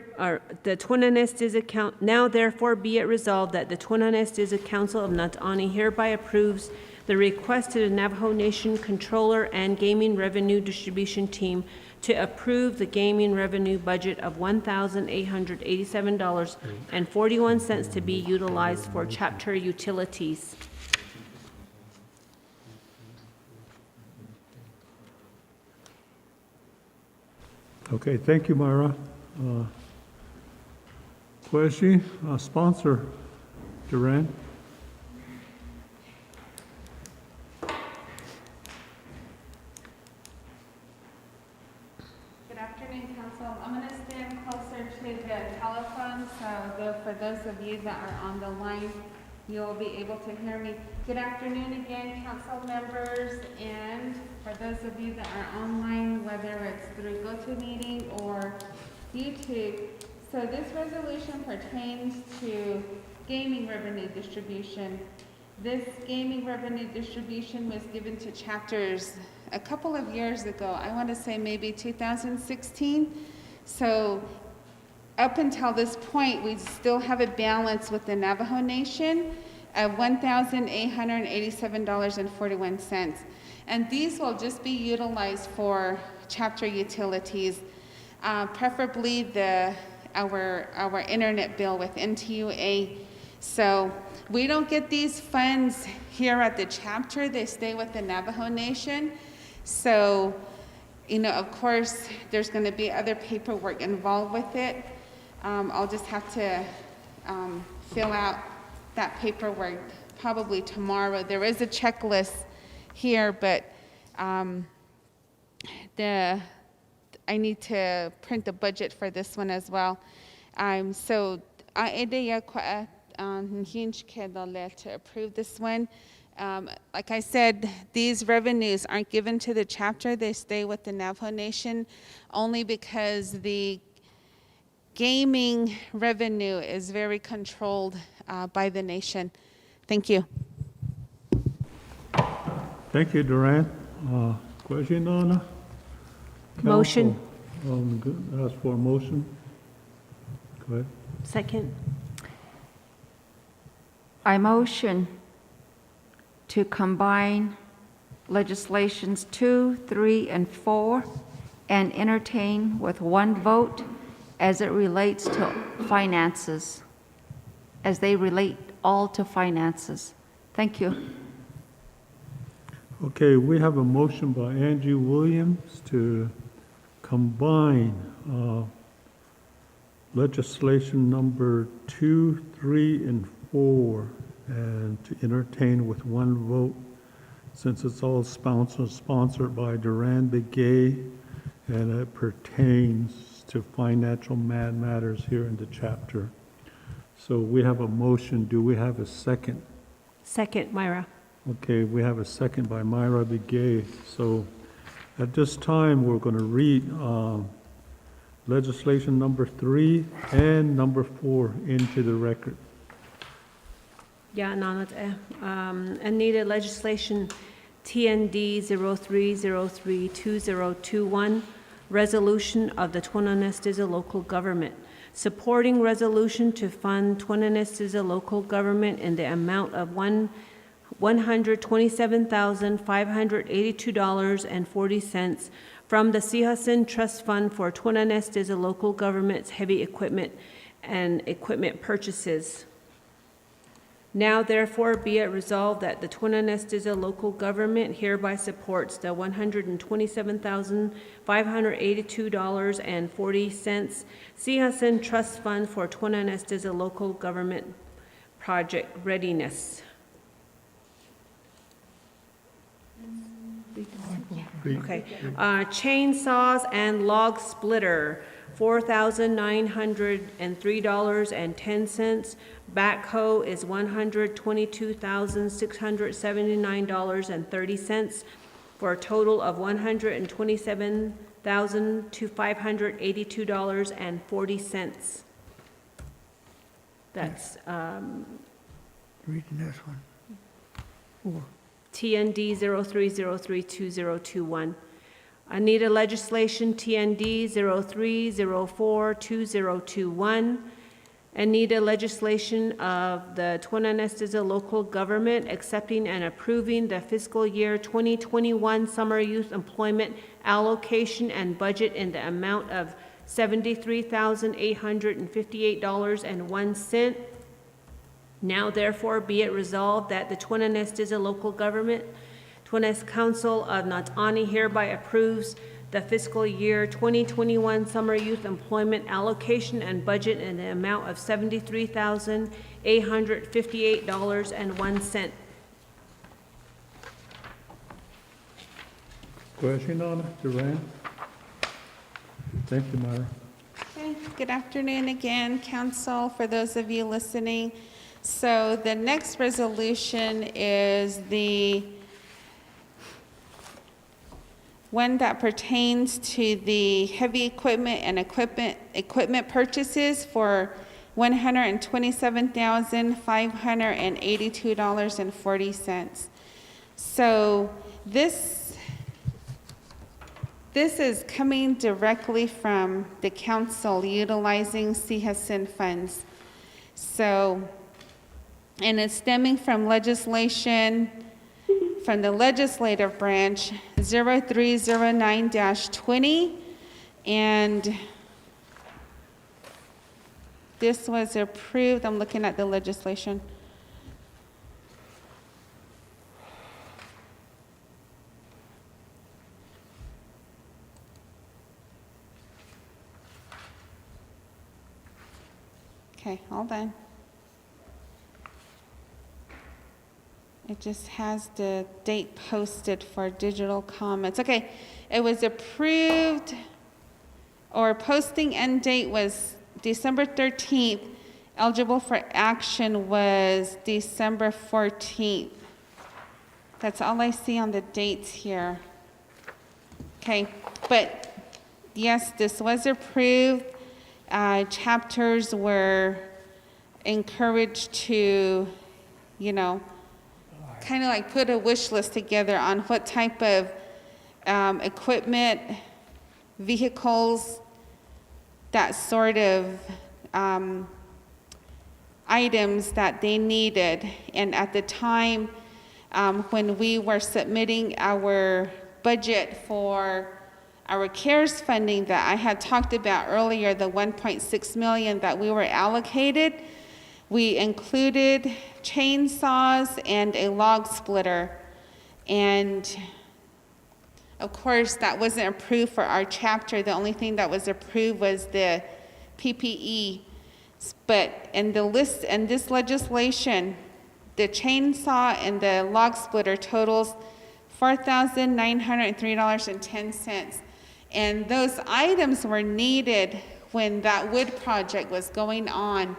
the Tonanestiza Council, now therefore be it resolved that the Tonanestiza Council of Natani hereby approves the request to the Navajo Nation Controller and Gaming Revenue Distribution Team to approve the gaming revenue budget of $1,887.41 to be utilized for chapter utilities. Okay, thank you, Myra. Question, sponsor, Duran. Good afternoon, Council. I'm going to stand closer to the telephone, so for those of you that are on the line, you'll be able to hear me. Good afternoon again, Council members, and for those of you that are online, whether it's through GoToMeeting or YouTube. So this resolution pertains to gaming revenue distribution. This gaming revenue distribution was given to chapters a couple of years ago. I want to say maybe 2016. So up until this point, we still have a balance with the Navajo Nation of $1,887.41. And these will just be utilized for chapter utilities, preferably our internet bill with NTUA. So we don't get these funds here at the chapter, they stay with the Navajo Nation. So, you know, of course, there's going to be other paperwork involved with it. I'll just have to fill out that paperwork probably tomorrow. There is a checklist here, but I need to print the budget for this one as well. So to approve this one. Like I said, these revenues aren't given to the chapter, they stay with the Navajo Nation only because the gaming revenue is very controlled by the nation. Thank you. Thank you, Duran. Question on Motion. Ask for a motion. Go ahead. Second. I motion to combine legislations 2, 3, and 4 and entertain with one vote as it relates to finances, as they relate all to finances. Thank you. Okay, we have a motion by Angie Williams to combine legislation number 2, 3, and 4 and to entertain with one vote since it's all sponsored by Duran Begay and it pertains to financial matters here in the chapter. So we have a motion. Do we have a second? Second, Myra. Okay, we have a second by Myra Begay. So at this time, we're going to read legislation number 3 and number 4 into the record. Yeah, Anita legislation TND 0303-2021, resolution of the Tonanestiza local government, supporting resolution to fund Tonanestiza local government in the amount of $127,582.40 from the Sihasin Trust Fund for Tonanestiza local government's heavy equipment and equipment purchases. Now therefore be it resolved that the Tonanestiza local government hereby supports the $127,582.40 Sihasin Trust Fund for Tonanestiza local government project readiness. Okay. Chainsaws and log splitter, $4,903.10. Backhoe is $122,679.30 for a total of $127,582.40. That's Reading this one. Four. TND 03032021. Anita legislation TND 03042021. Anita legislation of the Tonanestiza local government accepting and approving the fiscal year 2021 summer youth employment allocation and budget in the amount of $73,858.01. Now therefore be it resolved that the Tonanestiza local government, Tones Council of Natani hereby approves the fiscal year 2021 summer youth employment allocation and budget in the amount of $73,858.01. Question on it, Duran? Thank you, Myra. Okay, good afternoon again, Council, for those of you listening. So the next resolution is the one that pertains to the heavy equipment and equipment purchases for $127,582.40. So this is coming directly from the council utilizing Sihasin funds. So, and it's stemming from legislation from the legislative branch 0309-20, and this was approved. I'm looking at the legislation. Okay, hold on. It just has the date posted for digital comments. Okay, it was approved, or posting end date was December 13th. Eligible for action was December 14th. That's all I see on the dates here. Okay, but yes, this was approved. Chapters were encouraged to, kind of like put a wish list together on what type of equipment, vehicles, that sort of items that they needed. And at the time when we were submitting our budget for our CARES funding that I had talked about earlier, the $1.6 million that we were allocated, we included chainsaws and a log splitter. And of course, that wasn't approved for our chapter. The only thing that was approved was the PPE. But in the list, in this legislation, the chainsaw and the log splitter totals $4,903.10. And those items were needed when that wood project was going on.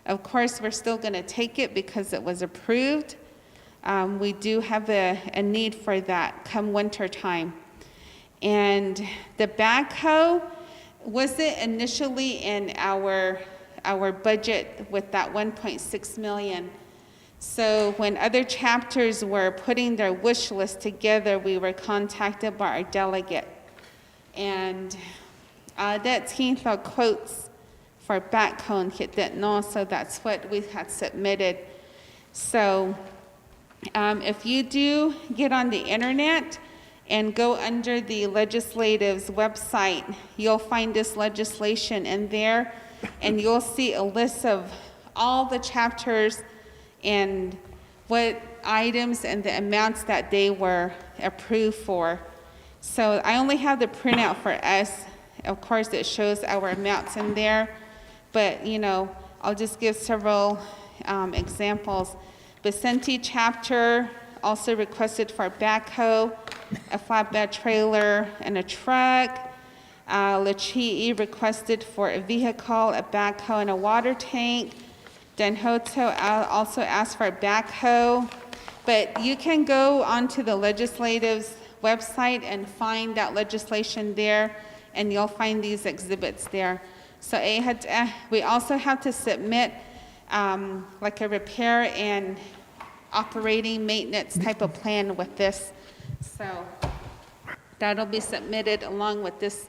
Of course, we're still going to take it because it was approved. We do have a need for that come winter time. And the backhoe wasn't initially in our budget with that $1.6 million. So when other chapters were putting their wish list together, we were contacted by our delegate. And that's the quotes for backhoe hit that no, so that's what we had submitted. So if you do get on the internet and go under the legislative's website, you'll find this legislation in there, and you'll see a list of all the chapters and what items and the amounts that they were approved for. So I only have the printout for us. Of course, it shows our amounts in there, but I'll just give several examples. Vicente chapter also requested for backhoe, a flatbed trailer, and a truck. Lachii requested for a vehicle, a backhoe, and a water tank. Denhoto also asked for a backhoe. But you can go onto the legislative's website and find that legislation there, and you'll find these exhibits there. So we also have to submit like a repair and operating maintenance type of plan with this. So that'll be submitted along with this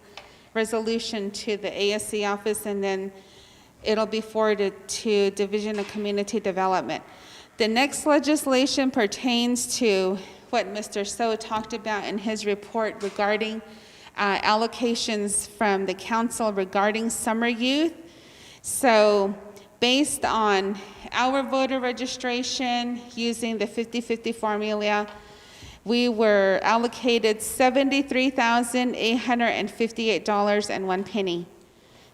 resolution to the ASC office, and then it'll be forwarded to Division of Community Development. The next legislation pertains to what Mr. So talked about in his report regarding allocations from the council regarding summer youth. So based on our voter registration using the 50-50 formula, we were allocated $73,858.01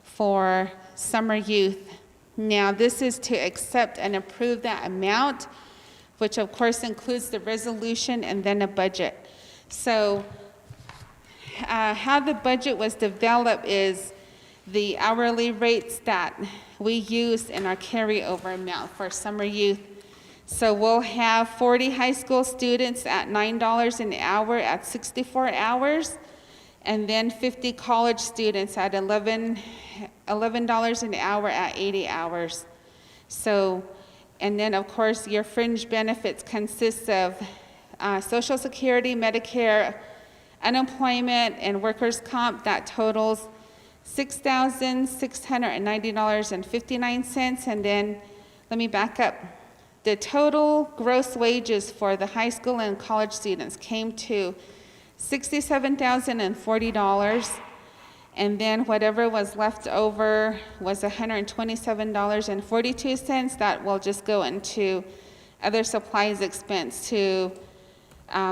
for summer youth. Now, this is to accept and approve that amount, which of course includes the resolution and then a budget. So how the budget was developed is the hourly rates that we use in our carryover amount for summer youth. So we'll have 40 high school students at $9 an hour at 64 hours, and then 50 college students at $11 an hour at 80 hours. So, and then of course your fringe benefits consists of Social Security, Medicare, unemployment, and workers' comp. That totals $6,690.59. And then let me back up. The total gross wages for the high school and college students came to $67,040, and then whatever was left over was $127.42. That will just go into other supplies expense to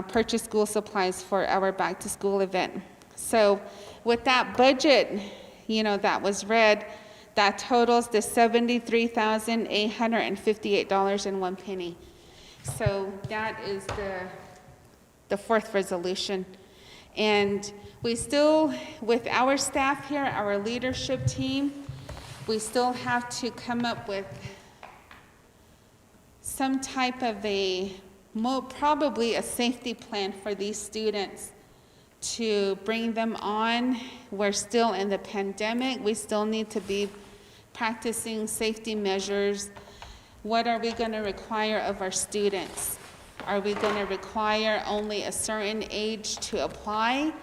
purchase school supplies for our back to school event. So with that budget, that was read, that totals the $73,858.01. So that is the fourth resolution. And we still, with our staff here, our leadership team, we still have to come up with some type of probably a safety plan for these students to bring them on. We're still in the pandemic. We still need to be practicing safety measures. What are we going to require of our students? Are we going to require only a certain age to apply?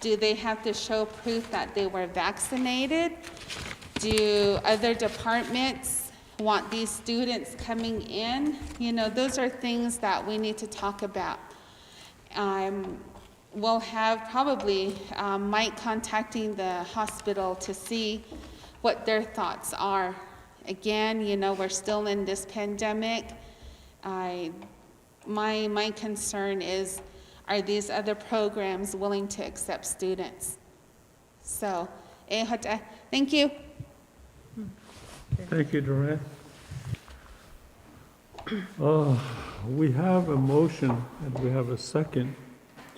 Do they have to show proof that they were vaccinated? Do other departments want these students coming in? Those are things that we need to talk about. We'll have probably Mike contacting the hospital to see what their thoughts are. Again, we're still in this pandemic. My concern is, are these other programs willing to accept students? So, thank you. Thank you, Duran. We have a motion and we have a second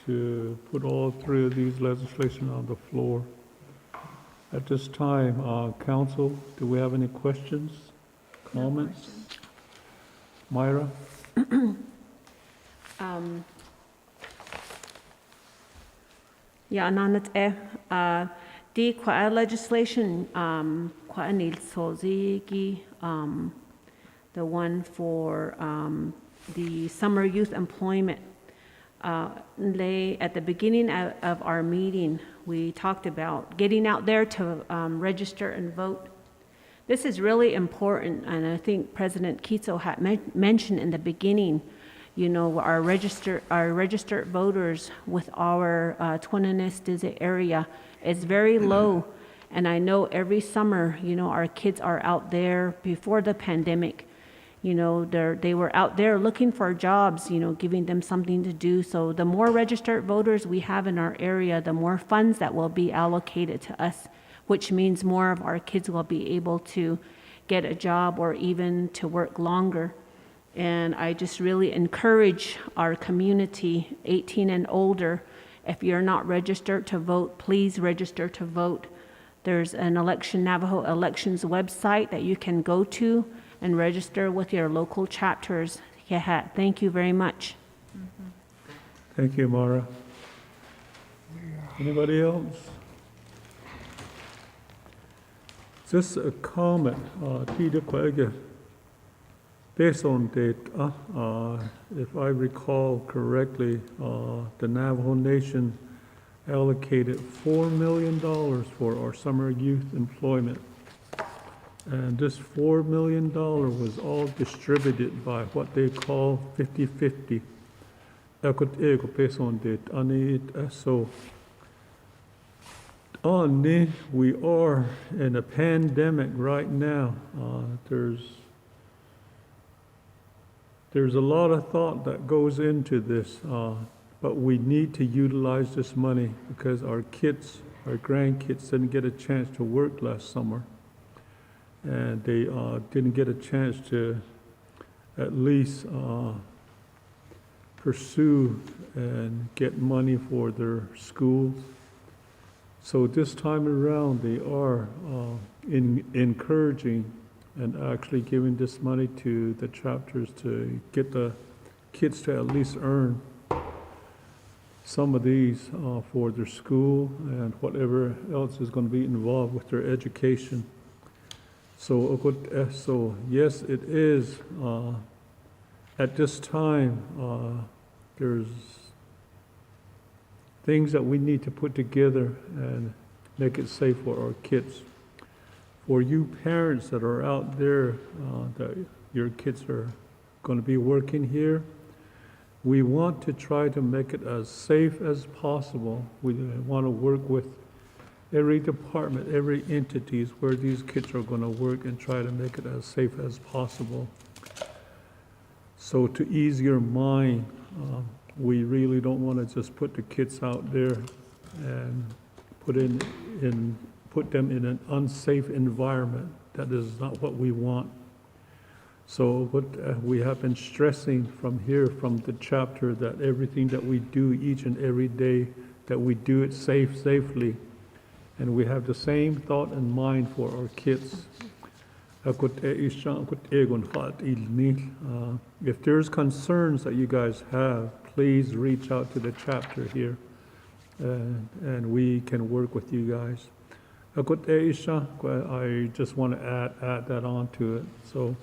to put all three of these legislation on the floor. At this time, council, do we have any questions, comments? Myra? Yeah, the legislation, the one for the summer youth employment. At the beginning of our meeting, we talked about getting out there to register and vote. This is really important, and I think President Kitso had mentioned in the beginning, you know, our registered voters with our Tuba area is very low. And I know every summer, you know, our kids are out there before the pandemic. You know, they were out there looking for jobs, you know, giving them something to do. So the more registered voters we have in our area, the more funds that will be allocated to us, which means more of our kids will be able to get a job or even to work longer. And I just really encourage our community, 18 and older, if you're not registered to vote, please register to vote. There's an Navajo Elections website that you can go to and register with your local chapters. Yeah, thank you very much. Thank you, Mara. Anybody else? Just a comment. Based on data, if I recall correctly, the Navajo Nation allocated $4 million for our summer youth employment. And this $4 million was all distributed by what they call 50-50. So, we are in a pandemic right now. There's a lot of thought that goes into this, but we need to utilize this money because our kids, our grandkids didn't get a chance to work last summer. And they didn't get a chance to at least pursue and get money for their schools. So this time around, they are encouraging and actually giving this money to the chapters to get the kids to at least earn some of these for their school and whatever else is going to be involved with their education. So yes, it is. At this time, there's things that we need to put together and make it safe for our kids. For you parents that are out there, that your kids are going to be working here, we want to try to make it as safe as possible. We want to work with every department, every entities where these kids are going to work and try to make it as safe as possible. So to ease your mind, we really don't want to just put the kids out there and put them in an unsafe environment. That is not what we want. So what we have been stressing from here, from the chapter, that everything that we do each and every day, that we do it safely. And we have the same thought and mind for our kids. If there's concerns that you guys have, please reach out to the chapter here, and we can work with you guys. I just want to add that on to it. So,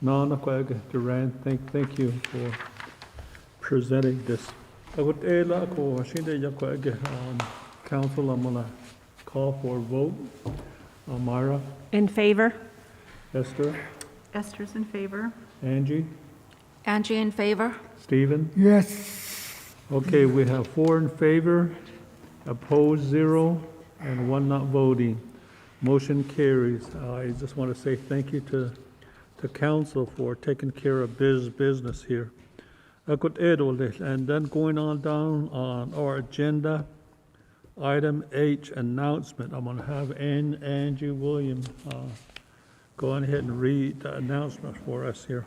Duran, thank you for presenting this. Council, I'm going to call for a vote. Myra? In favor? Esther? Esther's in favor. Angie? Angie in favor? Stephen? Yes. Okay, we have 4 in favor, opposed 0, and 1 not voting. Motion carries. I just want to say thank you to council for taking care of business here. And then going on down on our agenda, item H, announcement. I'm going to have Angie Williams go on ahead and read the announcement for us here.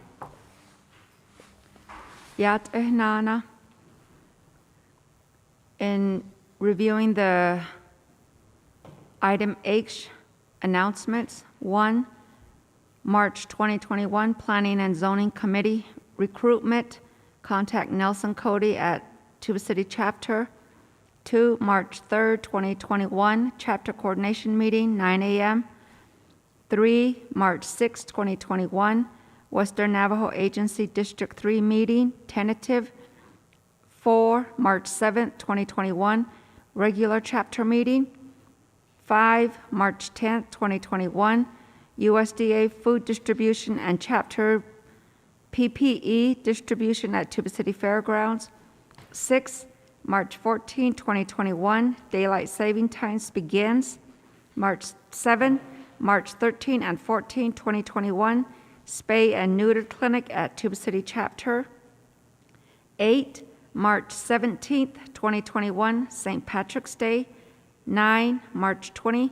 Yat Ehnana. In reviewing the item H announcements, 1, March 2021, Planning and Zoning Committee recruitment. Contact Nelson Cody at Tuba City Chapter. 2, March 3rd, 2021, Chapter Coordination Meeting, 9 a.m. 3, March 6th, 2021, Western Navajo Agency District 3 Meeting, tentative. 4, March 7th, 2021, regular chapter meeting. 5, March 10th, 2021, USDA food distribution and chapter PPE distribution at Tuba City Fairgrounds. 6, March 14, 2021, daylight saving times begins. March 7, March 13 and 14, 2021, spay and neuter clinic at Tuba City chapter. 8, March 17th, 2021, St. Patrick's Day. 9, March 20,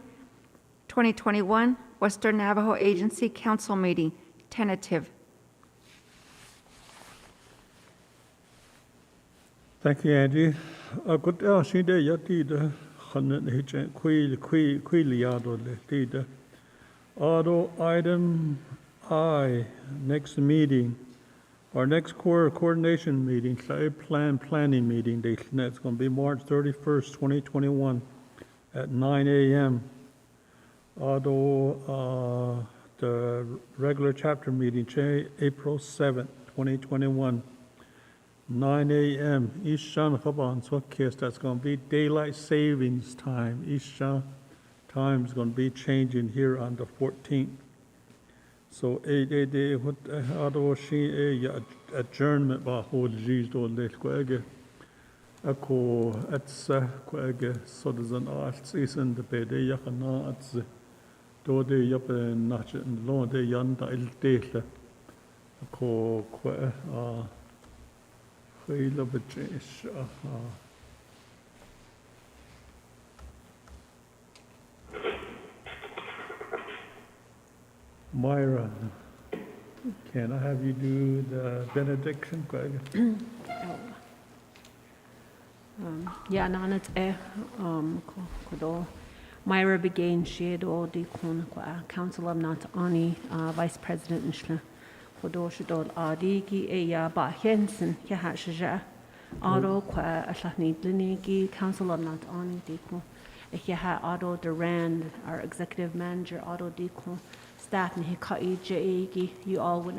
2021, Western Navajo Agency Council meeting, tentative. Thank you, Angie. Good she de yatida khanen hichen kui liado le tida. Auto item I, next meeting, our next coordination meeting, planning meeting, it's going to be March 31st, 2021 at 9 a.m. Auto the regular chapter meeting, April 7th, 2021. 9 a.m. Ishan Chaban Swakis, that's going to be daylight savings time. Isha time is going to be changing here on the 14th. So, adjournment by whole G's do let Ako atsa kwege sodazan arts in the bed yakana ats do de yap nach lo de yanda il tele ako kwa khayla bchesh Myra, can I have you do the benediction, kwege? Yeah, nanat kodo Myra began shedo di kun Council of Not Ani Vice President Nishla kodo shedol adigi ya ba Hensen ya hashaja aro kwa aslahni dlinigi Council of Not Ani di kun ya ha Otto Duran, our executive manager Otto di kun staff ni kai jegi. You all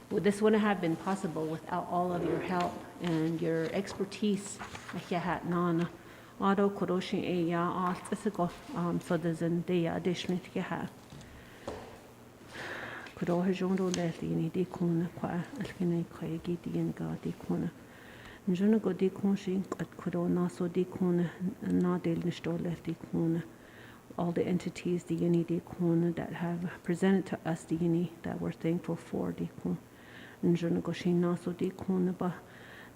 this wouldn't have been possible without all of your help and your expertise. Nana, Auto Koroshi Eya, Art Isigo, so there's an day addition to have. Kudo Hajondo Lethini, Decona, Qua, Alkine, Kaigi, and God, Decona. Njuna go deconshi at Kudo Naso Decona, and not Delnisto Lethicona. All the entities, the Yeni Decona, that have presented to us the Yeni that we're thankful for, Decona. Njuna go she Naso Decona, but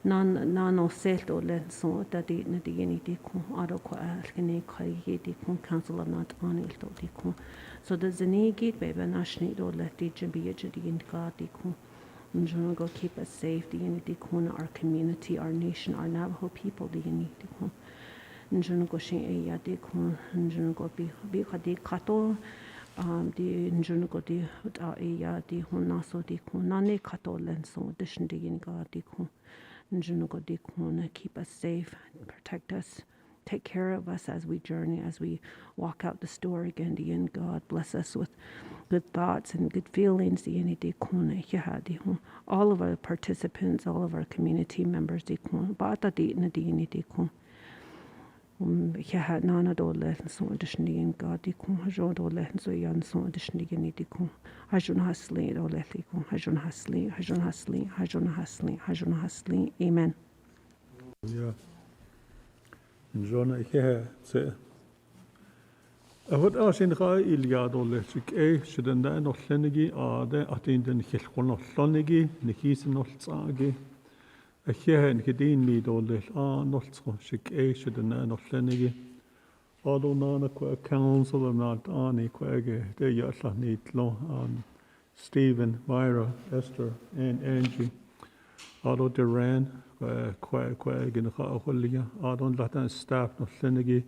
nano selto lenso da di na di yeni di ko aro ko alkene kai di ko Council of Not Anil to di ko so the zenigi be banashni do let di jimbi di in ka di ko njuna go keep us safe di yeni di ko our community, our nation, our Navajo people di yeni di ko njuna go shi e ya di ko njuna go bi khadi kato di njuna go di e ya di honaso di ko nane kato lenso dishin di yeni ka di ko keep us safe, protect us, take care of us as we journey, as we walk out the store again. God bless us with good thoughts and good feelings. All of our participants, all of our community members, nana do let so additionally in God do let so yan so additionally Hajun Hasli do let Hajun Hasli amen. Yeah. Njona se Ahot asin ga ilya do let shiden da no llenigi de atin den khilkhon no llonigi nikis no tsagi Hen gedien mi do le noltro shik shiden no llenigi Ado nana kwa Council of Not Ani kwege de yasla nitlo Stephen, Myra, Esther, and Angie. Ado Duran kwege no khaolia Ado latan staff no llenigi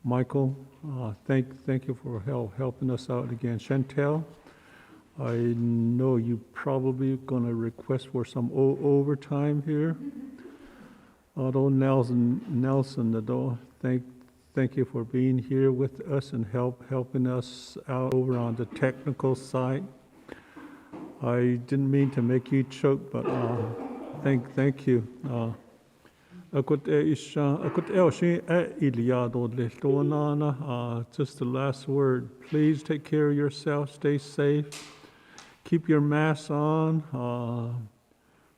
Michael, thank you for helping us out again. Chantel, I know you probably going to request for some overtime here. Although Nelson, thank you for being here with us and helping us out over on the technical side. I didn't mean to make you choke, but thank you. Akut isha, akut elshi iliado lehtonana. Just the last word. Please take care of yourself. Stay safe. Keep your mask on.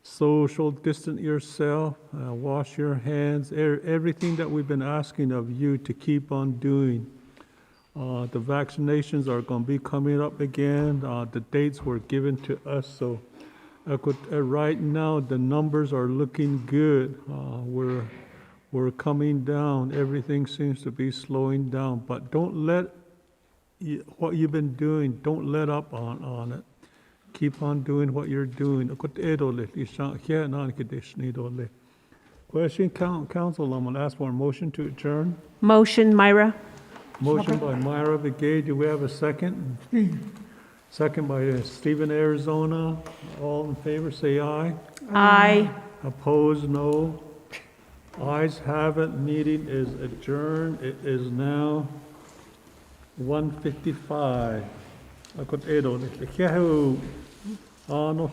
Social distance yourself. Wash your hands. Everything that we've been asking of you to keep on doing. The vaccinations are going to be coming up again. The dates were given to us, so right now the numbers are looking good. We're coming down. Everything seems to be slowing down, but don't let what you've been doing. Don't let up on it. Keep on doing what you're doing. Question, council. I'm going to ask for a motion to adjourn. Motion, Myra. Motion by Myra Begay. Do we have a second? Second by Stephen Arizona. All in favor, say aye. Aye. Opposed, no. Ayes have it. Meeting is adjourned. It is now 1:55. Ako edo. Kaya ho. No.